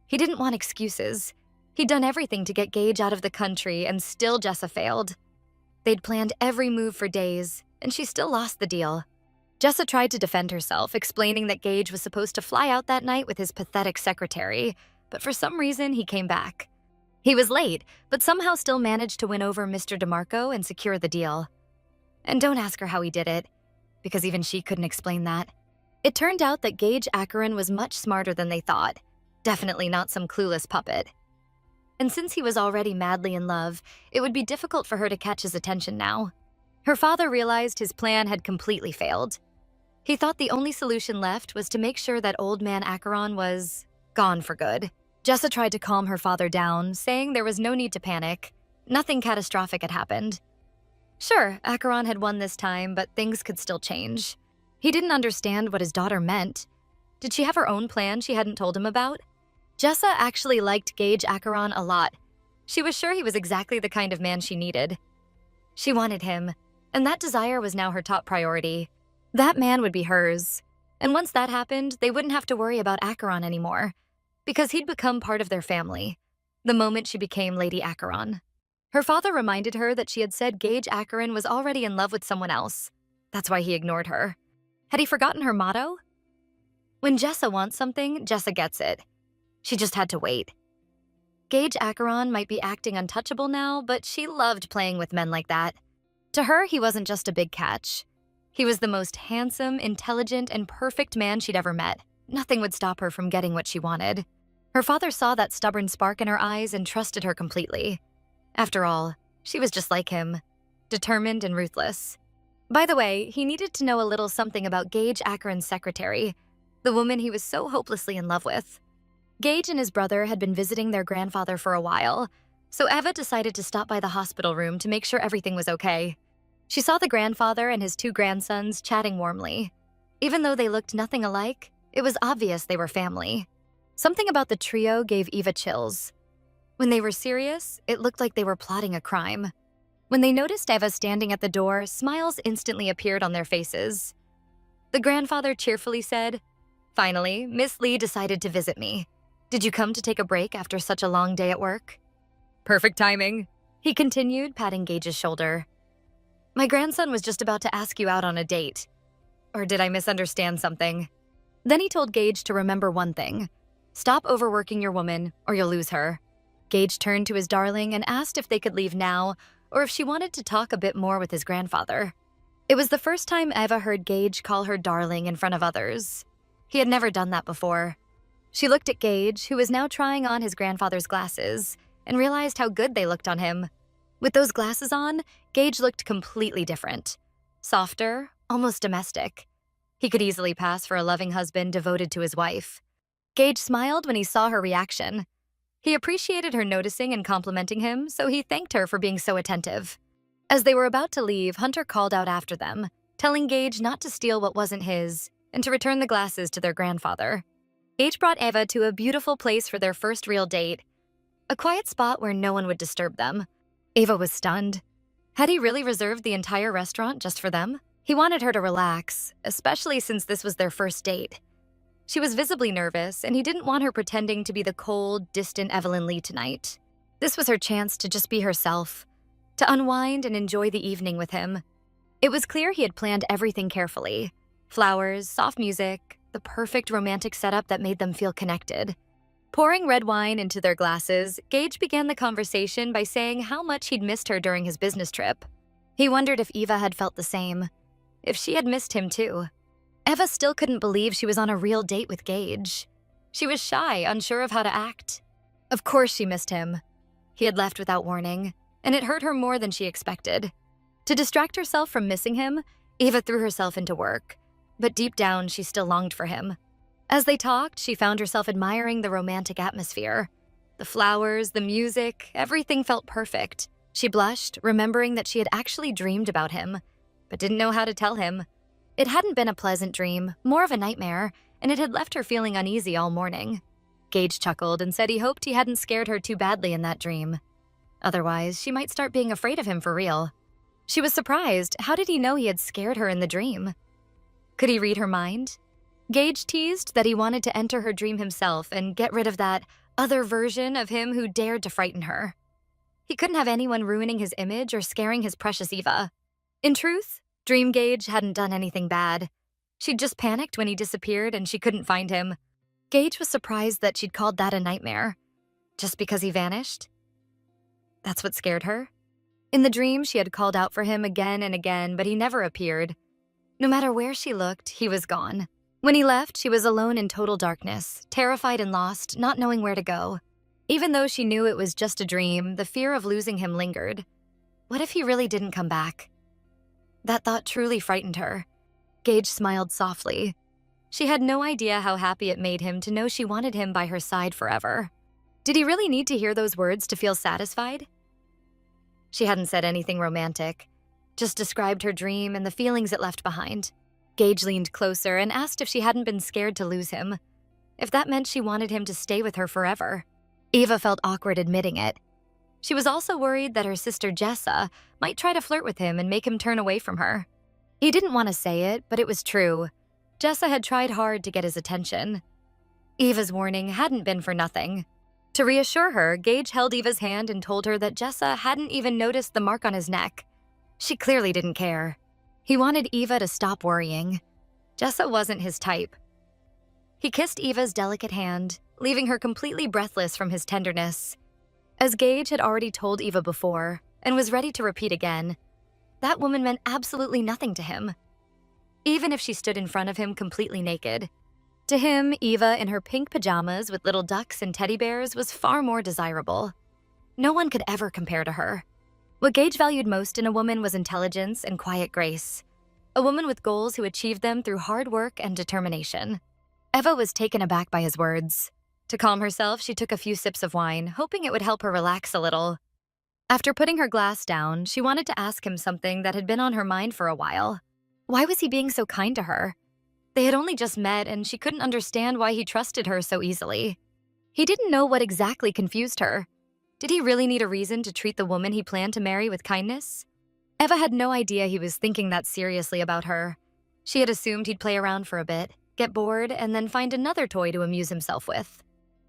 He didn't want excuses. He'd done everything to get Gage out of the country, and still Jessa failed. They'd planned every move for days, and she still lost the deal. Jessa tried to defend herself, explaining that Gage was supposed to fly out that night with his pathetic secretary, but for some reason he came back. He was late, but somehow still managed to win over Mr. DeMarco and secure the deal. And don't ask her how he did it, because even she couldn't explain that. It turned out that Gage Acheron was much smarter than they thought, definitely not some clueless puppet. And since he was already madly in love, it would be difficult for her to catch his attention now. Her father realized his plan had completely failed. He thought the only solution left was to make sure that old man Acheron was gone for good. Jessa tried to calm her father down, saying there was no need to panic. Nothing catastrophic had happened. Sure, Acheron had won this time, but things could still change. He didn't understand what his daughter meant. Did she have her own plan she hadn't told him about? Jessa actually liked Gage Acheron a lot. She was sure he was exactly the kind of man she needed. She wanted him, and that desire was now her top priority. That man would be hers. And once that happened, they wouldn't have to worry about Acheron anymore, because he'd become part of their family, the moment she became Lady Acheron. Her father reminded her that she had said Gage Acheron was already in love with someone else. That's why he ignored her. Had he forgotten her motto? When Jessa wants something, Jessa gets it. She just had to wait. Gage Acheron might be acting untouchable now, but she loved playing with men like that. To her, he wasn't just a big catch. He was the most handsome, intelligent, and perfect man she'd ever met. Nothing would stop her from getting what she wanted. Her father saw that stubborn spark in her eyes and trusted her completely. After all, she was just like him, determined and ruthless. By the way, he needed to know a little something about Gage Acheron's secretary, the woman he was so hopelessly in love with. Gage and his brother had been visiting their grandfather for a while, so Eva decided to stop by the hospital room to make sure everything was okay. She saw the grandfather and his two grandsons chatting warmly. Even though they looked nothing alike, it was obvious they were family. Something about the trio gave Eva chills. When they were serious, it looked like they were plotting a crime. When they noticed Eva standing at the door, smiles instantly appeared on their faces. The grandfather cheerfully said, "Finally, Miss Lee decided to visit me. Did you come to take a break after such a long day at work?" "Perfect timing," he continued, patting Gage's shoulder. "My grandson was just about to ask you out on a date. Or did I misunderstand something?" Then he told Gage to remember one thing. Stop overworking your woman, or you'll lose her. Gage turned to his darling and asked if they could leave now, or if she wanted to talk a bit more with his grandfather. It was the first time Eva heard Gage call her darling in front of others. He had never done that before. She looked at Gage, who was now trying on his grandfather's glasses, and realized how good they looked on him. With those glasses on, Gage looked completely different. Softer, almost domestic. He could easily pass for a loving husband devoted to his wife. Gage smiled when he saw her reaction. He appreciated her noticing and complimenting him, so he thanked her for being so attentive. As they were about to leave, Hunter called out after them, telling Gage not to steal what wasn't his and to return the glasses to their grandfather. Gage brought Eva to a beautiful place for their first real date, a quiet spot where no one would disturb them. Eva was stunned. Had he really reserved the entire restaurant just for them? He wanted her to relax, especially since this was their first date. She was visibly nervous, and he didn't want her pretending to be the cold, distant Evelyn Lee tonight. This was her chance to just be herself, to unwind and enjoy the evening with him. It was clear he had planned everything carefully. Flowers, soft music, the perfect romantic setup that made them feel connected. Pouring red wine into their glasses, Gage began the conversation by saying how much he'd missed her during his business trip. He wondered if Eva had felt the same, if she had missed him too. Eva still couldn't believe she was on a real date with Gage. She was shy, unsure of how to act. Of course she missed him. He had left without warning, and it hurt her more than she expected. To distract herself from missing him, Eva threw herself into work, but deep down she still longed for him. As they talked, she found herself admiring the romantic atmosphere. The flowers, the music, everything felt perfect. She blushed, remembering that she had actually dreamed about him, but didn't know how to tell him. It hadn't been a pleasant dream, more of a nightmare, and it had left her feeling uneasy all morning. Gage chuckled and said he hoped he hadn't scared her too badly in that dream. Otherwise, she might start being afraid of him for real. She was surprised. How did he know he had scared her in the dream? Could he read her mind? Gage teased that he wanted to enter her dream himself and get rid of that other version of him who dared to frighten her. He couldn't have anyone ruining his image or scaring his precious Eva. In truth, Dream Gage hadn't done anything bad. She'd just panicked when he disappeared and she couldn't find him. Gage was surprised that she'd called that a nightmare. Just because he vanished? That's what scared her? In the dream, she had called out for him again and again, but he never appeared. No matter where she looked, he was gone. When he left, she was alone in total darkness, terrified and lost, not knowing where to go. Even though she knew it was just a dream, the fear of losing him lingered. What if he really didn't come back? That thought truly frightened her. Gage smiled softly. She had no idea how happy it made him to know she wanted him by her side forever. Did he really need to hear those words to feel satisfied? She hadn't said anything romantic, just described her dream and the feelings it left behind. Gage leaned closer and asked if she hadn't been scared to lose him, if that meant she wanted him to stay with her forever. Eva felt awkward admitting it. She was also worried that her sister Jessa might try to flirt with him and make him turn away from her. He didn't want to say it, but it was true. Jessa had tried hard to get his attention. Eva's warning hadn't been for nothing. To reassure her, Gage held Eva's hand and told her that Jessa hadn't even noticed the mark on his neck. She clearly didn't care. He wanted Eva to stop worrying. Jessa wasn't his type. He kissed Eva's delicate hand, leaving her completely breathless from his tenderness. As Gage had already told Eva before, and was ready to repeat again, that woman meant absolutely nothing to him. Even if she stood in front of him completely naked. To him, Eva in her pink pajamas with little ducks and teddy bears was far more desirable. No one could ever compare to her. What Gage valued most in a woman was intelligence and quiet grace. A woman with goals who achieved them through hard work and determination. Eva was taken aback by his words. To calm herself, she took a few sips of wine, hoping it would help her relax a little. After putting her glass down, she wanted to ask him something that had been on her mind for a while. Why was he being so kind to her? They had only just met, and she couldn't understand why he trusted her so easily. He didn't know what exactly confused her. Did he really need a reason to treat the woman he planned to marry with kindness? Eva had no idea he was thinking that seriously about her. She had assumed he'd play around for a bit, get bored, and then find another toy to amuse himself with.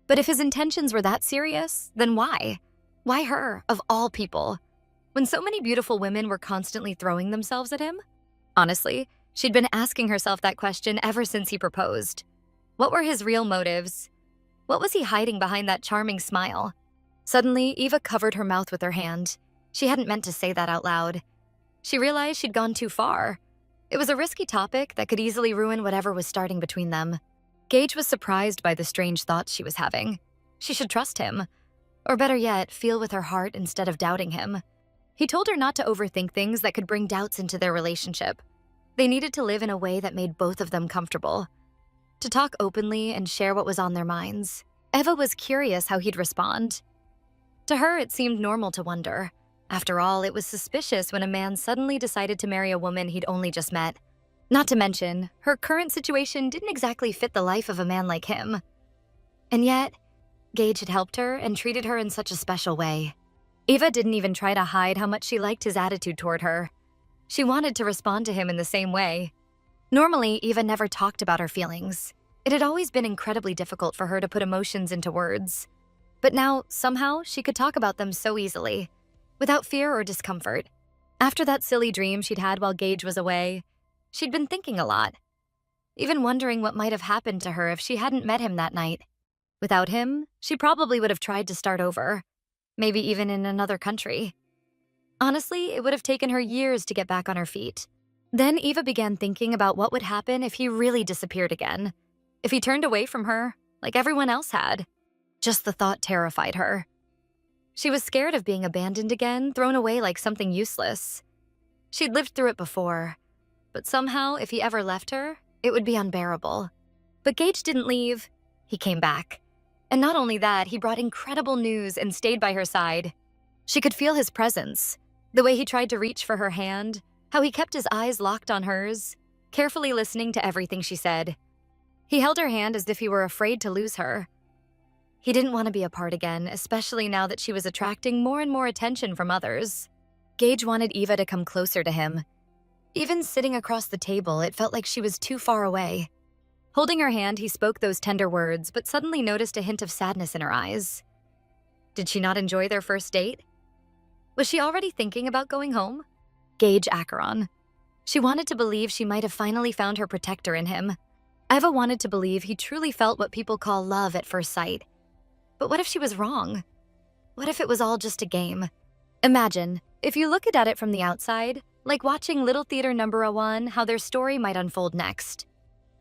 But if his intentions were that serious, then why? Why her, of all people? When so many beautiful women were constantly throwing themselves at him? Honestly, she'd been asking herself that question ever since he proposed. What were his real motives? What was he hiding behind that charming smile? Suddenly, Eva covered her mouth with her hand. She hadn't meant to say that out loud. She realized she'd gone too far. It was a risky topic that could easily ruin whatever was starting between them. Gage was surprised by the strange thoughts she was having. She should trust him. Or better yet, feel with her heart instead of doubting him. He told her not to overthink things that could bring doubts into their relationship. They needed to live in a way that made both of them comfortable. To talk openly and share what was on their minds. Eva was curious how he'd respond. To her, it seemed normal to wonder. After all, it was suspicious when a man suddenly decided to marry a woman he'd only just met. Not to mention, her current situation didn't exactly fit the life of a man like him. And yet, Gage had helped her and treated her in such a special way. Eva didn't even try to hide how much she liked his attitude toward her. She wanted to respond to him in the same way. Normally, Eva never talked about her feelings. It had always been incredibly difficult for her to put emotions into words. But now, somehow, she could talk about them so easily, without fear or discomfort. After that silly dream she'd had while Gage was away, she'd been thinking a lot, even wondering what might have happened to her if she hadn't met him that night. Without him, she probably would have tried to start over, maybe even in another country. Honestly, it would have taken her years to get back on her feet. Then Eva began thinking about what would happen if he really disappeared again, if he turned away from her, like everyone else had. Just the thought terrified her. She was scared of being abandoned again, thrown away like something useless. She'd lived through it before, but somehow, if he ever left her, it would be unbearable. But Gage didn't leave. He came back. And not only that, he brought incredible news and stayed by her side. She could feel his presence, the way he tried to reach for her hand, how he kept his eyes locked on hers, carefully listening to everything she said. He held her hand as if he were afraid to lose her. He didn't want to be apart again, especially now that she was attracting more and more attention from others. Gage wanted Eva to come closer to him. Even sitting across the table, it felt like she was too far away. Holding her hand, he spoke those tender words, but suddenly noticed a hint of sadness in her eyes. Did she not enjoy their first date? Was she already thinking about going home? Gage Acheron. She wanted to believe she might have finally found her protector in him. Eva wanted to believe he truly felt what people call love at first sight. But what if she was wrong? What if it was all just a game? Imagine, if you look at it from the outside, like watching Little Theater Number 1, how their story might unfold next.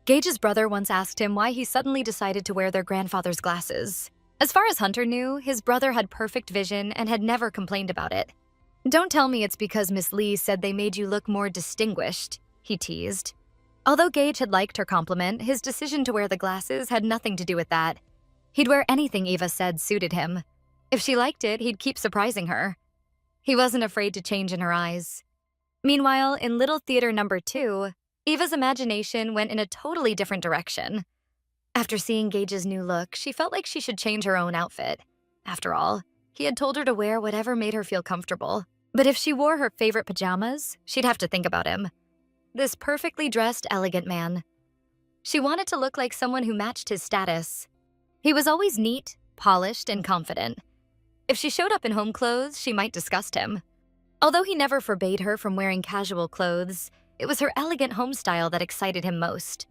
Gage's brother once asked him why he suddenly decided to wear their grandfather's glasses. As far as Hunter knew, his brother had perfect vision and had never complained about it. Don't tell me it's because Miss Lee said they made you look more distinguished, he teased. Although Gage had liked her compliment, his decision to wear the glasses had nothing to do with that. He'd wear anything Eva said suited him. If she liked it, he'd keep surprising her. He wasn't afraid to change in her eyes. Meanwhile, in Little Theater number 2, Eva's imagination went in a totally different direction. After seeing Gage's new look, she felt like she should change her own outfit. After all, he had told her to wear whatever made her feel comfortable. But if she wore her favorite pajamas, she'd have to think about him. This perfectly dressed, elegant man. She wanted to look like someone who matched his status. He was always neat, polished, and confident. If she showed up in home clothes, she might disgust him. Although he never forbade her from wearing casual clothes, it was her elegant home style that excited him most.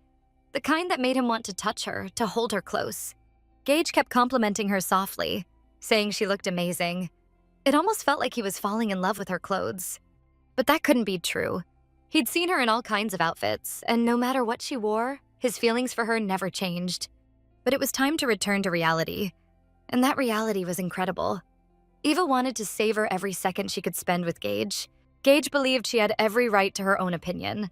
The kind that made him want to touch her, to hold her close. Gage kept complimenting her softly, saying she looked amazing. It almost felt like he was falling in love with her clothes. But that couldn't be true. He'd seen her in all kinds of outfits, and no matter what she wore, his feelings for her never changed. But it was time to return to reality. And that reality was incredible. Eva wanted to savor every second she could spend with Gage. Gage believed she had every right to her own opinion.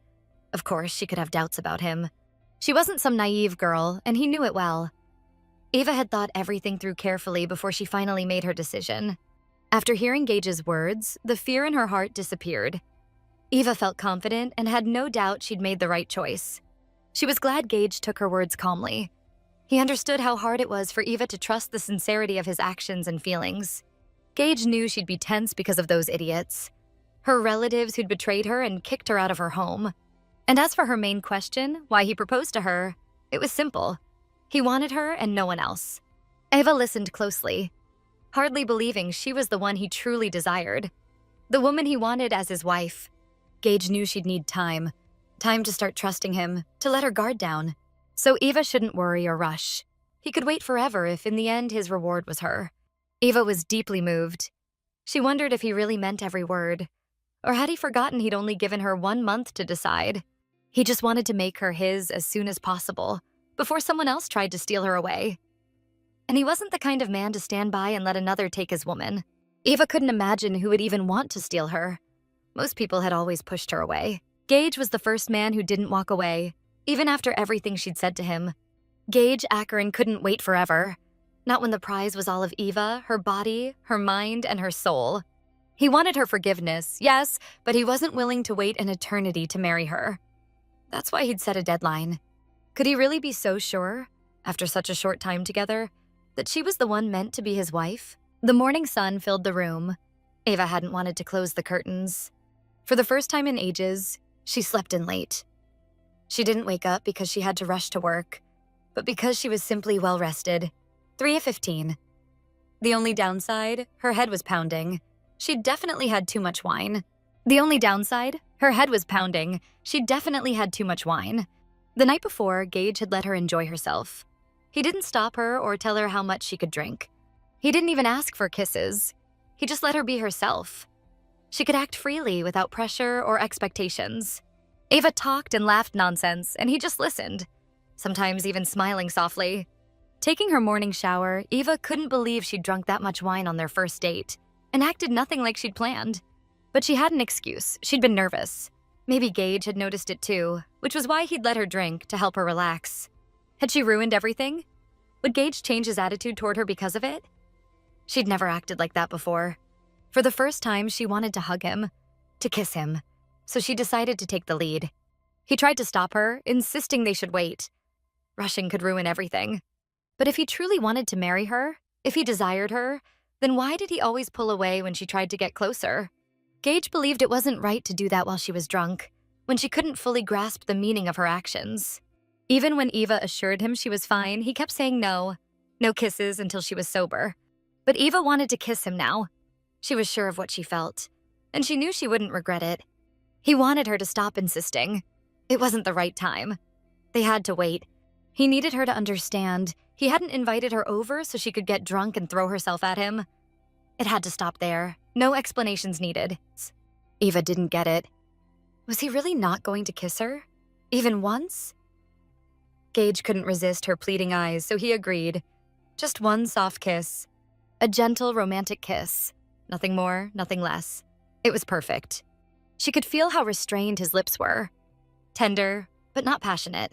Of course, she could have doubts about him. She wasn't some naive girl, and he knew it well. Eva had thought everything through carefully before she finally made her decision. After hearing Gage's words, the fear in her heart disappeared. Eva felt confident and had no doubt she'd made the right choice. She was glad Gage took her words calmly. He understood how hard it was for Eva to trust the sincerity of his actions and feelings. Gage knew she'd be tense because of those idiots. Her relatives who'd betrayed her and kicked her out of her home. And as for her main question, why he proposed to her, it was simple. He wanted her and no one else. Eva listened closely, hardly believing she was the one he truly desired. The woman he wanted as his wife. Gage knew she'd need time. Time to start trusting him, to let her guard down. So Eva shouldn't worry or rush. He could wait forever if in the end his reward was her. Eva was deeply moved. She wondered if he really meant every word. Or had he forgotten he'd only given her 1 month to decide? He just wanted to make her his as soon as possible, before someone else tried to steal her away. And he wasn't the kind of man to stand by and let another take his woman. Eva couldn't imagine who would even want to steal her. Most people had always pushed her away. Gage was the first man who didn't walk away, even after everything she'd said to him. Gage Acheron couldn't wait forever. Not when the prize was all of Eva, her body, her mind, and her soul. He wanted her forgiveness, yes, but he wasn't willing to wait an eternity to marry her. That's why he'd set a deadline. Could he really be so sure, after such a short time together, that she was the one meant to be his wife? The morning sun filled the room. Eva hadn't wanted to close the curtains. For the first time in ages, she slept in late. She didn't wake up because she had to rush to work, but because she was simply well-rested. 3:15. The only downside, her head was pounding. She'd definitely had too much wine. The only downside, her head was pounding. She'd definitely had too much wine. The night before, Gage had let her enjoy herself. He didn't stop her or tell her how much she could drink. He didn't even ask for kisses. He just let her be herself. She could act freely without pressure or expectations. Eva talked and laughed nonsense, and he just listened, sometimes even smiling softly. Taking her morning shower, Eva couldn't believe she'd drunk that much wine on their first date, and acted nothing like she'd planned. But she had an excuse. She'd been nervous. Maybe Gage had noticed it too, which was why he'd let her drink to help her relax. Had she ruined everything? Would Gage change his attitude toward her because of it? She'd never acted like that before. For the first time, she wanted to hug him, to kiss him, so she decided to take the lead. He tried to stop her, insisting they should wait. Rushing could ruin everything. But if he truly wanted to marry her, if he desired her, then why did he always pull away when she tried to get closer? Gage believed it wasn't right to do that while she was drunk, when she couldn't fully grasp the meaning of her actions. Even when Eva assured him she was fine, he kept saying no. No kisses until she was sober. But Eva wanted to kiss him now. She was sure of what she felt, and she knew she wouldn't regret it. He wanted her to stop insisting. It wasn't the right time. They had to wait. He needed her to understand. He hadn't invited her over so she could get drunk and throw herself at him. It had to stop there. No explanations needed. Eva didn't get it. Was he really not going to kiss her? Even once? Gage couldn't resist her pleading eyes, so he agreed. Just one soft kiss. A gentle, romantic kiss. Nothing more, nothing less. It was perfect. She could feel how restrained his lips were. Tender, but not passionate.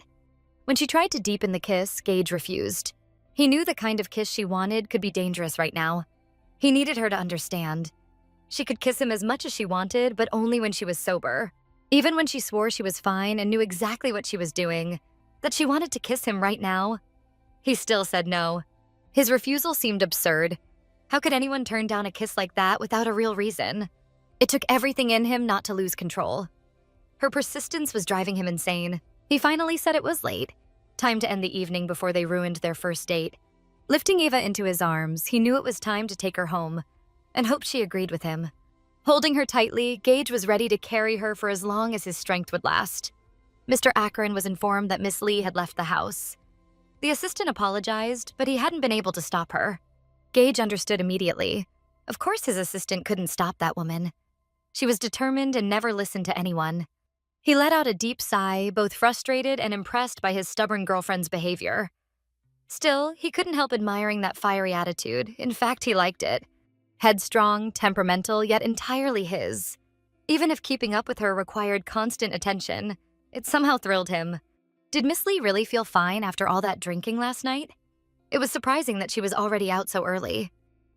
When she tried to deepen the kiss, Gage refused. He knew the kind of kiss she wanted could be dangerous right now. He needed her to understand. She could kiss him as much as she wanted, but only when she was sober. Even when she swore she was fine and knew exactly what she was doing, that she wanted to kiss him right now, he still said no. His refusal seemed absurd. How could anyone turn down a kiss like that without a real reason? It took everything in him not to lose control. Her persistence was driving him insane. He finally said it was late. Time to end the evening before they ruined their first date. Lifting Eva into his arms, he knew it was time to take her home, and hoped she agreed with him. Holding her tightly, Gage was ready to carry her for as long as his strength would last. Mr. Akron was informed that Miss Lee had left the house. The assistant apologized, but he hadn't been able to stop her. Gage understood immediately. Of course his assistant couldn't stop that woman. She was determined and never listened to anyone. He let out a deep sigh, both frustrated and impressed by his stubborn girlfriend's behavior. Still, he couldn't help admiring that fiery attitude. In fact, he liked it. Headstrong, temperamental, yet entirely his. Even if keeping up with her required constant attention, it somehow thrilled him. Did Miss Lee really feel fine after all that drinking last night? It was surprising that she was already out so early.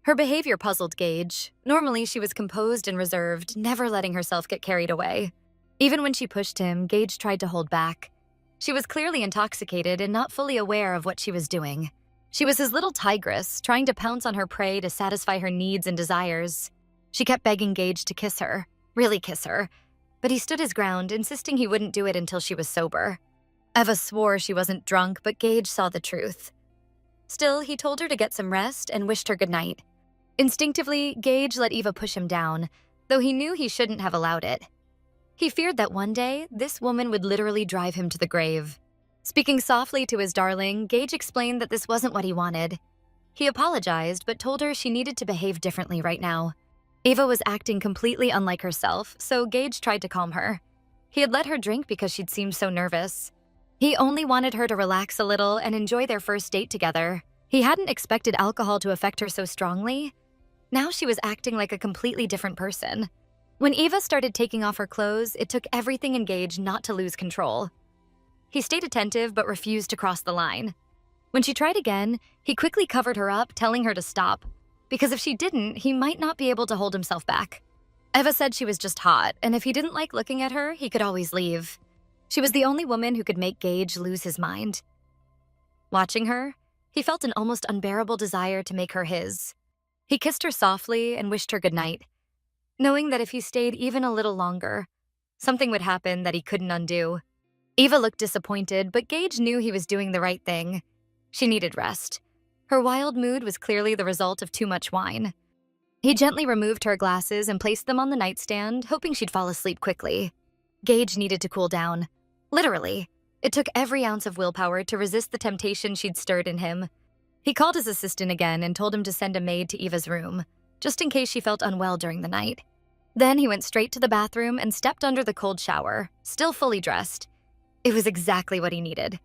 Her behavior puzzled Gage. Normally, she was composed and reserved, never letting herself get carried away. Even when she pushed him, Gage tried to hold back. She was clearly intoxicated and not fully aware of what she was doing. She was his little tigress, trying to pounce on her prey to satisfy her needs and desires. She kept begging Gage to kiss her, really kiss her, but he stood his ground, insisting he wouldn't do it until she was sober. Eva swore she wasn't drunk, but Gage saw the truth. Still, he told her to get some rest and wished her goodnight. Instinctively, Gage let Eva push him down, though he knew he shouldn't have allowed it. He feared that one day, this woman would literally drive him to the grave. Speaking softly to his darling, Gage explained that this wasn't what he wanted. He apologized, but told her she needed to behave differently right now. Eva was acting completely unlike herself, so Gage tried to calm her. He had let her drink because she'd seemed so nervous. He only wanted her to relax a little and enjoy their first date together. He hadn't expected alcohol to affect her so strongly. Now she was acting like a completely different person. When Eva started taking off her clothes, it took everything in Gage not to lose control. He stayed attentive but refused to cross the line. When she tried again, he quickly covered her up, telling her to stop, because if she didn't, he might not be able to hold himself back. Eva said she was just hot, and if he didn't like looking at her, he could always leave. She was the only woman who could make Gage lose his mind. Watching her, he felt an almost unbearable desire to make her his. He kissed her softly and wished her goodnight, knowing that if he stayed even a little longer, something would happen that he couldn't undo. Eva looked disappointed, but Gage knew he was doing the right thing. She needed rest. Her wild mood was clearly the result of too much wine. He gently removed her glasses and placed them on the nightstand, hoping she'd fall asleep quickly. Gage needed to cool down. Literally. It took every ounce of willpower to resist the temptation she'd stirred in him. He called his assistant again and told him to send a maid to Eva's room, just in case she felt unwell during the night. Then he went straight to the bathroom and stepped under the cold shower, still fully dressed. It was exactly what he needed.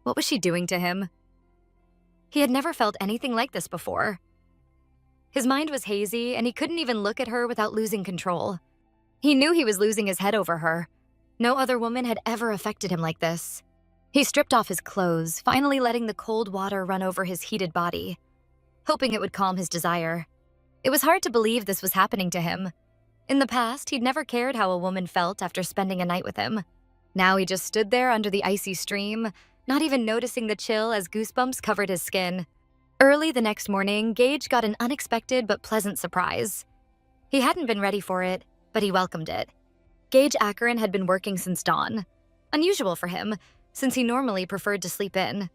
What was she doing to him? He had never felt anything like this before. His mind was hazy, and he couldn't even look at her without losing control. He knew he was losing his head over her. No other woman had ever affected him like this. He stripped off his clothes, finally letting the cold water run over his heated body, hoping it would calm his desire. It was hard to believe this was happening to him. In the past, he'd never cared how a woman felt after spending a night with him. Now he just stood there under the icy stream, not even noticing the chill as goosebumps covered his skin. Early the next morning, Gage got an unexpected but pleasant surprise. He hadn't been ready for it, but he welcomed it. Gage Akron had been working since dawn, unusual for him, since he normally preferred to sleep in.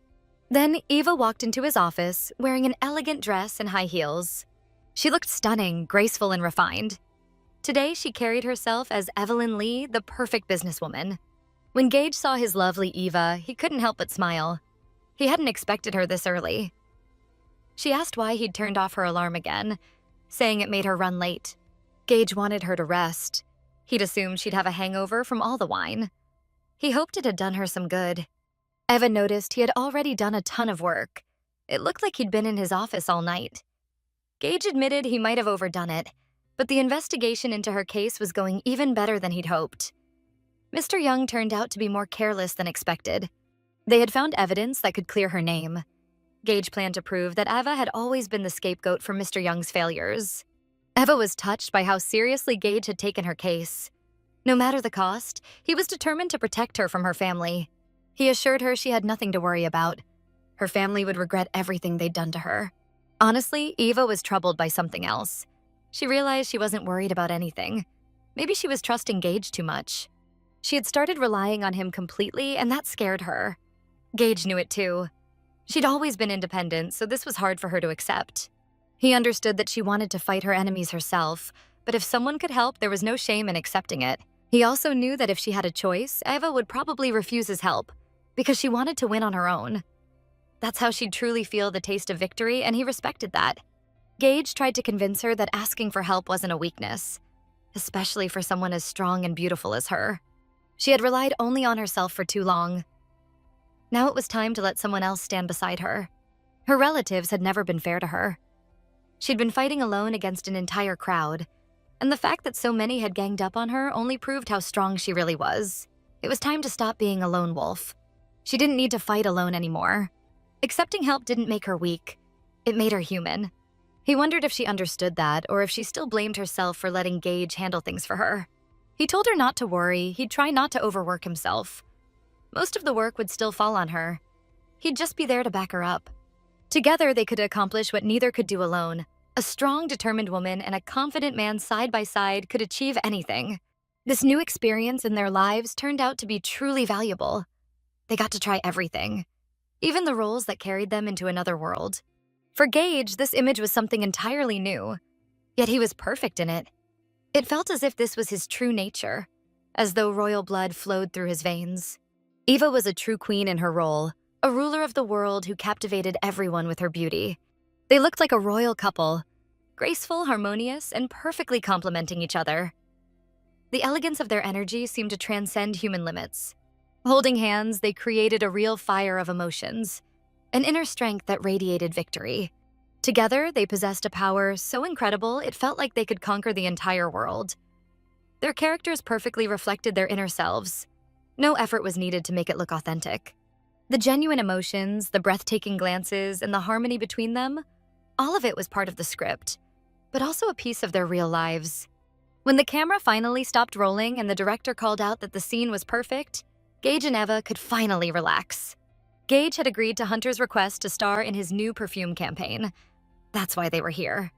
Then Eva walked into his office, wearing an elegant dress and high heels. She looked stunning, graceful, and refined. Today, she carried herself as Evelyn Lee, the perfect businesswoman. When Gage saw his lovely Eva, he couldn't help but smile. He hadn't expected her this early. She asked why he'd turned off her alarm again, saying it made her run late. Gage wanted her to rest. He'd assumed she'd have a hangover from all the wine. He hoped it had done her some good. Eva noticed he had already done a ton of work. It looked like he'd been in his office all night. Gage admitted he might have overdone it, but the investigation into her case was going even better than he'd hoped. Mr. Young turned out to be more careless than expected. They had found evidence that could clear her name. Gage planned to prove that Eva had always been the scapegoat for Mr. Young's failures. Eva was touched by how seriously Gage had taken her case. No matter the cost, he was determined to protect her from her family. He assured her she had nothing to worry about. Her family would regret everything they'd done to her. Honestly, Eva was troubled by something else. She realized she wasn't worried about anything. Maybe she was trusting Gage too much. She had started relying on him completely, and that scared her. Gage knew it too. She'd always been independent, so this was hard for her to accept. He understood that she wanted to fight her enemies herself, but if someone could help, there was no shame in accepting it. He also knew that if she had a choice, Eva would probably refuse his help, because she wanted to win on her own. That's how she'd truly feel the taste of victory, and he respected that. Gage tried to convince her that asking for help wasn't a weakness, especially for someone as strong and beautiful as her. She had relied only on herself for too long. Now it was time to let someone else stand beside her. Her relatives had never been fair to her. She'd been fighting alone against an entire crowd, and the fact that so many had ganged up on her only proved how strong she really was. It was time to stop being a lone wolf. She didn't need to fight alone anymore. Accepting help didn't make her weak. It made her human. He wondered if she understood that, or if she still blamed herself for letting Gage handle things for her. He told her not to worry, he'd try not to overwork himself. Most of the work would still fall on her. He'd just be there to back her up. Together, they could accomplish what neither could do alone. A strong, determined woman and a confident man side by side could achieve anything. This new experience in their lives turned out to be truly valuable. They got to try everything, even the roles that carried them into another world. For Gage, this image was something entirely new, yet he was perfect in it. It felt as if this was his true nature, as though royal blood flowed through his veins. Eva was a true queen in her role, a ruler of the world who captivated everyone with her beauty. They looked like a royal couple, graceful, harmonious, and perfectly complementing each other. The elegance of their energy seemed to transcend human limits. Holding hands, they created a real fire of emotions, an inner strength that radiated victory. Together, they possessed a power so incredible it felt like they could conquer the entire world. Their characters perfectly reflected their inner selves. No effort was needed to make it look authentic. The genuine emotions, the breathtaking glances, and the harmony between them, all of it was part of the script, but also a piece of their real lives. When the camera finally stopped rolling and the director called out that the scene was perfect, Gage and Eva could finally relax. Gage had agreed to Hunter's request to star in his new perfume campaign. That's why they were here.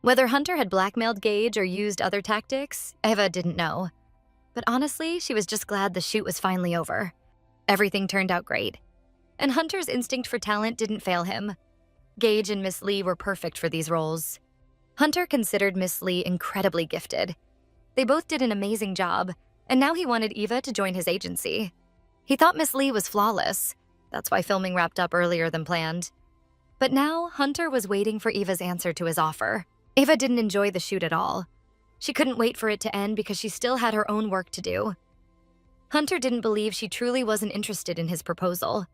Whether Hunter had blackmailed Gage or used other tactics, Eva didn't know. But honestly, she was just glad the shoot was finally over. Everything turned out great. And Hunter's instinct for talent didn't fail him. Gage and Miss Lee were perfect for these roles. Hunter considered Miss Lee incredibly gifted. They both did an amazing job, and now he wanted Eva to join his agency. He thought Miss Lee was flawless. That's why filming wrapped up earlier than planned. But now, Hunter was waiting for Eva's answer to his offer. Eva didn't enjoy the shoot at all. She couldn't wait for it to end because she still had her own work to do. Hunter didn't believe she truly wasn't interested in his proposal.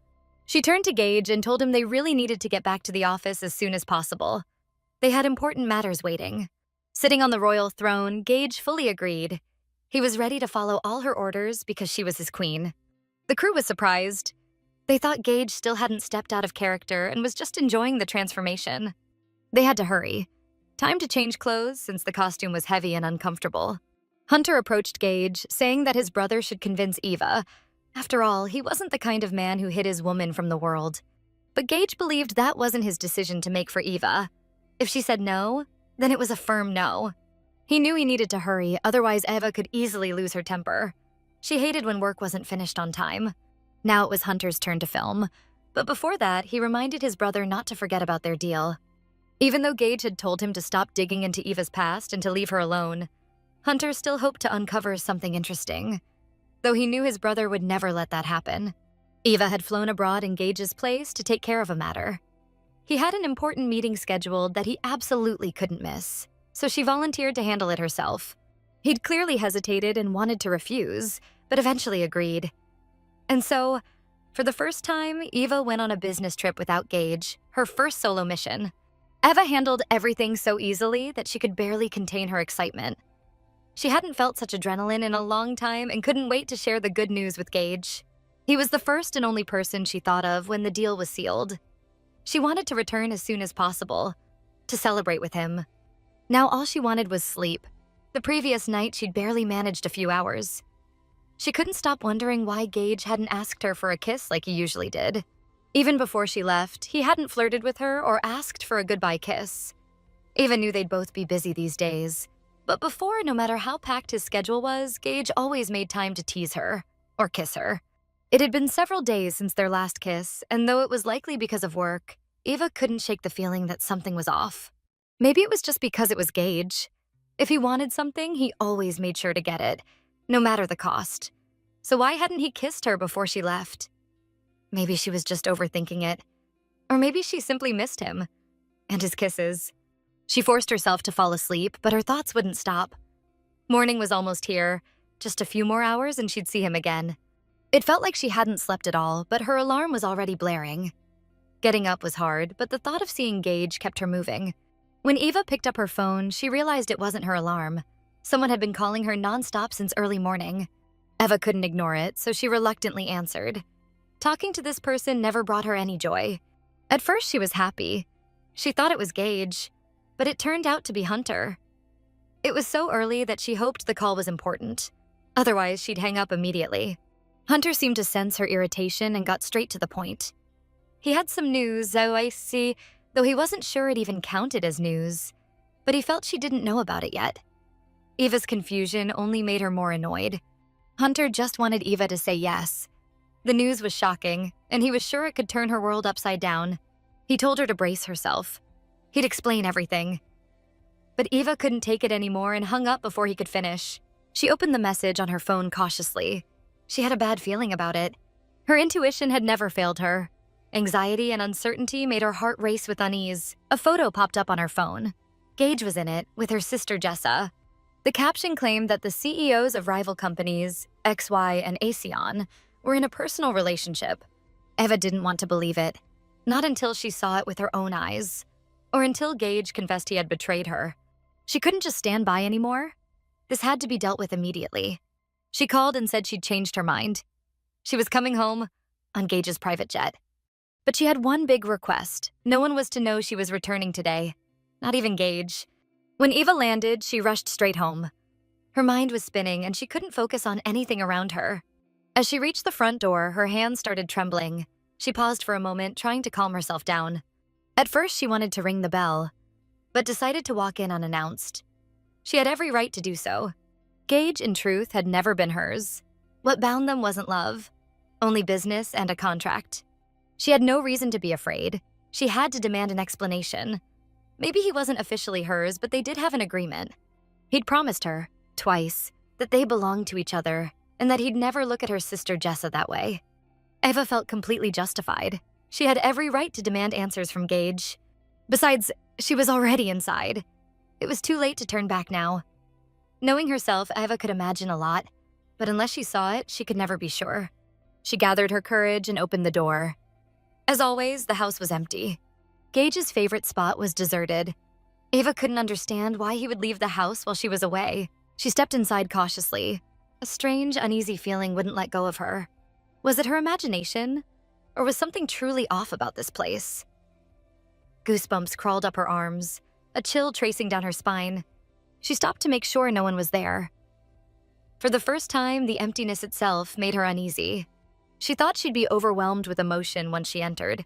She turned to Gage and told him they really needed to get back to the office as soon as possible. They had important matters waiting. Sitting on the royal throne, Gage fully agreed. He was ready to follow all her orders because she was his queen. The crew was surprised. They thought Gage still hadn't stepped out of character and was just enjoying the transformation. They had to hurry. Time to change clothes since the costume was heavy and uncomfortable. Hunter approached Gage, saying that his brother should convince Eva. After all, he wasn't the kind of man who hid his woman from the world. But Gage believed that wasn't his decision to make for Eva. If she said no, then it was a firm no. He knew he needed to hurry, otherwise Eva could easily lose her temper. She hated when work wasn't finished on time. Now it was Hunter's turn to film. But before that, he reminded his brother not to forget about their deal. Even though Gage had told him to stop digging into Eva's past and to leave her alone, Hunter still hoped to uncover something interesting, though he knew his brother would never let that happen. Eva had flown abroad in Gage's place to take care of a matter. He had an important meeting scheduled that he absolutely couldn't miss, so she volunteered to handle it herself. He'd clearly hesitated and wanted to refuse, but eventually agreed. And so, for the first time, Eva went on a business trip without Gage, her first solo mission. Eva handled everything so easily that she could barely contain her excitement. She hadn't felt such adrenaline in a long time and couldn't wait to share the good news with Gage. He was the first and only person she thought of when the deal was sealed. She wanted to return as soon as possible, to celebrate with him. Now all she wanted was sleep. The previous night, she'd barely managed a few hours. She couldn't stop wondering why Gage hadn't asked her for a kiss like he usually did. Even before she left, he hadn't flirted with her or asked for a goodbye kiss. Eva knew they'd both be busy these days. But before, no matter how packed his schedule was, Gage always made time to tease her or kiss her. It had been several days since their last kiss, and though it was likely because of work, Eva couldn't shake the feeling that something was off. Maybe it was just because it was Gage. If he wanted something, he always made sure to get it, no matter the cost. So why hadn't he kissed her before she left? Maybe she was just overthinking it. Or maybe she simply missed him. And his kisses. She forced herself to fall asleep, but her thoughts wouldn't stop. Morning was almost here. Just a few more hours and she'd see him again. It felt like she hadn't slept at all, but her alarm was already blaring. Getting up was hard, but the thought of seeing Gage kept her moving. When Eva picked up her phone, she realized it wasn't her alarm. Someone had been calling her nonstop since early morning. Eva couldn't ignore it, so she reluctantly answered. Talking to this person never brought her any joy. At first, she was happy. She thought it was Gage, but it turned out to be Hunter. It was so early that she hoped the call was important. Otherwise, she'd hang up immediately. Hunter seemed to sense her irritation and got straight to the point. He had some news, though he wasn't sure it even counted as news. But he felt she didn't know about it yet. Eva's confusion only made her more annoyed. Hunter just wanted Eva to say yes. The news was shocking, and he was sure it could turn her world upside down. He told her to brace herself. He'd explain everything. But Eva couldn't take it anymore and hung up before he could finish. She opened the message on her phone cautiously. She had a bad feeling about it. Her intuition had never failed her. Anxiety and uncertainty made her heart race with unease. A photo popped up on her phone. Gage was in it, with her sister Jessa. The caption claimed that the CEOs of rival companies, XY and Asean, were in a personal relationship. Eva didn't want to believe it. Not until she saw it with her own eyes. Or until Gage confessed he had betrayed her. She couldn't just stand by anymore. This had to be dealt with immediately. She called and said she'd changed her mind. She was coming home on Gage's private jet. But she had one big request. No one was to know she was returning today. Not even Gage. When Eva landed, she rushed straight home. Her mind was spinning and she couldn't focus on anything around her. As she reached the front door, her hands started trembling. She paused for a moment, trying to calm herself down. At first, she wanted to ring the bell, but decided to walk in unannounced. She had every right to do so. Gage, in truth, had never been hers. What bound them wasn't love, only business and a contract. She had no reason to be afraid. She had to demand an explanation. Maybe he wasn't officially hers, but they did have an agreement. He'd promised her, twice, that they belonged to each other, and that he'd never look at her sister Jessa that way. Eva felt completely justified. She had every right to demand answers from Gage. Besides, she was already inside. It was too late to turn back now. Knowing herself, Eva could imagine a lot, but unless she saw it, she could never be sure. She gathered her courage and opened the door. As always, the house was empty. Gage's favorite spot was deserted. Eva couldn't understand why he would leave the house while she was away. She stepped inside cautiously. A strange, uneasy feeling wouldn't let go of her. Was it her imagination? Or was something truly off about this place? Goosebumps crawled up her arms, a chill tracing down her spine. She stopped to make sure no one was there. For the first time, the emptiness itself made her uneasy. She thought she'd be overwhelmed with emotion once she entered,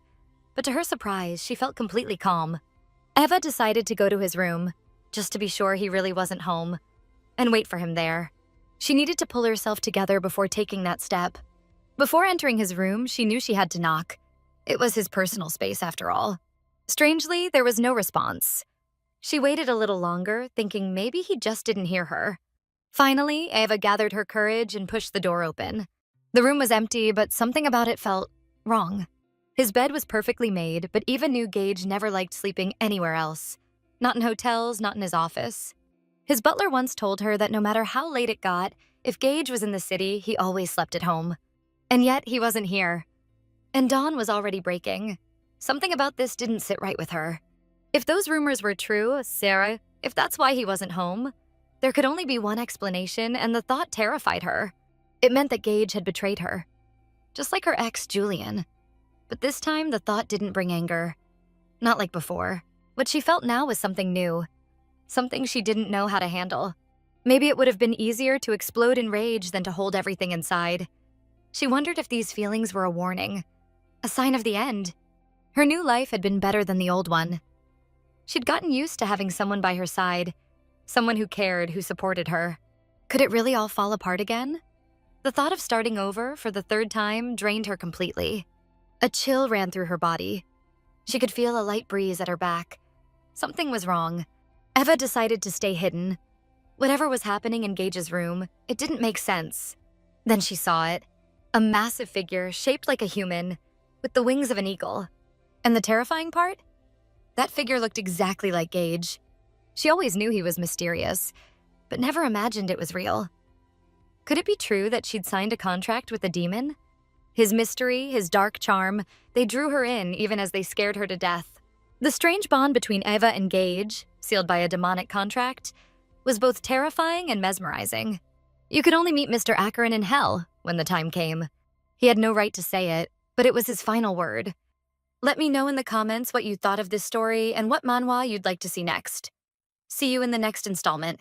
but to her surprise, she felt completely calm. Eva decided to go to his room, just to be sure he really wasn't home, and wait for him there. She needed to pull herself together before taking that step. Before entering his room, she knew she had to knock. It was his personal space, after all. Strangely, there was no response. She waited a little longer, thinking maybe he just didn't hear her. Finally, Eva gathered her courage and pushed the door open. The room was empty, but something about it felt wrong. His bed was perfectly made, but Eva knew Gage never liked sleeping anywhere else. Not in hotels, not in his office. His butler once told her that no matter how late it got, if Gage was in the city, he always slept at home. And yet, he wasn't here. And dawn was already breaking. Something about this didn't sit right with her. If those rumors were true, if that's why he wasn't home, there could only be one explanation, and the thought terrified her. It meant that Gage had betrayed her. Just like her ex, Julian. But this time, the thought didn't bring anger. Not like before. What she felt now was something new. something she didn't know how to handle. Maybe it would have been easier to explode in rage than to hold everything inside. She wondered if these feelings were a warning, a sign of the end. Her new life had been better than the old one. She'd gotten used to having someone by her side, someone who cared, who supported her. Could it really all fall apart again? The thought of starting over for the third time drained her completely. A chill ran through her body. She could feel a light breeze at her back. Something was wrong. Eva decided to stay hidden. Whatever was happening in Gage's room, it didn't make sense. Then she saw it. A massive figure shaped like a human, with the wings of an eagle. And the terrifying part? That figure looked exactly like Gage. She always knew he was mysterious, but never imagined it was real. Could it be true that she'd signed a contract with a demon? His mystery, his dark charm, they drew her in even as they scared her to death. The strange bond between Eva and Gage, sealed by a demonic contract, was both terrifying and mesmerizing. You could only meet Mr. Acheron in hell when the time came. He had no right to say it, but it was his final word. Let me know in the comments what you thought of this story and what manhwa you'd like to see next. See you in the next installment.